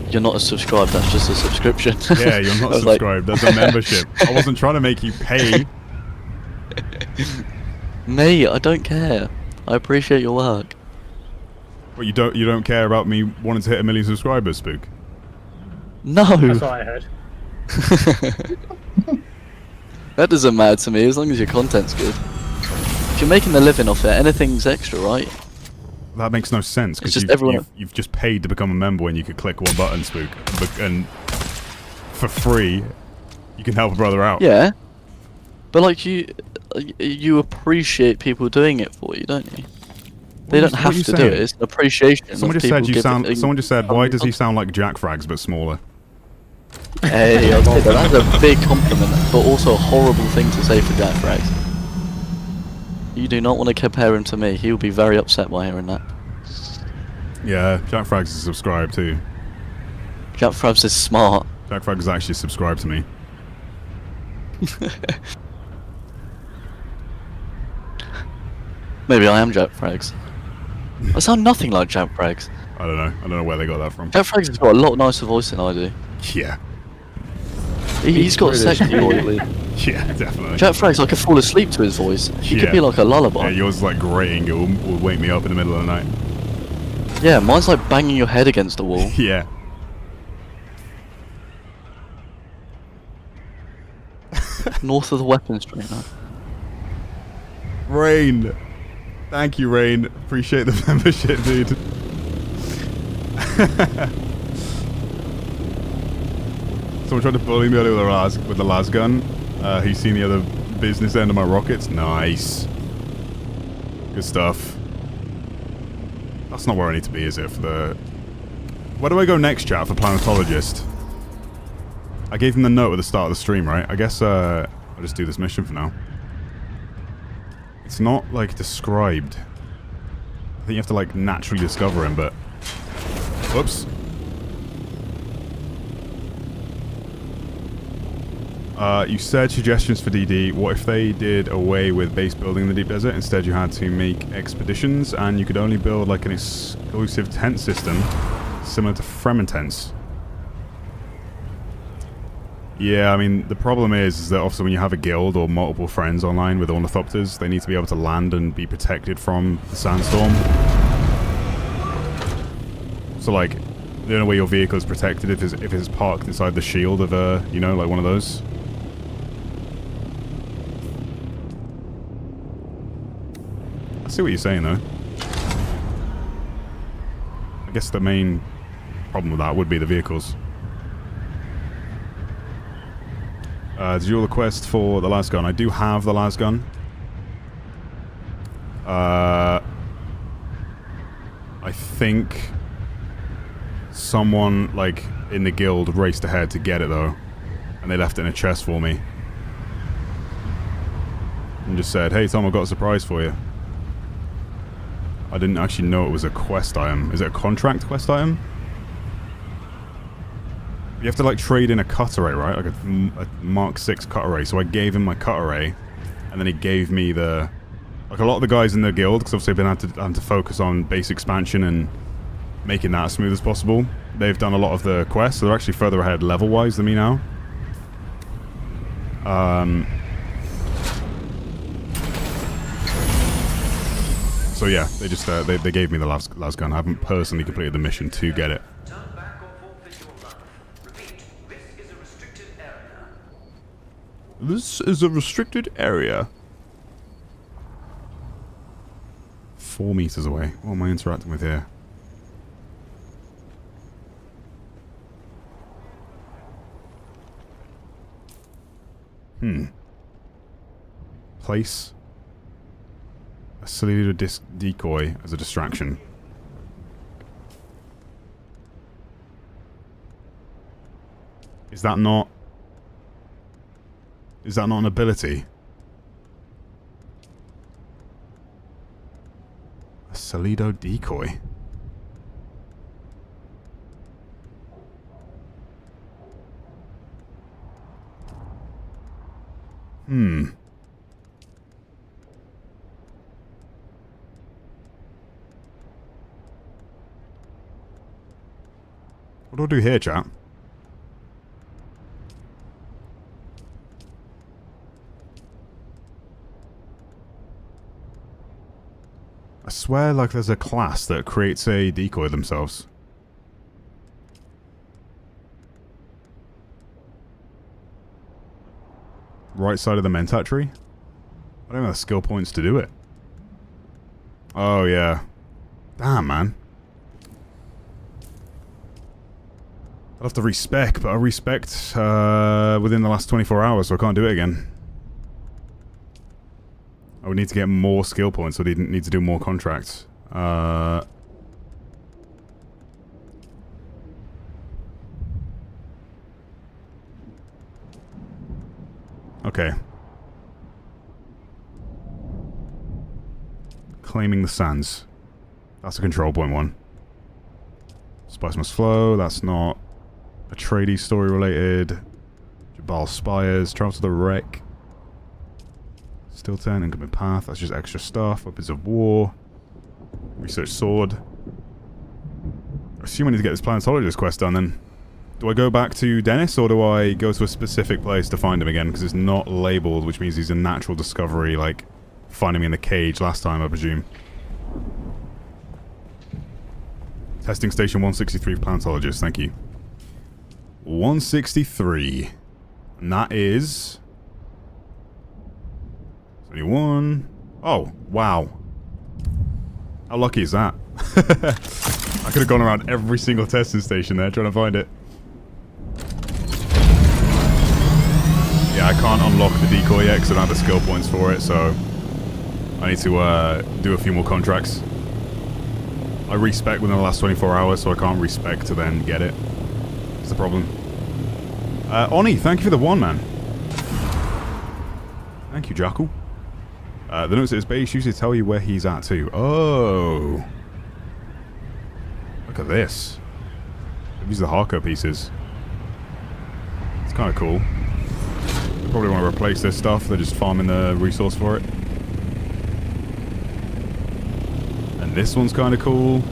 you're not a subscribed, that's just a subscription. Yeah, you're not I was like- subscribed. That's a membership. I wasn't trying to make you pay. Mate, I don't care. I appreciate your work. But you don't care about me wanting to hit 1 million subscribers, Spook? No! That's what I heard. That doesn't matter to me, as long as your content's good. If you're making a living off it, anything's extra, right? That makes no sense because It's just everyone- you've just paid to become a member when you could click one button, Spook, and for free you can help a brother out. Yeah. But like you appreciate people doing it for you, don't you? They don't have to do it. It's an appreciation. Someone of just said people you sound. giving- Someone just said, "Why does he sound like Jack Frags but smaller?" Hey, I'll take that. That's a big compliment, but also a horrible thing to say for Jack Frags. You do not want to compare him to me. He will be very upset by hearing that. Yeah, Jack Frags is subscribed too. Jack Frags is smart. Jack Frags is actually subscribed to me. Maybe I am Jack Frags. I sound nothing like Jack Frags. I don't know. I don't know where they got that from. Jack Frags has got a lot nicer voice than I do. Yeah. He's got a sexy voice. Yeah, definitely. Jack Frags, I could fall asleep to his voice. He could be like a lullaby. Yeah, yours is like grating. It will wake me up in the middle of the night. Yeah, mine's like banging your head against the wall. Yeah. North of the weapons trainer. Rain. Thank you, Rain. Appreciate the membership, dude. Someone tried to bully me earlier with the las gun. He's seen the other business end of my rockets. Nice. Good stuff. That's not where I need to be, is it? For the... Where do I go next, chat, for Planetologist? I gave him the note at the start of the stream, right? I guess I'll just do this mission for now. It's not, like, described. I think you have to, like, naturally discover him, but... Whoops. You said suggestions for DD. What if they did away with base building in the deep desert? Instead, you had to make expeditions, and you could only build, like, an exclusive tent system similar to Fremen tents. Yeah, I mean, the problem is that often when you have a guild or multiple friends online with ornithopters, they need to be able to land and be protected from the sandstorm. So, like, the only way your vehicle is protected if it's parked inside the shield of a, you know, like one of those. I see what you're saying, though. I guess the main problem with that would be the vehicles. Did you do all the quest for the las gun? I do have the las gun. I think someone, like, in the guild raced ahead to get it, though. And they left it in a chest for me. And just said, hey, Tom, I've got a surprise for you. I didn't actually know it was a quest item. Is it a contract quest item? You have to, like, trade in a cut array, right? Like a Mark 6 cut array. So I gave him my cut array, and then he gave me the... Like, a lot of the guys in the guild, because obviously I've been having to focus on base expansion and making that as smooth as possible. They've done a lot of the quests, so they're actually further ahead level-wise than me now. So yeah, they just they gave me the las gun. I haven't personally completed the mission to get it. This is a restricted area. 4 meters away. What am I interacting with here? Place a Solido decoy as a distraction. Is that not an ability? A Solido decoy. What do I do here, chat? I swear like there's a class that creates a decoy themselves. Right side of the Mentat tree? I don't have skill points to do it. Oh, yeah. Damn, man. I'll have to respec, but I respect within the last 24 hours, so I can't do it again. I would need to get more skill points, so I need to do more contracts. Okay. Claiming the sands. That's a control point one. Spice must flow. That's not Atreides story related. Jabal Spires. Travel to the wreck. Still 10. Incoming path. That's just extra stuff. Weapons of war. Research sword. I assume I need to get this planetologist quest done then. Do I go back to Dennis, or do I go to a specific place to find him again? Because it's not labeled, which means he's a natural discovery, like finding me in the cage last time, I presume. Testing station 163 planetologist, thank you. 163. And that is... 71. Oh, wow. How lucky is that? I could have gone around every single testing station there trying to find it. Yeah, I can't unlock the decoy yet because I don't have the skill points for it, so I need to do a few more contracts. I respec within the last 24 hours, so I can't respec to then get it. That's the problem. Oni, thank you for the 1, man. Thank you, Jackal. The notes at his base usually tell you where he's at too. Oh. Look at this. These are the hardcore pieces. It's kind of cool. They probably want to replace this stuff. They're just farming the resource for it. And this one's kind of cool.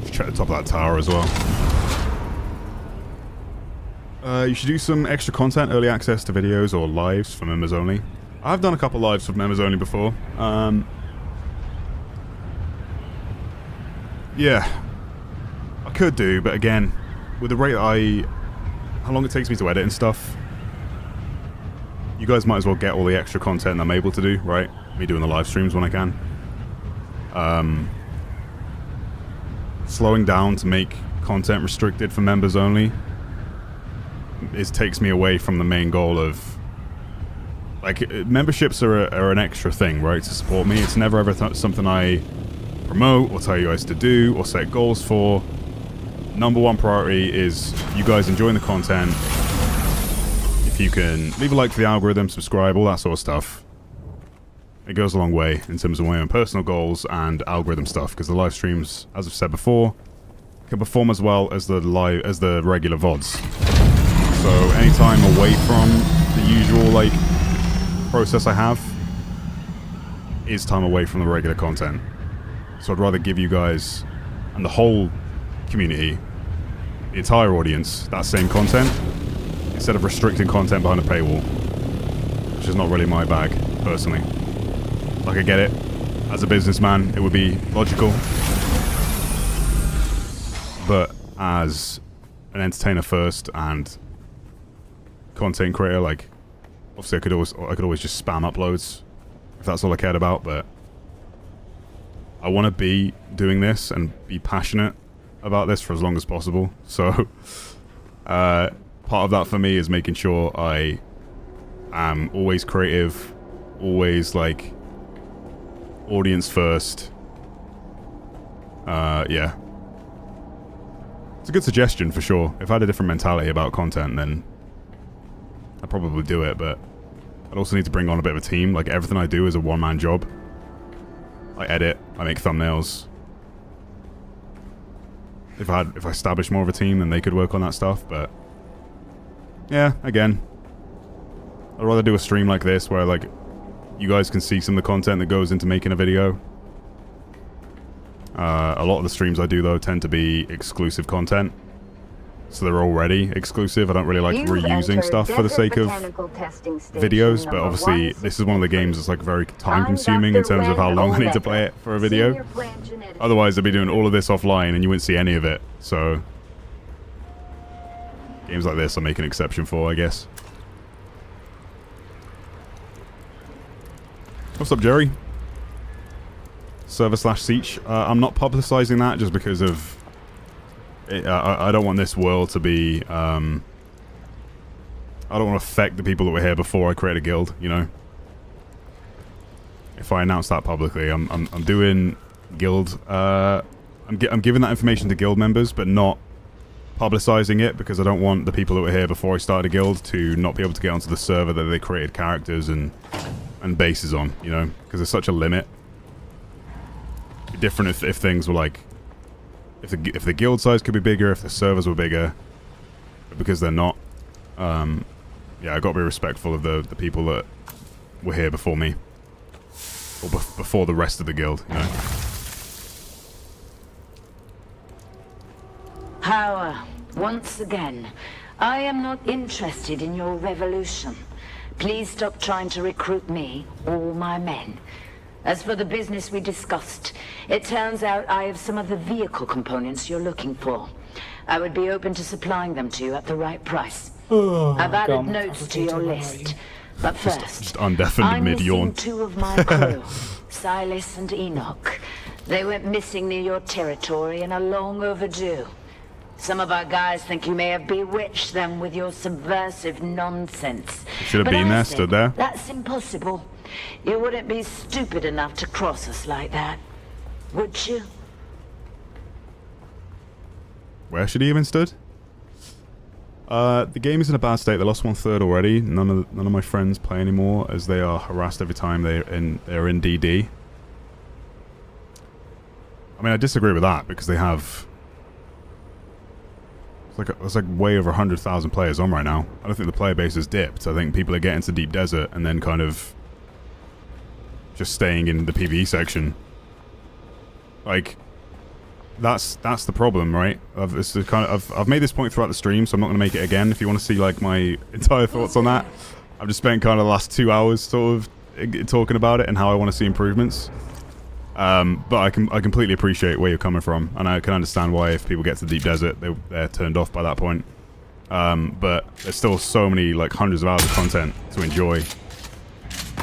Just check the top of that tower as well. You should do some extra content, early access to videos or lives for members only. I've done a couple lives for members only before. Yeah. I could do, but again, with the rate how long it takes me to edit and stuff, you guys might as well get all the extra content I'm able to do, right? Me doing the live streams when I can. Slowing down to make content restricted for members only takes me away from the main goal of, like, memberships are an extra thing, right, to support me. It's never ever something I promote or tell you guys to do or set goals for. Number one priority is you guys enjoying the content. If you can leave a like for the algorithm, subscribe, all that sort of stuff, it goes a long way in terms of my own personal goals and algorithm stuff, because the live streams, as I've said before, can perform as well as the regular VODs. So any time away from the usual, like, process I have is time away from the regular content. So I'd rather give you guys and the whole community, the entire audience, that same content instead of restricting content behind a paywall, which is not really my bag personally. Like, I get it, as a businessman it would be logical, but as an entertainer first and content creator, like, obviously I could always just spam uploads if that's all I cared about, but I want to be doing this and be passionate about this for as long as possible. So part of that for me is making sure I am always creative, always, like, audience first. Yeah, it's a good suggestion for sure. If I had a different mentality about content, then I'd probably do it, but I'd also need to bring on a bit of a team. Like, everything I do is a one-man job. I edit, I make thumbnails. If I established more of a team, then they could work on that stuff, but yeah, again, I'd rather do a stream like this where, like, you guys can see some of the content that goes into making a video. A lot of the streams I do, though, tend to be exclusive content. So they're already exclusive. I don't really like reusing stuff for the sake of videos, but obviously this is one of the games that's, like, very time consuming in terms of how long I need to play it for a video. Otherwise I'd be doing all of this offline and you wouldn't see any of it. So games like this I make an exception for, I guess. What's up, Jerry? Server/Seach. I'm not publicizing that just because of I don't want this world to be, I don't want to affect the people that were here before I create a guild, you know? If I announce that publicly, I'm doing guild, I'm giving that information to guild members, but not publicizing it, because I don't want the people that were here before I started a guild to not be able to get onto the server that they created characters and bases on, you know? Because there's such a limit. It'd be different if things were like, if the guild size could be bigger, if the servers were bigger, but because they're not, yeah, I got to be respectful of the people that were here before me, or before the rest of the guild, you know. Power, once again, I am not interested in your revolution. Please stop trying to recruit me or my men. As for the business we discussed, it turns out I have some of the vehicle components you're looking for. I would be open to supplying them to you at the right price. I've added notes to your list. But first, just undeafened mid-yawn. I'm missing 2 of my crew, Silas and Enoch. They went missing near your territory and are long overdue. Some of our guys think you may have bewitched them with your subversive nonsense. Should have been there, stood there. That's impossible. You wouldn't be stupid enough to cross us like that, would you? Where should he even stood? The game is in a bad state. They lost 1/3 already. None of my friends play anymore, as they are harassed every time they're in DD. I mean, I disagree with that, because they have... It's like way over 100,000 players on right now. I don't think the player base has dipped. I think people are getting to Deep Desert and then kind of just staying in the PvE section. Like, that's the problem, right? I've made this point throughout the stream, so I'm not going to make it again. If you want to see, like, my entire thoughts on that, I've just spent kind of the last 2 hours sort of talking about it and how I want to see improvements. But I completely appreciate where you're coming from, and I can understand why if people get to the deep desert, they're turned off by that point. But there's still so many, like, hundreds of hours of content to enjoy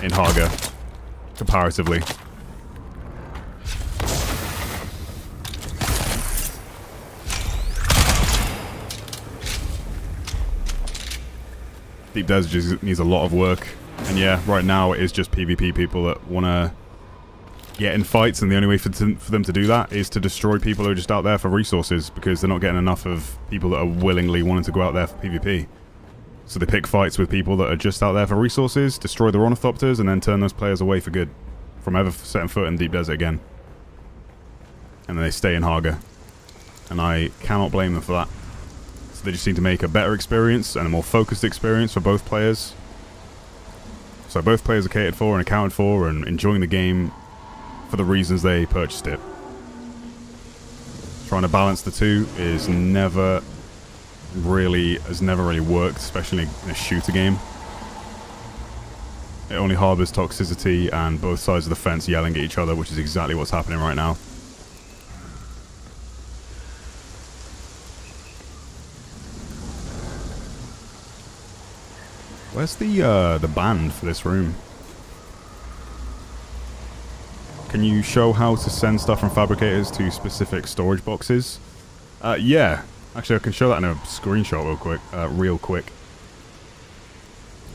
in Haga, comparatively. Deep Desert just needs a lot of work. And yeah, right now it is just PvP people that want to get in fights, and the only way for them to do that is to destroy people who are just out there for resources, because they're not getting enough of people that are willingly wanting to go out there for PvP. So they pick fights with people that are just out there for resources, destroy the Ornithopters, and then turn those players away for good from ever setting foot in Deep Desert again. And then they stay in Haga. And I cannot blame them for that. So they just need to make a better experience and a more focused experience for both players. So both players are catered for and accounted for and enjoying the game for the reasons they purchased it. Trying to balance the two has never really worked, especially in a shooter game. It only harbors toxicity and both sides of the fence yelling at each other, which is exactly what's happening right now. Where's the band for this room? Can you show how to send stuff from fabricators to specific storage boxes? Yeah. Actually, I can show that in a screenshot real quick.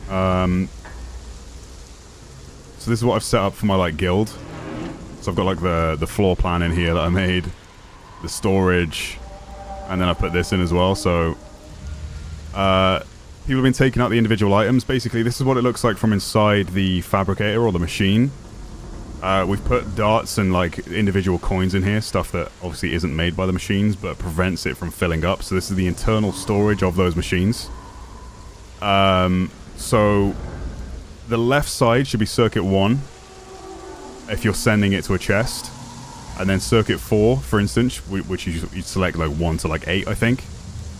So this is what I've set up for my, like, guild. So I've got, like, the floor plan in here that I made, the storage, and then I put this in as well. So people have been taking out the individual items. Basically, this is what it looks like from inside the fabricator or the machine. We've put darts and, like, individual coins in here, stuff that obviously isn't made by the machines, but prevents it from filling up. So this is the internal storage of those machines. So the left side should be circuit 1, if you're sending it to a chest. And then circuit 4, for instance, which you select, like, 1 to, like, 8, I think,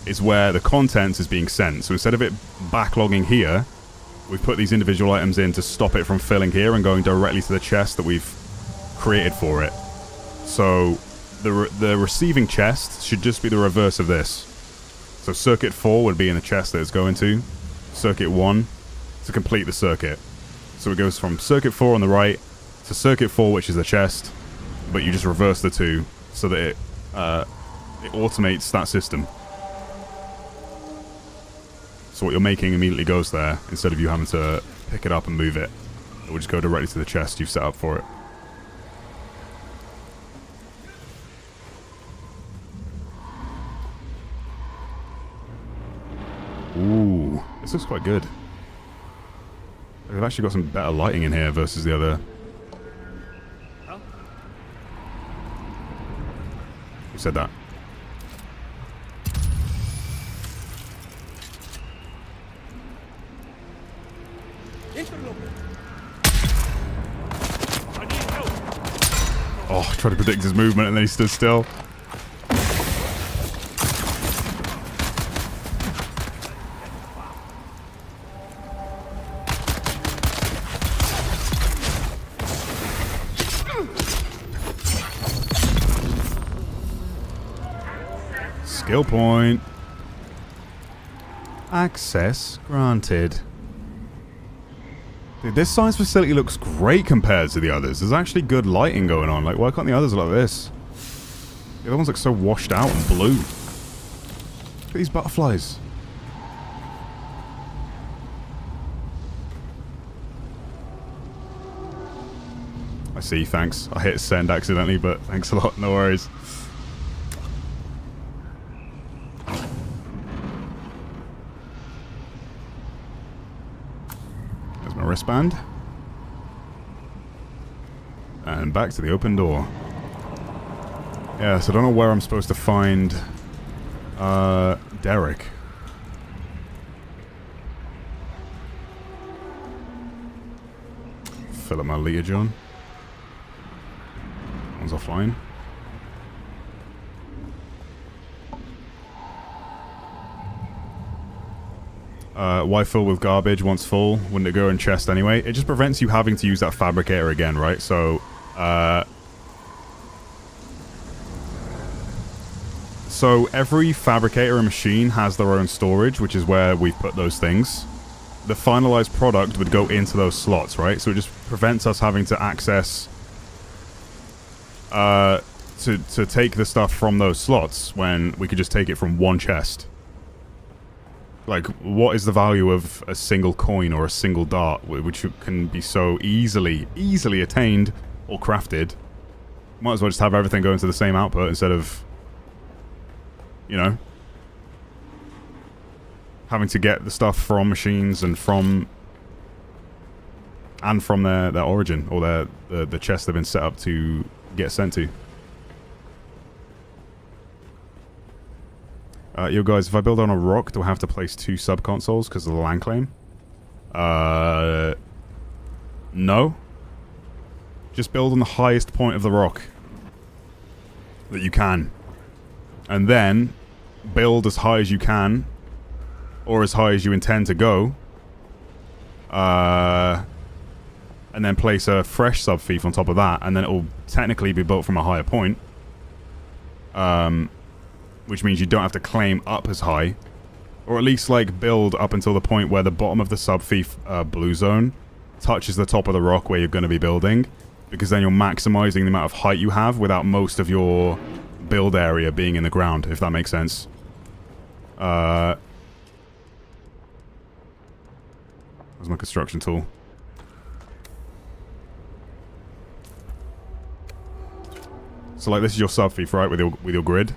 is where the contents is being sent. So instead of it backlogging here, we've put these individual items in to stop it from filling here and going directly to the chest that we've created for it. So the receiving chest should just be the reverse of this. So circuit 4 would be in the chest that it's going to. Circuit 1 to complete the circuit. So it goes from circuit 4 on the right to circuit 4, which is the chest, but you just reverse the two so that it automates that system. So what you're making immediately goes there, instead of you having to pick it up and move it. It will just go directly to the chest you've set up for it. Ooh, this looks quite good. They've actually got some better lighting in here versus the other. Who said that? Oh, I tried to predict his movement and then he stood still. Skill point. Access granted. Dude, this science facility looks great compared to the others. There's actually good lighting going on. Like, why can't the others look like this? The other ones look so washed out and blue. Look at these butterflies. I see, thanks. I hit send accidentally, but thanks a lot. No worries. There's my wristband. And back to the open door. Yeah, so I don't know where I'm supposed to find Derek. Fill up my Leah John. One's offline. Why fill with garbage once full? Wouldn't it go in chest anyway? It just prevents you having to use that fabricator again, right? So, So every fabricator and machine has their own storage, which is where we've put those things. The finalized product would go into those slots, right? So it just prevents us having to access to take the stuff from those slots when we could just take it from one chest. Like, what is the value of a single coin or a single dart, which can be so easily attained or crafted? Might as well just have everything go into the same output instead of, you know, having to get the stuff from machines and from their origin, or the chest they've been set up to get sent to. Yo guys, if I build on a rock, do I have to place 2 sub-consoles because of the land claim? No. Just build on the highest point of the rock that you can. And then build as high as you can, or as high as you intend to go. And then place a fresh sub-fief on top of that, and then it will technically be built from a higher point. Which means you don't have to claim up as high. Or at least, like, build up until the point where the bottom of the sub-fief blue zone touches the top of the rock where you're going to be building. Because then you're maximizing the amount of height you have without most of your build area being in the ground, if that makes sense. Where's my construction tool? So, like, this is your sub-fief, right, with your grid.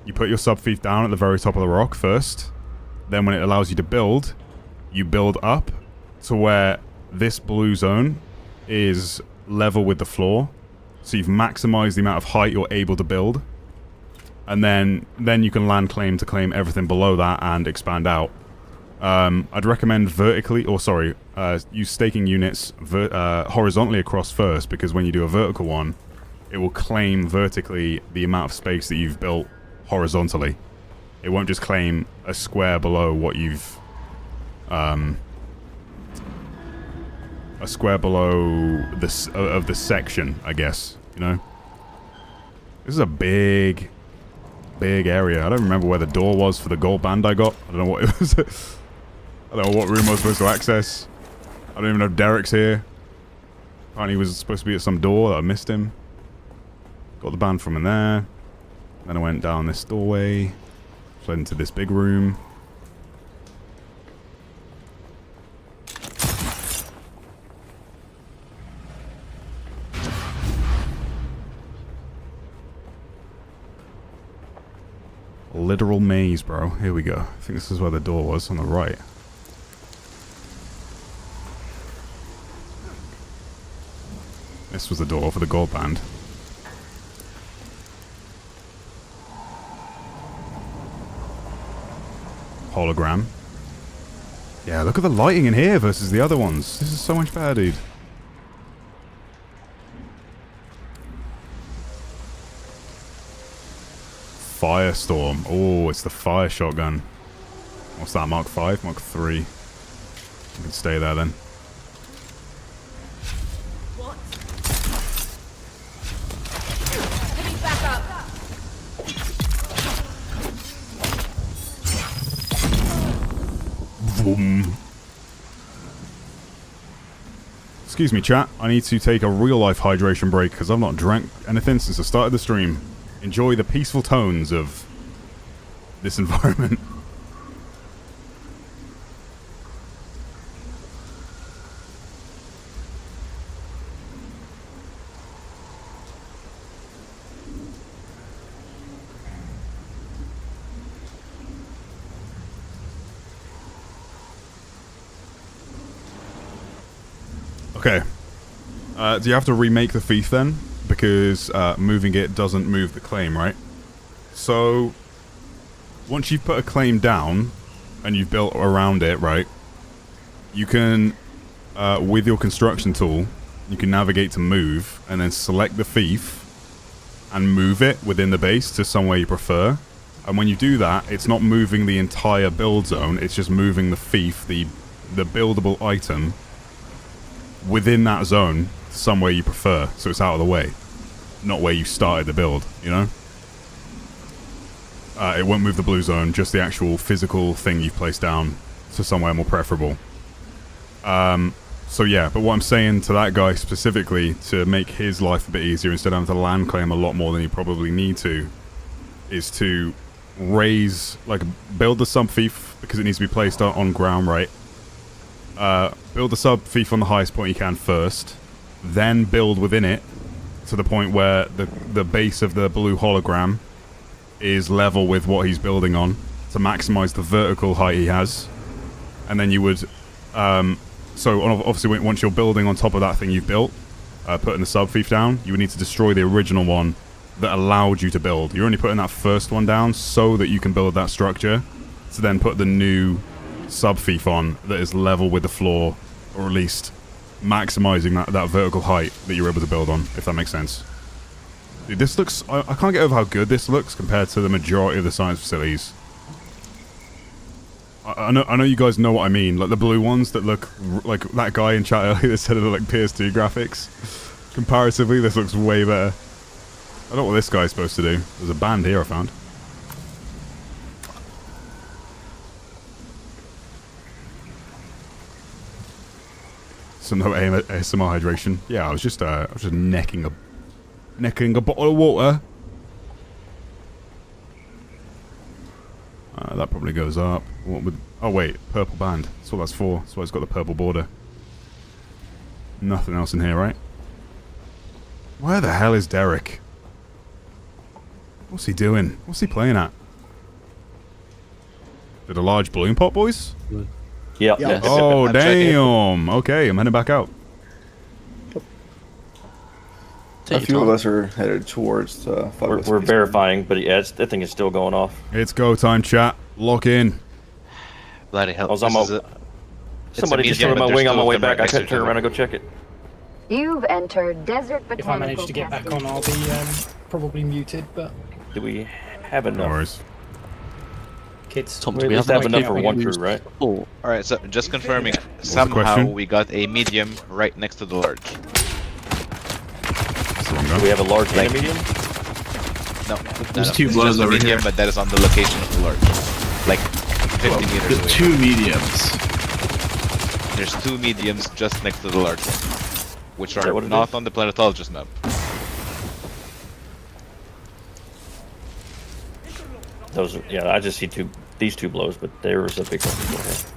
You put your sub-fief down at the very top of the rock first. Then when it allows you to build, you build up to where this blue zone is level with the floor. So you've maximized the amount of height you're able to build. And then you can land claim to claim everything below that and expand out. I'd recommend use staking units horizontally across first, because when you do a vertical one, it will claim vertically the amount of space that you've built horizontally. It won't just claim a square below what you've a square below this of the section, I guess, you know. This is a big area. I don't remember where the door was for the gold band I got. I don't know what it was. I don't know what room I was supposed to access. I don't even know if Derek's here. Apparently he was supposed to be at some door that I missed him. Got the band from in there. Then I went down this doorway, fled into this big room. A literal maze, bro. Here we go. I think this is where the door was on the right. This was the door for the gold band. Hologram. Yeah, look at the lighting in here versus the other ones. This is so much better, dude. Firestorm. Oh, it's the fire shotgun. What's that, Mark 5? Mark 3. You can stay there then. Vroom. Excuse me, chat. I need to take a real-life hydration break because I've not drank anything since I started the stream. Enjoy the peaceful tones of this environment. Okay. Do you have to remake the fief then? Because moving it doesn't move the claim, right? So, once you've put a claim down and you've built around it, right? You can, with your construction tool, you can navigate to move and then select the fief and move it within the base to somewhere you prefer. And when you do that, it's not moving the entire build zone, it's just moving the fief, the buildable item, within that zone somewhere you prefer, so it's out of the way, not where you started the build, you know? it won't move the blue zone, just the actual physical thing you've placed down to somewhere more preferable. So yeah, but what I'm saying to that guy specifically, to make his life a bit easier, instead of having to land claim a lot more than you probably need to, is to raise, like, build the sub-fief, because it needs to be placed on ground, right? Build the sub-fief on the highest point you can first, then build within it to the point where the base of the blue hologram is level with what he's building on to maximize the vertical height he has. And then you would, so obviously once you're building on top of that thing you've built, putting the sub-fief down, you would need to destroy the original one that allowed you to build. You're only putting that first one down so that you can build that structure, to then put the new sub-fief on that is level with the floor, or at least maximizing that vertical height that you're able to build on, if that makes sense. Dude, this looks... I can't get over how good this looks compared to the majority of the science facilities. I know you guys know what I mean, like the blue ones that look like that guy in chat earlier that said it looked like PS2 graphics. Comparatively, this looks way better. I don't know what this guy's supposed to do. There's a band here I found. So no ASMR hydration. Yeah, I was just necking a bottle of water. That probably goes up. What would... Oh wait, purple band. That's what that's for. That's why it's got the purple border. Nothing else in here, right? Where the hell is Derek? What's he doing? What's he playing at? Did a large balloon pop, boys? Yeah. Oh, damn. Okay, I'm heading back out. A few of us are headed towards we're verifying, but yeah, that thing is still going off. It's go time, chat. Lock in. Bloody hell. Somebody just threw my wing on my way back. I couldn't turn around and go check it. You've entered Desert Botanical. If I manage to get back on, I'll be probably muted, but... Do we have enough? No worries. Kids. Tom, do we have enough for one crew, right? Oh. Alright, so just confirming, somehow we got a medium right next to the large. Do we have a large and a medium? No. There's two blows over medium, here. But that is on the location of the large. Like 50 meters The away. two mediums. There's two mediums just next to the large one, which are not on the planetologist map. Those are, yeah, I just see these two blows, but there was a big one before here.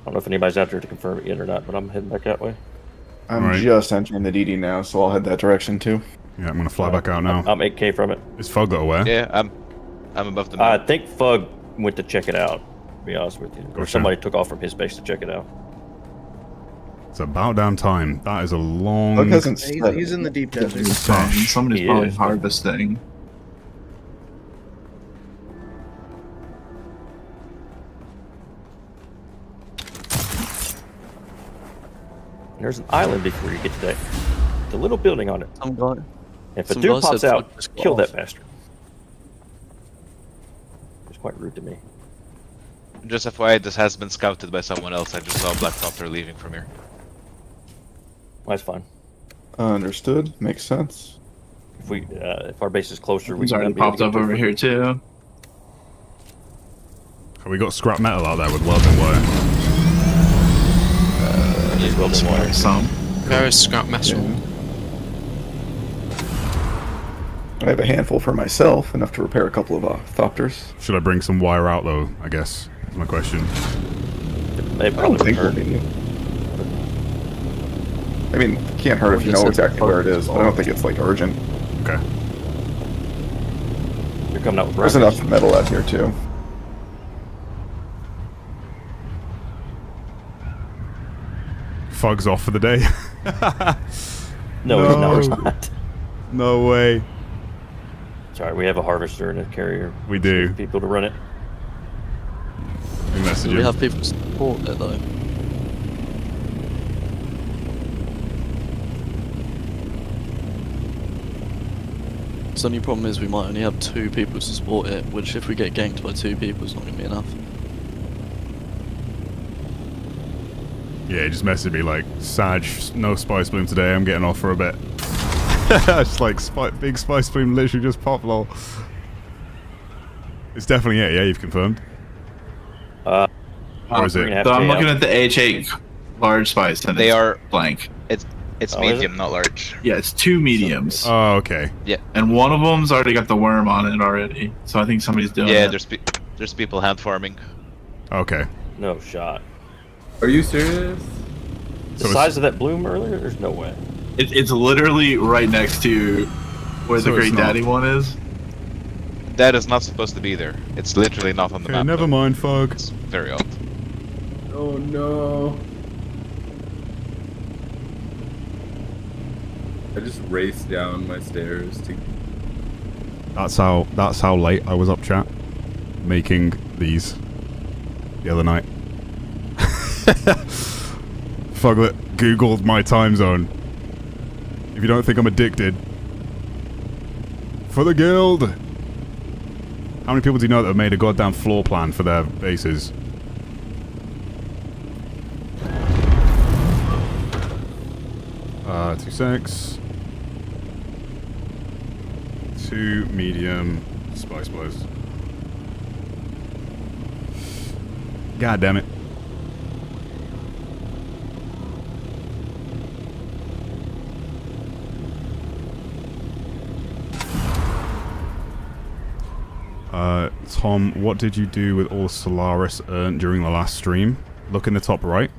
I don't know if anybody's out there to confirm it yet or not, but I'm heading back that way. I'm just entering the DD now, so I'll head that direction too. Yeah, I'm gonna fly back out now. I'm 8K from it. Is Fug got away? Yeah, I'm above the map. I think Fug went to check it out, to be honest with you. Or somebody took off from his base to check it out. It's about damn time. That is a long... Fug hasn't He's in the deep desert. Somebody's probably harvesting. There's an island before you get to that. The little building on it. If a some dude guy pops said out, Fug just kill got that bastard. It's quite rude to me. Just FYI, this has been scouted by someone else. I just saw a black copter leaving from here. That's fine. Understood. Makes sense. If our base is closer, He's already popped up over here too. Have we got scrap metal out there with welding wire? There's welding wire. Some. There is scrap metal. I have a handful for myself, enough to repair a couple of thopters. Should I bring some wire out though, I guess? That's my question. They I don't think we'll need it. I mean, it can't hurt if you know exactly where it is, but I don't think it's like urgent. Okay. You're coming out with There's rockets. enough metal out here too. Fug's off for the day. No, he's not. No way. Sorry, we have a harvester and a carrier. We do. People to run it. Do we have people to support it though? The only problem is we might only have 2 people to support it, which if we get ganked by 2 people is not going to be enough. Yeah, he just messaged me like, Sag, no Spice Bloom today, I'm getting off for a bit. It's like, big Spice Bloom literally just popped, lol. It's definitely it. Yeah, you've confirmed. Or is it? So I'm looking at the H8 large spice, and They it's are blank. It's Oh, is medium, not large. Yeah, it's 2 mediums. Oh, okay. Yeah. And one of them's already got the worm on it already. So I think somebody's doing Yeah, it. there's people hand farming. Okay. No shot. Are you serious? The size of that bloom earlier? There's no way. It's literally right next to where So the it's Great not. Daddy one is. That is not supposed to be there. It's literally not on the Okay, map. never mind, Fog. It's very odd. Oh no. I just raced down my stairs to. That's how late I was up, chat, making these the other night. Fuck it. Googled my time zone. If you don't think I'm addicted. For the guild. How many people do you know that have made a goddamn floor plan for their bases? Uh, 2-6. 2 medium spice boys. God damn it. Tom, what did you do with all Solaris earned during the last stream? Look in the top right.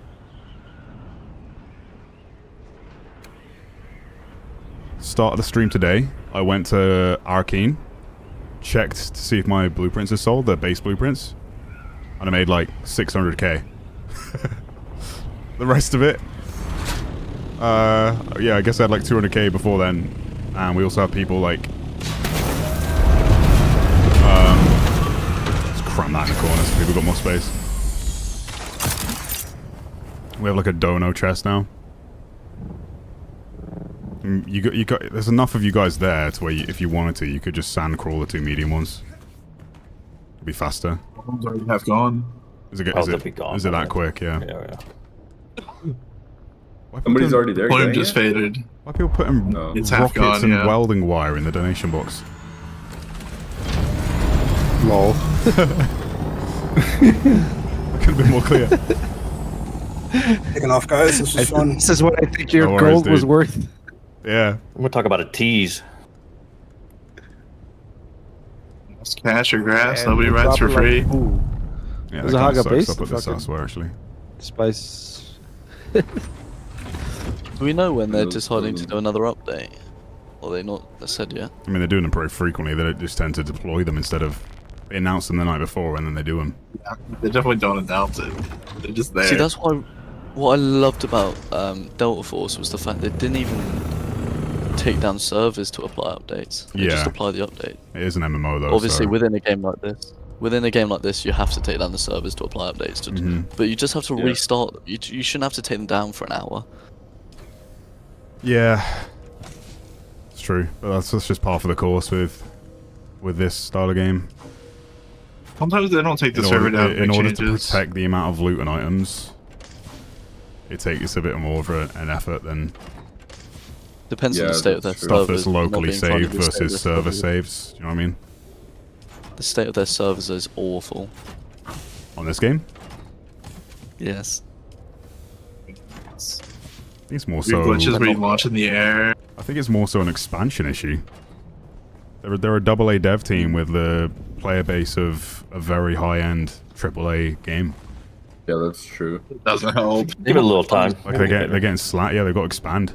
Start of the stream today, I went to Arcane, checked to see if my blueprints are sold, the base blueprints, and I made like 600k. The rest of it, yeah, I guess I had like 200k before then, and we also have people like, let's cram that in the corner so people got more space. We have like a dono chest now. You got. There's enough of you guys there to where, if you wanted to, you could just sand crawl the 2 medium ones. It'd be faster. One's already half gone. Is it? Oh, they'll be gone, Is it that quick? Yeah. Somebody's already there. Bloom getting just it? faded. Why are people putting It's half rockets gone, and yeah. welding wire in the donation box? Lol. Could have been more clear. Taking off, guys. This was fun. This is what I think your No worries, gold was dude. worth. Yeah. I'm gonna talk about a tease. It's cash or grass. And Nobody we rides for drop it like free. poo. Yeah, There's that a kinda Haga sucks base. up at this fucking elsewhere, actually. Spice. Do we know when they're deciding to do another update? Or they not said yet? I mean, they're doing them pretty frequently. They just tend to deploy them instead of they announce them the night before and then they do them. Yeah, they definitely don't announce it. They're just there. See, that's why. What I loved about Delta Force was the fact they didn't even take down servers to apply updates. They just Yeah. apply the update. It is an MMO though. Obviously, so. within a game like this, you have to take down the servers to apply updates. But you just have to restart them. You shouldn't have to take them down for an hour. Yeah, it's true. But that's just part of the course with this style of game. Sometimes they don't take the server down. In make order to changes. protect the amount of loot and items, it takes a bit more of an effort than Depends on the state of their stuff servers. that's locally not being funded saved with state of versus their server servers. saves. Do you know what I mean? The state of their servers is awful. On this game, Yes. I think it's more Weird so. glitches where you launch in the air. I think it's more so an expansion issue. They're a AA dev team with the player base of a very high-end AAA game. Yeah, that's true. It doesn't help. Give it a little time. Like they're getting slack. Yeah, they've got to expand.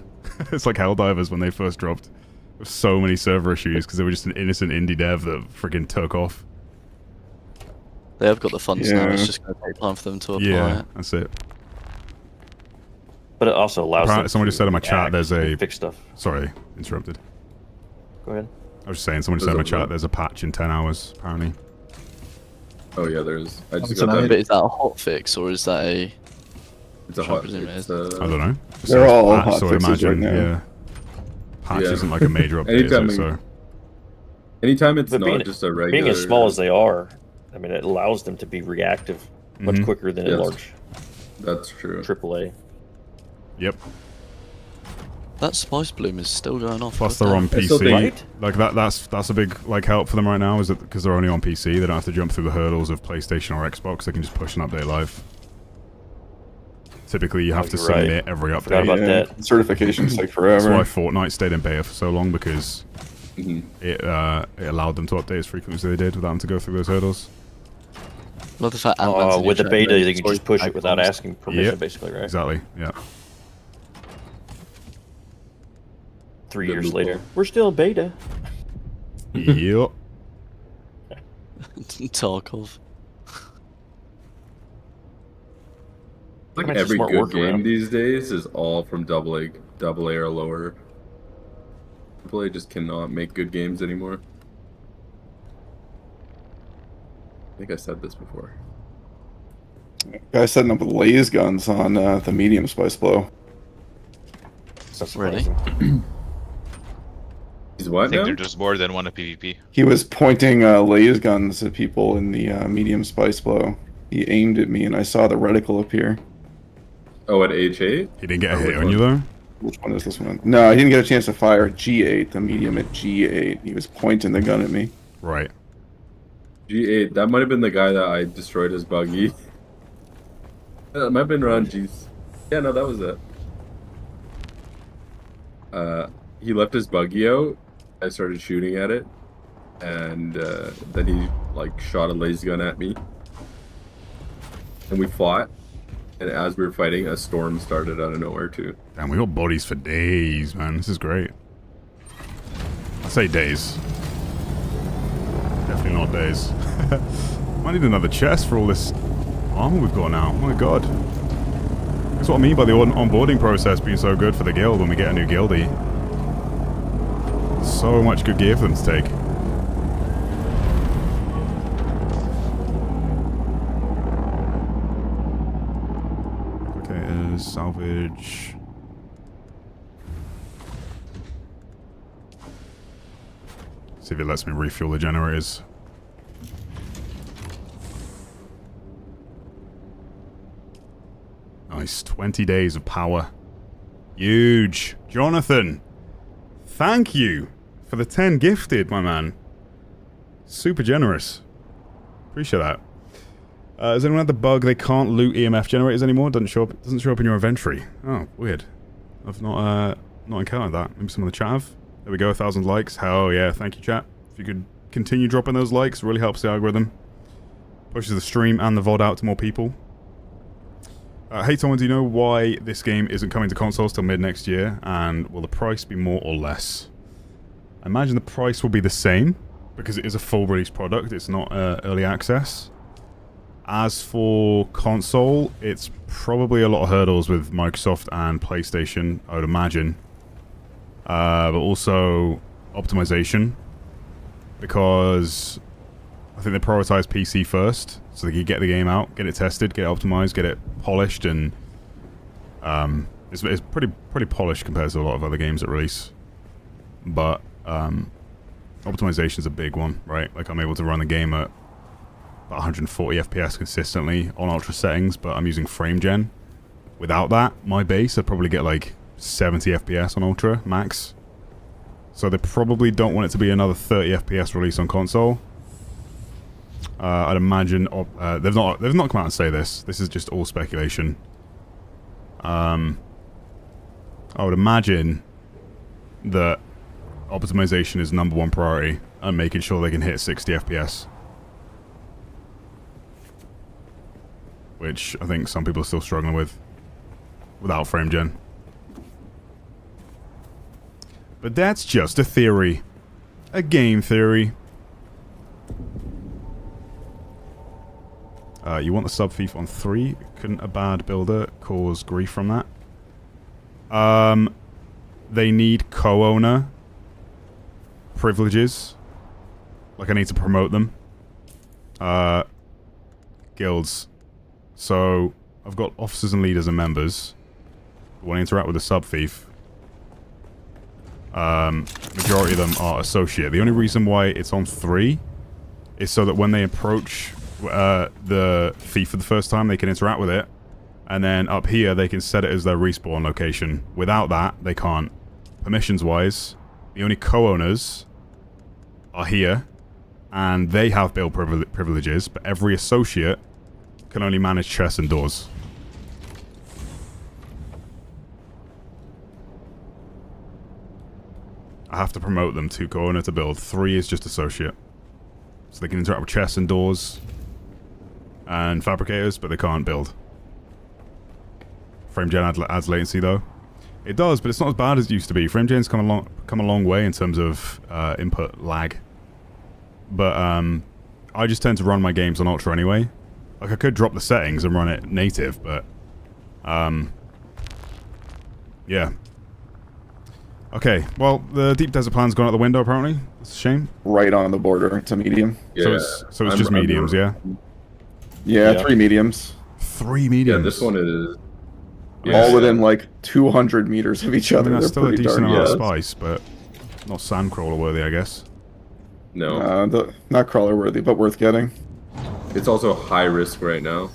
It's like Helldivers when they first dropped. With so many server issues because they were just an innocent indie dev that freaking took off. They have got the funds now. It's Yeah. just going to take time for them to apply Yeah, it. that's it. But it also allows them Someone just said in my to chat act there's and a... fix stuff. Sorry, interrupted. Go ahead. I was just saying, someone just said in my chat there's a patch in 10 hours, apparently. Oh yeah, there's. I just But got that. is that a hot fix or is that a... It's a I hot. presume it It's is. I don't know. They're all patch, hot so I fixes imagine, right now. yeah. Patch Yeah. isn't like a major update, is Anytime it? So... Anytime it's But not just a regular. being as small as they are, I mean, it allows them to be reactive much Mhm. quicker than a Yes. large That's true. AAA. Yep. That spice bloom is still going off. Plus they're on PC. Like that's a big like help for them right now, is that because they're only on PC, they don't have to jump through the hurdles of PlayStation or Xbox. They can just push an update live. Typically, you have to submit every update. Forgot about that. Certifications take forever. That's why Fortnite stayed in beta for so long, because it allowed them to update as frequently as they did without them to go through those hurdles. Love the fact with the beta, they can just push it without asking permission, basically, right? Exactly. Yeah. 3 years later, we're still in beta. Yep. Tarkov. Like every good game these days is all from double A or lower. AAA just cannot make good games anymore. I think I said this before. Guys setting up with laser guns on the medium spice blow. Really? He's what I think now? they're just more than one a PvP. He was pointing laser guns at people in the medium spice blow. He aimed at me and I saw the reticle appear. Oh, at H8? He didn't get a hit on you though? Which one is this one? No, I didn't get a chance to fire at G8, the medium at G8. He was pointing the gun at me. Right. G8, that might have been the guy that I destroyed his buggy. That might have been around G's. Yeah, no, that was it. He left his buggy out. I started shooting at it. And then he, like, shot a laser gun at me. And we fought. And as we were fighting, a storm started out of nowhere, too. Damn, we got bodies for days, man. This is great. I say days. Definitely not days. Might need another chest for all this armor we've got now. My god. That's what I mean by the onboarding process being so good for the guild when we get a new guildie. So much good gear for them to take. Okay, salvage. See if it lets me refuel the generators. Nice, 20 days of power. Huge. Jonathan, thank you for the 10 gifted, my man. Super generous. Appreciate that. Has anyone had the bug they can't loot EMF generators anymore? Doesn't show up in your inventory. Oh, weird. I've not encountered that. Maybe some of the chat have. There we go, 1,000 likes. Hell yeah, thank you, chat. If you could continue dropping those likes, it really helps the algorithm. Pushes the stream and the VOD out to more people. Hey Tom, do you know why this game isn't coming to consoles till mid next year? And will the price be more or less? I imagine the price will be the same, because it is a full release product, it's not early access. As for console, it's probably a lot of hurdles with Microsoft and PlayStation, I would imagine. But also optimization, because I think they prioritize PC first, so they can get the game out, get it tested, get it optimized, get it polished, and it's pretty polished compared to a lot of other games at release. But optimization's a big one, right? Like I'm able to run the game at about 140 FPS consistently on ultra settings, but I'm using frame gen. Without that, my base, I'd probably get like 70 FPS on ultra max. So they probably don't want it to be another 30 FPS release on console. I'd imagine they've not come out and say this. This is just all speculation. I would imagine that optimization is #1 priority and making sure they can hit 60 FPS. Which I think some people are still struggling with without frame gen. But that's just a theory. A game theory. You want the sub-thief on 3? Couldn't a bad builder cause grief from that? They need co-owner privileges. Like I need to promote them. Guilds. So I've got officers and leaders and members who want to interact with the sub-thief. Majority of them are associate. The only reason why it's on 3 is so that when they approach the thief for the first time, they can interact with it, and then up here they can set it as their respawn location. Without that, they can't. permissions-wise, the only co-owners are here, and they have build privileges, but every associate can only manage chests and doors. I have to promote them to co-owner to build. 3 is just associate. So they can interact with chests and doors and fabricators, but they can't build. FrameGen adds latency though. It does, but it's not as bad as it used to be. FrameGen's come a long way in terms of input lag. But I just tend to run my games on Ultra anyway. Like I could drop the settings and run it native, but yeah. Okay, well the Deep Desert plan's gone out the window apparently. That's a shame. Right on the border to medium. Yeah. So it's just mediums, yeah? Yeah, 3 mediums. 3 mediums. Yeah, this one is all within like 200 meters of each other. I mean, that's They're still a pretty decent darn amount of good. spice, but not sandcrawler worthy, I guess. No. Not crawler worthy, but worth getting. It's also high risk right now.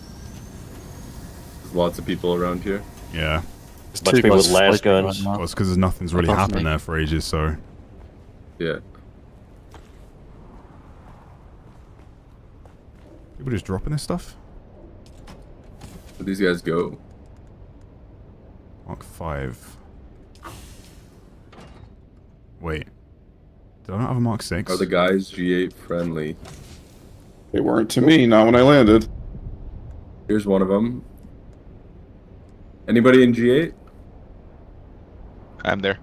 There's lots of people around here. Yeah. There's two people with las guns. Well, it's because nothing's really happened there for ages, so... Yeah. People just dropping this stuff? Where'd these guys go? Mark 5. Wait. Did I not have a Mark 6? Are the guys G8 friendly? They weren't to me, not when I landed. Here's one of them. Anybody in G8? I'm there.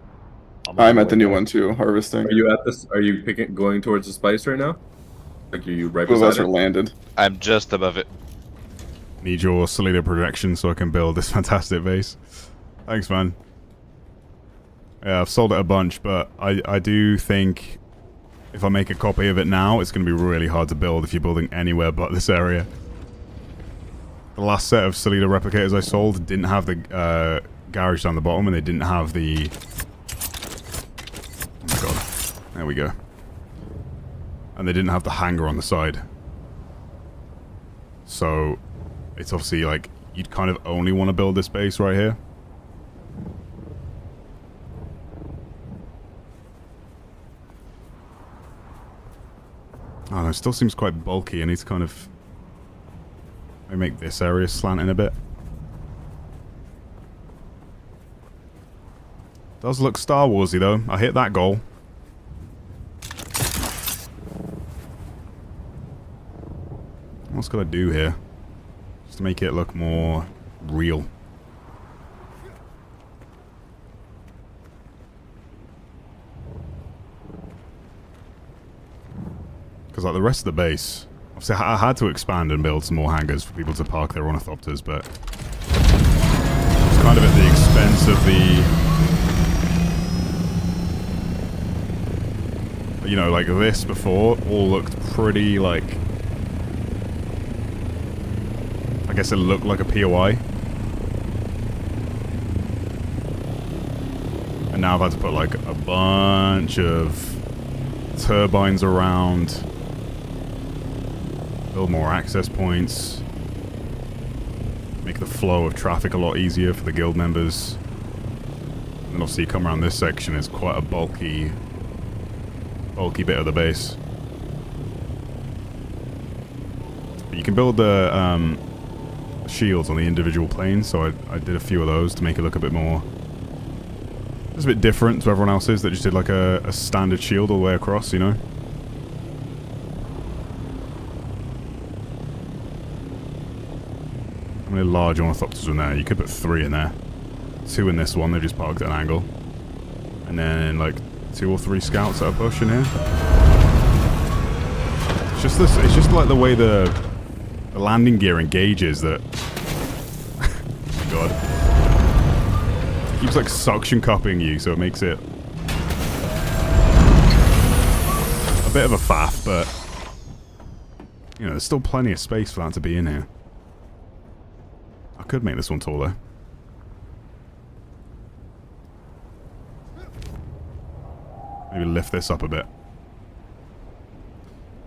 I'm at the new one too, harvesting. Are you at this? Are you going towards the spice right now? Like, are you right Two of beside us are it? landed. I'm just above it. Need your Solida projection so I can build this fantastic base. Thanks, man. Yeah, I've sold it a bunch, but I do think if I make a copy of it now, it's going to be really hard to build if you're building anywhere but this area. The last set of Solida replicators I sold didn't have the garage down the bottom, and they didn't have the... Oh my god. There we go. And they didn't have the hangar on the side. So, it's obviously like, you'd kind of only want to build this base right here. I don't know, it still seems quite bulky. I need to kind of... maybe make this area slant in a bit. Does look Star Warsy though. I hit that goal. What's got to do here? Just to make it look more real. Because like the rest of the base, obviously I had to expand and build some more hangars for people to park their ornithopters, but it's kind of at the expense of the... You know, like this before all looked pretty like... I guess it looked like a POI. And now I've had to put like a bunch of turbines around. Build more access points. Make the flow of traffic a lot easier for the guild members. And then obviously you come around this section, it's quite a bulky bit of the base. But you can build the shields on the individual planes, so I did a few of those to make it look a bit more... It's a bit different to everyone else's that just did like a standard shield all the way across, you know? How many large ornithopters are in there? You could put 3 in there. 2 in this one, they've just parked at an angle. And then like 2 or 3 scouts that are pushing here. It's just this. It's just like the way the landing gear engages that. Oh my god. It keeps like suction cupping you, so it makes it a bit of a faff, but you know, there's still plenty of space for that to be in here. I could make this one taller. Maybe lift this up a bit.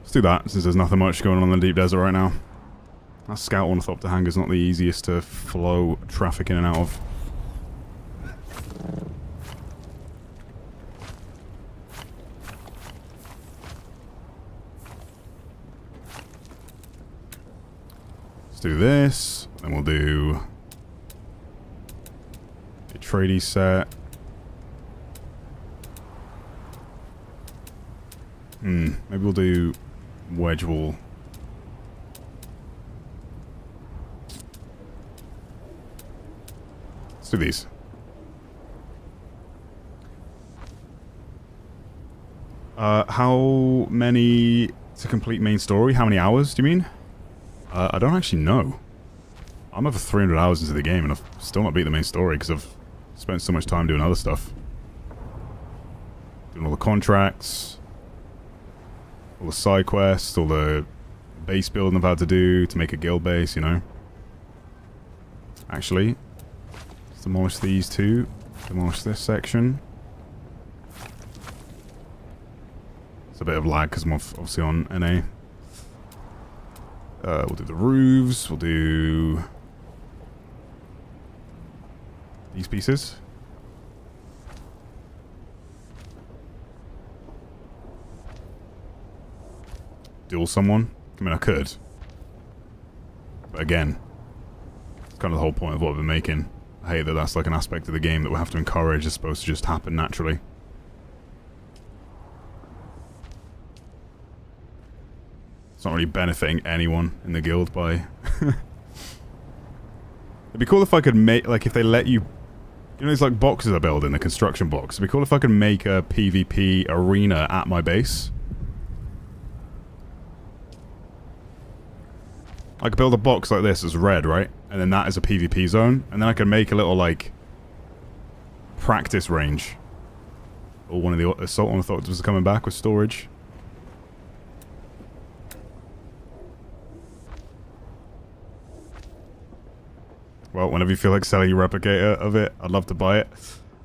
Let's do that, since there's nothing much going on in the deep desert right now. That scout ornithopter hangar's not the easiest to flow traffic in and out of. do this. Then we'll do a tradie set. Maybe we'll do wedge wall. Let's do these. How many to complete main story? How many hours, do you mean? I don't actually know. I'm over 300 hours into the game and I've still not beat the main story because I've spent so much time doing other stuff. Doing all the contracts, all the side quests, all the base building I've had to do to make a guild base, you know. Actually, let's demolish these two. Demolish this section. It's a bit of lag because I'm obviously on NA. We'll do the roofs. We'll do these pieces. Duel someone. I mean, I could. But again, it's kind of the whole point of what we're making. I hate that that's like an aspect of the game that we have to encourage as opposed to just happen naturally. It's not really benefiting anyone in the guild by... It'd be cool if I could make... Like, if they let you... You know these, like, boxes I build in the construction box? It'd be cool if I could make a PvP arena at my base. I could build a box like this as red, right? And then that is a PvP zone. And then I could make a little, like... practice range. Or one of the assault ornithopters was coming back with storage. Well, whenever you feel like selling a replicator of it, I'd love to buy it.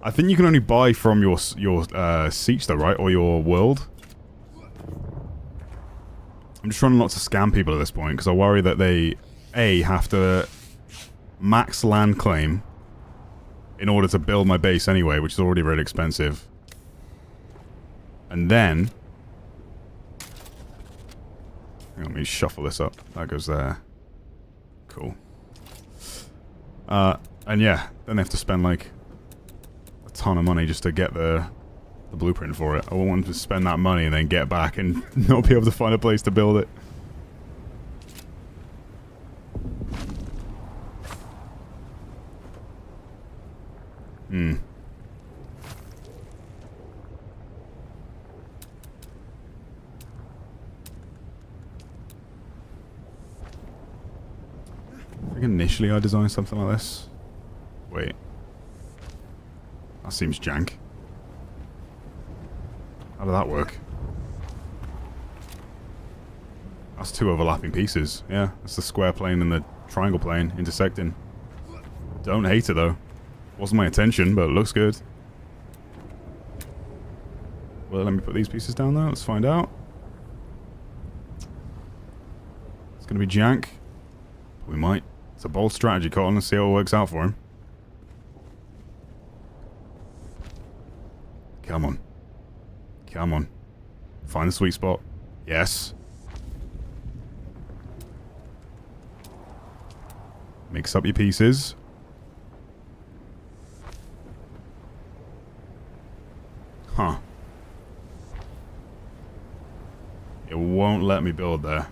I think you can only buy from your siege though, right? Or your world. I'm just trying not to scam people at this point, because I worry that they, A, have to max land claim in order to build my base anyway, which is already really expensive. And then... Hang on, let me shuffle this up. That goes there. Cool. And yeah, then they have to spend like a ton of money just to get the blueprint for it. I won't want them to spend that money and then get back and not be able to find a place to build it. I think initially I designed something like this. Wait. That seems jank. How did that work? That's two overlapping pieces. Yeah, that's the square plane and the triangle plane intersecting. Don't hate it though. Wasn't my intention, but it looks good. Well, let me put these pieces down there. Let's find out. It's gonna be jank. We might. It's a bold strategy, Colin. Let's see how it works out for him. Come on. Come on. Find the sweet spot. Yes. Mix up your pieces. Huh. It won't let me build there.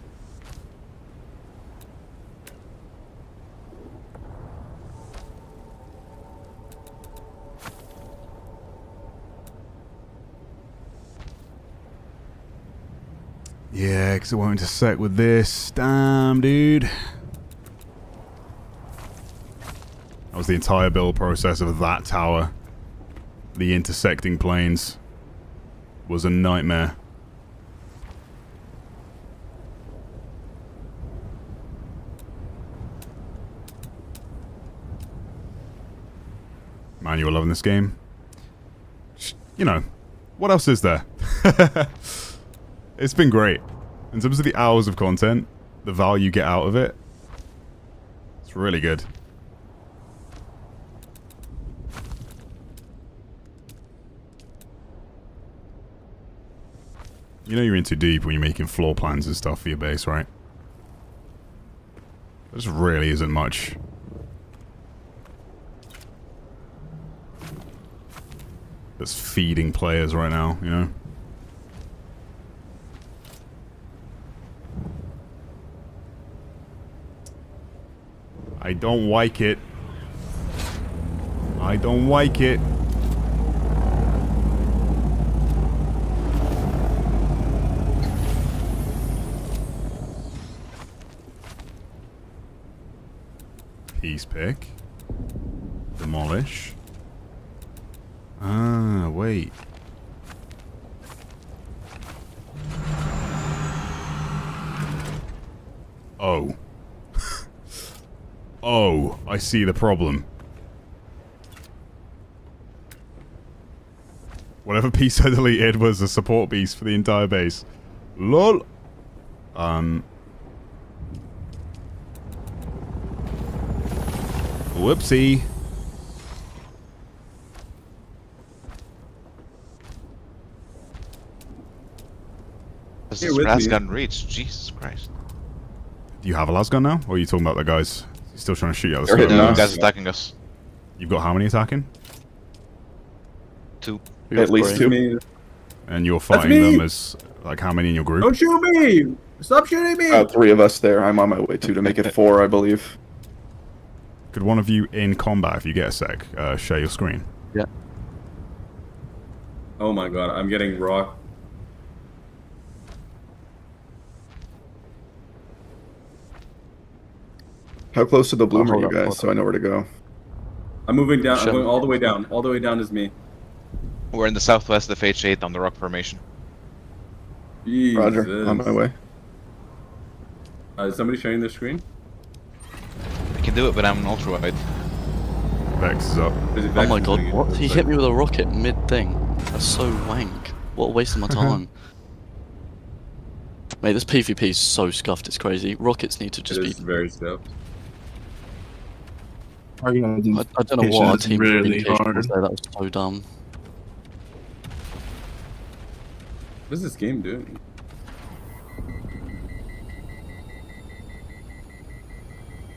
Yeah, because it won't intersect with this. Damn, dude. That was the entire build process of that tower. The intersecting planes was a nightmare. Man, you were loving this game. You know, what else is there? It's been great. In terms of the hours of content, the value you get out of it, it's really good. You know you're in too deep when you're making floor plans and stuff for your base, right? This really isn't much. That's feeding players right now, you know? I don't like it. I don't like it. Peace pick. Demolish. Ah, wait. Oh. Oh, I see the problem. Whatever piece I deleted was a support piece for the entire base. LOL. Whoopsie. Does this gun reach? Jesus Christ. Do you have a lasgun now? Or are you talking about the guys? He's still trying to shoot you out the No, sky? guys attacking us. You've got how many attacking? 2. At least 2. And you're fighting them as, like, how many in your group? Don't shoot me! Stop shooting me! 3 of us there. I'm on my way to make it 4, I believe. Could one of you in combat, if you get a sec, share your screen? Yeah. Oh my god, I'm getting rocked. How close to the bloom are you guys, so I know where to go? I'm moving down. I'm going all the way down. All the way down is me. We're in the southwest of H8 on the rock formation. Jesus. Roger, on my way. Is somebody sharing their screen? I can do it, but I'm an ultra wide. Vex is up. Oh my god, what? He hit me with a rocket mid-thing. That's so wank. What a waste of my time. Mate, this PvP is so scuffed, it's crazy. Rockets need to just be... very scuffed. I don't know what our team communication was there, that was so dumb. What is this game doing?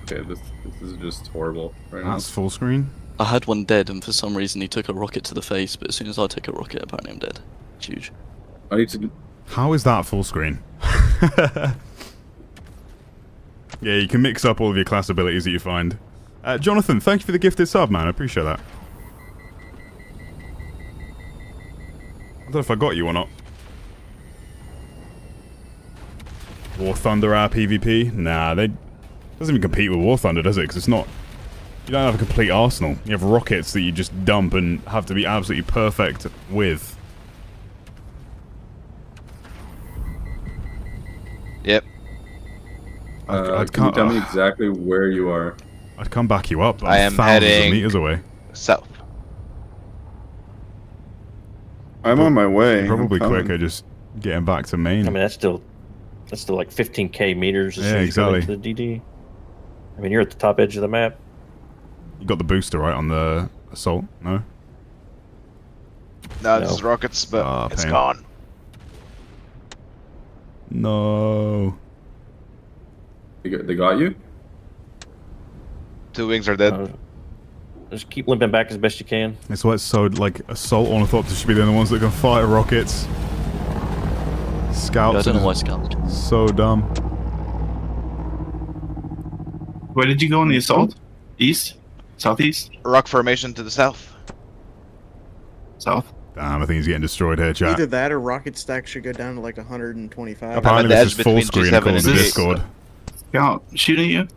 Okay, this is just horrible right now. That's full screen? I had one dead, and for some reason he took a rocket to the face, but as soon as I take a rocket, apparently I'm dead. It's huge. I need to... How is that full screen? Yeah, you can mix up all of your class abilities that you find. Jonathan, thank you for the gifted sub, man. I appreciate that. I don't know if I got you or not. War Thunder our PvP? Nah, they doesn't even compete with War Thunder, does it? Because it's not... You don't have a complete arsenal. You have rockets that you just dump and have to be absolutely perfect with. Yep. Can you tell me exactly where you are? I'd come back you up. I am thousands heading of meters away. South. I'm on my way. Probably I'm coming. quicker just getting back to main. I mean, that's still like 15k meters. As Yeah, soon as you go exactly. into the DD. I mean, you're at the top edge of the map. You got the booster, right, on the assault? No? No, this is rockets, but it's pain. gone. No. They got you? 2 wings are dead. Just keep limping back as best you can. That's why it's so, like, assault ornithopters should be the only ones that can fire rockets. Scouts. Yeah, I don't know why scouts. So dumb. Where did you go on the assault? East? Southeast? Rock formation to the south. South? Damn, I think he's getting destroyed here, chat. Either that or rocket stack should go down to like 125. Apparently this is full screen according to Discord. Scout, shooting you?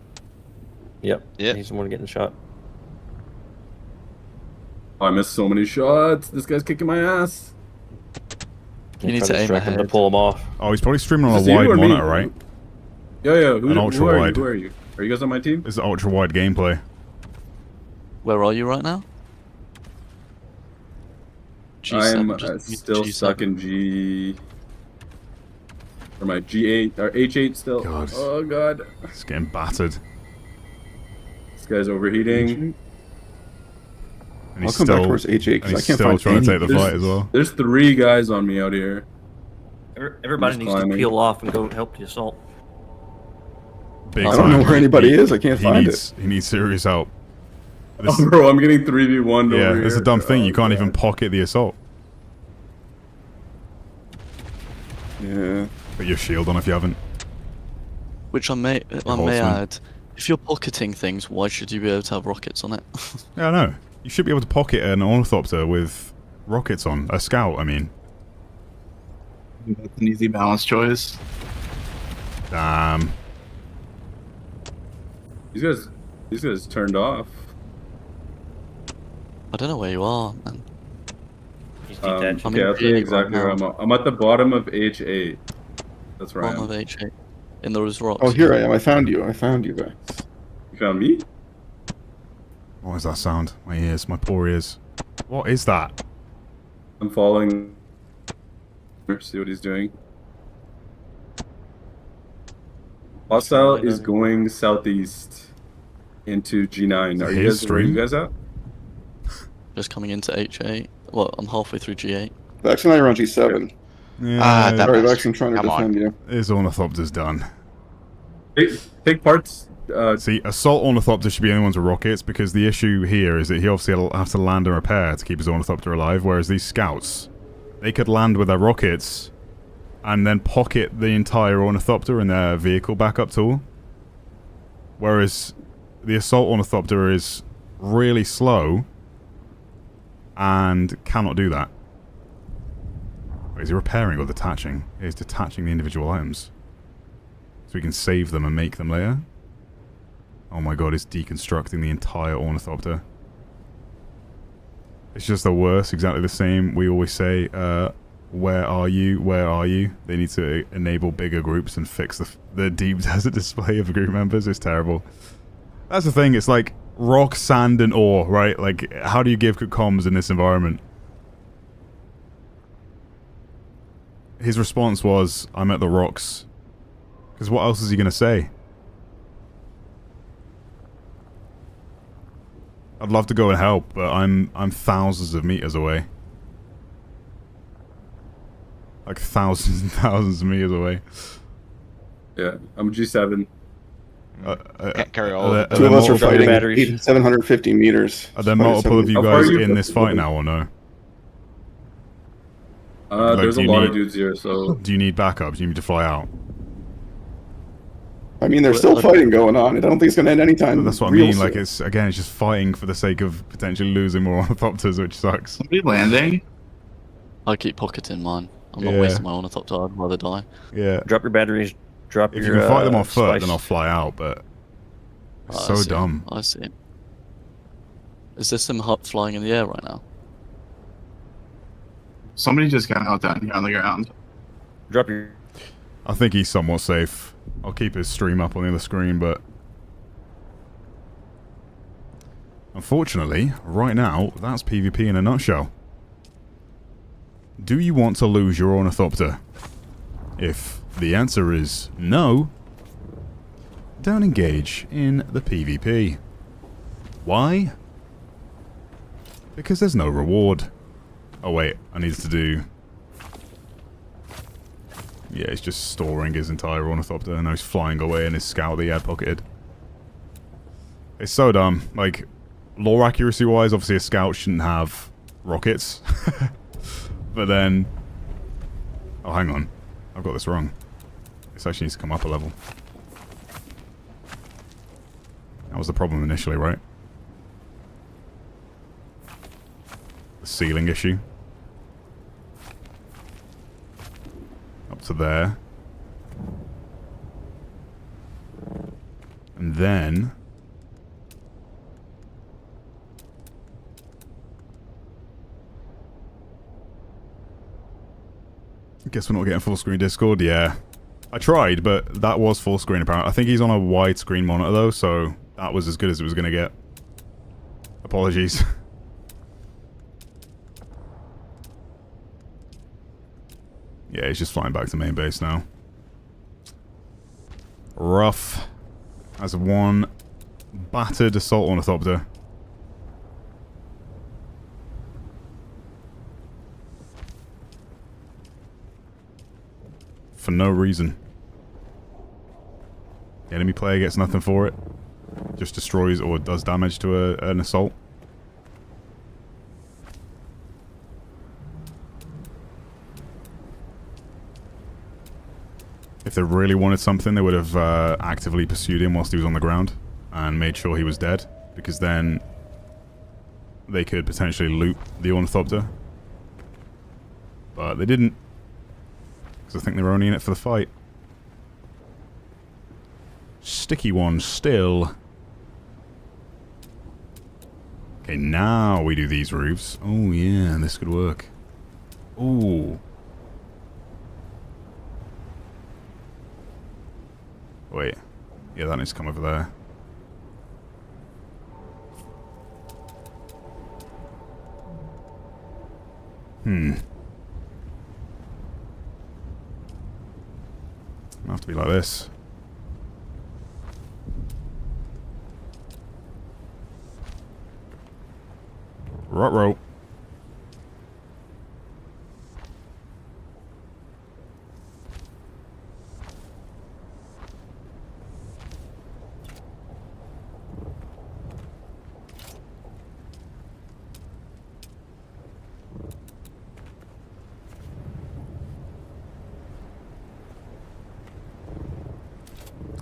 Yep. Yeah. He's the one getting shot. Oh, I missed so many shots. This guy's kicking my ass. You need to aim ahead to pull him off. Oh, he's probably streaming on Is a this you wide or me? monitor, right? Yeah. An ultra wide. Who are you? Are you guys on my team? This is ultra wide gameplay. Where are you right now? G7, I'm just still G7. stuck in G... Or my G8, or H8 still. God. Oh god. It's getting battered. This guy's overheating. And I'll come back towards H8 because I can't still find trying to any. take the fight as well. There's 3 guys on me out here. Everybody Just needs climbing. to peel off and go help the assault. Big I don't know where anybody is. I can't find it. He needs serious help. Oh, bro, I'm getting 3v1 Yeah, over it's here. a dumb thing. You can't God. even pocket the assault. Yeah. Put your shield on if you haven't. Which I may add, if you're pocketing things, why should you be able to have rockets on it? Yeah, I know. You should be able to pocket an ornithopter with rockets on. A scout, I mean. That's an easy balance choice. Damn. These guys turned off. I don't know where you are, man. Okay, I'm I'll in tell you G8 exactly right where now. I'm at. I'm at the bottom of H8. That's where I Bottom am. of H8. In those rocks. Oh, here I am. I found you. I found you guys. You found me? What is that sound? My ears, my poor ears. What is that? I'm following. See what he's doing. Hostile is going southeast into G9. Are you His guys where are you stream? guys at? Just coming into H8. Well, I'm halfway through G8. Actually, now you're on G7. Yeah, Sorry, Vex, I'm trying to defend you. His ornithopter's done. Take parts. See, assault ornithopter should be the only ones with rockets, because the issue here is that he obviously will have to land and repair to keep his ornithopter alive, whereas these scouts, they could land with their rockets and then pocket the entire ornithopter in their vehicle backup tool. Whereas the assault ornithopter is really slow and cannot do that. Wait, is he repairing or detaching? He's detaching the individual items. So we can save them and make them later. Oh my god, it's deconstructing the entire ornithopter. It's just the worst, exactly the same. We always say, where are you? Where are you? They need to enable bigger groups and fix the deep desert display of group members. It's terrible. That's the thing, it's like rock, sand, and ore, right? Like, how do you give good comms in this environment? His response was, I'm at the rocks. Because what else is he going to say? I'd love to go and help, but I'm thousands of meters away. Like thousands and thousands of meters away. Yeah, I'm G7. Can't carry all are Two of us are multiple- fighting 750 meters. Are there multiple of you How far are guys you in from this the fight building? now or no? There's do a you lot of need- dudes here, so... Do you need backup? Do you need me to fly out? I mean, there's still fighting going on. I don't think it's going to end anytime. That's what I real mean. soon. Like, it's just fighting for the sake of potentially losing more ornithopters, which sucks. Somebody landing? I keep pocketing mine. I'm not Yeah. wasting my ornithopter. I'd rather die. Yeah. Drop your batteries. Drop If your. you can fight them on foot, spice. then I'll fly out. But it's I so see dumb. him. I see him. Is this him flying in the air right now? Somebody just got out down here on the ground. Drop your. I think he's somewhat safe. I'll keep his stream up on the other screen, but unfortunately, right now, that's PvP in a nutshell. Do you want to lose your ornithopter? If the answer is no, don't engage in the PvP. Why? Because there's no reward. Oh wait, I need to do... Yeah, he's just storing his entire ornithopter, and now he's flying away in his scout that he had pocketed. It's so dumb. Like, lore accuracy-wise, obviously a scout shouldn't have rockets. But then... Oh, hang on. I've got this wrong. This actually needs to come up a level. That was the problem initially, right? The ceiling issue. Up to there. And then... Guess we're not getting full screen Discord? Yeah. I tried, but that was full screen apparently. I think he's on a widescreen monitor though, so that was as good as it was going to get. Apologies. Yeah, he's just flying back to main base now. Rough. As one battered assault ornithopter. For no reason. The enemy player gets nothing for it. Just destroys or does damage to an assault. If they really wanted something, they would have actively pursued him whilst he was on the ground and made sure he was dead, because then they could potentially loot the Ornithopter. But they didn't, because I think they were only in it for the fight. Sticky one still. Okay, now we do these roofs. Oh yeah, this could work. Ooh. Wait. Yeah, that needs to come over there. It'll have to be like this. Ruh-roh.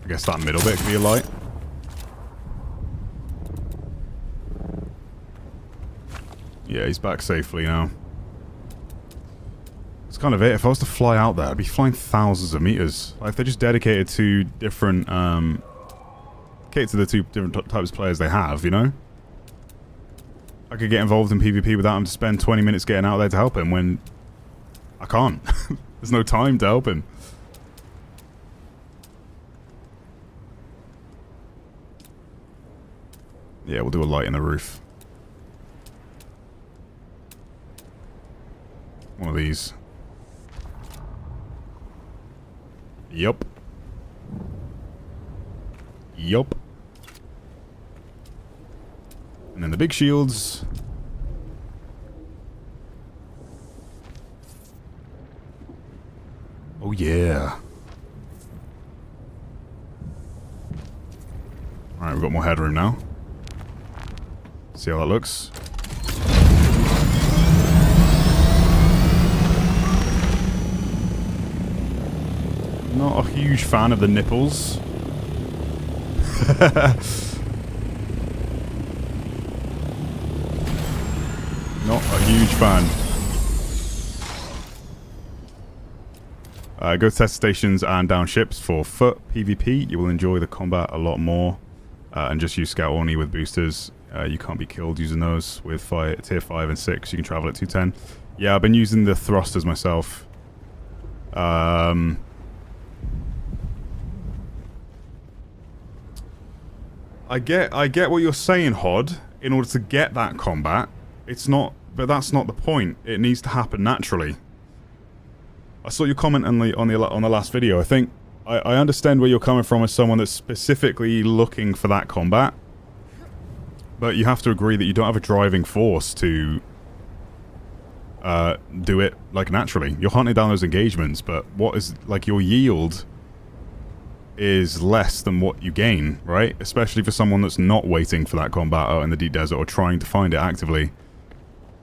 I guess that middle bit could be a light. Yeah, he's back safely now. That's kind of it. If I was to fly out there, I'd be flying thousands of meters. Like, if they're just dedicated to different, dedicated to the two different types of players they have, you know? I could get involved in PvP without him to spend 20 minutes getting out there to help him when I can't. There's no time to help him. Yeah, we'll do a light in the roof. One of these. Yup. Yup. And then the big shields. Oh yeah. Alright, we've got more headroom now. See how that looks. Not a huge fan of the nipples. Not a huge fan. Go to test stations and down ships for foot PvP. You will enjoy the combat a lot more. And just use Scout only with boosters. You can't be killed using those with tier 5 and 6. You can travel at 210. Yeah, I've been using the thrusters myself. I get what you're saying, Hod. In order to get that combat, it's not, but that's not the point. It needs to happen naturally. I saw your comment on the last video. I think I understand where you're coming from as someone that's specifically looking for that combat, but you have to agree that you don't have a driving force to do it like naturally. You're hunting down those engagements, but what is like your yield is less than what you gain, right? Especially for someone that's not waiting for that combat out in the deep desert or trying to find it actively.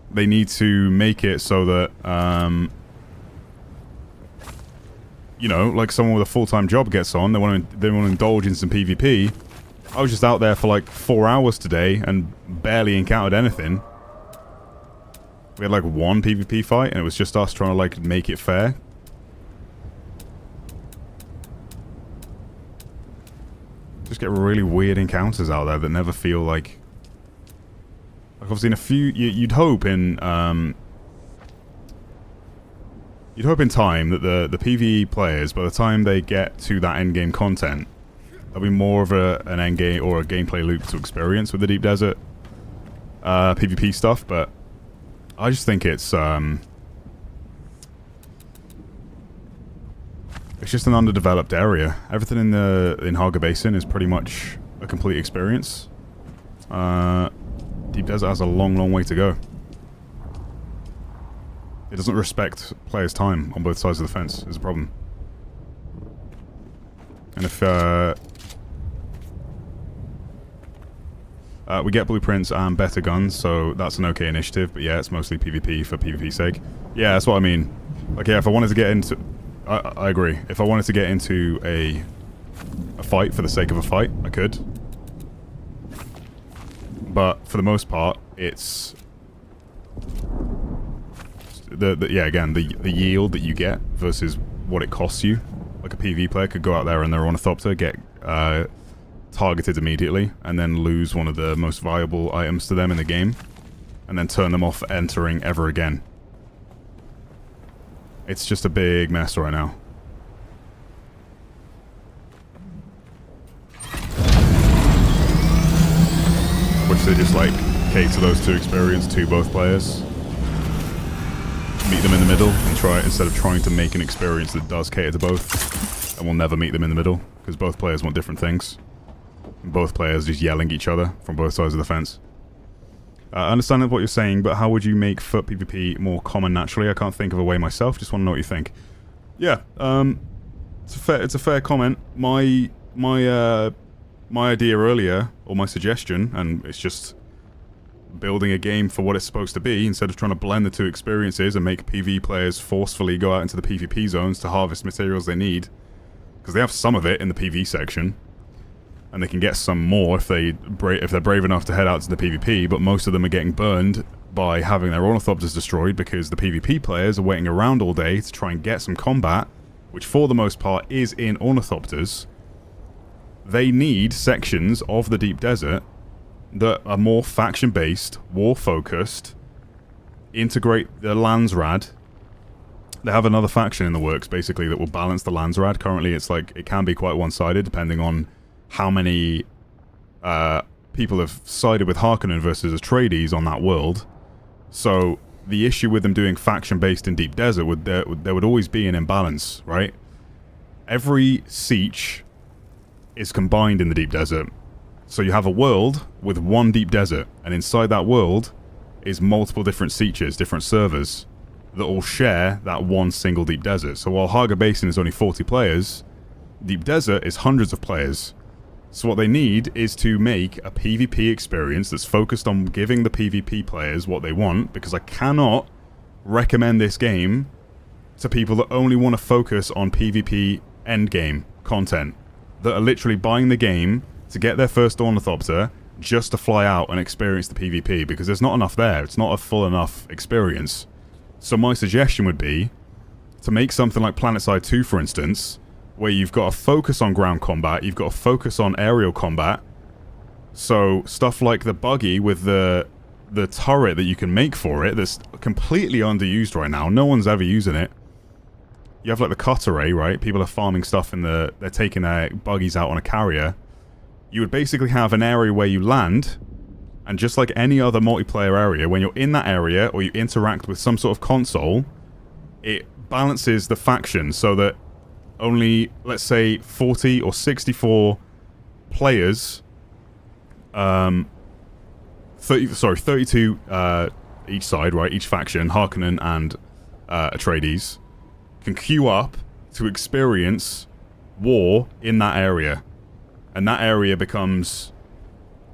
They need to make it so that, you know, like someone with a full-time job gets on, they want to indulge in some PvP. I was just out there for like 4 hours today and barely encountered anything. We had like one PvP fight and it was just us trying to like make it fair. Just get really weird encounters out there that never feel like obviously in a few you'd hope in time that the PvE players, by the time they get to that end game content, there'll be more of an end game or a gameplay loop to experience with the deep desert PvP stuff. But I just think it's just an underdeveloped area. Everything in Haga Basin is pretty much a complete experience. Deep Desert has a long way to go. It doesn't respect players' time on both sides of the fence, is a problem. And if We get blueprints and better guns, so that's an okay initiative, but yeah, it's mostly PvP for PvP's sake. Yeah, that's what I mean. Like, yeah, if I wanted to get into... I agree. If I wanted to get into a fight for the sake of a fight, I could. But for the most part, it's... again, the yield that you get versus what it costs you. Like a PvE player could go out there and their Ornithopter, get targeted immediately, and then lose one of the most valuable items to them in the game, and then turn them off entering ever again. It's just a big mess right now. Which they just like cater those two experiences to both players. Meet them in the middle and try, instead of trying to make an experience that does cater to both, and we'll never meet them in the middle because both players want different things. And both players just yelling at each other from both sides of the fence. I understand what you're saying, but how would you make foot PvP more common naturally? I can't think of a way myself. Just want to know what you think. Yeah, it's a fair comment. My idea earlier, or my suggestion, and it's just building a game for what it's supposed to be, instead of trying to blend the two experiences and make PvE players forcefully go out into the PvP zones to harvest materials they need, because they have some of it in the PvE section, and they can get some more if they're brave enough to head out to the PvP, but most of them are getting burned by having their Ornithopters destroyed because the PvP players are waiting around all day to try and get some combat, which for the most part is in Ornithopters. They need sections of the deep desert that are more faction-based, war-focused, integrate the Landsrad. They have another faction in the works, basically, that will balance the Landsrad. Currently, it's like, it can be quite one-sided, depending on how many people have sided with Harkonnen versus Atreides on that world. So, the issue with them doing faction-based in Deep Desert, there would always be an imbalance, right? Every siege is combined in the Deep Desert. So you have a world with one deep desert, and inside that world is multiple different sieges, different servers, that all share that one single deep desert. So while Haga Basin is only 40 players, Deep Desert is hundreds of players. So what they need is to make a PvP experience that's focused on giving the PvP players what they want, because I cannot recommend this game to people that only want to focus on PvP endgame content, that are literally buying the game to get their first Ornithopter just to fly out and experience the PvP, because there's not enough there. It's not a full enough experience. So my suggestion would be to make something like PlanetSide 2, for instance, where you've got to focus on ground combat, you've got to focus on aerial combat. So stuff like the buggy with the turret that you can make for it, that's completely underused right now. No one's ever using it. You have like the cut array, right? People are farming stuff they're taking their buggies out on a carrier. You would basically have an area where you land, and just like any other multiplayer area, when you're in that area or you interact with some sort of console, it balances the faction so that only, let's say, 40 or 64 players, 32 each side, right? Each faction, Harkonnen and Atreides, can queue up to experience war in that area. And that area becomes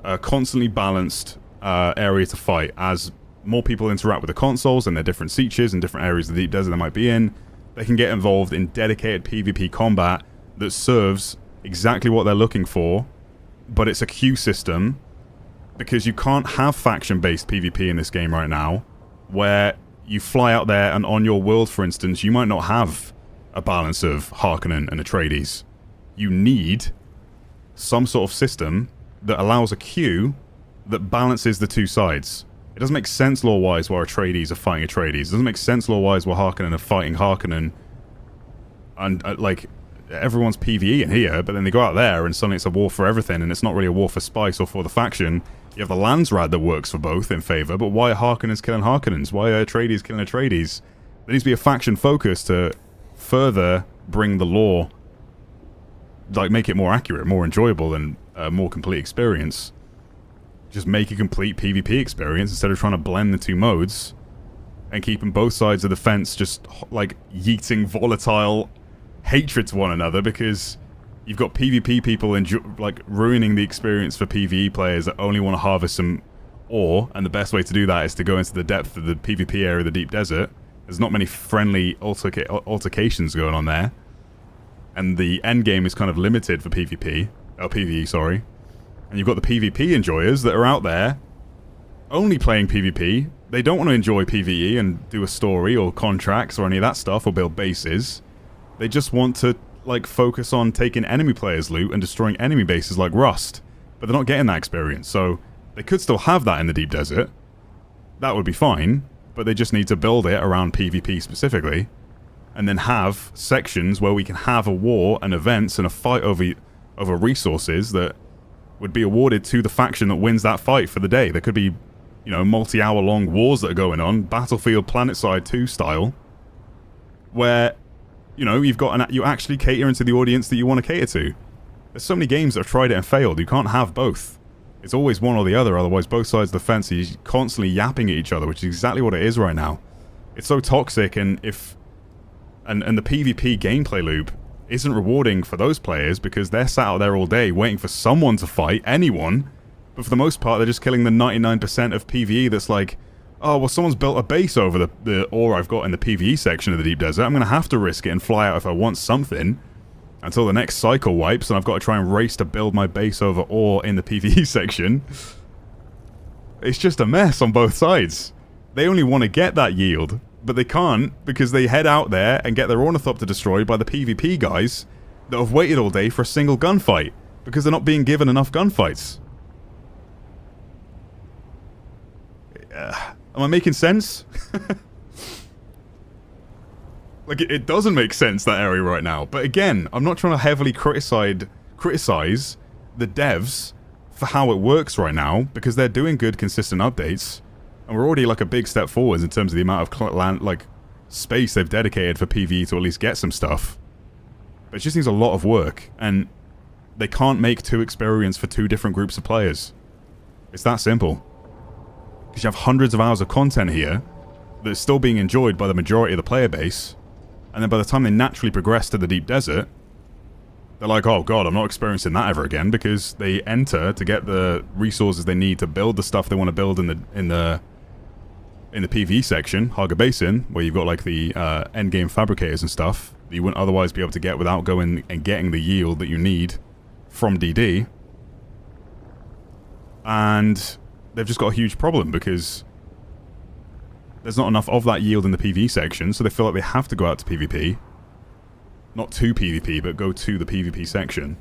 a constantly balanced area to fight as more people interact with the consoles and their different sieges and different areas of the deep desert they might be in. They can get involved in dedicated PvP combat that serves exactly what they're looking for, but it's a queue system, because you can't have faction-based PvP in this game right now, where you fly out there and on your world, for instance, you might not have a balance of Harkonnen and Atreides. You need some sort of system that allows a queue that balances the two sides. It doesn't make sense lore-wise why Atreides are fighting Atreides. It doesn't make sense lore-wise why Harkonnen are fighting Harkonnen. And, like, everyone's PvE in here, but then they go out there and suddenly it's a war for everything, and it's not really a war for spice or for the faction. You have the Landsrad that works for both in favour, but why are Harkonnens killing Harkonnens? Why are Atreides killing Atreides? There needs to be a faction focus to further bring the lore, like, make it more accurate, more enjoyable, and a more complete experience. Just make a complete PvP experience instead of trying to blend the two modes and keeping both sides of the fence just, like, yeeting volatile hatred to one another, because You've got PvP people like ruining the experience for PvE players that only want to harvest some ore, and the best way to do that is to go into the depth of the PvP area of the deep desert. There's not many friendly altercations going on there, and the end game is kind of limited for PvE, sorry. And you've got the PvP enjoyers that are out there only playing PvP. They don't want to enjoy PvE and do a story or contracts or any of that stuff or build bases. They just want to like focus on taking enemy players' loot and destroying enemy bases like Rust, but they're not getting that experience. So they could still have that in the deep desert. That would be fine, but they just need to build it around PvP specifically, and then have sections where we can have a war and events and a fight over resources that would be awarded to the faction that wins that fight for the day. There could be, you know, multi-hour long wars that are going on, Battlefield PlanetSide 2 style, where, you know, you actually cater into the audience that you want to cater to. There's so many games that have tried it and failed. You can't have both. It's always one or the other, otherwise both sides of the fence are constantly yapping at each other, which is exactly what it is right now. It's so toxic, and the PvP gameplay loop isn't rewarding for those players because they're sat out there all day waiting for someone to fight, anyone, but for the most part they're just killing the 99% of PvE that's like, oh, well, someone's built a base over the ore I've got in the PvE section of the deep desert. I'm going to have to risk it and fly out if I want something until the next cycle wipes, and I've got to try and race to build my base over ore in the PvE section. It's just a mess on both sides. They only want to get that yield, but they can't because they head out there and get their Ornithopter destroyed by the PvP guys that have waited all day for a single gunfight because they're not being given enough gunfights. Am I making sense? Like, it doesn't make sense, that area right now. But again, I'm not trying to heavily criticize the devs for how it works right now, because they're doing good, consistent updates. And we're already, like, a big step forwards in terms of the amount of space they've dedicated for PvE to at least get some stuff. But it just needs a lot of work, and they can't make two experience for two different groups of players. It's that simple. Because you have hundreds of hours of content here that's still being enjoyed by the majority of the player base, and then by the time they naturally progress to the deep desert, they're like, oh god, I'm not experiencing that ever again, because they enter to get the resources they need to build the stuff they want to build in the PvE section, Haga Basin, where you've got like the endgame fabricators and stuff that you wouldn't otherwise be able to get without going and getting the yield that you need from DD. And they've just got a huge problem because there's not enough of that yield in the PvE section, so they feel like they have to go out to PvP. Not to PvP, but go to the PvP section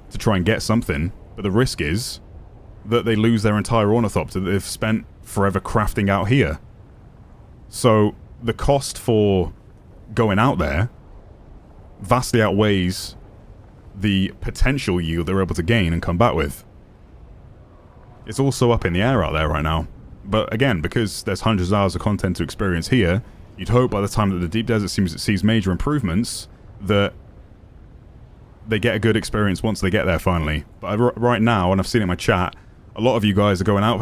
to try and get something. But the risk is that they lose their entire Ornithopter that they've spent forever crafting out here. So the cost for going out there vastly outweighs the potential yield they're able to gain and come back with. It's also up in the air out there right now. But again, because there's hundreds of hours of content to experience here, you'd hope by the time that the deep desert sees major improvements that they get a good experience once they get there finally. But right now, and I've seen it in my chat, a lot of you guys are going out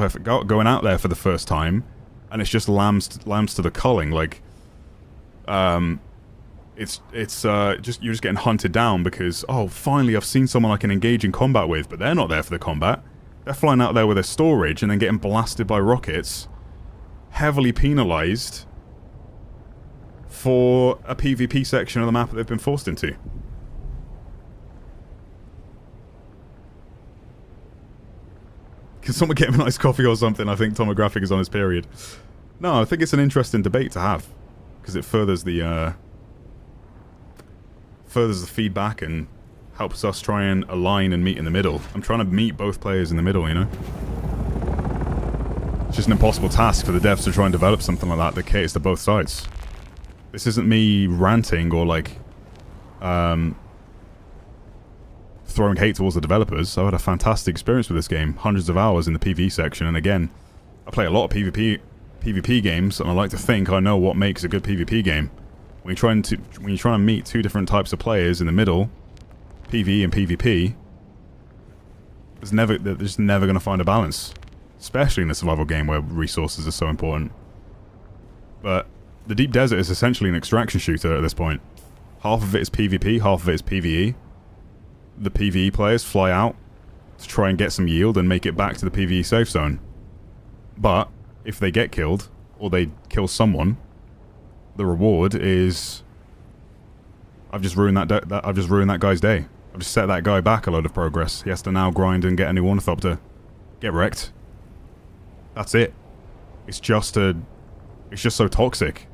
there for the first time, and it's just lambs to the culling. Like, it's just you're just getting hunted down because, oh, finally I've seen someone I can engage in combat with, but they're not there for the combat. They're flying out there with their storage and then getting blasted by rockets, heavily penalized for a PvP section of the map that they've been forced into. Can someone get him a nice coffee or something? I think Tomographic is on his period. No, I think it's an interesting debate to have, because it furthers the feedback and helps us try and align and meet in the middle. I'm trying to meet both players in the middle, you know? It's just an impossible task for the devs to try and develop something like that caters to both sides. This isn't me ranting or, like, throwing hate towards the developers. I've had a fantastic experience with this game. Hundreds of hours in the PvE section, and again, I play a lot of PvP games, and I like to think I know what makes a good PvP game. When you're trying to meet two different types of players in the middle, PvE and PvP, they're just never going to find a balance, especially in a survival game where resources are so important. But the deep desert is essentially an extraction shooter at this point. Half of it is PvP, half of it is PvE. the PvE players fly out to try and get some yield and make it back to the PvE safe zone. But if they get killed, or they kill someone, the reward is... I've just ruined that guy's day. I've just set that guy back a load of progress. He has to now grind and get a new ornithopter. Get wrecked. That's it. It's just so toxic.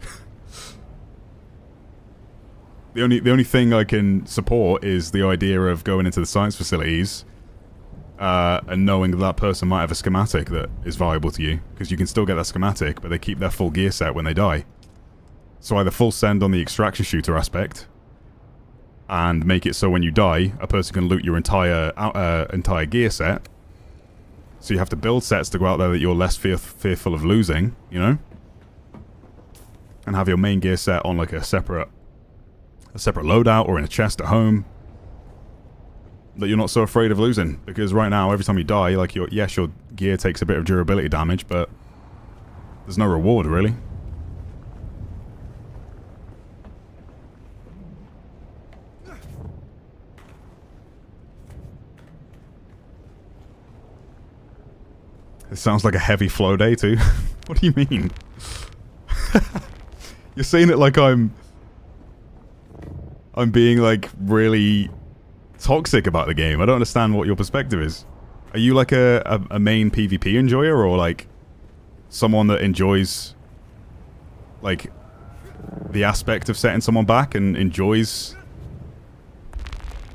The only thing I can support is the idea of going into the science facilities and knowing that person might have a schematic that is valuable to you, because you can still get that schematic, but they keep their full gear set when they die. So either full send on the extraction shooter aspect, and make it so when you die, a person can loot your entire gear set. So you have to build sets to go out there that you're less fearful of losing, you know? And have your main gear set on like a separate loadout or in a chest at home that you're not so afraid of losing. Because right now, every time you die, like your gear takes a bit of durability damage, but there's no reward really. It sounds like a heavy flow day too. What do you mean? You're saying it like I'm being like really toxic about the game. I don't understand what your perspective is. Are you like a main PvP enjoyer, or like someone that enjoys like the aspect of setting someone back and enjoys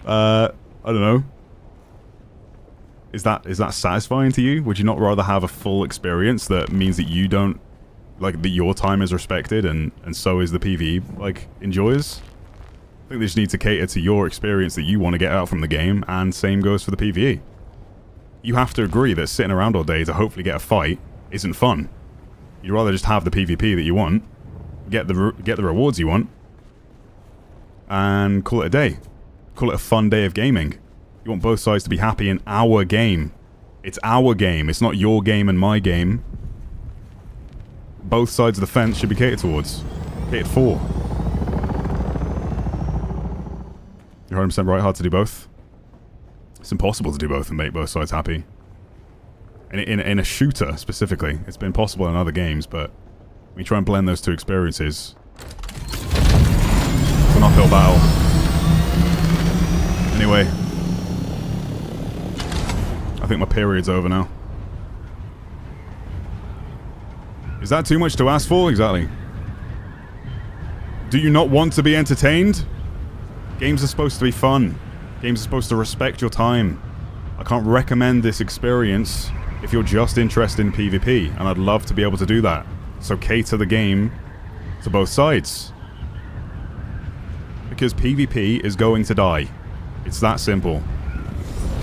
I don't know. Is that satisfying to you? Would you not rather have a full experience that means that you don't, like, that your time is respected and so is the PvE, like, enjoyers? I think they just need to cater to your experience that you want to get out from the game, and same goes for the PvE. You have to agree that sitting around all day to hopefully get a fight isn't fun. You'd rather just have the PvP that you want, get the rewards you want, and call it a day. Call it a fun day of gaming. You want both sides to be happy in our game. It's our game. It's not your game and my game. Both sides of the fence should be catered towards. Catered for. You're 100% right, hard to do both. It's impossible to do both and make both sides happy. In a shooter, specifically. It's been possible in other games, but we try and blend those two experiences. It's an uphill battle. Anyway. I think my period's over now. Is that too much to ask for? Exactly. Do you not want to be entertained? Games are supposed to be fun. Games are supposed to respect your time. I can't recommend this experience if you're just interested in PvP, and I'd love to be able to do that. So cater the game to both sides. Because PvP is going to die. It's that simple.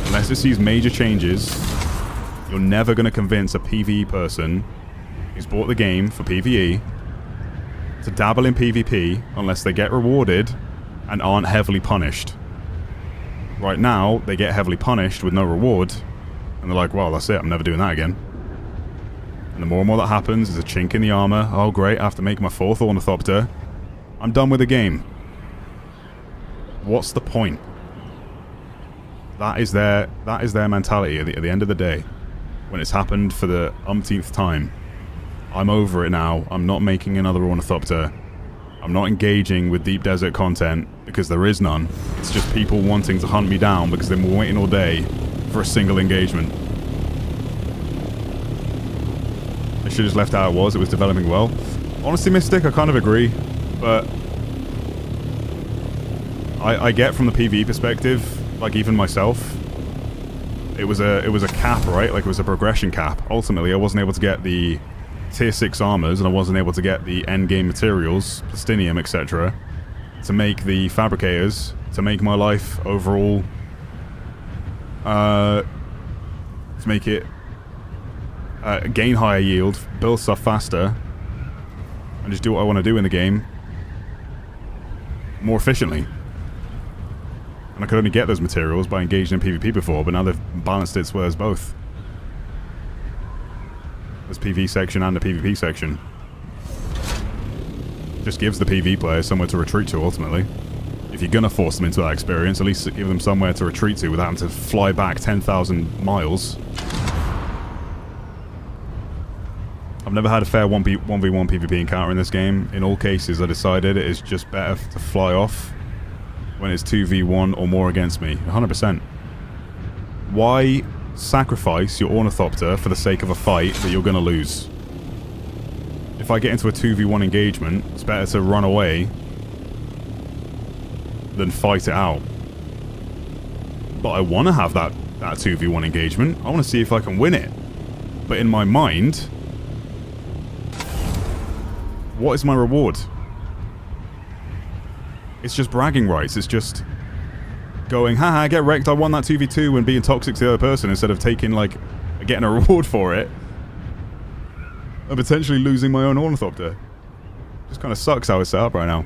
Unless it sees major changes, you're never going to convince a PvE person who's bought the game for PvE to dabble in PvP unless they get rewarded and aren't heavily punished. Right now, they get heavily punished with no reward, and they're like, well, that's it, I'm never doing that again. And the more and more that happens, there's a chink in the armor. Oh great, I have to make my 4th ornithopter. I'm done with the game. What's the point? That is their mentality at the end of the day. When it's happened for the umpteenth time. I'm over it now. I'm not making another ornithopter. I'm not engaging with deep desert content because there is none. It's just people wanting to hunt me down because they've been waiting all day for a single engagement. I should have just left how it was. It was developing well. Honestly, Mystic, I kind of agree, but I get from the PvE perspective. Like, even myself, it was a cap, right? Like, it was a progression cap. Ultimately, I wasn't able to get the tier 6 armors, and I wasn't able to get the endgame materials, plastinium, etc., to make the fabricators, to make my life overall, to make it gain higher yield, build stuff faster, and just do what I want to do in the game more efficiently. And I could only get those materials by engaging in PvP before, but now they've balanced it so there's both. There's PvE section and a PvP section. Just gives the PvE player somewhere to retreat to, ultimately. if you're gonna force them into that experience, at least give them somewhere to retreat to without having to fly back 10,000 miles. I've never had a fair 1v1 PvP encounter in this game. In all cases, I decided it is just better to fly off when it's 2v1 or more against me. 100%. Why sacrifice your ornithopter for the sake of a fight that you're gonna lose? If I get into a 2v1 engagement, it's better to run away than fight it out. But I want to have that 2v1 engagement. I want to see if I can win it. But in my mind, what is my reward? It's just bragging rights. It's just going, haha, get wrecked, I won that 2v2, and being toxic to the other person instead of taking, like, getting a reward for it. And potentially losing my own ornithopter. Just kind of sucks how it's set up right now.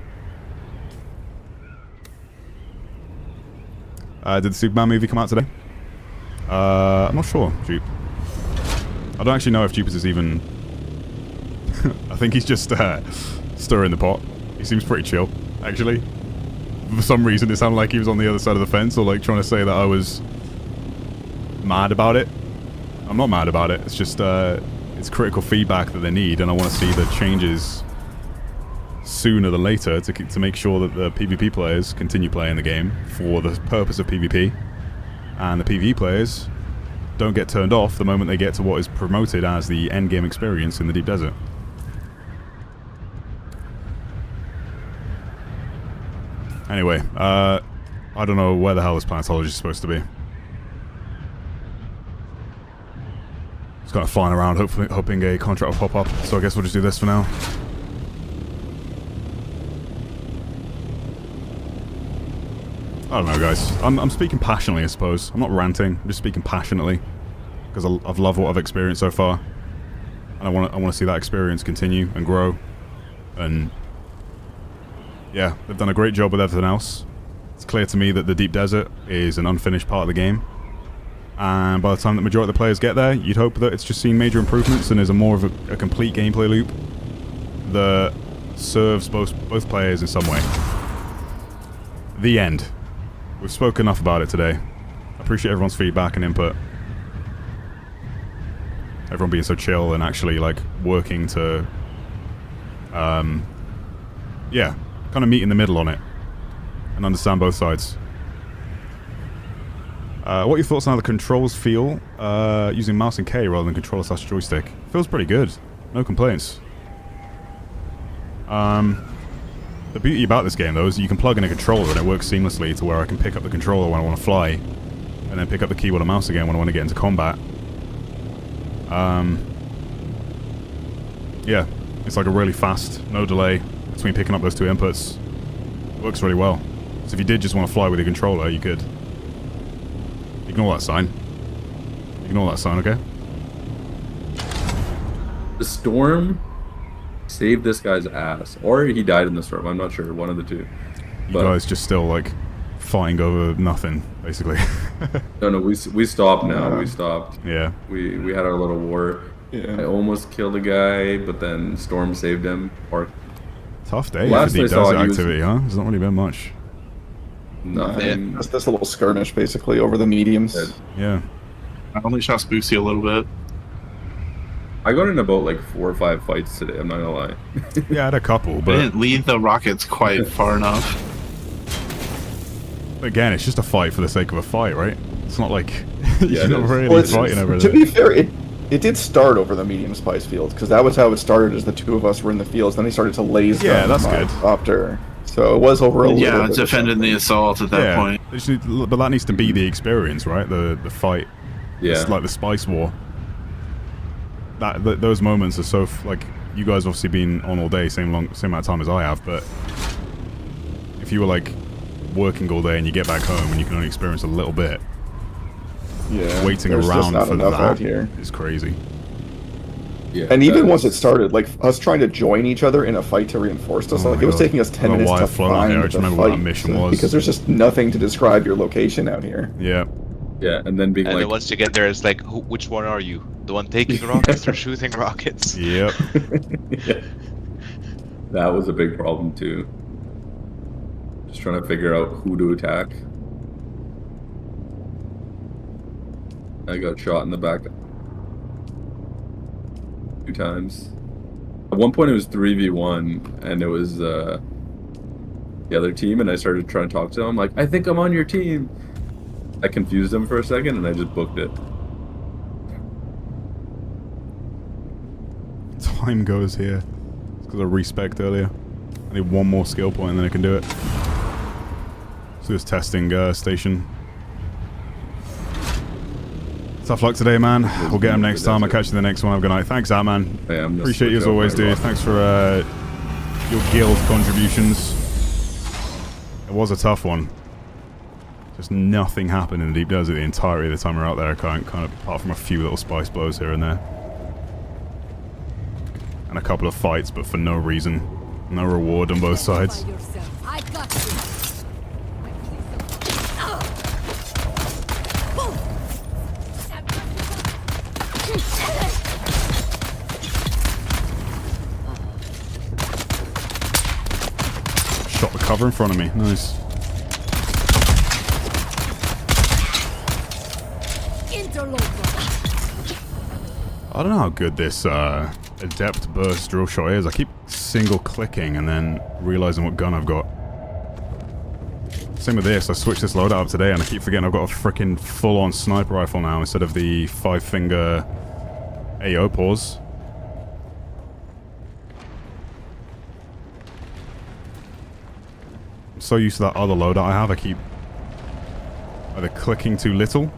Did the Superman movie come out today? I'm not sure, Jupe. I don't actually know if Jupiter's even... I think he's just stirring the pot. He seems pretty chill, actually. For some reason, it sounded like he was on the other side of the fence, or like trying to say that I was mad about it. I'm not mad about it. It's just it's critical feedback that they need, and I want to see the changes sooner than later to make sure that the PvP players continue playing the game for the purpose of PvP, and the PvE players don't get turned off the moment they get to what is promoted as the endgame experience in the deep desert. Anyway, I don't know where the hell this planetology is supposed to be. It's kind of flying around, hoping a contract will pop up, so I guess we'll just do this for now. I don't know, guys. I'm speaking passionately, I suppose. I'm not ranting. I'm just speaking passionately because I've loved what I've experienced so far, and I want to see that experience continue and grow. And yeah, they've done a great job with everything else. It's clear to me that the deep desert is an unfinished part of the game, and by the time the majority of the players get there, you'd hope that it's just seen major improvements and is more of a complete gameplay loop that serves both players in some way. The end. We've spoken enough about it today. I appreciate everyone's feedback and input. Everyone being so chill and actually like working to yeah, kind of meet in the middle on it and understand both sides. What are your thoughts on how the controls feel using mouse and K rather than controller/joystick? Feels pretty good. No complaints. The beauty about this game, though, is you can plug in a controller and it works seamlessly to where I can pick up the controller when I want to fly, and then pick up the keyboard and mouse again when I want to get into combat. Yeah, it's like a really fast, no delay between picking up those two inputs. It works really well. So if you did just want to fly with your controller, you could. Ignore that sign. Ignore that sign, okay? The storm saved this guy's ass, or he died in the storm. I'm not sure, one of the two. You guys just still like fighting over nothing, basically. No, we stopped now. We stopped. Yeah. We had our little war. Yeah. I almost killed a guy, but then storm saved him. Or tough day for deep desert activity, huh? There's not really been much. Nothing. Just this little skirmish, basically, over the mediums. Yeah. I only shot Spooksy a little bit. I got in about like 4 or 5 fights today, I'm not gonna lie. Yeah, I had a couple, but... I didn't lead the rockets quite far enough. Again, it's just a fight for the sake of a fight, right? It's not like Yeah, you're not really fighting over To there. be fair, it did start over the medium spice field, because that was how it started, as the two of us were in the fields. Then he started to laser. Yeah, that's good. Helicopter. So it was over a little Yeah, bit. defending the assault at that point. But that needs to be the experience, right? The fight. Yeah. It's like the spice war. Those moments are so like, you guys obviously been on all day, same amount of time as I have, but if you were like working all day and you get back home and you can only experience a little bit, yeah, waiting there's just around not for enough out that here. is crazy. Yeah, and even once it started, like us trying to join each other in a fight to reinforce us, like it was taking us 10 minutes to find the fight, because there's just nothing to describe your location out here. Yeah. Yeah, and then being and like... then once you get there, it's like, which one are you? The one taking rockets or shooting rockets? Yep. Yeah. That was a big problem too. Just trying to figure out who to attack. I got shot in the back 2 times. At one point it was 3v1 and it was the other team, and I started trying to talk to them like, I think I'm on your team. I confused them for a second and I just booked it. Time goes here. It's because I respec'd earlier. I need one more skill point and then I can do it. So this testing station. Tough luck today, man. We'll get him next time. I'll catch you in the next one. Have a good night. Thanks, man. Appreciate you as always, dude. Thanks for your guild contributions. It was a tough one. Just nothing happened in the deep desert the entirety of the time we're out there, kind of apart from a few little spice blows here and there. And a couple of fights, but for no reason. No reward on both sides. I got you. Shot the cover in front of me. Nice. I don't know how good this adept burst drill shot is. I keep single clicking and then realizing what gun I've got. Same with this. I switched this loadout up today and I keep forgetting I've got a freaking full-on sniper rifle now instead of the 5-finger AO pause. I'm so used to that other loadout I have, I keep either clicking too little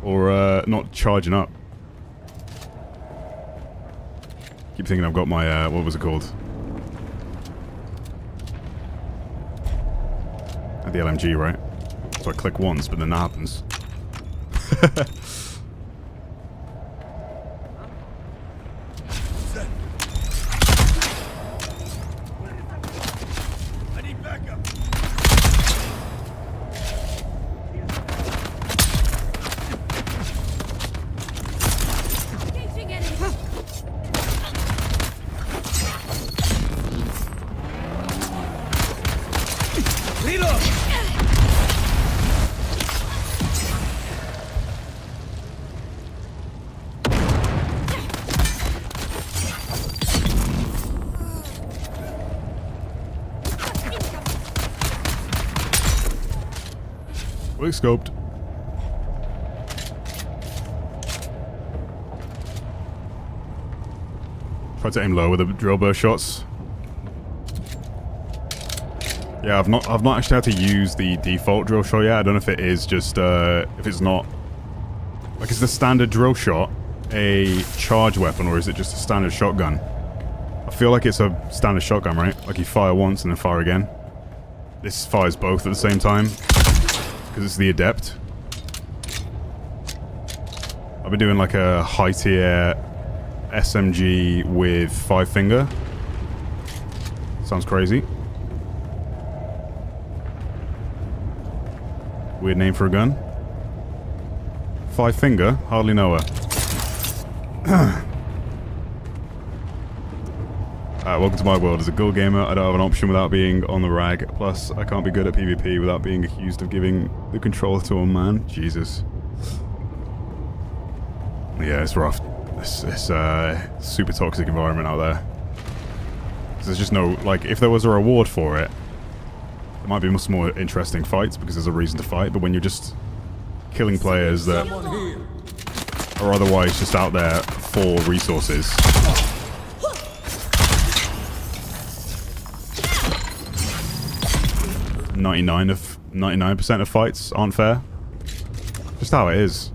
or not charging up. Keep thinking I've got my, what was it called? The LMG, right? So I click once, but then that happens. I need backup. Reload. Fully scoped. Try to aim low with the drill burst shots. Yeah, I've not actually had to use the default drill shot yet. I don't know if it is just if it's not like, is the standard drill shot a charge weapon or is it just a standard shotgun? I feel like it's a standard shotgun, right? Like you fire once and then fire again. This fires both at the same time because it's the adept. I've been doing like a high tier SMG with 5-finger. Sounds crazy. Weird name for a gun. 5-finger? Hardly know her. Welcome to my world. As a guild gamer, I don't have an option without being on the rag. Plus, I can't be good at PvP without being accused of giving the controller to a man. Jesus. Yeah, it's rough. It's super toxic environment out there. There's just no, like, if there was a reward for it, there might be much more interesting fights because there's a reason to fight, but when you're just killing players that are otherwise just out there for resources. .99% of fights aren't fair. Just how it is.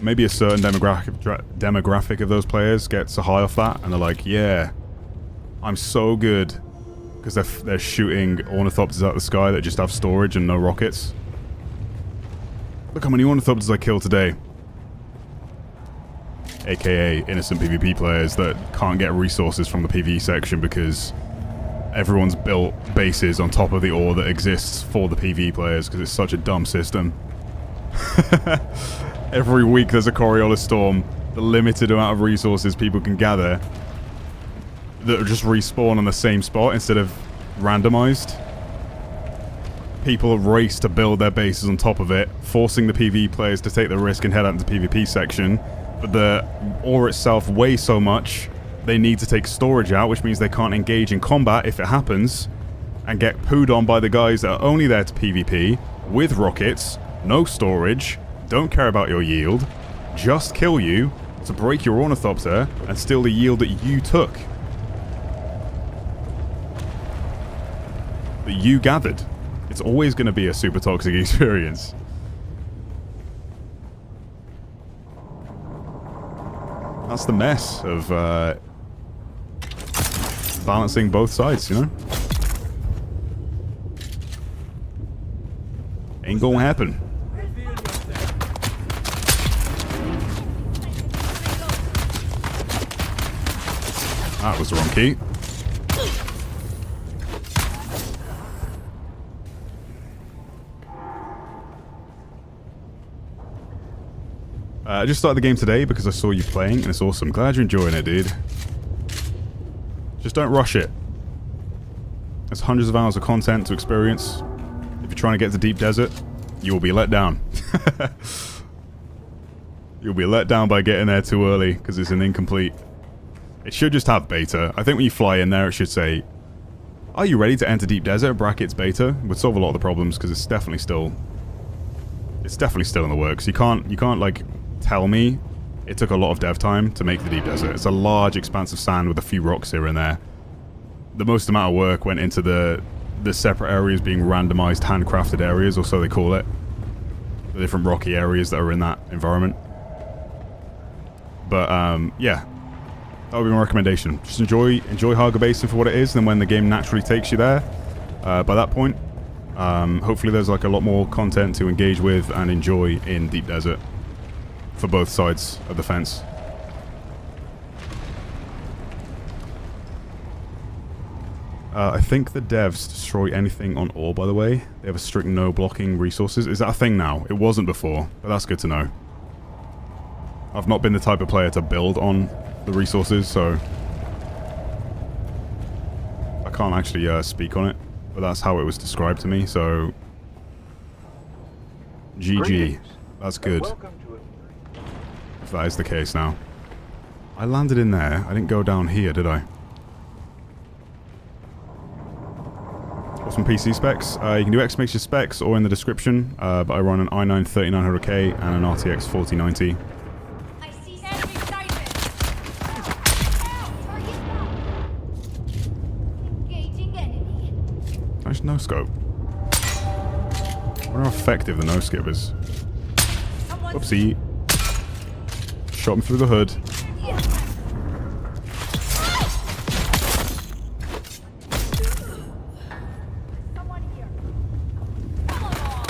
Maybe a certain demographic of those players gets a high off that, and they're like, yeah, I'm so good. Because they're shooting ornithopters out of the sky that just have storage and no rockets. Look how many ornithopters I killed today. AKA innocent PvP players that can't get resources from the PvE section because everyone's built bases on top of the ore that exists for the PvE players because it's such a dumb system. Every week there's a Coriolis storm. The limited amount of resources people can gather that just respawn on the same spot instead of randomized. People race to build their bases on top of it, forcing the PvE players to take the risk and head out into the PvP section. But the ore itself weighs so much, they need to take storage out, which means they can't engage in combat if it happens, and get pooed on by the guys that are only there to PvP, with rockets, no storage, don't care about your yield, just kill you to break your ornithopter and steal the yield that you took. That you gathered. It's always going to be a super toxic experience. That's the mess of balancing both sides, you know? Ain't gonna happen. That was the wrong key. I just started the game today because I saw you playing, and it's awesome. Glad you're enjoying it, dude. Just don't rush it. There's hundreds of hours of content to experience. If you're trying to get to Deep Desert, you will be let down. You'll be let down by getting there too early, because it's an incomplete... It should just have beta. I think when you fly in there, it should say, "Are you ready to enter Deep Desert?" brackets beta. It would solve a lot of the problems, because it's definitely still... It's definitely still in the works. You can't like... tell me it took a lot of dev time to make the Deep Desert. It's a large expanse of sand with a few rocks here and there. The most amount of work went into the separate areas being randomized, handcrafted areas, or so they call it. The different rocky areas that are in that environment. But yeah, that would be my recommendation. Just enjoy Haga Basin for what it is, and then when the game naturally takes you there, by that point, hopefully there's like a lot more content to engage with and enjoy in Deep Desert. For both sides of the fence. I think the devs destroy anything on ore, by the way. They have a strict no blocking resources. Is that a thing now? It wasn't before, but that's good to know. I've not been the type of player to build on the resources, so... I can't actually speak on it, but that's how it was described to me, so... GG. That's good. If that is the case now. I landed in there. I didn't go down here, did I? Got some PC specs. You can do X makes your specs or in the description, but I run an i9 3900K and an RTX 4090. Nice no scope. I wonder how effective the no skip is. Whoopsie. Shot him through the hood.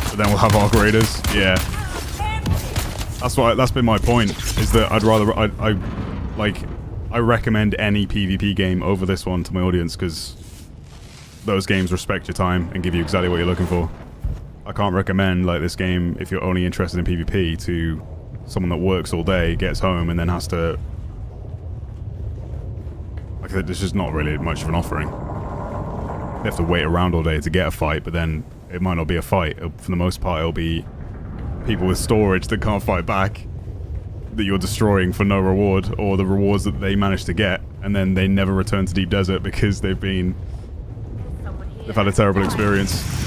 But then we'll have arc raiders. Yeah. That's been my point. Is that I'd rather I recommend any PvP game over this one to my audience because those games respect your time and give you exactly what you're looking for. I can't recommend like this game if you're only interested in PvP to someone that works all day, gets home, and then has to... Like, there's just not really much of an offering. They have to wait around all day to get a fight, but then it might not be a fight. For the most part, it'll be people with storage that can't fight back that you're destroying for no reward, or the rewards that they managed to get, and then they never return to Deep Desert because they've had a terrible experience.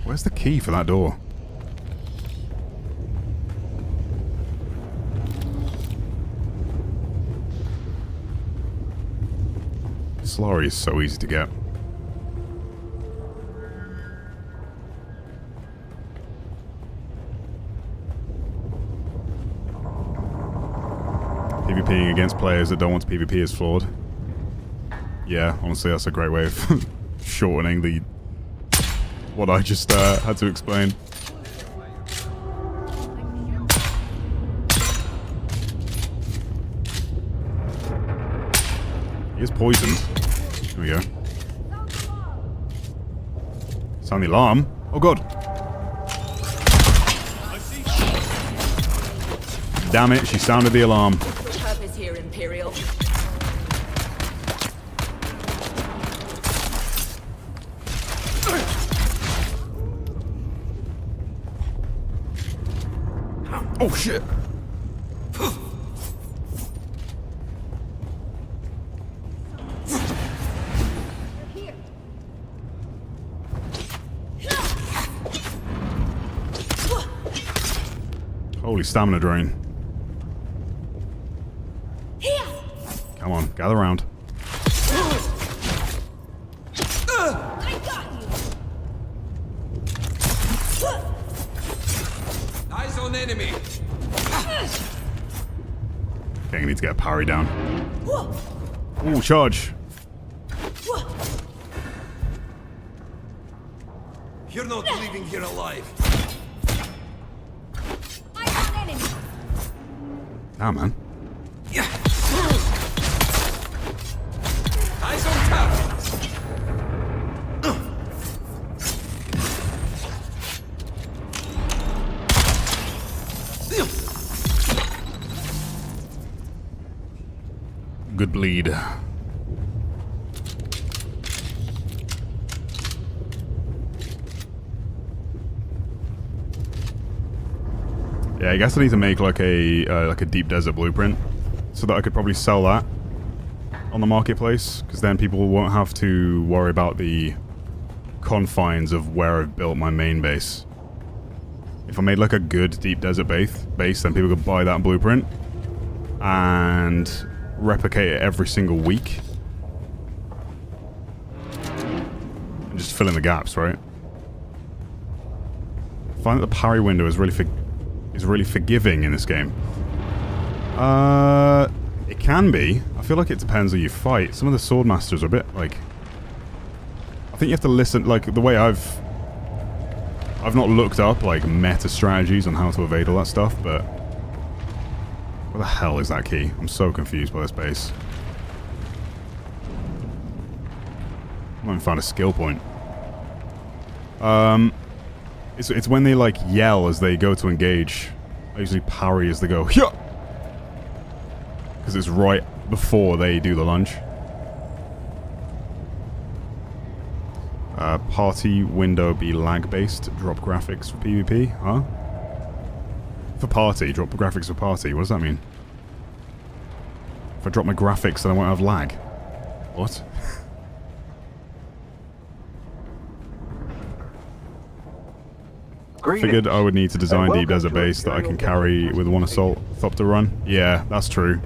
Where's the key for that door? Slurry is so easy to get. PvPing against players that don't want to PvP is flawed. Yeah, honestly, that's a great way of shortening the what I just had to explain. He is poisoned. Here we go. Sound the alarm. Oh god. Damn it, she sounded the alarm. Purpose here, Imperial. Oh shit. Holy stamina drain. Come on, gather around. I got you. Eyes on enemy. Okay, I need to get a parry down. Ooh, charge. You're not leaving here alive. Nah, man. Eyes on target. Good bleed. Yeah, I guess I need to make like a deep desert blueprint so that I could probably sell that on the marketplace, because then people won't have to worry about the confines of where I've built my main base. If I made like a good deep desert base, then people could buy that blueprint and replicate it every single week and just fill in the gaps, right? I find that the parry window is really forgiving in this game. It can be. I feel like it depends who you fight. Some of the sword masters are a bit like, I think you have to listen, like the way I've not looked up like meta strategies on how to evade all that stuff, but where the hell is that key? I'm so confused by this base. I haven't found a skill point. It's when they like yell as they go to engage. I usually parry as they go, yeah, because it's right before they do the lunge. Party window be lag based. Drop graphics for PvP, huh? For party, drop graphics for party. What does that mean? If I drop my graphics, then I won't have lag. What? Figured I would need to design deep desert base that I can carry with one assault thopter run. Yeah, that's true.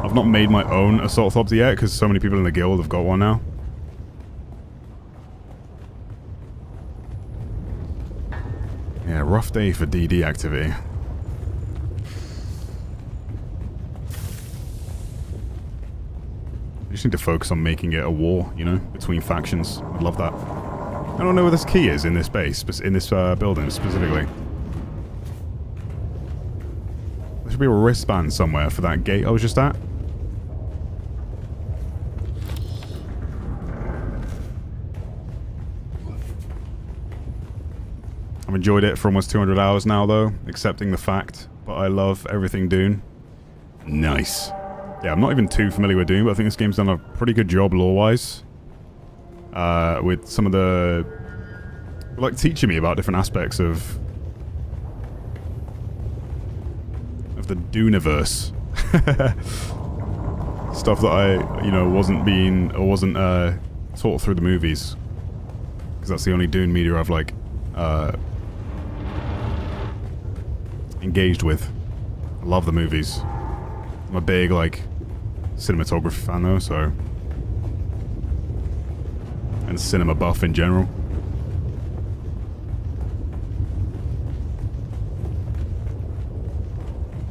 I've not made my own assault thopter yet because so many people in the guild have got one now. Yeah, rough day for DD activity. I just need to focus on making it a war, you know, between factions. I'd love that. I don't know where this key is in this base, in this building specifically. There should be a wristband somewhere for that gate I was just at. I've enjoyed it for almost 200 hours now, though, accepting the fact, but I love everything Dune. Nice. Yeah, I'm not even too familiar with Dune, but I think this game's done a pretty good job lore-wise. With some of the, like, teaching me about different aspects of the Duneverse. Stuff that I, you know, wasn't taught through the movies, because that's the only Dune media I've like engaged with. I love the movies. I'm a big like cinematography fan though, so. And cinema buff in general.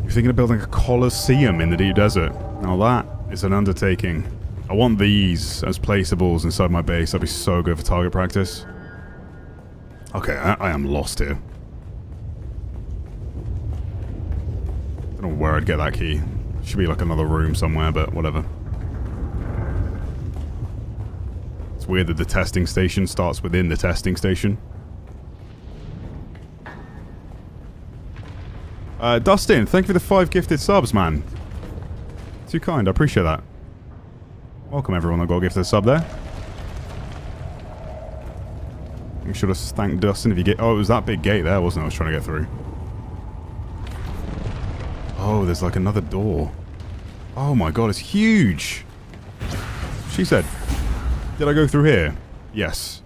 You're thinking of building a coliseum in the deep desert. Now that is an undertaking. I want these as placeables inside my base. That'd be so good for target practice. Okay, I am lost here. Don't know where I'd get that key. Should be like another room somewhere, but whatever. It's weird that the testing station starts within the testing station. Dustin, thank you for the 5 gifted subs, man. Too kind, I appreciate that. Welcome everyone that got a gifted sub there. You should have thanked Dustin if you get... Oh, it was that big gate there, wasn't it? I was trying to get through. Oh, there's like another door. Oh my god, it's huge! She said, did I go through here? Yes.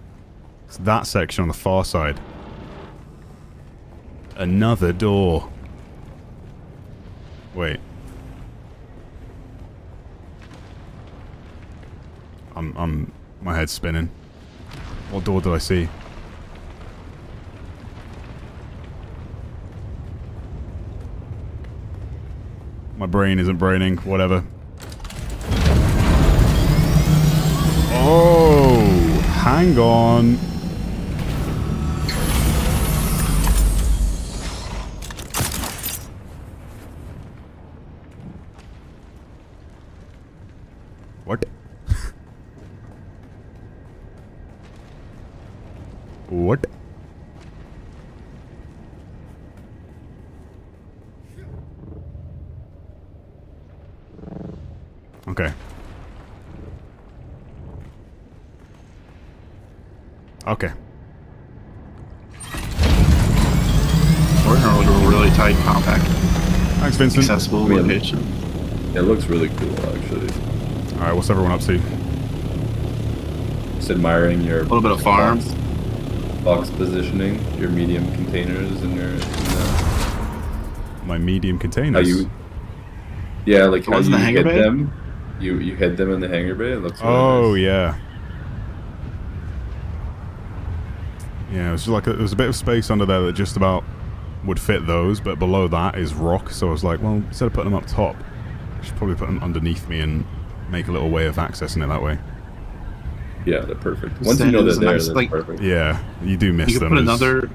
It's that section on the far side. Another door. Wait. My head's spinning. What door did I see? My brain isn't braining, whatever. Oh, hang on. What? What? Okay. Okay. We're in a really tight, compact, thanks, Vincent. accessible location. It looks really cool, actually. Alright, what's everyone up to? Just admiring your... A little bit of farm. Box positioning, your medium containers, and your... My medium containers? How you... Yeah, like how you the hangar hid bay? them. You hid them in the hangar bay. It looks really Oh, nice. yeah. Yeah, it was like there was a bit of space under there that just about would fit those, but below that is rock, so I was like, well, instead of putting them up top, I should probably put them underneath me and make a little way of accessing it that way. Yeah, they're perfect. Once you know that they're nice, perfect. Yeah, you do miss You them. can put another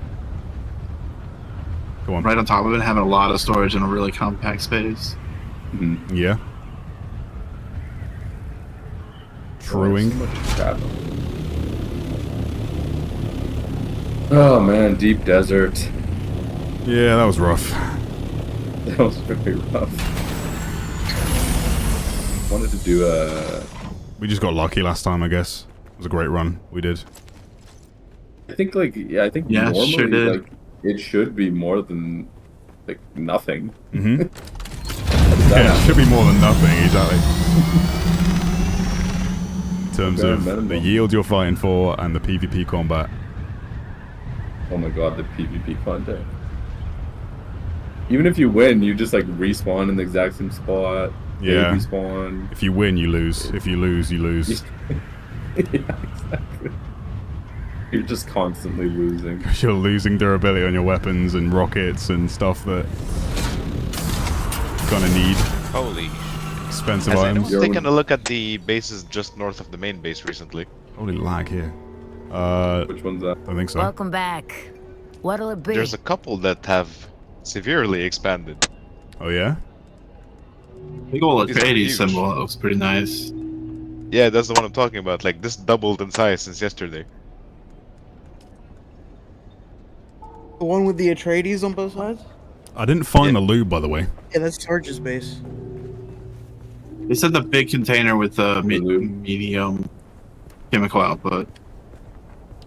Go on. right on top of it, having a lot of storage in a really compact space. Mm-hmm. Yeah. Truing. Oh man, deep desert. Yeah, that was rough. That was very rough. Wanted to do a... We just got lucky last time, I guess. It was a great run. We did. I think normally sure did. like it should be more than like nothing. Mm-hmm. Yeah, it should be more than nothing, exactly. In terms of the yield you're fighting for and the PvP combat. Oh my god, the PvP content. Even if you win, you just like respawn in the exact same spot. Yeah. Respawn. If you win, you lose. If you lose, you lose. Yeah, exactly. You're just constantly losing. You're losing durability on your weapons and rockets and stuff that gonna need Holy. expensive Has items. anyone taken a look at the bases just north of the main base recently? Holy lag here. Which one's that? I think so. Welcome back. What'll it be? There's a couple that have severely expanded. Oh yeah? Big ol' These are Atreides huge. symbol, that looks pretty nice. Yeah, that's the one I'm talking about. Like, this doubled in size since yesterday. The one with the Atreides on both sides? I didn't find the lube, by the way. Yeah, that's Sarge's base. They said the big container with the medium chemical output.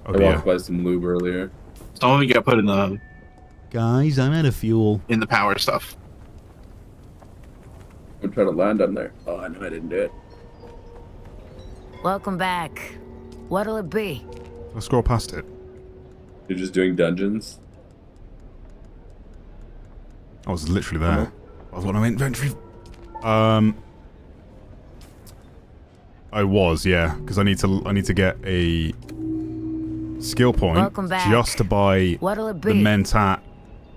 I walked by some lube earlier. Some of it got put in the Guys, I'm out of fuel. in the power stuff. I'm trying to land on there. Oh, I know I didn't do it. Welcome back. What'll it be? I'll scroll past it. You're just doing dungeons? I was literally there. I was on my inventory. I was, yeah, because I need to get a skill point Welcome back. just to buy What'll it the be? Mentat,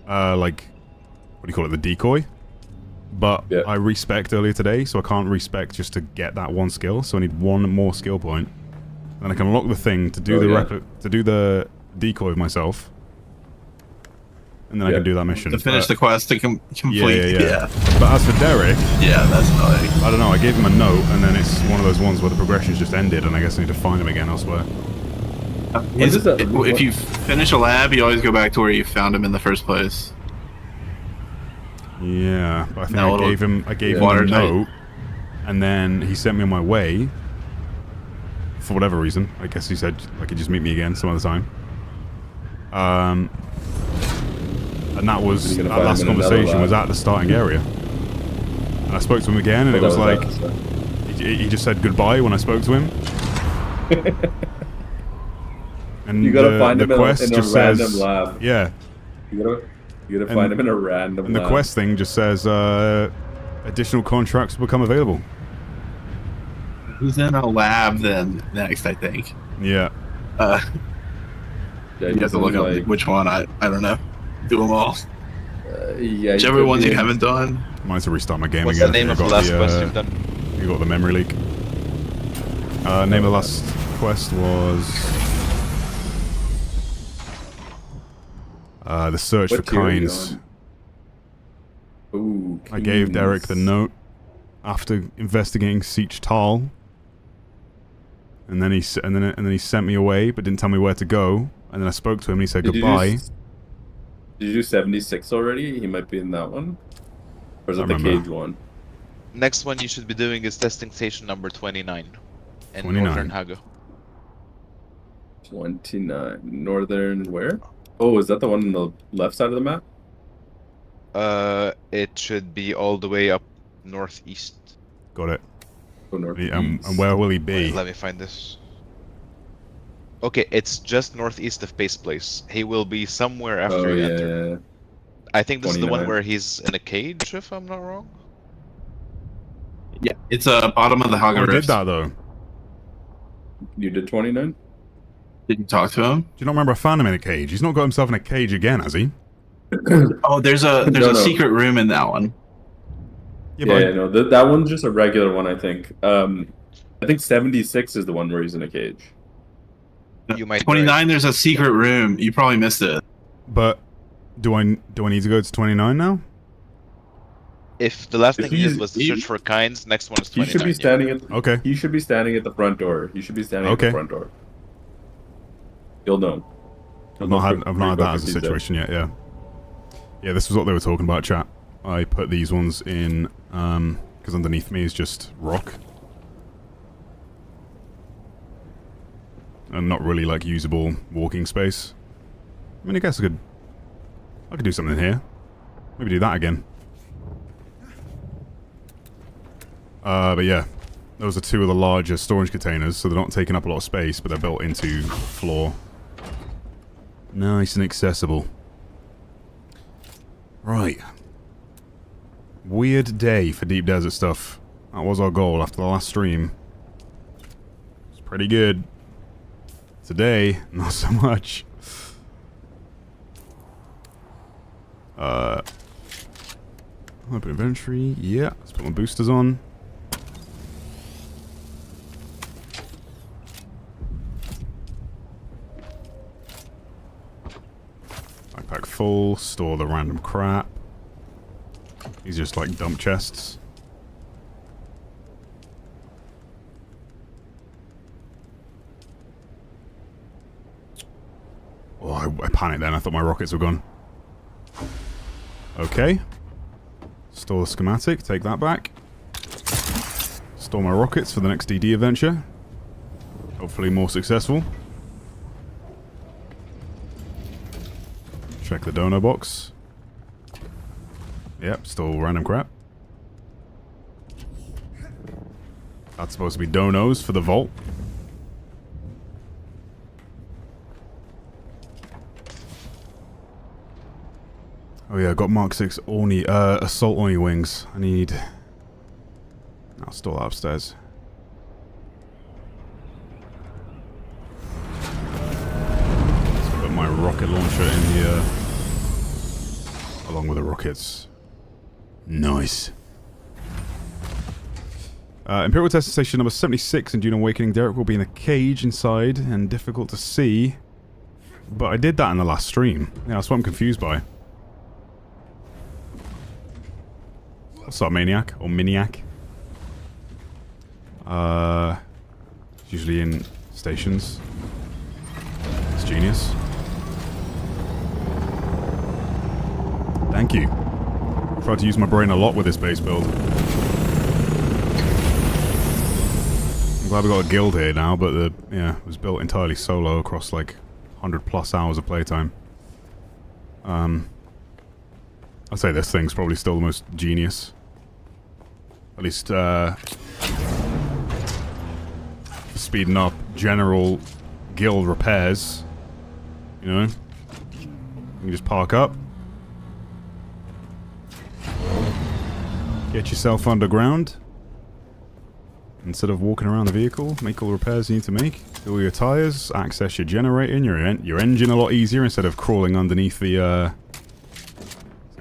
like, what do you call it, the decoy. But I respec'd earlier today, so I can't respec just to get that one skill. So I need one more skill point, and I can unlock the thing to do to do the decoy with myself, and then I can do that mission. To finish the quest to complete. Yeah. But as for Derek, that's annoying. I don't know. I gave him a note, and then it's one of those ones where the progression's just ended, and I guess I need to find him again elsewhere. If you finish a lab, you always go back to where you found him in the first place. Yeah, but I think No, I gave him a watertight. note, and then he sent me on my way. For whatever reason, I guess he said I could just meet me again some other time. And that was that last conversation was at the starting area. And I spoke to him again, and it was like he just said goodbye when I spoke to him. And You gotta find him in a random says, lab. yeah. You gotta find him in a random And lab. the quest thing just says additional contracts will become available. Who's in a lab then next, I think. Yeah. Yeah, you have to look up which one. I don't know. Do them all. Yeah. Whichever ones you haven't done. Might have to restart my game What's again. the name of the last quest you've done? You got the memory leak. Name of the last quest was the search for Kynes. Ooh, I gave Derek the note after investigating Siege Tal, and then he sent me away, but didn't tell me where to go. And then I spoke to him, and he said goodbye. Did you do 76 already? He might be in that one. Or is it the cage one? Next one you should be doing is testing station number 29 in 29. Northern Hago. 29. Northern where? Oh, is that the one on the left side of the map? It should be all the way up northeast. Got it. Oh, northeast. And where will he be? Wait, let me find this. Okay, it's just northeast of Base Place. He will be somewhere after you enter. I think this is the one 29. where he's in a cage, if I'm not wrong. Yeah, it's bottom of the Haga I did Rift. that though. You did 29? Did you talk to him? Do you not remember I found him in a cage? He's not got himself in a cage again, has he? Oh, there's a secret room in that one. Yeah, no, that one's just a regular one, I think. I think 76 is the one where he's in a cage. You might 29, there's a secret room. You probably missed it. But do I need to go to 29 now? If the last thing he did was to search for Kynes, next one is He 29. should be standing at Okay. He should be standing at the front door. He should be standing at the front door. You'll know. I've not had that as a situation yet. Yeah. Yeah, this was what they were talking about, chat. I put these ones in because underneath me is just rock. And not really like usable walking space. I mean, I guess I could do something here. Maybe do that again. But yeah, those are two of the larger storage containers, so they're not taking up a lot of space, but they're built into the floor. Nice and accessible. Right. Weird day for deep desert stuff. That was our goal after the last stream. It's pretty good. Today, not so much. Open inventory. Yeah, let's put my boosters on. Backpack full. Store the random crap. These are just like dump chests. Oh, I panicked then. I thought my rockets were gone. Okay. Store the schematic. Take that back. Store my rockets for the next DD adventure. Hopefully more successful. Check the donor box. Yep, still random crap. That's supposed to be donos for the vault. Oh yeah, I got Mark 6 Orny, Assault Orny wings. I need... I'll store that upstairs. Let's put my rocket launcher in here. Along with the rockets. Nice. Imperial Testing Station number 76 in Dune Awakening. Derek will be in a cage inside and difficult to see. But I did that in the last stream. Yeah, that's what I'm confused by. What's up, Maniac? Or Miniac? Usually in stations. It's genius. Thank you. Tried to use my brain a lot with this base build. I'm glad we got a guild here now, but it was built entirely solo across like 100+ hours of playtime. I'd say this thing's probably still the most genius. At least, speeding up general guild repairs. You know? You can just park up. Get yourself underground. Instead of walking around the vehicle, make all the repairs you need to make. Do all your tires, access your generator and your engine a lot easier instead of crawling underneath the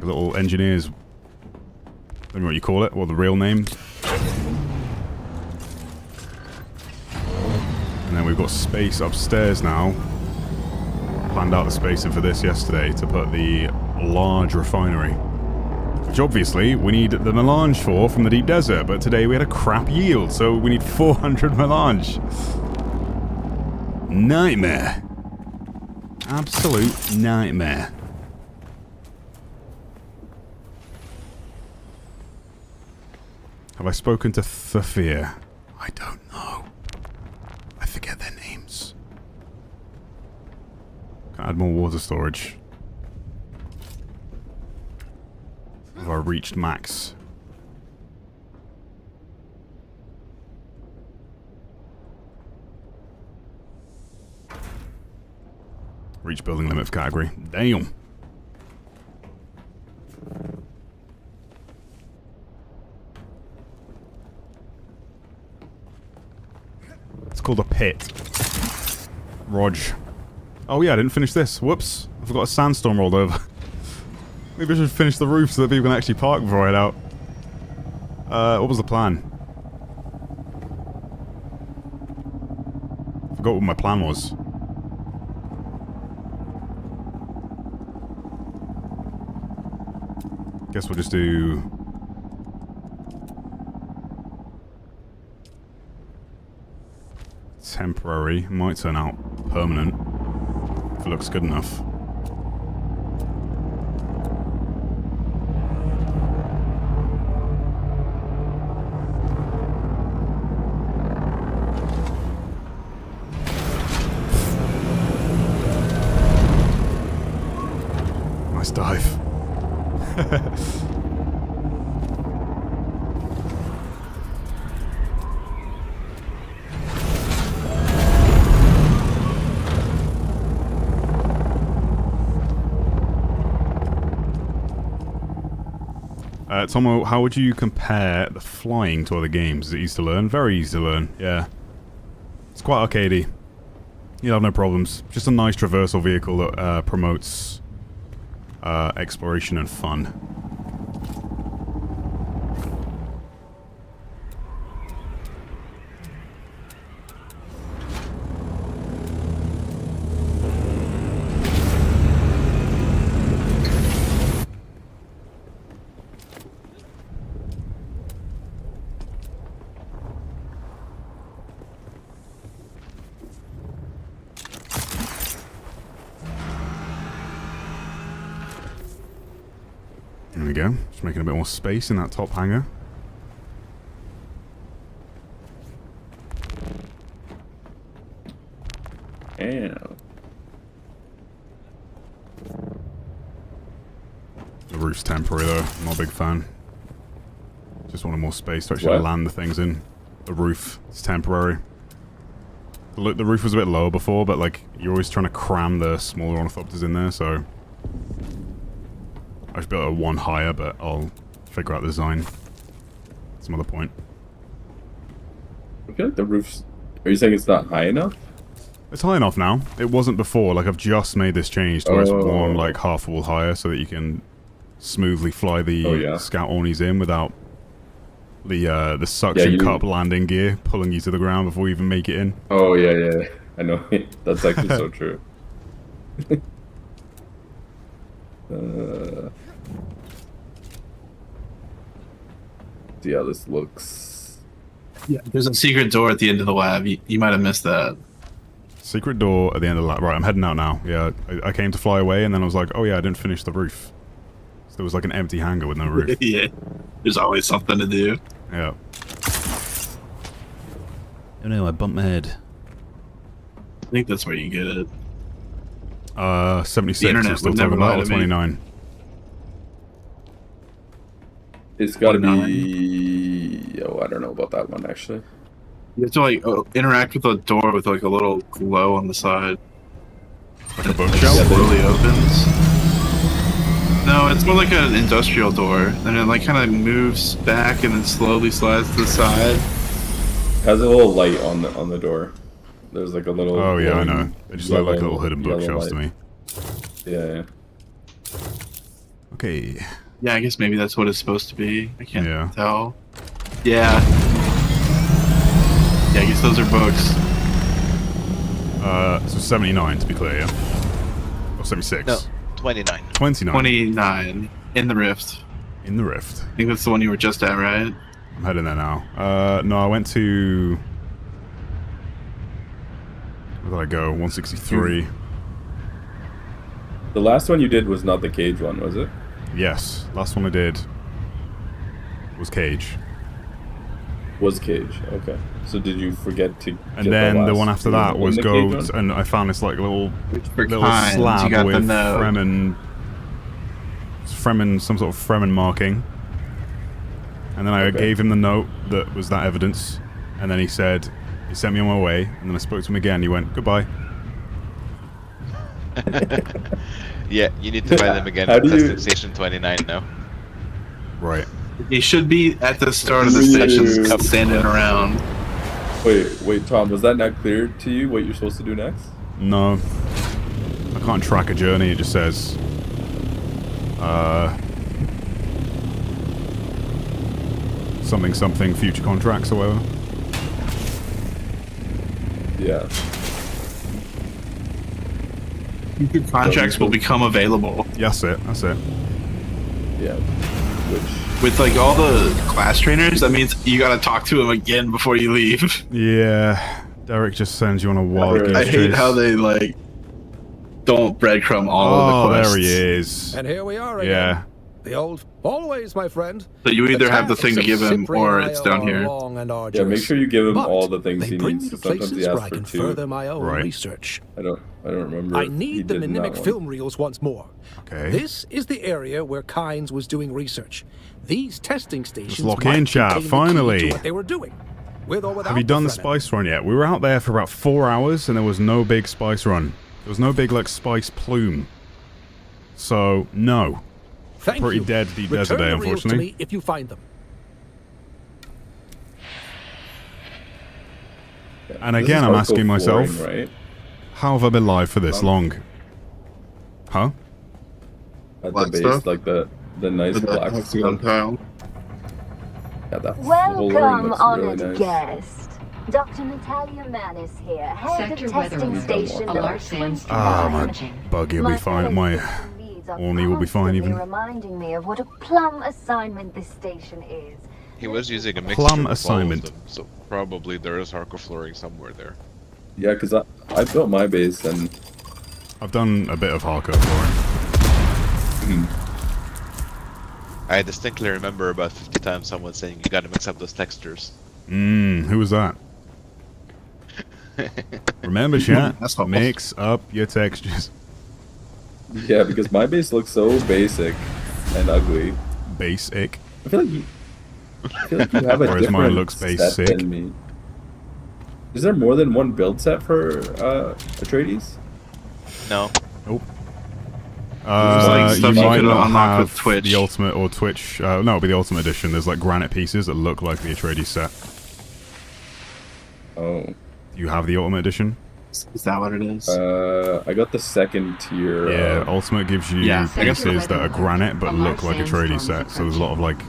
little engineers. I don't know what you call it, or the real name. And then we've got space upstairs now. Planned out the spacing for this yesterday to put the large refinery. Which obviously we need the melange for from the deep desert, but today we had a crap yield, so we need 400 melange. Nightmare. Absolute nightmare. Have I spoken to Thafir? I don't know. I forget their names. Can I add more water storage? Have I reached max? Reach building limit category. Damn. It's called a pit. Rog. Oh yeah, I didn't finish this. Whoops. I forgot a sandstorm rolled over. Maybe I should finish the roof so that people can actually park before I head out. What was the plan? Forgot what my plan was. Guess we'll just do... temporary. Might turn out permanent. If it looks good enough. Nice dive. Tomo, how would you compare the flying to other games? Is it easy to learn? Very easy to learn, yeah. It's quite arcadey. You'll have no problems. Just a nice traversal vehicle that promotes exploration and fun. There we go. Just making a bit more space in that top hangar. Damn. The roof's temporary though. I'm not a big fan. Just wanted more space to actually land the things in. The roof is temporary. The roof was a bit lower before, but like you're always trying to cram the smaller ornithopters in there, so I should build a one higher, but I'll figure out the design at some other point. I feel like the roof's... Are you saying it's not high enough? It's high enough now. It wasn't before. Like, I've just made this change to where it's one, like, half a wall higher so that you can smoothly fly the scout ornies in without the suction cup landing gear pulling you to the ground before you even make it in. Oh, yeah. I know. That's actually so true. See how this looks. Yeah, there's a secret door at the end of the lab. You might have missed that. Secret door at the end of the lab. Right, I'm heading out now. Yeah, I came to fly away and then I was like, oh yeah, I didn't finish the roof. It's there was like an empty hangar with no roof. Yeah, there's always something to do. Yeah. Oh no, I bumped my head. I think that's where you get it. 76. The internet I'm still would talking never lie about to me. 29. It's got to be. Oh, I don't know about that one actually. You have to like interact with the door with like a little glow on the side. Like a bookshelf? It slowly opens. No, it's more like an industrial door, and it like kind of moves back and then slowly slides to the side. Has a little light on the door. There's like a little. Oh yeah, I know. They just look like little hidden bookshelves to me. Yeah. Okay. Yeah, I guess maybe that's what it's supposed to be. I can't tell. Yeah. Yeah, I guess those are books. So 79 to be clear, yeah? Or 76? No, 29. 29. 29 in the rift. In the rift. I think that's the one you were just at, right? I'm heading there now. No, I went to... Where did I go? 163. The last one you did was not the cage one, was it? Yes. Last one I did was Cage. Was Cage, okay. So did you forget to... And then the one after that was go... And I found this like little slab with Fremen... some sort of Fremen marking. And then I gave him the note that was that evidence. And then he said... He sent me on my way. And then I spoke to him again. He went, goodbye. Yeah, you need to buy them again at testing station 29 now. Right. He should be at the start of the sessions standing around. Wait, Tom, was that not clear to you what you're supposed to do next? No. I can't track a journey, it just says... something, future contracts or whatever. Yeah. Future contracts will become available. Yeah, that's it. Yeah. With like all the class trainers, that means you gotta talk to him again before you leave. Yeah. Derek just sends you on a wild goose I hate chase. how they like don't breadcrumb all of the quests. There he is. And here we are again. Yeah. The old always, my friend. So you either have the thing to give him or it's down here. Yeah, make sure you give him all the things They he bring needs. me to Sometimes he places where asks I for can 2. further my own research. I don't remember. I if he need the did in that mnemic one. film reels once more. Okay. This is the area where Kynes was doing research. These testing stations Just lock might in, chat, contain the key finally. to what they were doing. With or without Have you done the Fremen. spice run yet? We were out there for about 4 hours and there was no big spice run. There was no big like spice plume. So, no. Thank Pretty you. dead deep desert day, Return the reels to unfortunately. me if you find them. And This again, is I'm hardcore asking myself, flooring, right? how have I been live for this long? Huh? At Black the base, stuff? like the nice black hexagon stuff. tile. Yeah, that flooring Welcome, looks honored really nice. guest. Dr. Natalia Manis here, head Sector of weather testing room. station Alert number stands 29. My buggy will be fine. My Orny will be fine even. Reminding me of what a plum assignment this station is. He was using a mixture Plum of all of assignment. them, so probably there is hardcore flooring somewhere there. Yeah, because I built my base and I've done a bit of hardcore flooring. I distinctly remember about 50 times someone saying you gotta mix up those textures. Who was that? Remember, chat, mix up your textures. yeah, because my base looks so basic and ugly. Basic. I feel like you have a Whereas different mine looks set basic. than me. Is there more than one build set for Atreides? No. Nope. like stuff you you might could not unlock have with Twitch. the Ultimate or Twitch. No, it'll be the Ultimate Edition. There's like granite pieces that look like the Atreides set. Oh. Do you have the Ultimate Edition? Is that what it is? I got the second tier. Yeah, Ultimate gives you Yeah, I guess pieces that are granite but look like a Atreides set. So there's a lot of like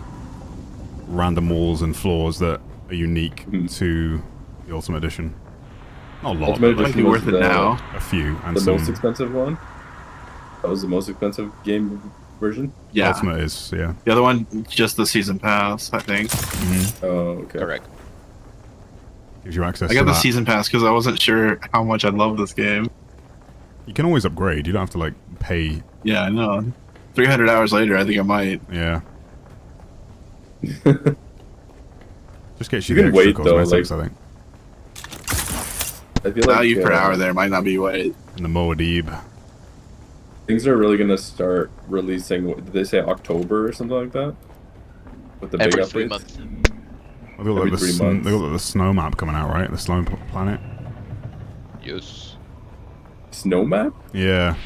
random walls and floors that are unique to the Ultimate Edition. Not a lot. Ultimate but Might be worth it now. A few and The some. most expensive one? That was the most expensive game version? Yeah. Ultimate is, yeah. The other one, just the season pass, I think. Oh, okay. Correct. Gives you access I got to the that. season pass because I wasn't sure how much I love this game. You can always upgrade. You don't have to like pay. Yeah, I know. 300 hours later, I think I might. Yeah. Just gets you, You the can extra wait, though, cosmetics, like- I think. I feel like Value per hour there might not be wait. And the Moadib. things are really gonna start releasing. Did they say October or something like that? With the big Every updates. 3 months. They got like the snow map coming out, right? The snow planet. Yes. Snow map? Yeah.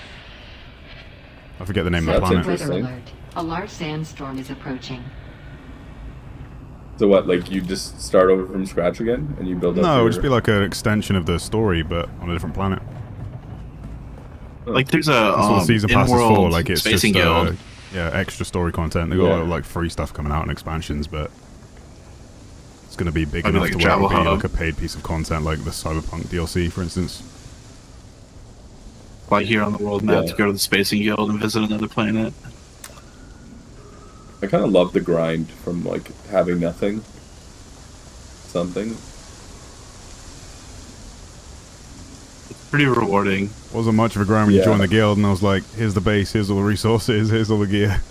I forget the name of the planet. Weather alert. A large sandstorm is approaching. So what? Like you just start over from scratch again, and you build up? No, it your... would just be like an extension of the story, but on a different planet. Like there's a That's what the season pass is for. Like it's just guild. yeah, extra story content. They got like free stuff coming out and expansions, but it's going to be big Maybe enough like a to where it'll be travel hub. like a paid piece of content, like the Cyberpunk DLC, for instance. Like here on the world map Yeah. to go to the Spacing Guild and visit another planet. I kind of love the grind from like having nothing. Something. Pretty rewarding. Wasn't much of a grind when you Yeah. joined the guild, and I was like, "Here's the base, here's all the resources, here's all the gear."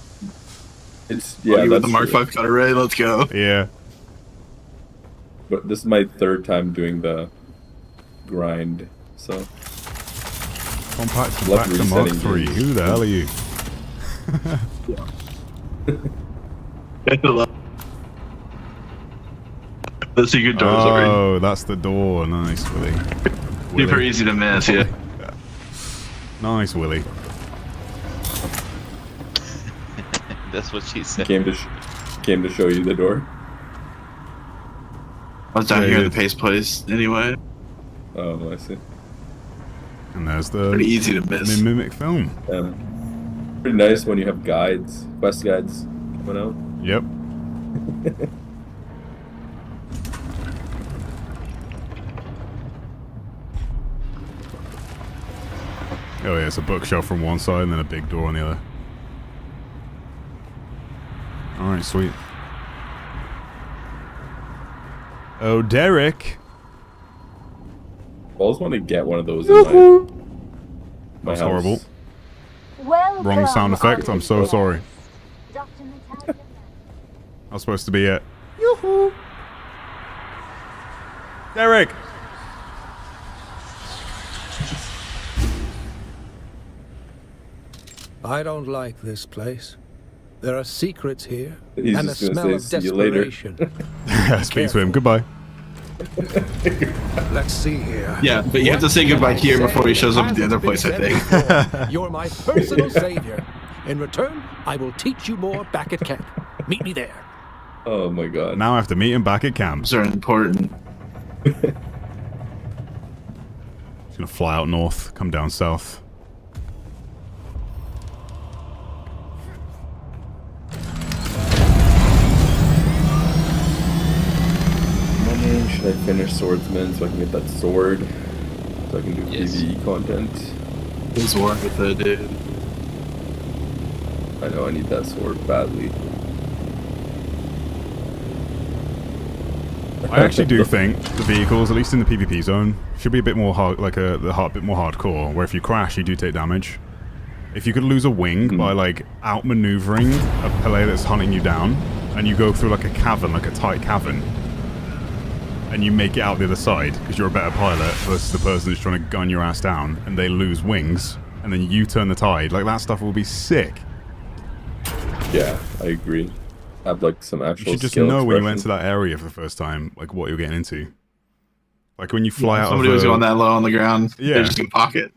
It's Yeah, yeah, with that's the Mark true. V cut array. Let's go. Yeah. But this is my third time doing the grind, so. Compact Love back to Mark resetting 3. games. Who the hell are you? The secret doors are Oh, that's the door. Nice, Willie. super easy to miss. Yeah. Nice, Willie. That's what she said. Came to show you the door. I was down Yeah, here you at the Pace Place anyway. Oh, I see. And there's the Pretty easy to miss. mimic film. Pretty nice when you have guides, quest guides coming out. Yep. Oh yeah, it's a bookshelf from one side and then a big door on the other. Alright, sweet. Oh, Derek! I always want to get one of those in my That's house. horrible. Welcome, Wrong sound effect, I'm so Oliver. sorry. Dr. Natalia. I was supposed to be it. Yoo-hoo! Derek! I don't like this place. There are secrets here, He's and a just gonna smell say, of "See you later." desperation. Speak to him, goodbye. Let's see here. Yeah, but you have to say goodbye here before he shows up at the other place, I think. You're my personal savior. In return, I will teach you more back at camp. Meet me there. Oh my god. Now I have to meet him back at camp. Those are important. He's gonna fly out north, come down south. Should I finish Swordsman so I can get that sword? So I can do PvE content? It's worth it, dude. I know I need that sword badly. I actually do think the vehicles, at least in the PvP zone, should be a bit more hard, like bit more hardcore. Where if you crash, you do take damage. If you could lose a wing by like outmaneuvering a Pele that's hunting you down, and you go through like a cavern, like a tight cavern, and you make it out the other side because you're a better pilot versus the person who's trying to gun your ass down, and they lose wings, and then you turn the tide, like that stuff will be sick. Yeah, I agree. Have like some actual. You should just skill know when you enter expression. that area for the first time, like what you're getting into. Like when you fly out. Somebody of was a- going that low on the ground. Yeah. They're just in pocket.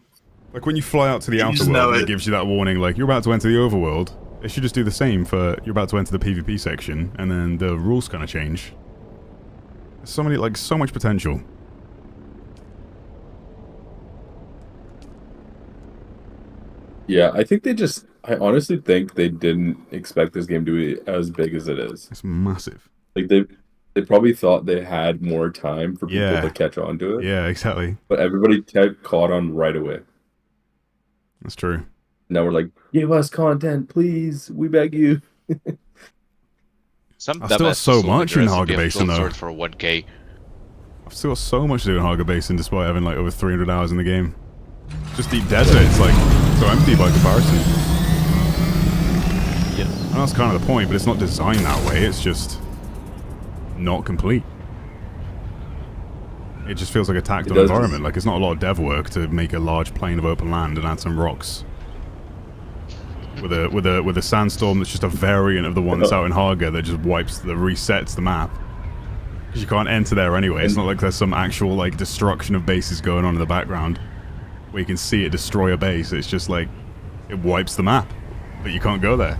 Like when you fly out to the You outer just know world, it. it gives you that warning, like you're about to enter the overworld. It should just do the same for you're about to enter the PvP section, and then the rules kind of change. There's so much potential. Yeah, I think I honestly think they didn't expect this game to be as big as it is. It's massive. Like they probably thought they had more time for people Yeah. to catch on to it. Yeah, exactly. But everybody caught on right away. That's true. Now we're like, give us content, please. We beg you. Some I've still got dumbass so sold the much in recipe Harger of Basin, Gold though. Sword for 1K. I've still got so much to do in Harger Basin despite having like over 300 hours in the game. Just deep desert, it's like so empty by comparison. And that's kind of the point, but it's not designed that way. It's just not complete. It just feels like a tacked on environment. Like, it's not a lot of dev work to make a large plane of open land and add some rocks. With a sandstorm that's just a variant of the one that's out in Haga that just resets the map. Because you can't enter there anyway. It's not like there's some actual like destruction of bases going on in the background where you can see it destroy a base. It's just like it wipes the map, but you can't go there.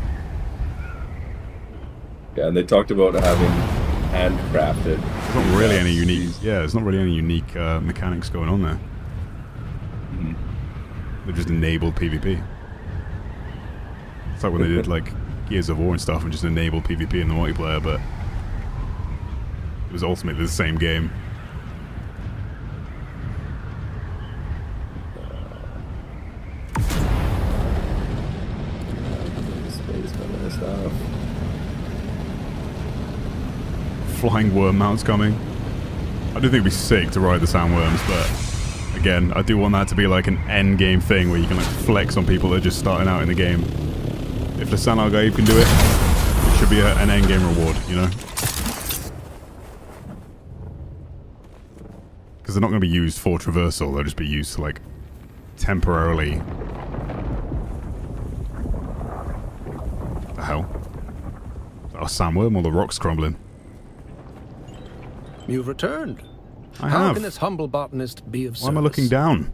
Yeah, and they talked about having handcrafted. There's not really any unique. Yeah, there's not really any unique mechanics going on there. They've just enabled PvP. It's like when they did like Gears of War and stuff and just enabled PvP in the multiplayer, but it was ultimately the same game. Flying worm mounts coming. I do think it'd be sick to ride the sandworms, but again, I do want that to be like an end game thing where you can like flex on people that are just starting out in the game. If the Sand Argaib can do it, it should be an end game reward, you know? Because they're not going to be used for traversal, they'll just be used to like temporarily. What the hell? Is that a sandworm or the rocks crumbling? You've returned. I How have. can this humble botanist be of service? Why am I looking down?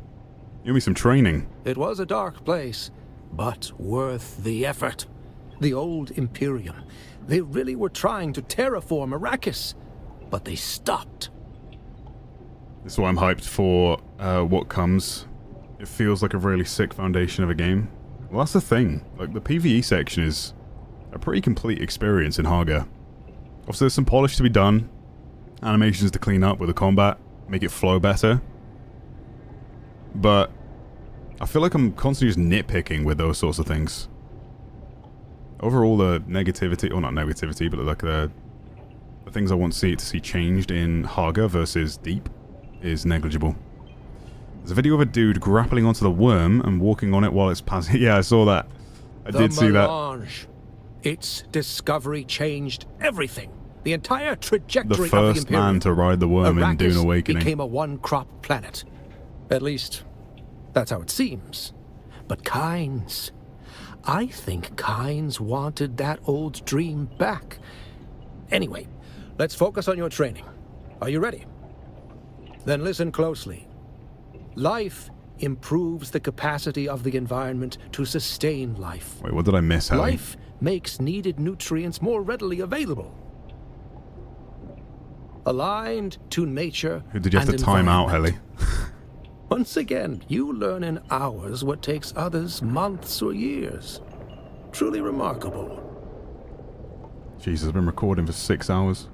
Give me some training. It was a dark place, but worth the effort. The old Imperium. They really were trying to terraform Arrakis, but they stopped. This is why I'm hyped for what comes. It feels like a really sick foundation of a game. Well, that's the thing. Like, the PvE section is a pretty complete experience in Haga. Obviously, there's some polish to be done. Animations to clean up with the combat. Make it flow better. But I feel like I'm constantly just nitpicking with those sorts of things. Overall, the negativity, or not negativity, but like the things I want to see changed in Haga versus Deep is negligible. There's a video of a dude grappling onto the worm and walking on it while it's passing. Yeah, I saw that. I did see that. Its discovery changed everything. The entire trajectory The of the first Imperium. man to ride the worm in Dune Arrakis Awakening. became a one-crop planet. At least, that's how it seems. But Kynes... I think Kynes wanted that old dream back. Anyway, let's focus on your training. Are you ready? Then listen closely. Life improves the capacity of the environment to sustain life. Wait, what did I miss, Hallie? Life makes needed nutrients more readily available. Aligned to nature. Who did you have to time out, Hallie? Once again, you learn in hours what takes others months or years. Truly remarkable. Jesus, I've been recording for 6 hours.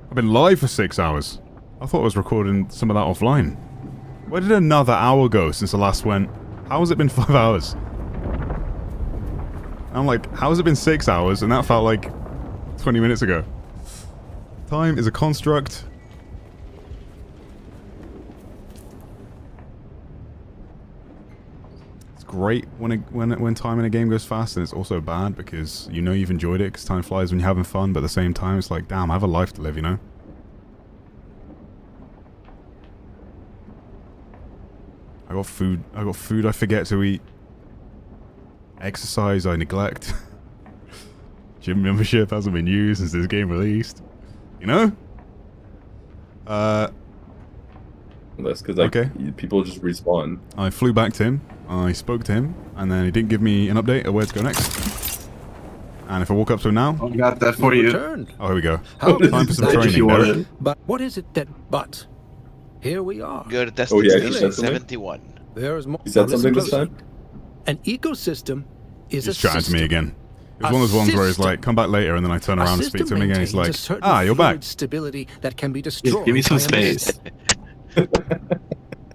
I've been live for 6 hours. I thought I was recording some of that offline. Where did another hour go since the last went? How has it been 5 hours? I'm like, how has it been 6 hours? And that felt like 20 minutes ago. Time is a construct. It's great when time in a game goes fast, and it's also bad because you know you've enjoyed it because time flies when you're having fun, but at the same time it's like, damn, I have a life to live, you know? I got food I forget to eat. Exercise I neglect. Gym membership hasn't been used since this game released. You know? That's because like people just respawn. I flew back to him, I spoke to him, and then he didn't give me an update of where to go next. And if I walk up to him now... I got that for you. Oh, here we go. How Time for some training, Derek. But what is it that but? Here we are. Go to destination 71. There's more. He said something this time? An ecosystem is He's a chatting to me again. It was one of those ones where he's like, come back later, and then I turn around and speak to him again. He's like, ah, you're back. Stability that can be destroyed. Give me some by a space.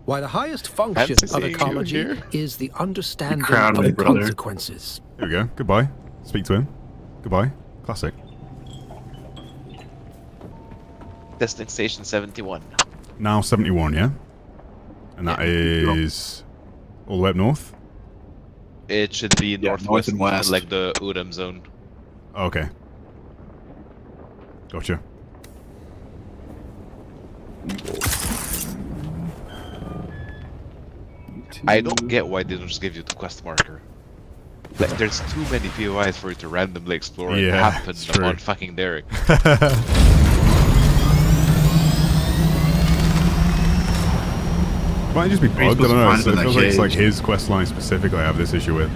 Why the highest function of ecology is the understanding Crown of me, brother. consequences. Here we go. Goodbye. Speak to him. Goodbye. Classic. Destination 71. Now 71, yeah? And that is all the way up north? It should be northwest, north and west. like the Udam zone. Okay. Gotcha. I don't get why they don't just give you the quest marker. Like, there's too many POIs for you to randomly explore and happen on fucking Derek. Might just be bugged, I don't know. So it feels like it's like his quest line specifically I have this issue with.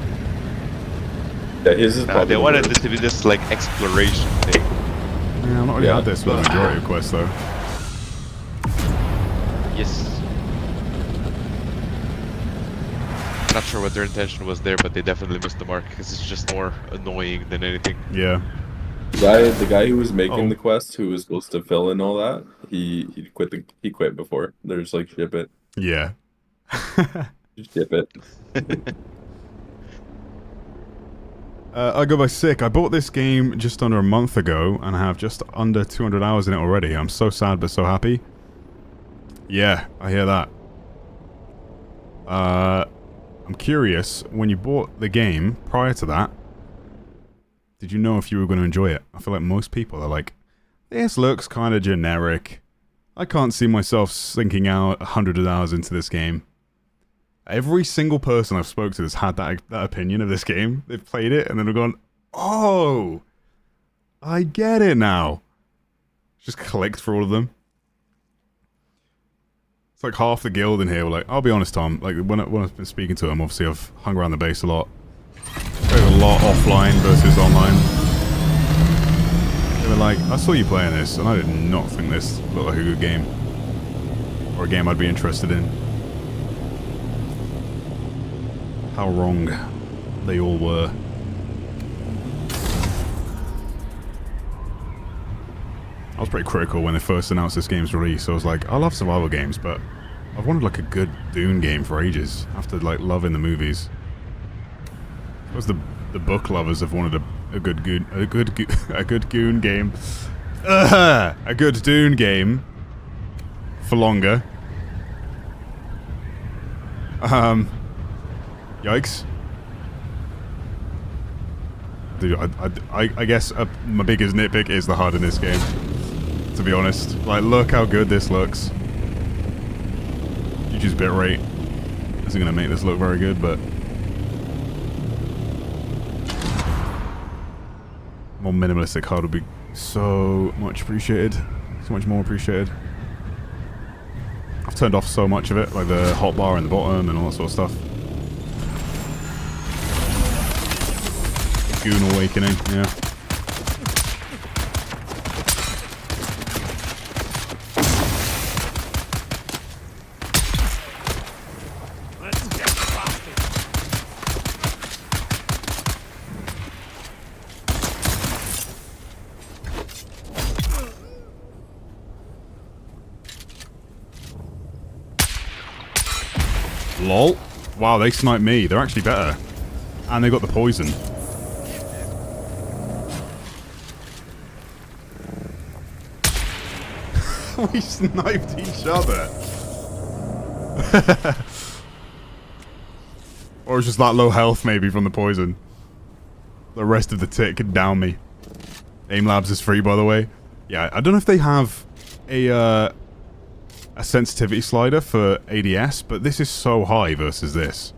Yeah, his is probably they wanted this to be this like exploration thing. Yeah, I'm not really had this with the majority of quests though. Yes. Not sure what their intention was there, but they definitely missed the mark because it's just more annoying than anything. Yeah. The guy who was making the quest, who was supposed to fill in all that, he quit before. They're just like, ship it. Yeah. Just ship it. I go by sick. I bought this game just under a month ago, and I have just under 200 hours in it already. I'm so sad, but so happy. Yeah, I hear that. I'm curious, when you bought the game, prior to that, did you know if you were going to enjoy it? I feel like most people are like, this looks kind of generic. I can't see myself sinking out 100 hours into this game. Every single person I've spoken to has had that opinion of this game. They've played it, and then they've gone, oh, I get it now. Just clicked for all of them. It's like half the guild in here were like, I'll be honest, Tom, like when I've been speaking to them, obviously I've hung around the base a lot. Played a lot offline versus online. They were like, I saw you playing this, and I did not think this looked like a good game. Or a game I'd be interested in. How wrong they all were. I was pretty critical when they first announced this game's release. I was like, I love survival games, but I've wanted like a good Dune game for ages. After like loving the movies, it was the book lovers have wanted a good Dune game, a good Dune game for longer. Yikes. Dude, I guess my biggest nitpick is the HUD in this game. To be honest, like, look how good this looks. You just bitrate isn't gonna make this look very good, but more minimalistic HUD would be so much appreciated, so much more appreciated. I've turned off so much of it, like the hotbar in the bottom and all that sort of stuff. Goon Awakening, yeah. Lol. Wow, they sniped me. They're actually better. And they got the poison. We sniped each other. Or it's just that low health maybe from the poison. The rest of the tick could down me. Aim Labs is free, by the way. Yeah, I don't know if they have a sensitivity slider for ADS, but this is so high versus this.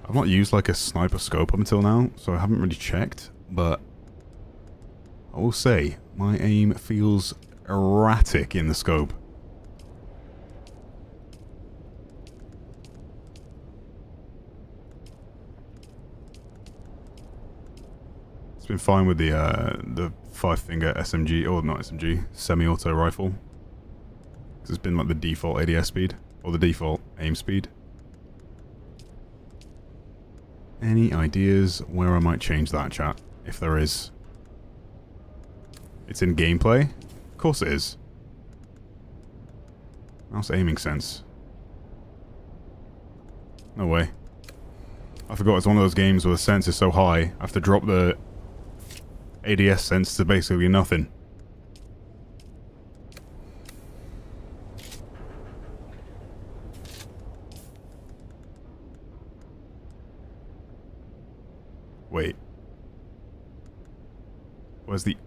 I've not used like a sniper scope up until now, so I haven't really checked, but I will say my aim feels erratic in the scope. It's been fine with the 5-finger SMG, or not SMG, semi-auto rifle. Because it's been like the default ADS speed, or the default aim speed. Any ideas where I might change that, chat? If there is. It's in gameplay? Of course it is. How's aiming sense? No way. I forgot it's one of those games where the sense is so high, I have to drop the ADS sense to basically nothing.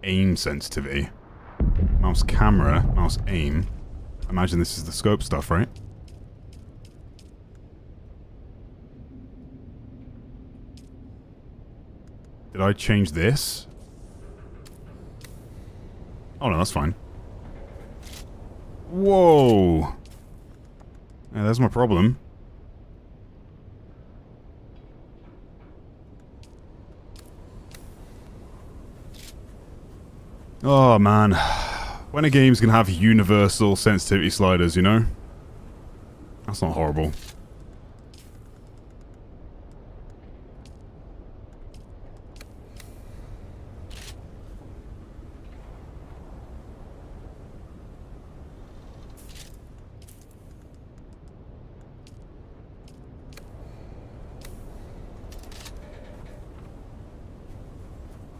aim sensitivity. Mouse camera, mouse aim. I imagine this is the scope stuff, right? Did I change this? Oh no, that's fine. Whoa! Yeah, that's my problem. Oh man. When a game's gonna have universal sensitivity sliders, you know? That's not horrible.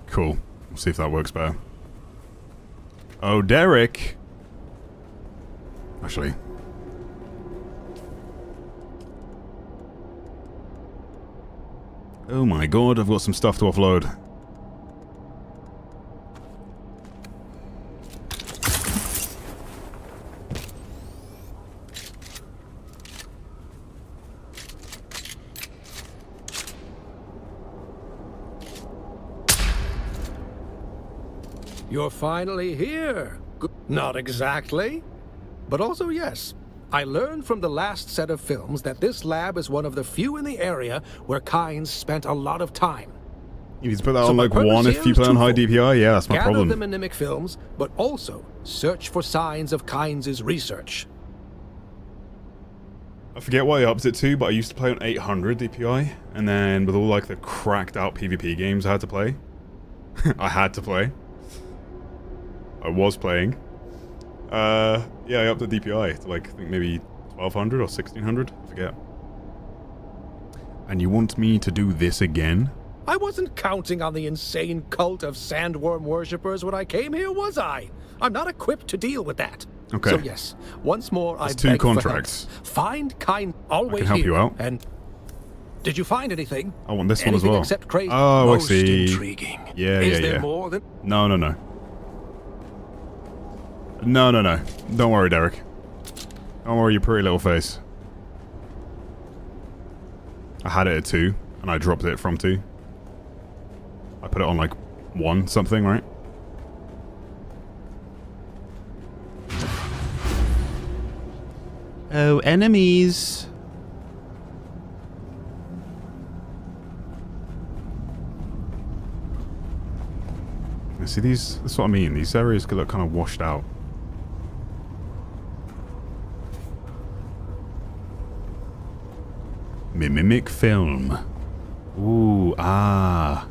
Cool. We'll see if that works better. Oh, Derek! Actually. Oh my god, I've got some stuff to offload. You're finally here. Not exactly. But also, yes. I learned from the last set of films that this lab is one of the few in the area where Kynes spent a lot of time. You need to put that on like 1 if you play on high DPI? Yeah, that's my problem. Gather the mimic films, but also search for signs of Kynes' research. I forget why I upped it to, but I used to play on 800 DPI, and then with all like the cracked out PvP games I had to play, I had to play. I was playing. Yeah, I upped the DPI to like, I think maybe 1200 or 1600, I forget. And you want me to do this again? I wasn't counting on the insane cult of sandworm worshippers when I came here, was I? I'm not equipped to deal with that. Okay. So yes, once more That's I two beg contracts. for help. Find Kynes. I'll wait help here. you out. And did you find anything? I want this one Anything as well. Except crazy? Oh, Most I see. Intriguing. Yeah, Is yeah, there yeah. more than? No. No. Don't worry, Derek. Don't worry, your pretty little face. I had it at 2, and I dropped it from 2. I put it on like 1 something, right? Oh, enemies! See, that's what I mean. These areas could look kind of washed out. Mimic film. Ooh, ah.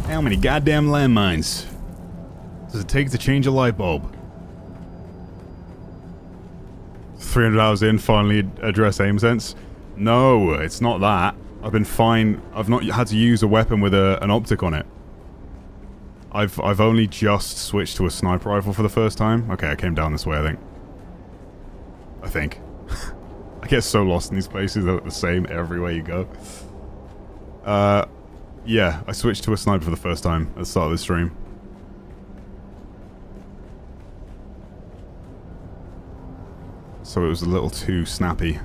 How many goddamn landmines does it take to change a light bulb? 300 hours in, finally address aim sense? No, it's not that. I've been fine. I've not had to use a weapon with an optic on it. I've only just switched to a sniper rifle for the first time. Okay, I came down this way, I think. I get so lost in these places. They look the same everywhere you go. Yeah, I switched to a sniper for the first time at the start of this stream. So it was a little too snappy.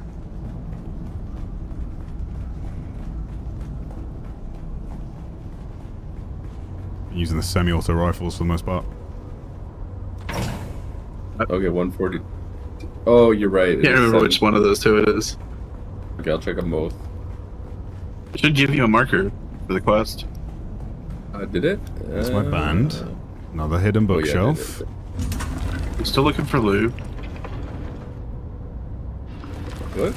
Using the semi-auto rifles for the most part. Okay, 140. Oh, you're right. Can't remember which one of those two it is. Okay, I'll check them both. It should give you a marker for the quest. Did it? That's my band. Another hidden bookshelf. I'm still looking for loot. What?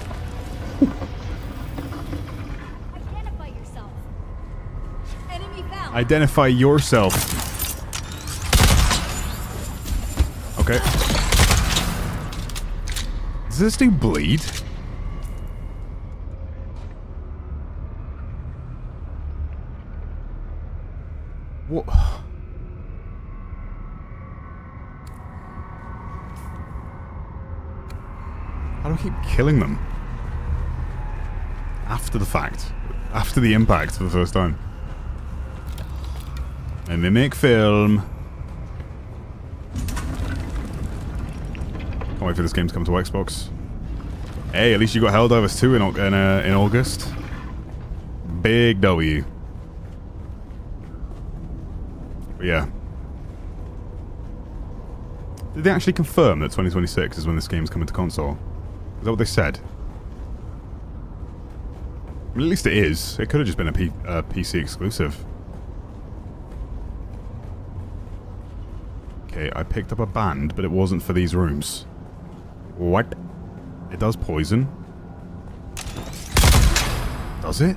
Identify yourself. Okay. Does this thing bleed? What? How do I keep killing them? After the fact. After the impact for the first time. A mimic film. Can't wait for this game to come to Xbox. Hey, at least you got Helldivers 2 in August. Big W. But yeah. Did they actually confirm that 2026 is when this game's coming to console? Is that what they said? I mean, at least it is. It could have just been a PC exclusive. Okay, I picked up a band, but it wasn't for these rooms. What? It does poison. Does it?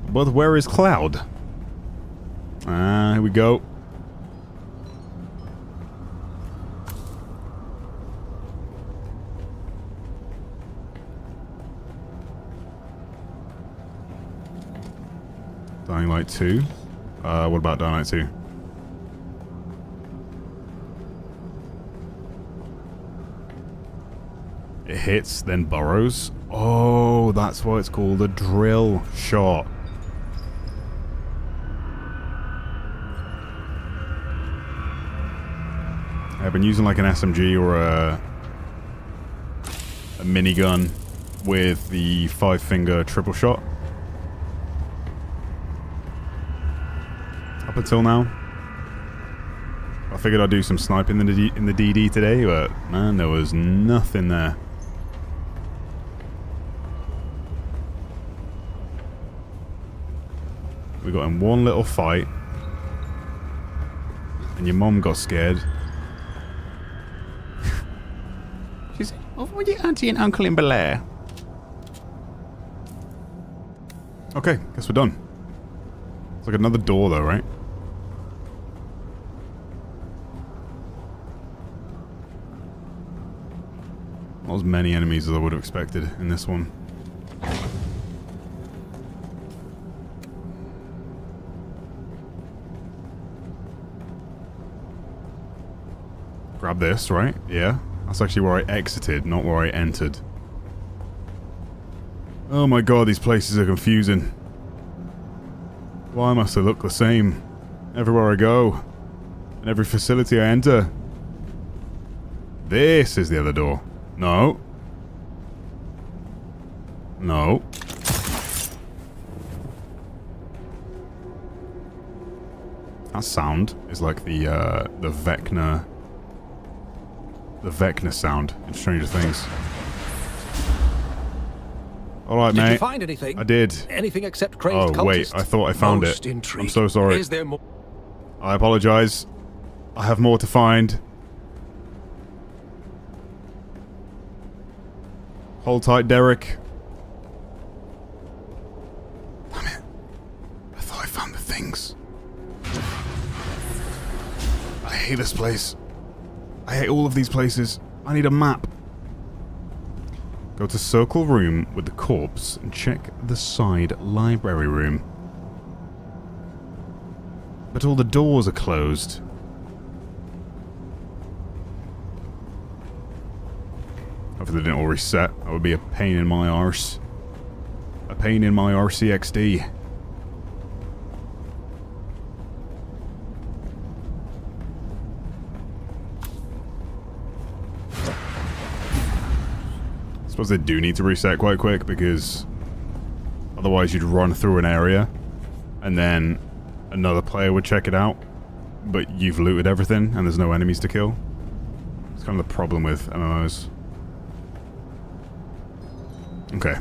But where is Cloud? Here we go. Dying Light 2. What about Dying Light 2? It hits, then burrows. Oh, that's why it's called a drill shot. I've been using like an SMG or a minigun with the 5-finger triple shot. Up until now. I figured I'd do some sniping in the DD today, but man, there was nothing there. We got in one little fight, and your mom got scared. She's like, "Oh, what are your auntie and uncle in Bel-Air?" Okay, guess we're done. It's like another door though, right? Not as many enemies as I would have expected in this one. Grab this, right? Yeah. That's actually where I exited, not where I entered. Oh my god, these places are confusing. Why must they look the same everywhere I go? In every facility I enter? This is the other door. No. No. That sound is like the Vecna... The Vecna sound in Stranger Things. Alright, mate. Did you find anything? I did. Anything except crazed cultists? cultists? Wait, I thought I found Most it. intriguing. I'm so sorry. Is there more? I apologize. I have more to find. Hold tight, Derek. Damn it. I thought I found the things. I hate this place. I hate all of these places. I need a map. Go to circle room with the corpse and check the side library room. But all the doors are closed. Hopefully they didn't all reset. That would be a pain in my arse. A pain in my RCXD. I suppose they do need to reset quite quick because otherwise you'd run through an area and then another player would check it out, but you've looted everything and there's no enemies to kill. It's kind of the problem with MMOs. Okay.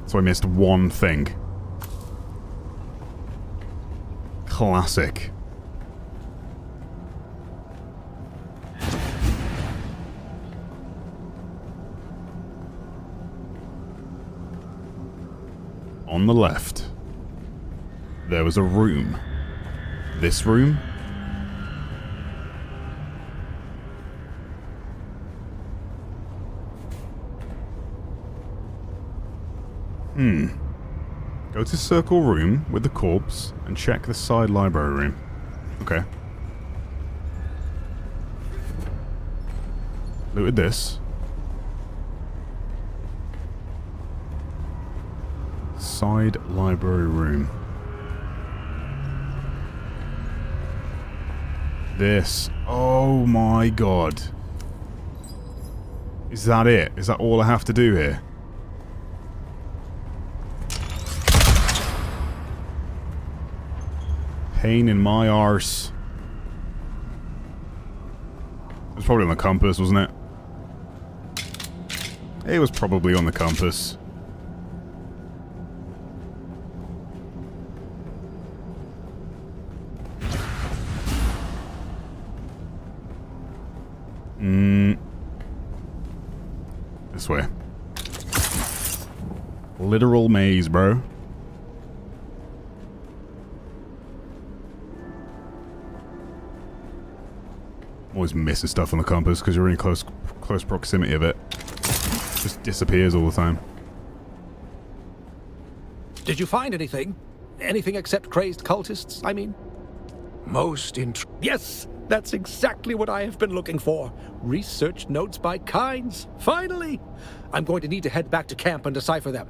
So I missed one thing. Classic. On the left, there was a room. This room? Go to circle room with the corpse and check the side library room. Okay. Looted this. Side library room. This. Oh my god. Is that it? Is that all I have to do here? Pain in my arse. It was probably on the compass, wasn't it? It was probably on the compass. This way. Literal maze, bro. Always missing stuff on the compass because you're in close proximity of it. Just disappears all the time. Did you find anything? Anything except crazed cultists, I mean? Most Yes, that's exactly what I have been looking for. Research notes by Kynes. Finally! I'm going to need to head back to camp and decipher them.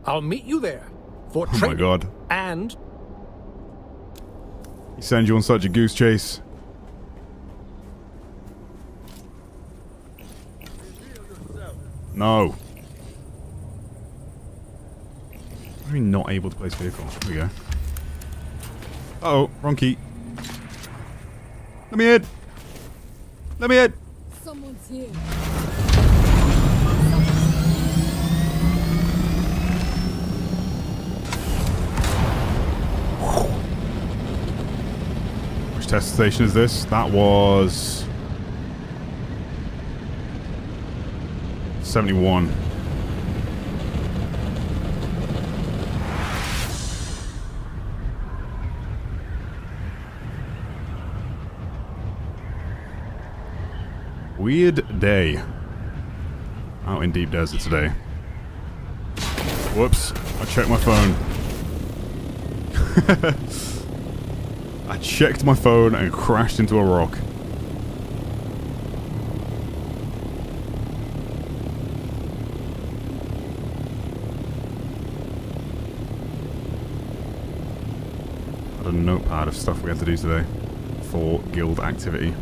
I'll meet you there for training. Oh my god. And... He sends you on such a goose chase. No. Why are we not able to place vehicle? There we go. Uh-oh, wrong key. Let me in. Let me in. Someone's here. Which test station is this? That was 71. Weird day out in deep desert today. Whoops, I checked my phone. I checked my phone and crashed into a rock. I had a notepad of stuff we had to do today for guild activity.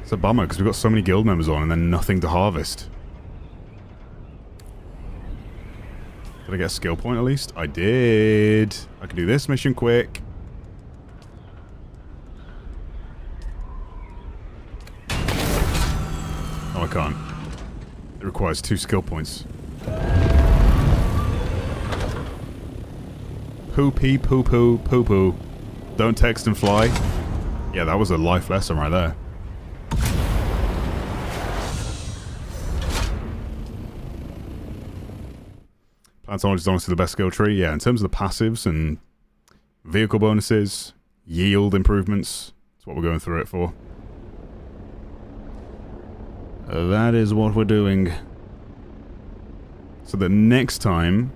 It's a bummer because we've got so many guild members on and then nothing to harvest. Did I get a skill point at least? I did. I can do this mission quick. Oh, I can't. It requires 2 skill points. Poo-pee, poo-poo, poo-poo. Don't text and fly. Yeah, that was a life lesson right there. Plantology is honestly the best skill tree. Yeah, in terms of the passives and vehicle bonuses, yield improvements, that's what we're going through it for. That is what we're doing. So that next time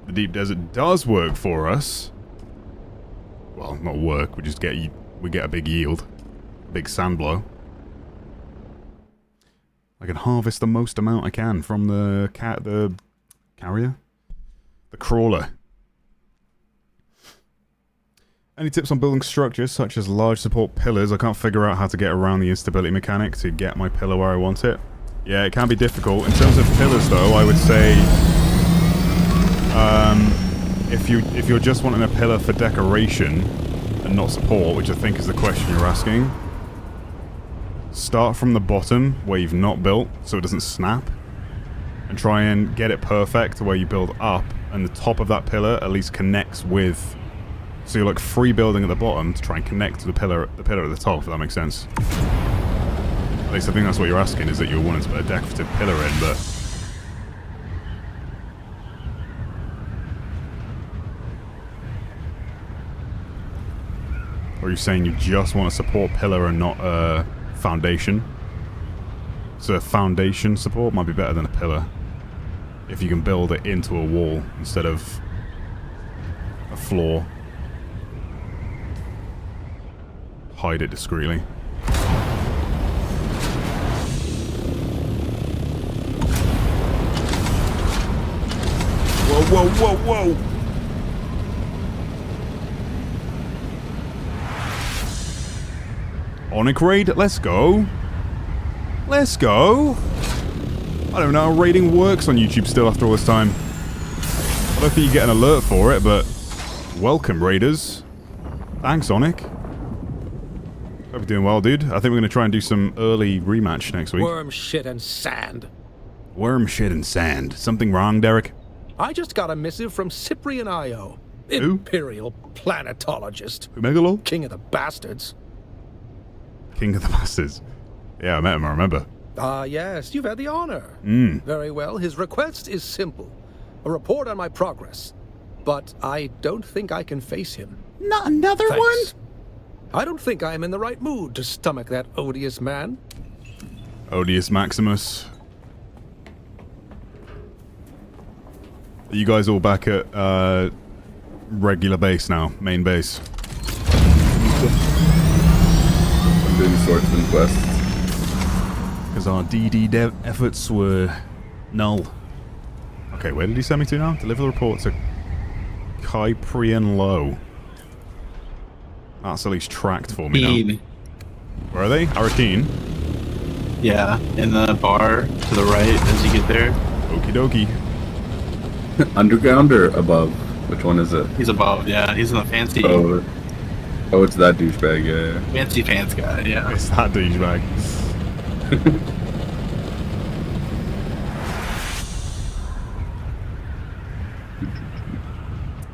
the deep desert does work for us, well, not work, we get a big yield, a big sand blow. I can harvest the most amount I can from the carrier. The crawler. Any tips on building structures such as large support pillars? I can't figure out how to get around the instability mechanic to get my pillar where I want it. Yeah, it can be difficult. In terms of pillars though, I would say if you're just wanting a pillar for decoration and not support, which I think is the question you're asking, start from the bottom where you've not built so it doesn't snap and try and get it perfect where you build up and the top of that pillar at least connects with, so you're like free building at the bottom to try and connect to the pillar at the top, if that makes sense. At least I think that's what you're asking, is that you're wanting to put a decorative pillar in, but or are you saying you just want a support pillar and not a foundation? It's a foundation support, might be better than a pillar. If you can build it into a wall instead of a floor. Hide it discreetly. Whoa, whoa, whoa, whoa! Onic raid, let's go. Let's go. I don't know how raiding works on YouTube still after all this time. I don't think you get an alert for it, but welcome, raiders. Thanks, Onic. Hope you're doing well, dude. I think we're going to try and do some early rematch next week. Worm shit and sand. Worm shit and sand. Something wrong, Derek? I just got a missive from Cyprian Io. Imperial planetologist. Megalo? King of the bastards. King of the bastards. Yeah, I met him, I remember. Ah, yes, you've had the honor. Very well. His request is simple. A report on my progress. But I don't think I can face him. Not another one? I don't think I am in the right mood to stomach that odious man. Odious Maximus. Are you guys all back at regular base now? Main base? I'm doing swordsman quests. Because our DD dev efforts were null. Okay, where did he send me to now? Deliver the report to Kyprian Low. That's at least tracked for me now. Where are they? Arakeen? Yeah, in the bar to the right as you get there. Okie dokie. Underground or above? Which one is it? He's above, yeah. He's in the fancy... Oh, it's that douchebag, yeah. Fancy pants guy, yeah. It's that douchebag.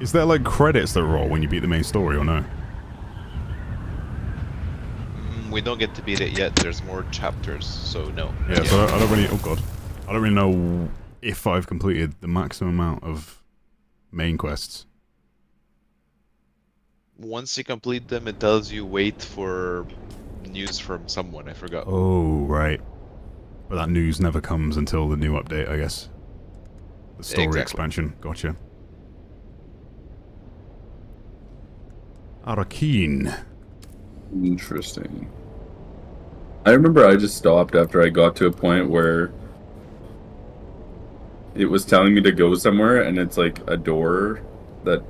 Is there like credits that roll when you beat the main story or no? We don't get to beat it yet. There's more chapters, so no. Yeah, so I don't really... Oh god. I don't really know if I've completed the maximum amount of main quests. Once you complete them, it tells you wait for news from someone. I forgot. Oh, right. But that news never comes until the new update, I guess. The story expansion. Gotcha. Arakeen. Interesting. I remember I just stopped after I got to a point where it was telling me to go somewhere, and it's like a door that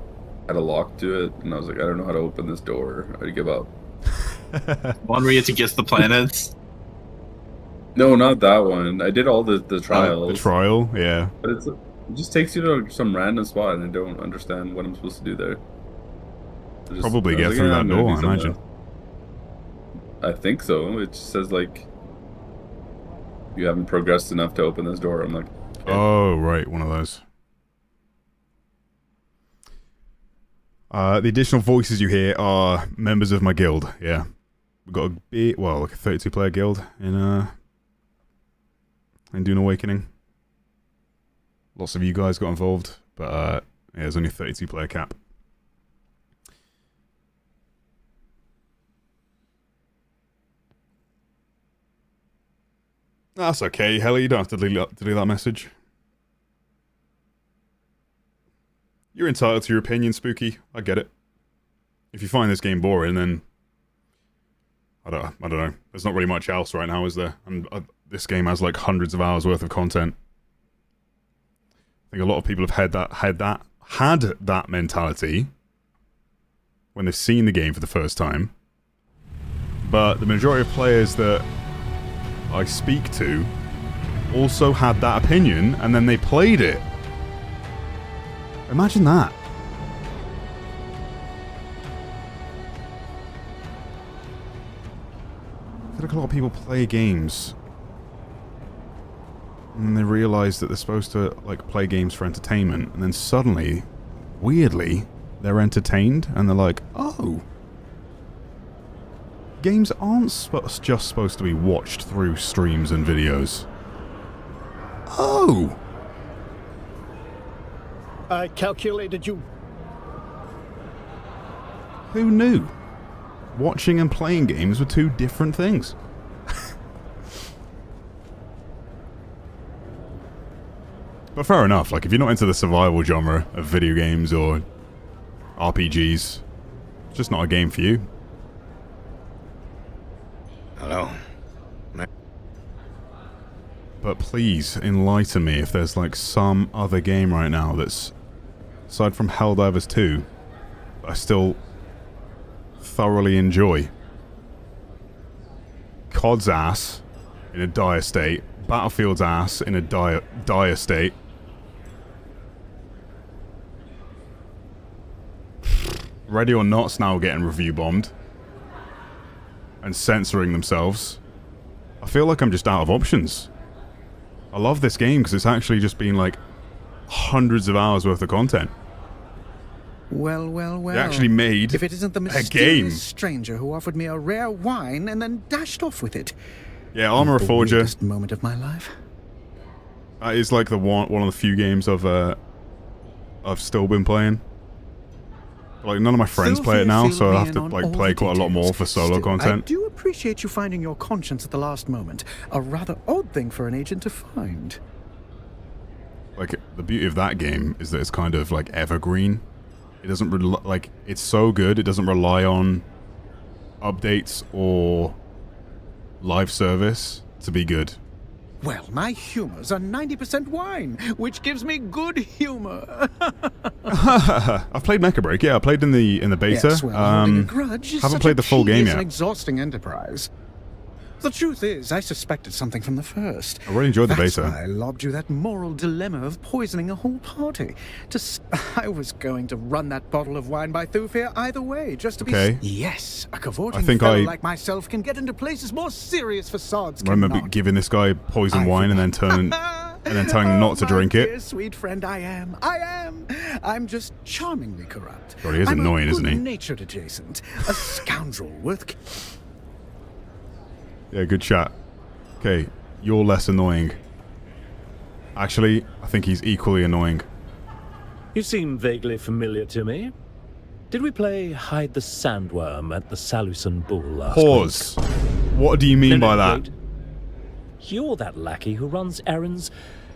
had a lock to it, and I was like, I don't know how to open this door. I give up. One where you have to guess the planets? No, not that one. I did all the trials. The trial, yeah. But it just takes you to some random spot, and I don't understand what I'm supposed to do there. Probably get through that door, I imagine. I think so. It just says, like, you haven't progressed enough to open this door. I'm like, okay. Oh, right, one of those. The additional voices you hear are members of my guild, yeah. We've got a bit, well, like a 32-player guild in Dune Awakening. Lots of you guys got involved, but yeah, there's only a 32-player cap. That's okay, Helly, you don't have to delete that message. You're entitled to your opinion, Spooky. I get it. If you find this game boring, then I don't know. There's not really much else right now, is there? And this game has like hundreds of hours worth of content. I think a lot of people have had that mentality when they've seen the game for the first time. But the majority of players that I speak to also had that opinion, and then they played it. Imagine that. I feel like a lot of people play games and they realize that they're supposed to like play games for entertainment, and then suddenly, weirdly, they're entertained and they're like, oh, games aren't just supposed to be watched through streams and videos. Oh! I calculated you. Who knew? Watching and playing games were two different things. But fair enough, like, if you're not into the survival genre of video games or RPGs, it's just not a game for you. Hello. But please, enlighten me if there's, like, some other game right now that's, aside from Helldivers 2, that I still thoroughly enjoy. COD's ass in a dire state. Battlefield's ass in a dire state. Ready or Not's now getting review bombed and censoring themselves. I feel like I'm just out of options. I love this game because it's actually just been like hundreds of hours worth of content. Well, well, well. They actually made if it isn't the a game. mysterious stranger who offered me a rare wine and then dashed off with it. Yeah, Armor Forger. Weirdest moment of my life. That is like the one of the few games I've still been playing. Like, none of my friends play it now, so I have to like play quite a lot more for solo content. I do appreciate you finding your conscience at the last moment. A rather odd thing for an agent to find. Like, the beauty of that game is that it's kind of like evergreen. It doesn't like, it's so good, it doesn't rely on updates or live service to be good. Well, my humors are 90% wine, which gives me good humor. I've played Mecha Break. Yeah, I played in the beta. Yes, well, holding a grudge is haven't such played a the full game tedious yet. and exhausting enterprise. The truth is, I suspected something from the first. I really enjoyed the That's beta. why I lobbed you that moral dilemma of poisoning a whole party. I was going to run that bottle of wine by Thufir either way, just to Okay. be... Yes, a cavorting I think fellow I- like myself can get into places more serious facades I remember cannot. giving this guy poison wine and then telling him not to drink Dear it. sweet friend, I am. I'm just charmingly corrupt. God, he is I'm annoying, a isn't he? good-natured adjacent, a scoundrel worth... Yeah, good chat. Okay, you're less annoying. Actually, I think he's equally annoying. You seem vaguely familiar to me. Did we play Hide the Sandworm at the Salusan Bull last Pause. week? What do you mean No, by no, that? wait. You're that lackey who runs errands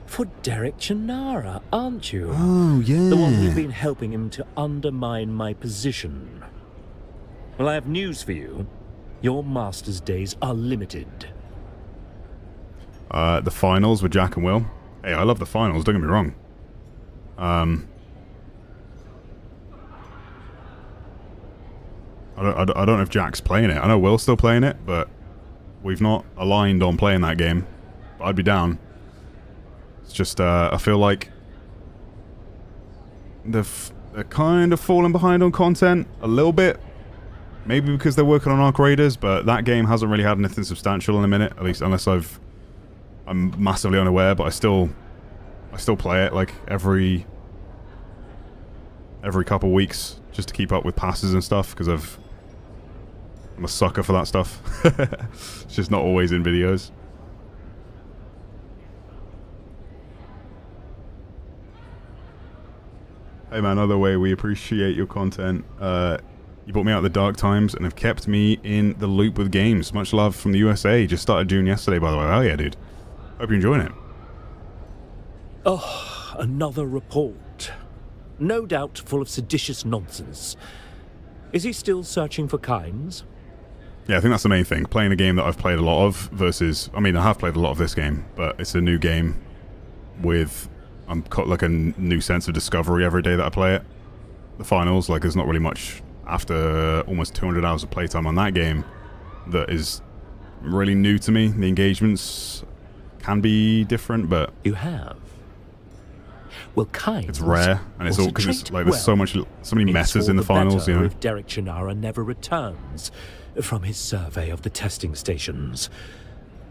for Derek Chinara, aren't you? Oh, yeah. The one who's been helping him to undermine my position. Well, I have news for you. Your master's days are limited. The finals with Jack and Will. Hey, I love the finals, don't get me wrong. I don't know if Jack's playing it. I know Will's still playing it, but we've not aligned on playing that game. But I'd be down. It's just, I feel like they're kind of falling behind on content a little bit. Maybe because they're working on Arc Raiders, but that game hasn't really had anything substantial in a minute, at least unless I'm massively unaware, but I still play it like every couple weeks just to keep up with passes and stuff because I'm a sucker for that stuff. It's just not always in videos. Hey man, either way, we appreciate your content. You brought me out of the dark times and have kept me in the loop with games. Much love from the USA. Just started Dune yesterday, by the way. Oh yeah, dude. Hope you're enjoying it. Oh, another report. No doubt full of seditious nonsense. Is he still searching for Kynes? Yeah, I think that's the main thing. Playing a game that I've played a lot of versus... I mean, I have played a lot of this game, but it's a new game with like a new sense of discovery every day that I play it. The finals, like, there's not really much after almost 200 hours of playtime on that game that is really new to me. The engagements can be different, but... You have? Well, Kynes... It's rare, and it's all because it's like there's so many messes in the finals, you know. If Derek Chinara never returns from his survey of the testing stations.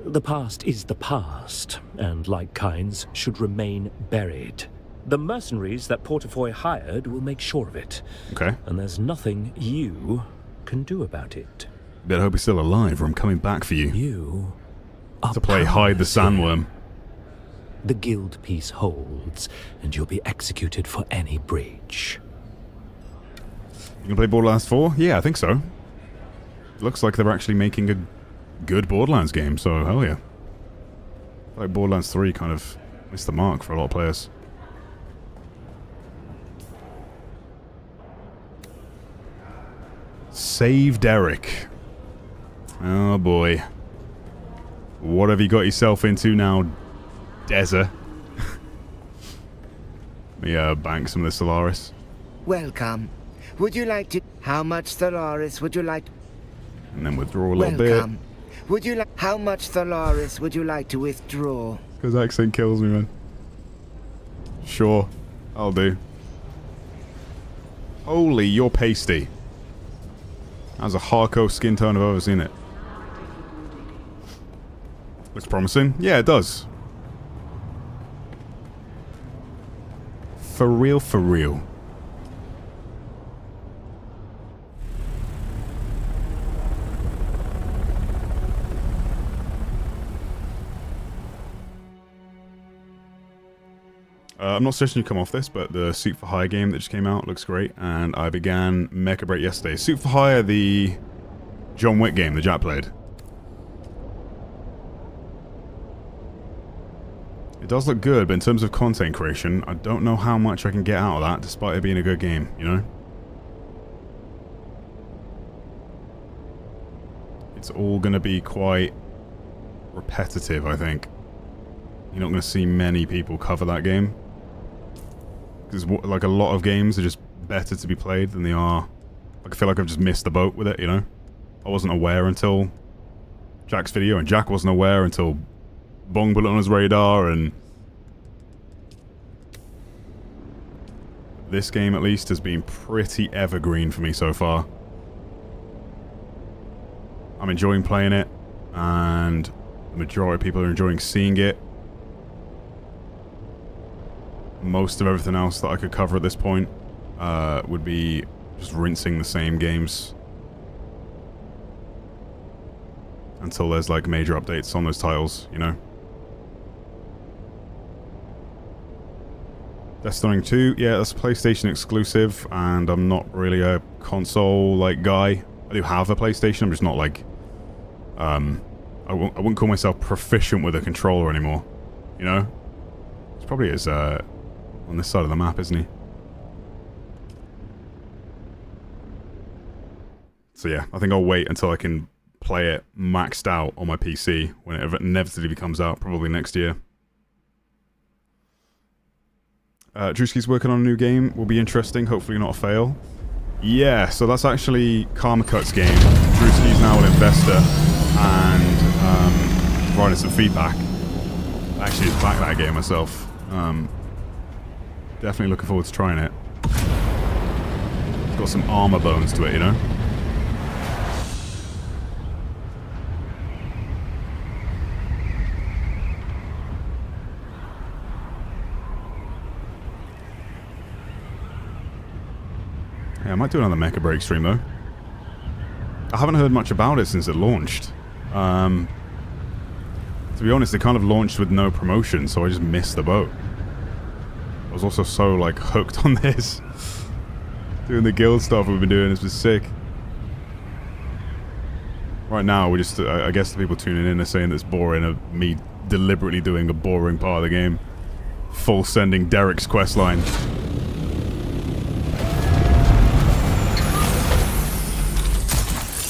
The past is the past, and like Kynes, should remain buried. The mercenaries that Portafoy hired will make sure of it. Okay. And there's nothing you can do about it. Better hope he's still alive, or I'm coming back for you. You to play Hide the Sandworm. The guild peace holds, and you'll be executed for any breach. You gonna play Borderlands 4? Yeah, I think so. Looks like they're actually making a good Borderlands game, so hell yeah. Like Borderlands 3 kind of Missed the mark for a lot of players. Save Derek. Oh boy. What have you got yourself into now, Deza? Let me bank some of the Solaris. Welcome. Would you like to... How much Solaris would you like... And then withdraw a little Welcome. Would you like... How much Solaris would you like to withdraw? Because accent kills me, man. Sure. I'll do. Holy, you're pasty. That's a hardcore skin tone if I've ever seen it. Looks promising. Yeah, it does. For real, for real. I'm not suggesting you come off this, but the Suit for Hire game that just came out looks great, and I began Mecha Break yesterday. Suit for Hire, the John Wick game that Jack played. It does look good, but in terms of content creation, I don't know how much I can get out of that, despite it being a good game, you know? It's all going to be quite repetitive, I think. You're not going to see many people cover that game. Because, like, a lot of games are just better to be played than they are... Like, I feel like I've just missed the boat with it, you know? I wasn't aware until Jack's video, and Jack wasn't aware until Bong put it on his radar, and... This game, at least, has been pretty evergreen for me so far. I'm enjoying playing it, and the majority of people are enjoying seeing it. Most of everything else that I could cover at this point would be just rinsing the same games until there's like major updates on those titles, you know. Death Stranding 2, yeah, that's a PlayStation exclusive, and I'm not really a console like guy. I do have a PlayStation, I'm just not like I wouldn't call myself proficient with a controller anymore, you know. It's probably is on this side of the map, isn't he? So yeah, I think I'll wait until I can play it maxed out on my PC when it inevitably comes out, probably next year. Drewski's working on a new game, will be interesting, hopefully not a fail. Yeah, so that's actually Karmakut's game. Drewski's now an investor and providing some feedback. I actually just backed that game myself. Definitely looking forward to trying it. It's got some armor bones to it, you know? Yeah, I might do another Mecha Break stream, though. I haven't heard much about it since it launched. To be honest, it kind of launched with no promotion, so I just missed the boat. I was also so, like, hooked on this. Doing the guild stuff we've been doing has been sick. Right now, we just, I guess the people tuning in are saying that it's boring of me deliberately doing the boring part of the game. Full sending Derek's questline.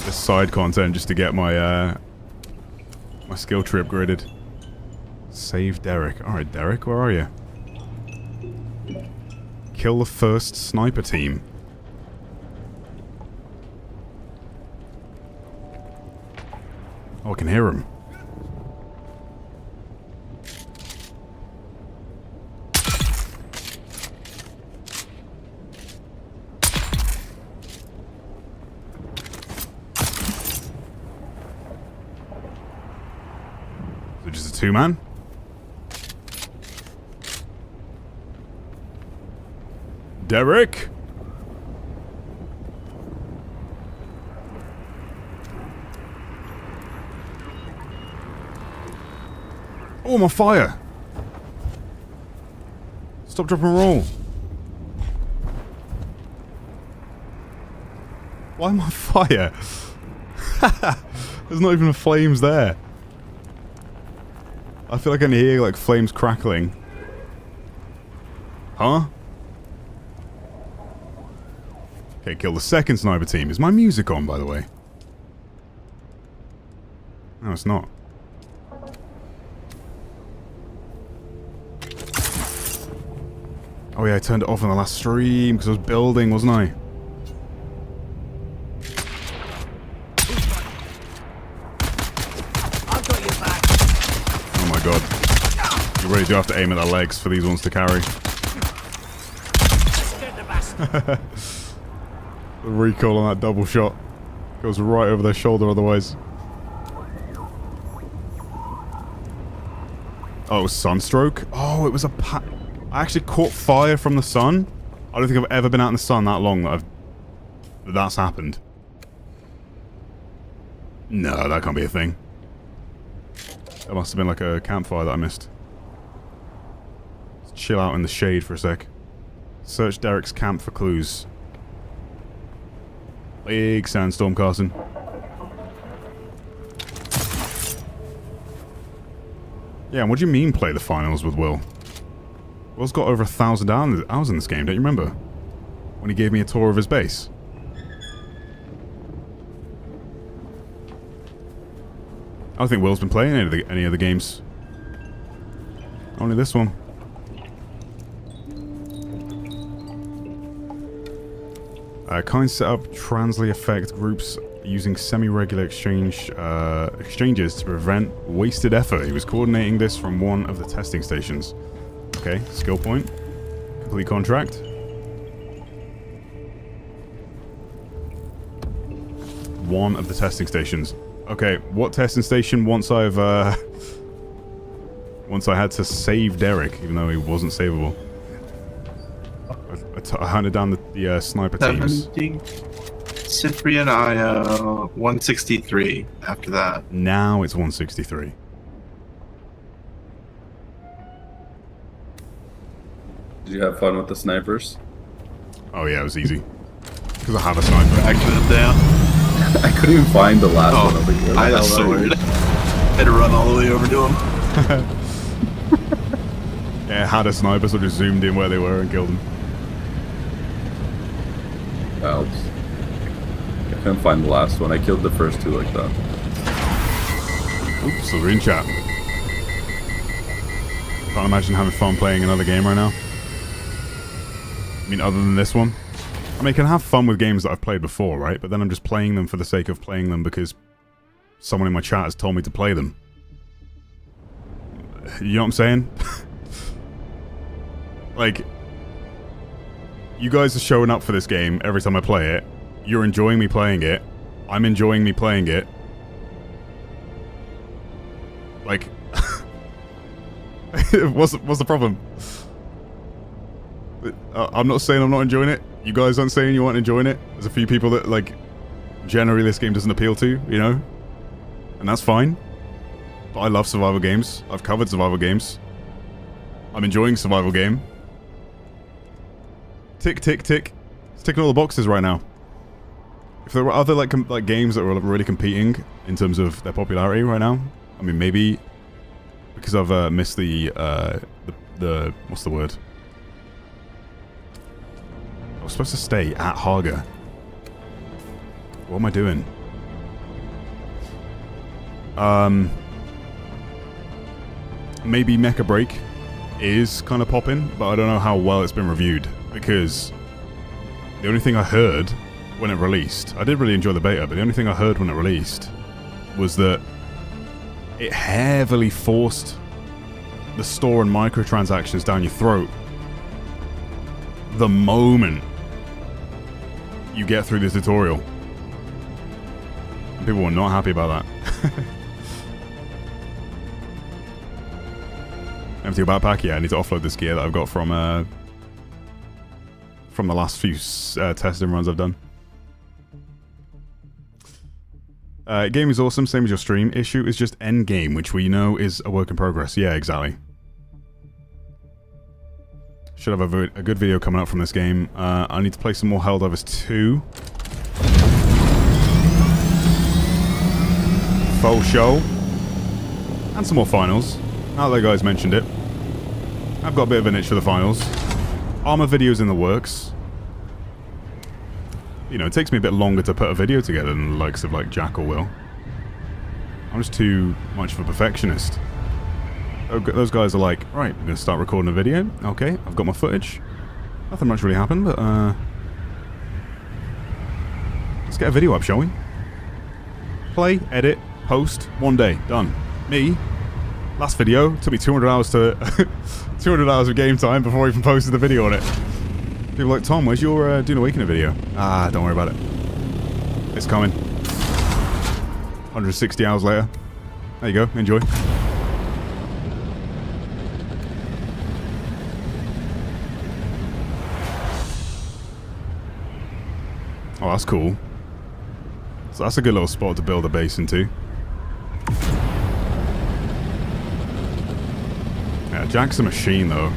This side content just to get my, my skill tree upgraded. Save Derek. Alright, Derek, where are you? Kill the first sniper team. Oh, I can hear him. Is it just a two-man? Derek? Oh, my fire! Stop, drop, and roll. Why am I on fire? There's not even flames there. I feel like I can hear like flames crackling. Huh? Okay, kill the second sniper team. Is my music on, by the way? No, it's not. Oh yeah, I turned it off on the last stream because I was building, wasn't I? Oh my god. You really do have to aim at the legs for these ones to carry. The recoil on that double shot goes right over their shoulder otherwise. Oh, it was sunstroke? Oh, it was a I actually caught fire from the sun. I don't think I've ever been out in the sun that long that that's happened. No, that can't be a thing. That must have been like a campfire that I missed. Let's chill out in the shade for a sec. Search Derek's camp for clues. Big sandstorm, Carson. Yeah, and what do you mean play the finals with Will? Will's got over 1,000 hours in this game, don't you remember? When he gave me a tour of his base. I don't think Will's been playing any of the games. Only this one. Kind set up transly affect groups using semi-regular exchanges to prevent wasted effort. He was coordinating this from one of the testing stations. Okay, skill point. Complete contract. One of the testing stations. Okay, what testing station once I had to save Derek, even though he wasn't savable. I hunted down the sniper teams. Cyprian IO 163 after that. Now it's 163. Did you have fun with the snipers? Oh yeah, it was easy. Because I have a sniper. I couldn't down. I couldn't even find the last one over here. I had a sword. I had to run all the way over to him. Yeah, I had a sniper, so I just zoomed in where they were and killed them. Well, I couldn't find the last one. I killed the first two like that. Oops, so we're in chat. Can't imagine having fun playing another game right now. I mean, other than this one. I mean, I can have fun with games that I've played before, right? But then I'm just playing them for the sake of playing them because someone in my chat has told me to play them. You know what I'm saying? Like, you guys are showing up for this game every time I play it. You're enjoying me playing it. I'm enjoying me playing it. Like, what's the problem? I'm not saying I'm not enjoying it. You guys aren't saying you aren't enjoying it. There's a few people that, like, generally this game doesn't appeal to, you know? And that's fine. But I love survival games. I've covered survival games. I'm enjoying survival game. Tick, tick, tick. It's ticking all the boxes right now. If there were other like games that were really competing in terms of their popularity right now, I mean, maybe because I've missed the what's the word? I was supposed to stay at Haga. What am I doing? Maybe Mecha Break is kind of popping, but I don't know how well it's been reviewed, because the only thing I heard when it released, I did really enjoy the beta, but the only thing I heard when it released was that it heavily forced the store and microtransactions down your throat the moment you get through the tutorial. And people were not happy about that. Empty your backpack? Yeah, I need to offload this gear that I've got from the last few testing runs I've done. Game is awesome, same as your stream. Issue is just endgame, which we know is a work in progress. Yeah, exactly. Should have a good video coming up from this game. I need to play some more Helldivers 2. Faux show. And some more finals. Now that guys mentioned it. I've got a bit of an itch for the finals. armor videos in the works. You know, it takes me a bit longer to put a video together than the likes of like Jackal will. I'm just too much of a perfectionist. Those guys are like, right, I'm gonna start recording a video. Okay, I've got my footage. Nothing much really happened, but let's get a video up, shall we? Play, edit, post, one day, done. Me, last video took me 200 hours to 200 hours of game time before I even posted the video on it. People are like, Tom, where's your Dune Awakening video? Ah, don't worry about it. It's coming. 160 hours later. There you go, enjoy. Oh, that's cool. So that's a good little spot to build a base into. Yeah, Jack's a machine, though.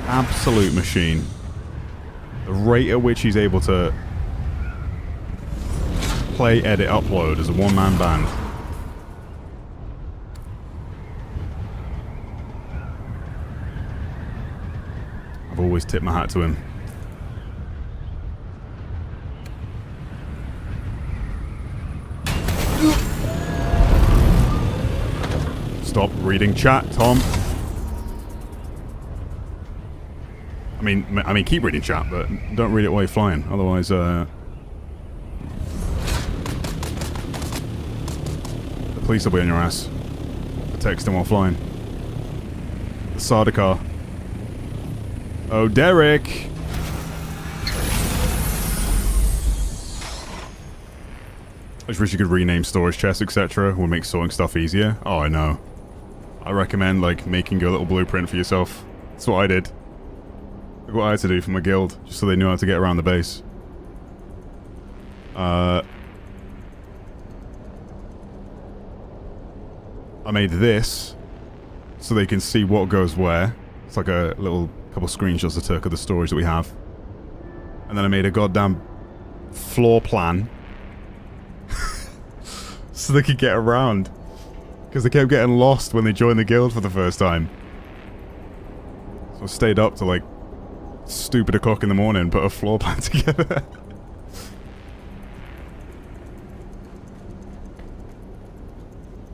Absolute machine. The rate at which he's able to play, edit, upload as a one-man band. I've always tipped my hat to him. Stop reading chat, Tom. I mean, keep reading chat, but don't read it while you're flying. Otherwise, the police will be on your ass for texting while flying. The Sardaukar. Oh, Derek! I just wish you could rename storage chests, etc. Would make sorting stuff easier. Oh, I know. I recommend, like, making a little blueprint for yourself. That's what I did. Look what I had to do for my guild, just so they knew how to get around the base. I made this, so they can see what goes where. It's like a little couple screenshots I took of the storage that we have. And then I made a goddamn floor plan, so they could get around. Because they kept getting lost when they joined the guild for the first time. So I stayed up to like stupid o'clock in the morning, put a floor plan together.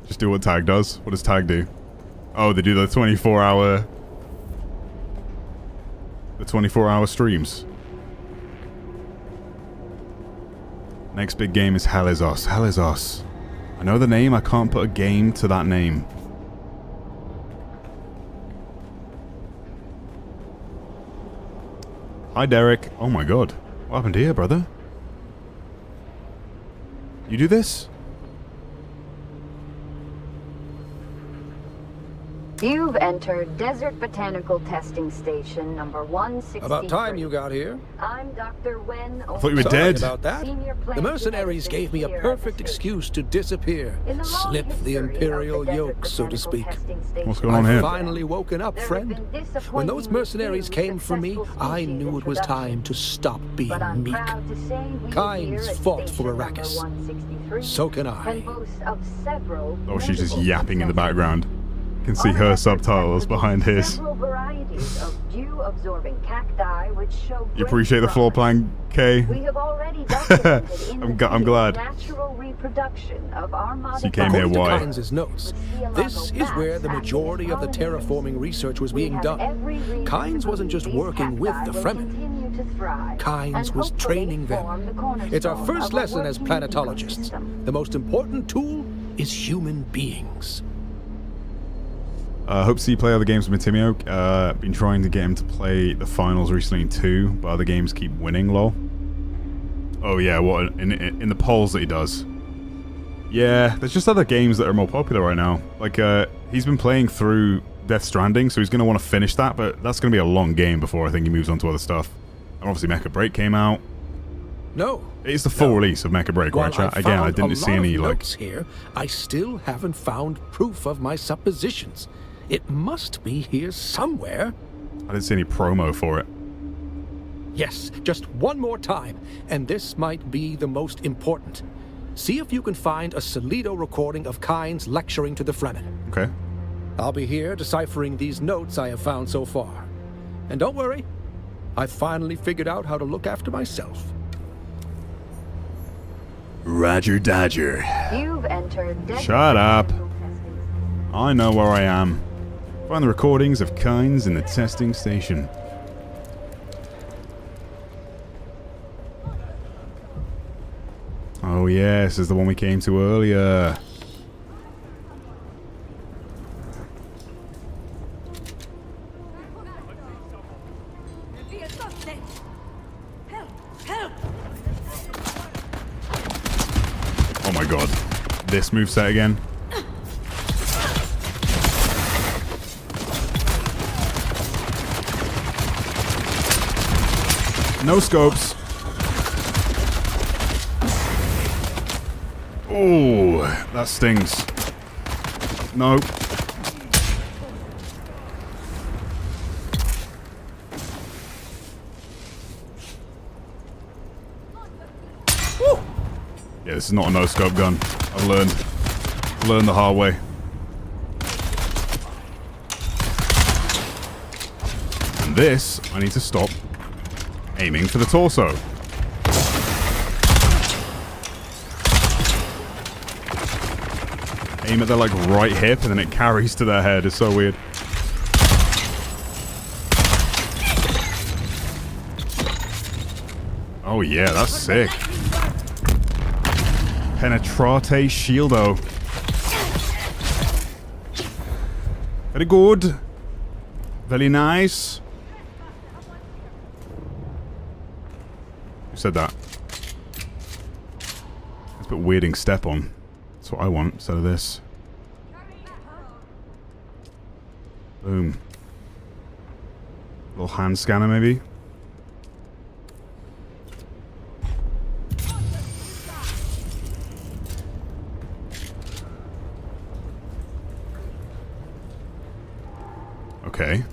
Just do what tag does. What does tag do? Oh, they do the 24-hour... The 24-hour streams. Next big game is Hell is Us. Hell is Us. I know the name, I can't put a game to that name. Hi, Derek. Oh my god. What happened here, brother? You do this? You've entered Desert Botanical Testing Station number 163. About time you got here. I'm Dr. Wen. I thought you were dead. About that. The mercenaries gave me a perfect excuse to disappear, slip the Imperial yoke, so to speak. What's going on here? I've finally woken up, friend. When those mercenaries came for me, I knew it was time to stop being meek. Kynes fought for Arrakis. So can I. Oh, she's just yapping in the background. Can see her subtitles behind his. You appreciate the floor plan, Kay? I'm glad. So you came here, why? Notes, this is where the majority of the terraforming research was being done. Kynes wasn't just working with the Fremen. Kynes was training them. It's our first lesson as planetologists. The most important tool is human beings. Hope to see you play other games with Matimio. Been trying to get him to play the finals recently in 2, but other games keep winning, lol. Oh yeah, what in the polls that he does. Yeah, there's just other games that are more popular right now. Like, he's been playing through Death Stranding, so he's going to want to finish that, but that's going to be a long game before I think he moves on to other stuff. And obviously Mecha Break came out. No. It's the full release of Mecha Break, right, chat? Again, I didn't see any, like... Here, I still haven't found proof of my suppositions. It must be here somewhere. I didn't see any promo for it. Yes, just one more time, and this might be the most important. See if you can find a Solido recording of Kynes lecturing to the Fremen. Okay. I'll be here deciphering these notes I have found so far. And don't worry, I finally figured out how to look after myself. Roger Dodger. You've entered Shut up. I know where I am. Find the recordings of Kynes in the testing station. Oh yes, is the one we came to earlier. Oh my god. This moveset again. No scopes. Oh, that stings. No. Yeah, this is not a no-scope gun. I've learned the hard way. And this, I need to stop aiming for the torso. Aim at their, like, right hip, and then it carries to their head. It's so weird. Oh yeah, that's sick. Penetrate shieldo. Very good. Very nice. Who said that? Let's put weirding step on. That's what I want instead of this. Boom. Little hand scanner maybe. Okay.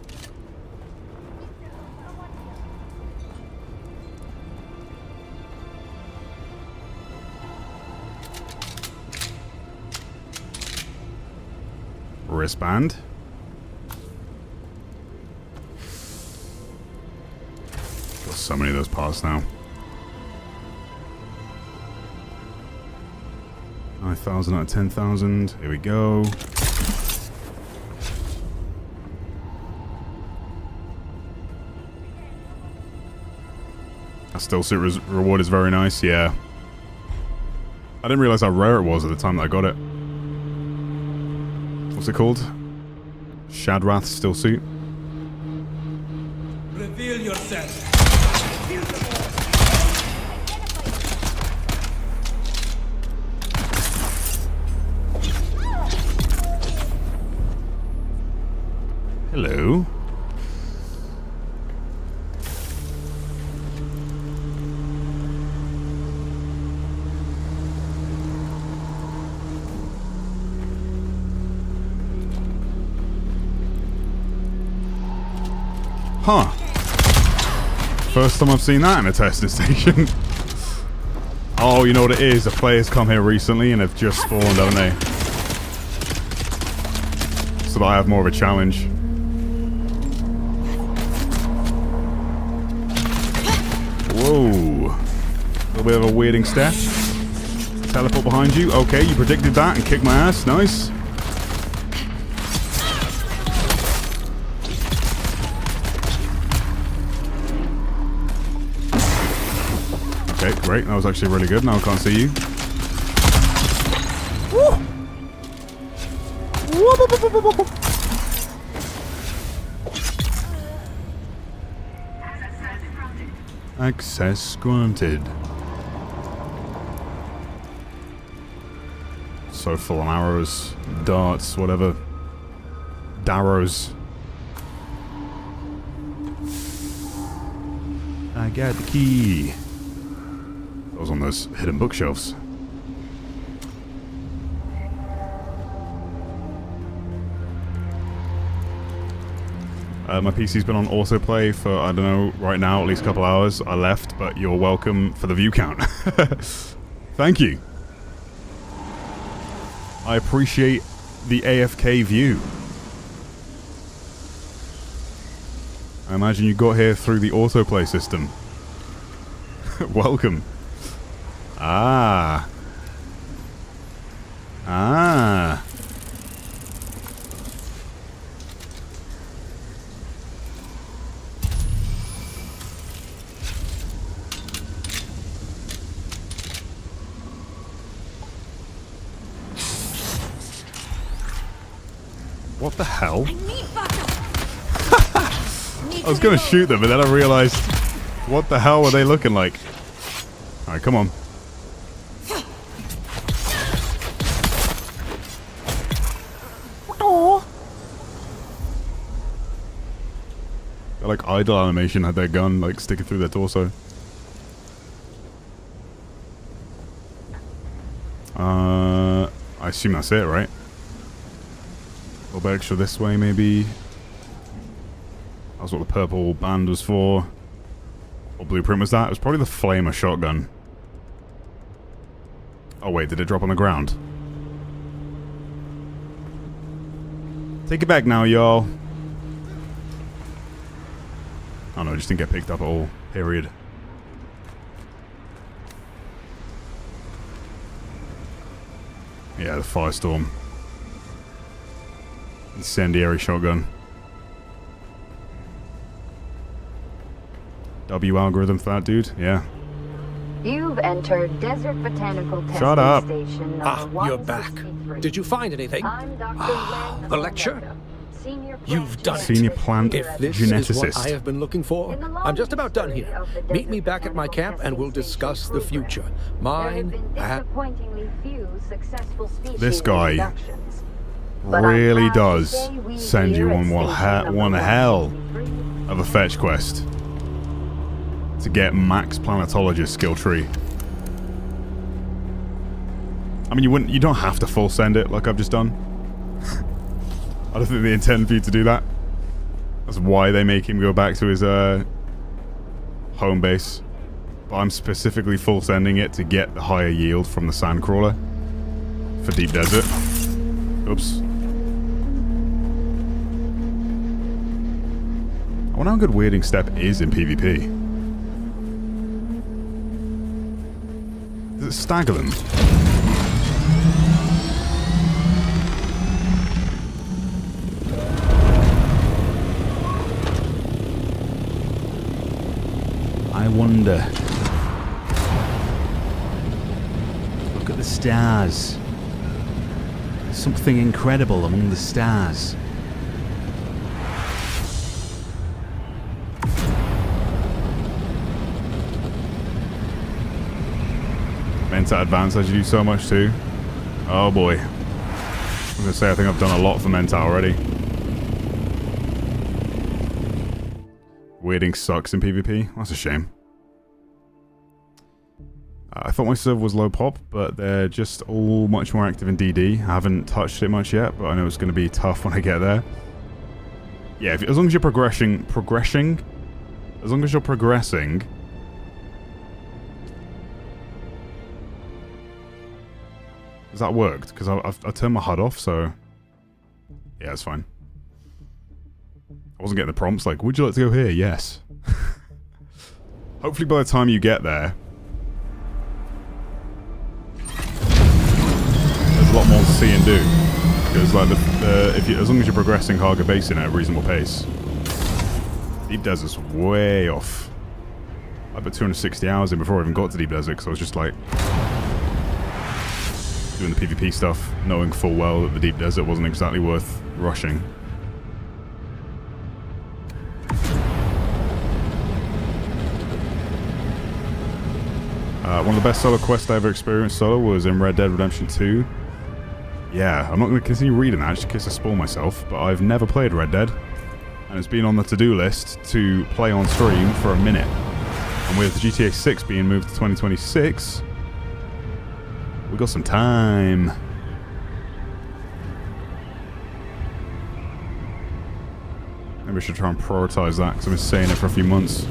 Wristband. Got so many of those parts now. 9,000 out of 10,000. Here we go. That still suit reward is very nice, yeah. I didn't realize how rare it was at the time that I got it. What's it called? Shadrath still suit. Reveal yourself. Hello. Huh. First time I've seen that in a testing station. Oh, you know what it is? The players come here recently and have just spawned, haven't they? So that I have more of a challenge. Whoa. A little bit of a weirding step. Teleport behind you. Okay, you predicted that and kicked my ass. Nice. Okay, great. That was actually really good. Now I can't see you. Woo! Access granted. So full on arrows, darts, whatever. Darrows. I got the key. That was on those hidden bookshelves. My PC's been on autoplay for, I don't know, right now, at least a couple hours. I left, but you're welcome for the view count. Thank you. I appreciate the AFK view. I imagine you got here through the autoplay system. Welcome. Ah. Ah. What the hell? I was gonna shoot them, but then I realized, what the hell were they looking like? Alright, come on. They're like idle animation had their gun like sticking through their torso. I assume that's it, right? A little bit extra this way, maybe. That was what the purple band was for. What blueprint was that? It was probably the flamer shotgun. Oh wait, did it drop on the ground? Take it back now, y'all. Oh no, it just didn't get picked up at all. Period. Yeah, the Firestorm. Incendiary shotgun. W algorithm for that dude? Yeah. You've entered Desert Botanical Testing Shut up. Station Ah, you're back. Did you find anything? The lecture? You've done it. Senior plant If this geneticist. is what I have been looking for, I'm just about done here. Meet me back at my camp and we'll discuss the future. Mine, This guy really does send you on one hell of a fetch quest to get max planetologist skill tree. I mean, you don't have to full send it like I've just done. I don't think they intend for you to do that. That's why they make him go back to his home base. But I'm specifically full sending it to get the higher yield from the sandcrawler for deep desert. Oops. I wonder how good weirding step is in PvP. Does it stagger them? I wonder. Look at the stars. Something incredible among the stars. Menta Advance as you do so much too. Oh boy. I'm gonna say I think I've done a lot for Menta already. Weirding sucks in PvP. That's a shame. I thought my server was low pop, but they're just all much more active in DD. I haven't touched it much yet, but I know it's going to be tough when I get there. Yeah, as long as you're progressing... As long as you're progressing... Has that worked? Because I turned my HUD off, so... Yeah, it's fine. I wasn't getting the prompts like, would you like to go here? Yes. Hopefully by the time you get there, there's a lot more to see and do. Because like as long as you're progressing Haga Basin at a reasonable pace. Deep Desert's way off. I put 260 hours in before I even got to Deep Desert because I was just like doing the PvP stuff, knowing full well that the Deep Desert wasn't exactly worth rushing. One of the best solo quests I ever experienced solo was in Red Dead Redemption 2. Yeah, I'm not going to continue reading that just in case I spoil myself, but I've never played Red Dead, and it's been on the to-do list to play on stream for a minute. And with GTA 6 being moved to 2026, we got some time. Maybe I should try and prioritize that because I've been saying it for a few months.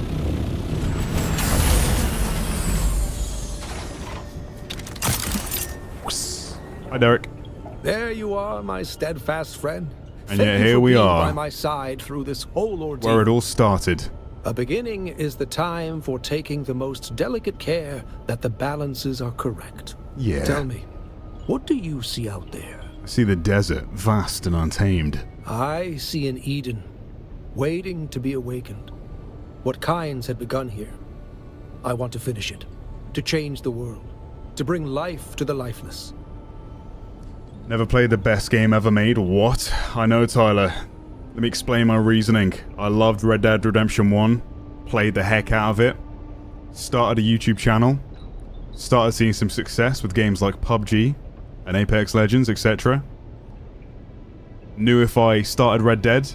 Hi, Derek. There you are, my steadfast friend. And Thank yet you here for we being are, by my side through this whole ordeal. where it all started. A beginning is the time for taking the most delicate care that the balances are correct. Yeah. Tell me, what do you see out there? I see the desert, vast and untamed. I see an Eden, waiting to be awakened. What Kynes had begun here. I want to finish it, to change the world, to bring life to the lifeless. Never played the best game ever made? What? I know, Tyler. Let me explain my reasoning. I loved Red Dead Redemption 1, played the heck out of it, started a YouTube channel, started seeing some success with games like PUBG and Apex Legends, etc. Knew if I started Red Dead,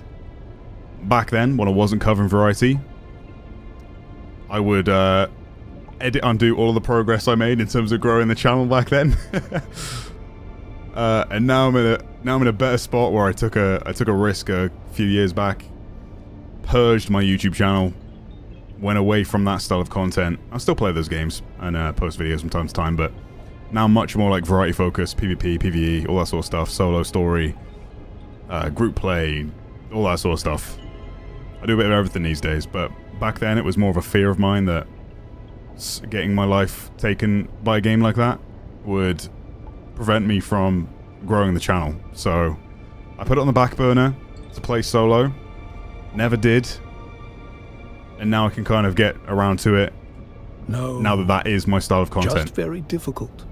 back then, when I wasn't covering Variety, I would edit undo all of the progress I made in terms of growing the channel back then. And now I'm in a better spot where I took a risk a few years back, purged my YouTube channel, went away from that style of content. I still play those games and post videos from time to time, but now much more like variety focused, PvP, PvE, all that sort of stuff, solo story, group play, all that sort of stuff. I do a bit of everything these days, but back then it was more of a fear of mine that getting my life taken by a game like that would prevent me from growing the channel. So I put it on the back burner to play solo, never did, and now I can kind of get around to it. No. Now that that is my style of content. Just very difficult.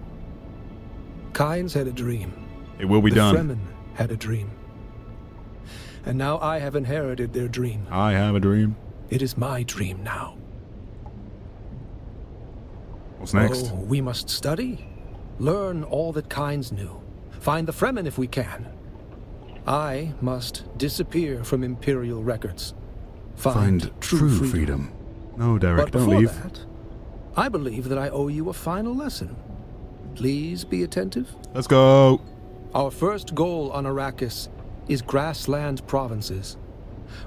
Kynes had a dream. It will be the done. Fremen had a dream. And now I have inherited their dream. I have a dream. It is my dream now. What's next? Oh, we must study. Learn all that Kynes knew. Find the Fremen if we can. I must disappear from Imperial records. Find true freedom. No, Derek, But don't before leave. that, I believe that I owe you a final lesson. Please be attentive. Let's go. Our first goal on Arrakis is grassland provinces.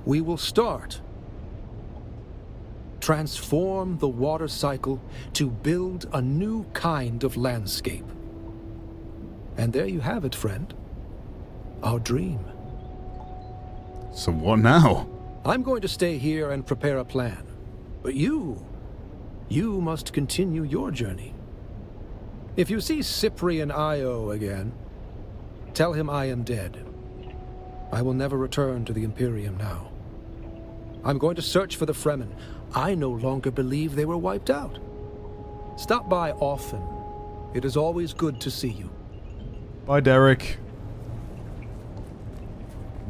We will start. Transform the water cycle to build a new kind of landscape. And there you have it, friend. Our dream. So what now? I'm going to stay here and prepare a plan. But you must continue your journey. If you see Cyprian Io again, tell him I am dead. I will never return to the Imperium now. I'm going to search for the Fremen. I no longer believe they were wiped out. Stop by often. It is always good to see you. Bye, Derek.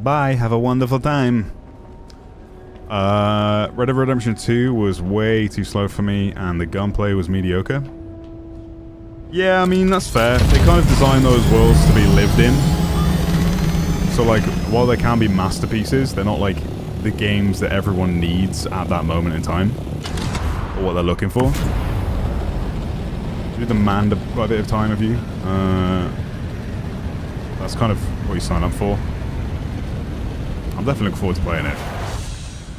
Bye, have a wonderful time. Red Dead Redemption 2 was way too slow for me, and the gunplay was mediocre. Yeah, I mean, that's fair. They kind of designed those worlds to be lived in. So, like, while they can be masterpieces, they're not, like, the games that everyone needs at that moment in time. Or what they're looking for. You demand quite a bit of time of you. That's kind of what you sign up for. I'm definitely looking forward to playing it.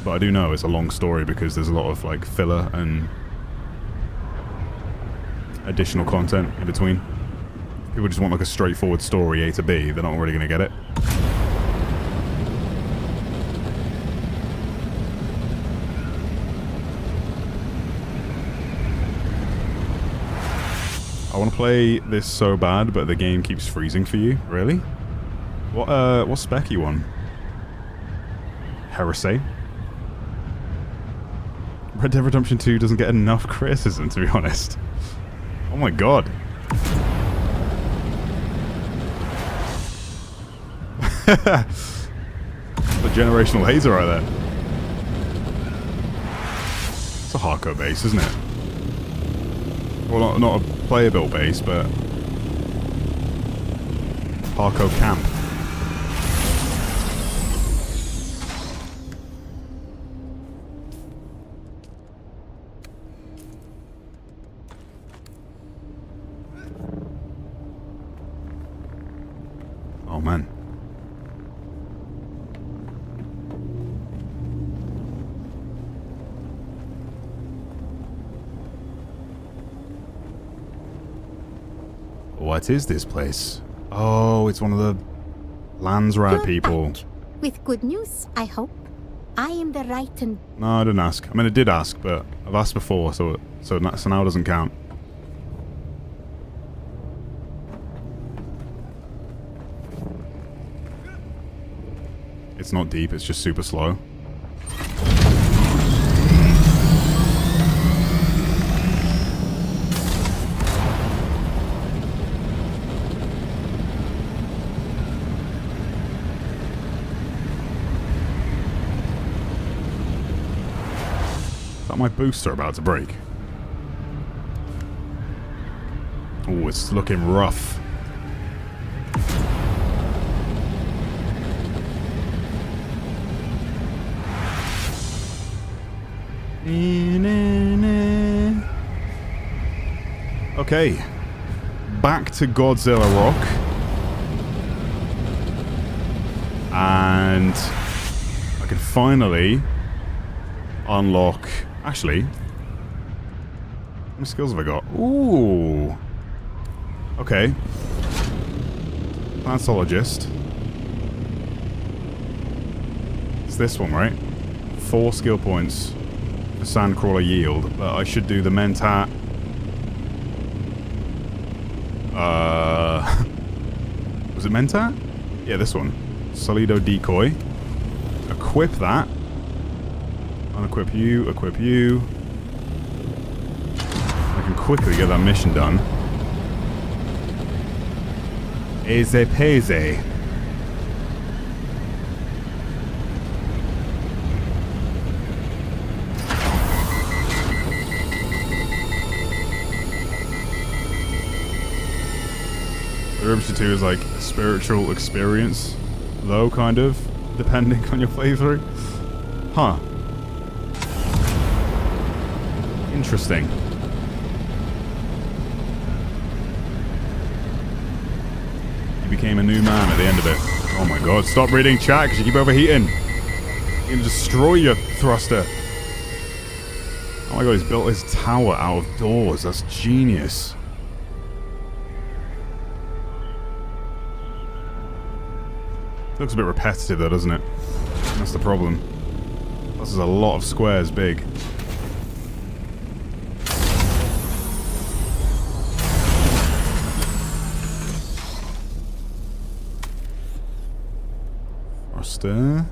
But I do know it's a long story because there's a lot of, like, filler and additional content in between. People just want, like, a straightforward story, A to B. They're not really going to get it. I want to play this so bad, but the game keeps freezing for you. Really? What spec you on? Heresy? Red Dead Redemption 2 doesn't get enough criticism, to be honest. Oh my god. The generational hater right there. It's a hardcore base, isn't it? Well, not a player-built base, but hardcore camp. Oh man. What is this place? Oh, it's one of the Landsrat people. With good news, I hope. I am the right and... No, I didn't ask. I mean, I did ask, but I've asked before, so now it doesn't count. It's not deep, it's just super slow. Is that my booster about to break? Oh, it's looking rough. Okay, back to Godzilla Rock, and I can finally unlock. Actually, how many skills have I got? Ooh, okay. Plantologist. It's this one, right? 4 skill points. The Sandcrawler yield, but I should do the Mentat. Was it Mentat? Yeah, this one. Solido Decoy. Equip that. Unequip you, equip you. I can quickly get that mission done. Easy peasy. Eruption 2 is like a spiritual experience, though, kind of, depending on your playthrough. Huh. Interesting. You became a new man at the end of it. Oh my god, stop reading chat because you keep overheating. You can destroy your thruster. Oh my god, he's built his tower out of doors. That's genius. Looks a bit repetitive though, doesn't it? That's the problem. This is a lot of squares big. Thruster.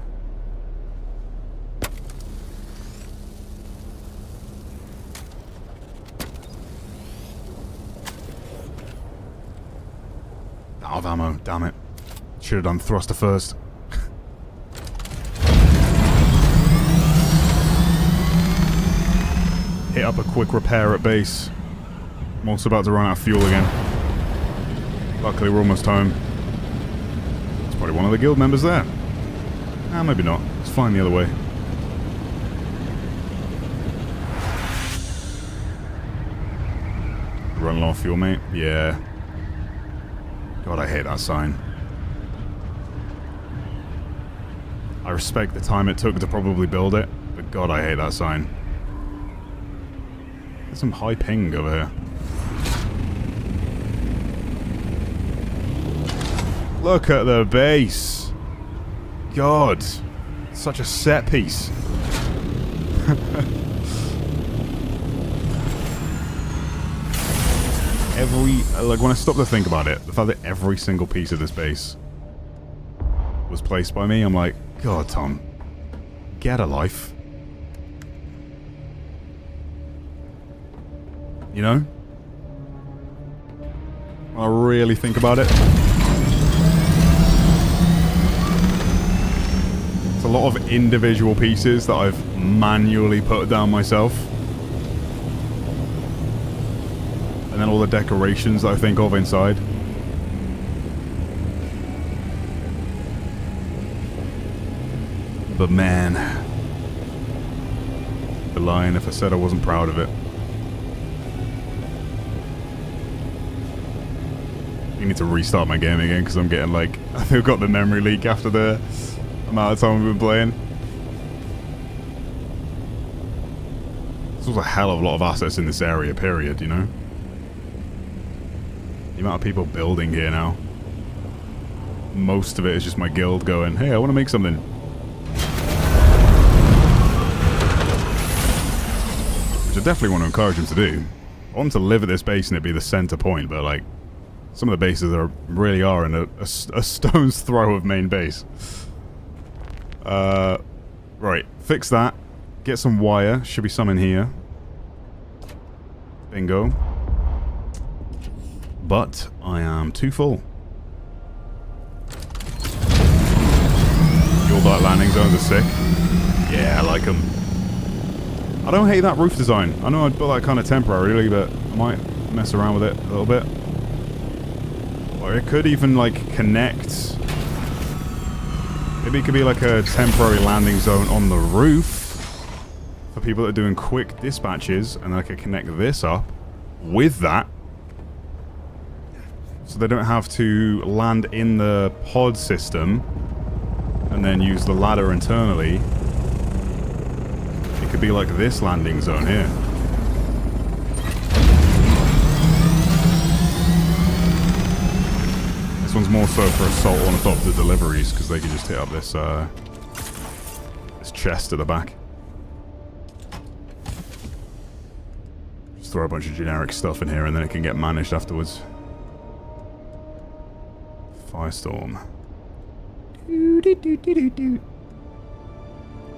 Out of ammo, damn it. Should have done thruster first. Hit up a quick repair at base. I'm also about to run out of fuel again. Luckily we're almost home. There's probably one of the guild members there. Ah, maybe not. It's fine the other way. Run low on fuel, mate. Yeah. God, I hate that sign. I respect the time it took to probably build it, but God, I hate that sign. There's some high ping over here. Look at the base. God, such a set piece. Like when I stop to think about it, the fact that every single piece of this base was placed by me, I'm like, God, Tom, get a life. You know? I really think about it. It's a lot of individual pieces that I've manually put down myself. And then all the decorations that I think of inside. But man, the line if I said I wasn't proud of it. I need to restart my game again because I'm getting like, I've got the memory leak after the amount of time we've been playing. This was a hell of a lot of assets in this area, period, you know? The amount of people building here now. most of it is just my guild going, hey, I want to make something. Which I definitely want to encourage them to do. I want them to live at this base and it be the center point, but like, some of the bases really are in a stone's throw of main base. Right, fix that. Get some wire. Should be some in here. Bingo. But I am too full. Your dark landing zones are sick. Yeah, I like them. I don't hate that roof design. I know I'd built that kind of temporarily, but I might mess around with it a little bit. Or it could even, like, connect. Maybe it could be like a temporary landing zone on the roof for people that are doing quick dispatches, and I could connect this up with that. So they don't have to land in the pod system and then use the ladder internally. It could be like this landing zone here. This one's more so for assault on top of the deliveries, because they can just hit up this this chest at the back. Just throw a bunch of generic stuff in here and then it can get managed afterwards. Firestorm.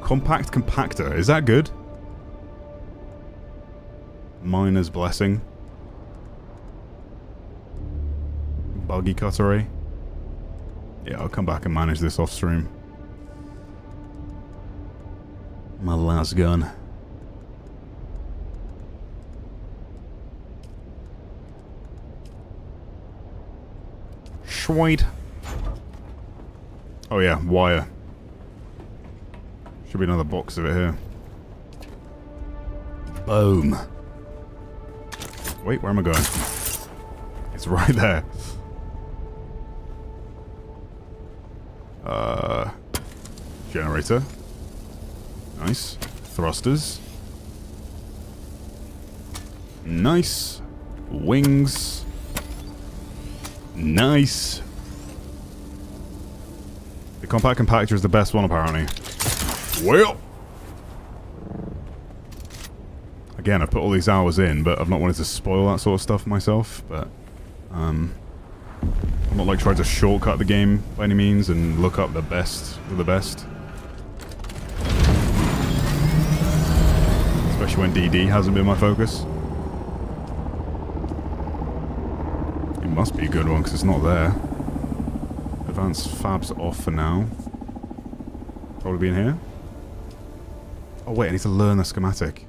Compact compactor. Is that good? Miner's blessing. Buggy cutter. Yeah, I'll come back and manage this off stream. My last gun. Sweet. Oh yeah, wire. Should be another box of it here. Boom. Wait, where am I going? It's right there. Generator. Nice. Thrusters. Nice. Wings. Nice. The compact compactor is the best one, apparently. Well. Again, I've put all these hours in, but I've not wanted to spoil that sort of stuff myself. But, I'm not like trying to shortcut the game by any means and look up the best of the best. Especially when DD hasn't been my focus. It must be a good one because it's not there. Advanced fabs off for now. Probably be in here. Oh wait, I need to learn the schematic.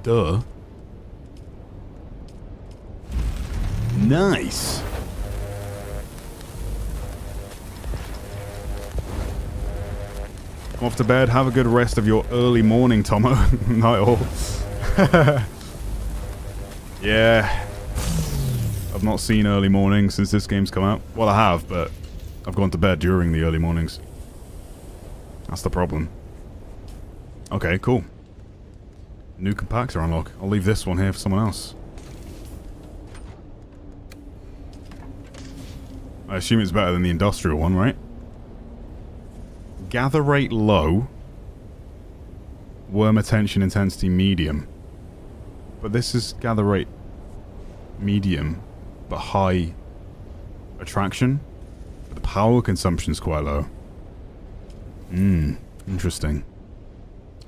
Duh. Nice. Come off to bed. Have a good rest of your early morning, Tomo. Night all. Yeah. I've not seen early morning since this game's come out. Well, I have, but I've gone to bed during the early mornings. That's the problem. Okay, cool. New compactor unlock. I'll leave this one here for someone else. I assume it's better than the industrial one, right? Gather rate low. Worm attention intensity medium. But this is gather rate medium, but high attraction. But the power consumption's quite low. Interesting.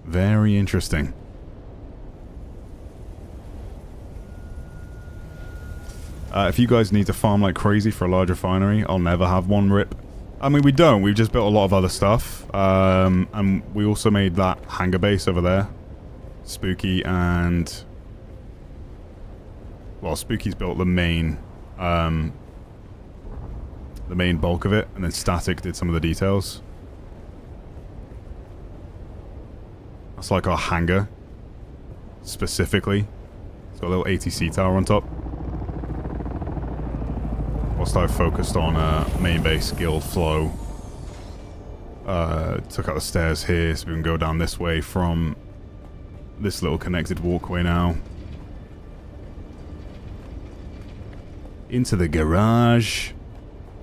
Very interesting. If you guys need to farm like crazy for a large refinery, I'll never have one rip. I mean, we don't. We've just built a lot of other stuff. And we also made that hangar base over there. Spooky and... Well, Spooky's built the main bulk of it, and then Static did some of the details. That's like our hangar, specifically. It's got a little ATC tower on top. Whilst I focused on main base, guild flow. Took out the stairs here, so we can go down this way from this little connected walkway now. into the garage,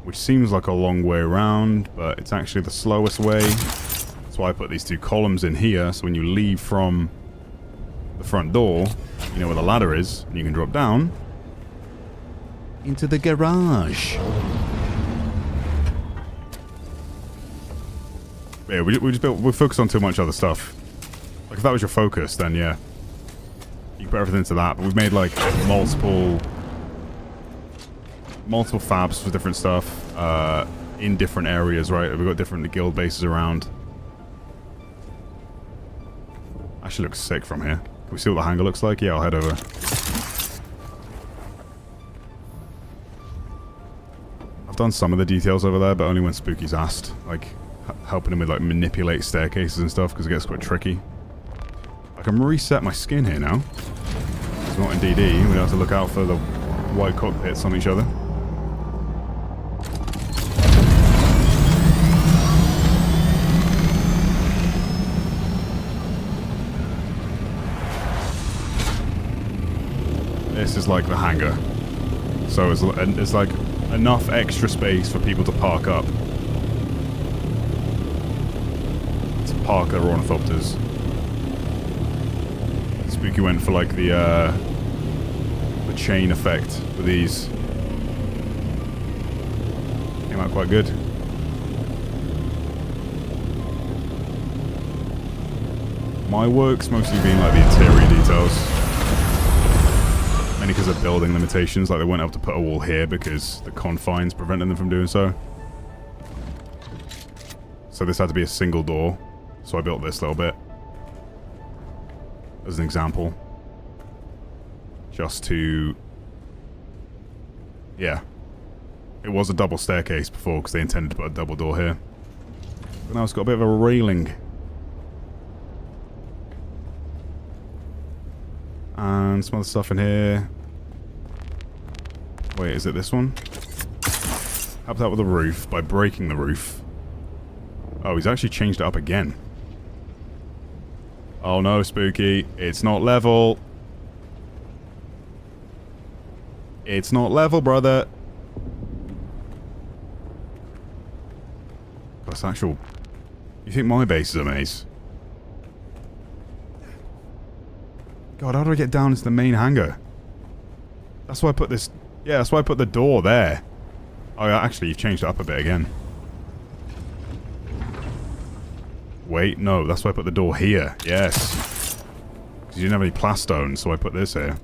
which seems like a long way around, but it's actually the slowest way. That's why I put these two columns in here, so when you leave from the front door, you know where the ladder is, and you can drop down into the garage. Yeah, we focus on too much other stuff. Like, if that was your focus, then yeah. You can put everything into that, but we've made, like, multiple fabs for different stuff, in different areas, right? We've got different guild bases around. Actually looks sick from here. Can we see what the hangar looks like? Yeah, I'll head over. I've done some of the details over there, but only when Spooky's asked. Like, helping him with, like, manipulate staircases and stuff, because it gets quite tricky. I can reset my skin here now. It's not in DD. We don't have to look out for the white cockpits on each other. This is like the hangar. So it's like enough extra space for people to park up. To park their ornithopters. Spooky went for like the chain effect with these. Came out quite good. My work's mostly been like the interior details. Mainly because of building limitations, like they weren't able to put a wall here because the confines prevented them from doing so. So this had to be a single door, so I built this little bit. As an example. Just to... Yeah. It was a double staircase before because they intended to put a double door here. But now it's got a bit of a railing. And some other stuff in here. Wait, is it this one? Helped out with the roof by breaking the roof. Oh, he's actually changed it up again. Oh no, Spooky. It's not level. It's not level, brother. That's actual... You think my base is a maze? God, how do I get down into the main hangar? That's why I put this... Yeah, that's why I put the door there. Oh, yeah, actually, you've changed it up a bit again. Wait, no, that's why I put the door here. Yes. Because you didn't have any plastone, so I put this here.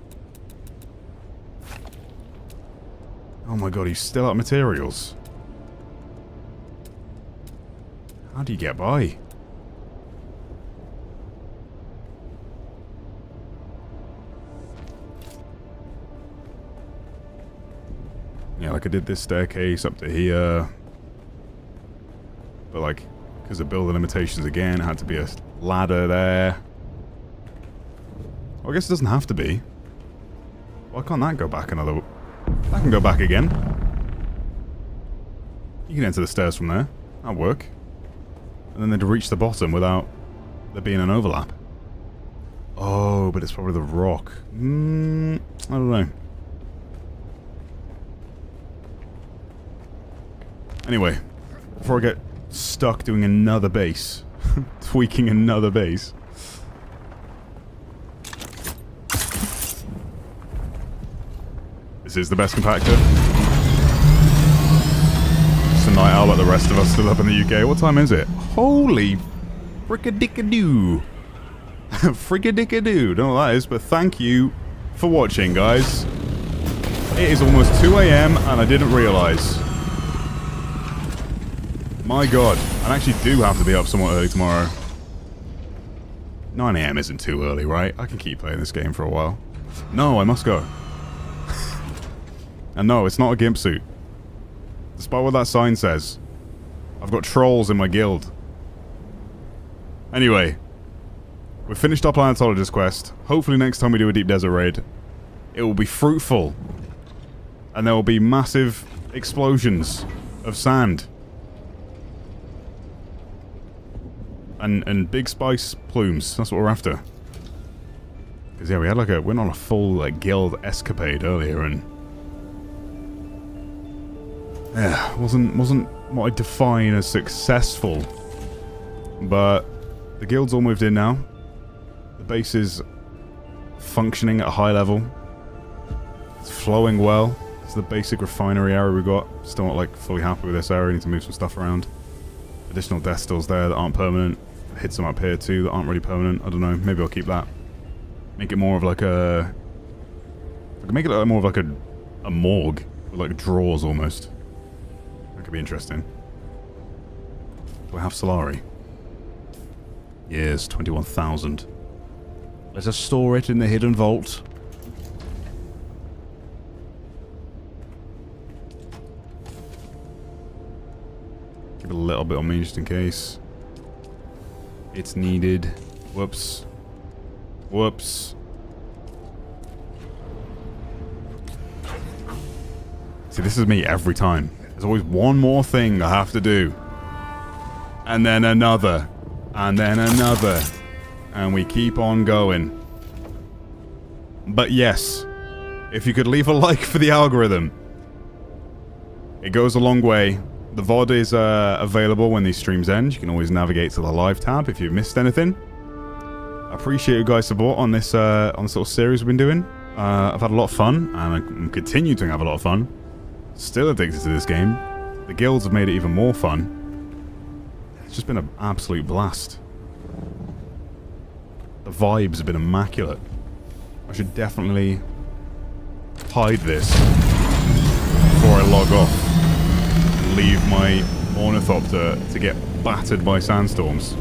Oh my god, he's still out of materials. How do you get by? Yeah, like I did this staircase up to here. But like, because of building limitations again, it had to be a ladder there. Well, I guess it doesn't have to be. Why can't that go back another... That can go back again. You can enter the stairs from there. That'll work. And then they'd reach the bottom without there being an overlap. Oh, but it's probably the rock. I don't know. Anyway, before I get stuck doing another base, tweaking another base. This is the best compactor. Just a night owl like the rest of us still up in the UK. What time is it? Holy frickadicadoo. Frickadicadoo. Don't know what that is, but thank you for watching, guys. It is almost 2 AM and I didn't realise. My god, I actually do have to be up somewhat early tomorrow. 9 AM isn't too early, right? I can keep playing this game for a while. No, I must go. And no, it's not a gimp suit. Despite what that sign says. I've got trolls in my guild. Anyway. We've finished our planetologist quest. Hopefully next time we do a deep desert raid, it will be fruitful. And there will be massive explosions of sand. And big spice plumes. That's what we're after. Because yeah, we had like went on a full like guild escapade earlier and Yeah, wasn't what I define as successful. But the guild's all moved in now. The base is functioning at a high level. It's flowing well. It's the basic refinery area we got. Still not like fully happy with this area. Need to move some stuff around. Additional death stalls there that aren't permanent. Hit some up here too that aren't really permanent. I don't know. Maybe I'll keep that. Make it more of like a... I can make it more of like a morgue with like drawers almost. That could be interesting. Do I have Solari? Yes, 21,000. Let us store it in the hidden vault. Keep a little bit on me just in case. It's needed. Whoops. Whoops. See, this is me every time. There's always one more thing I have to do. And then another. And then another. And we keep on going. But yes, if you could leave a like for the algorithm, it goes a long way. The VOD is available when these streams end. You can always navigate to the live tab if you've missed anything. I appreciate you guys' support on this little series we've been doing. I've had a lot of fun, and I'm continuing to have a lot of fun. Still addicted to this game. The guilds have made it even more fun. It's just been an absolute blast. The vibes have been immaculate. I should definitely hide this before I log off and leave my Ornithopter to get battered by sandstorms.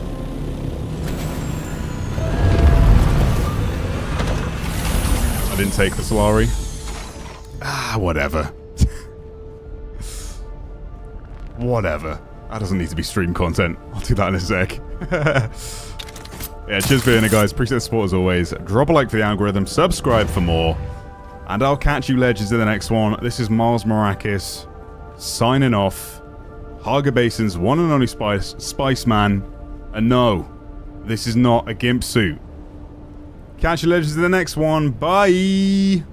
I didn't take the Solari. Ah, whatever. Whatever. That doesn't need to be stream content. I'll do that in a sec. Yeah, cheers for being here, guys. Appreciate the support as always. Drop a like for the algorithm. Subscribe for more. And I'll catch you legends in the next one. This is Miles Marakis signing off. Haga Basin's one and only Spice Man. And no, this is not a gimp suit. Catch you legends in the next one. Bye.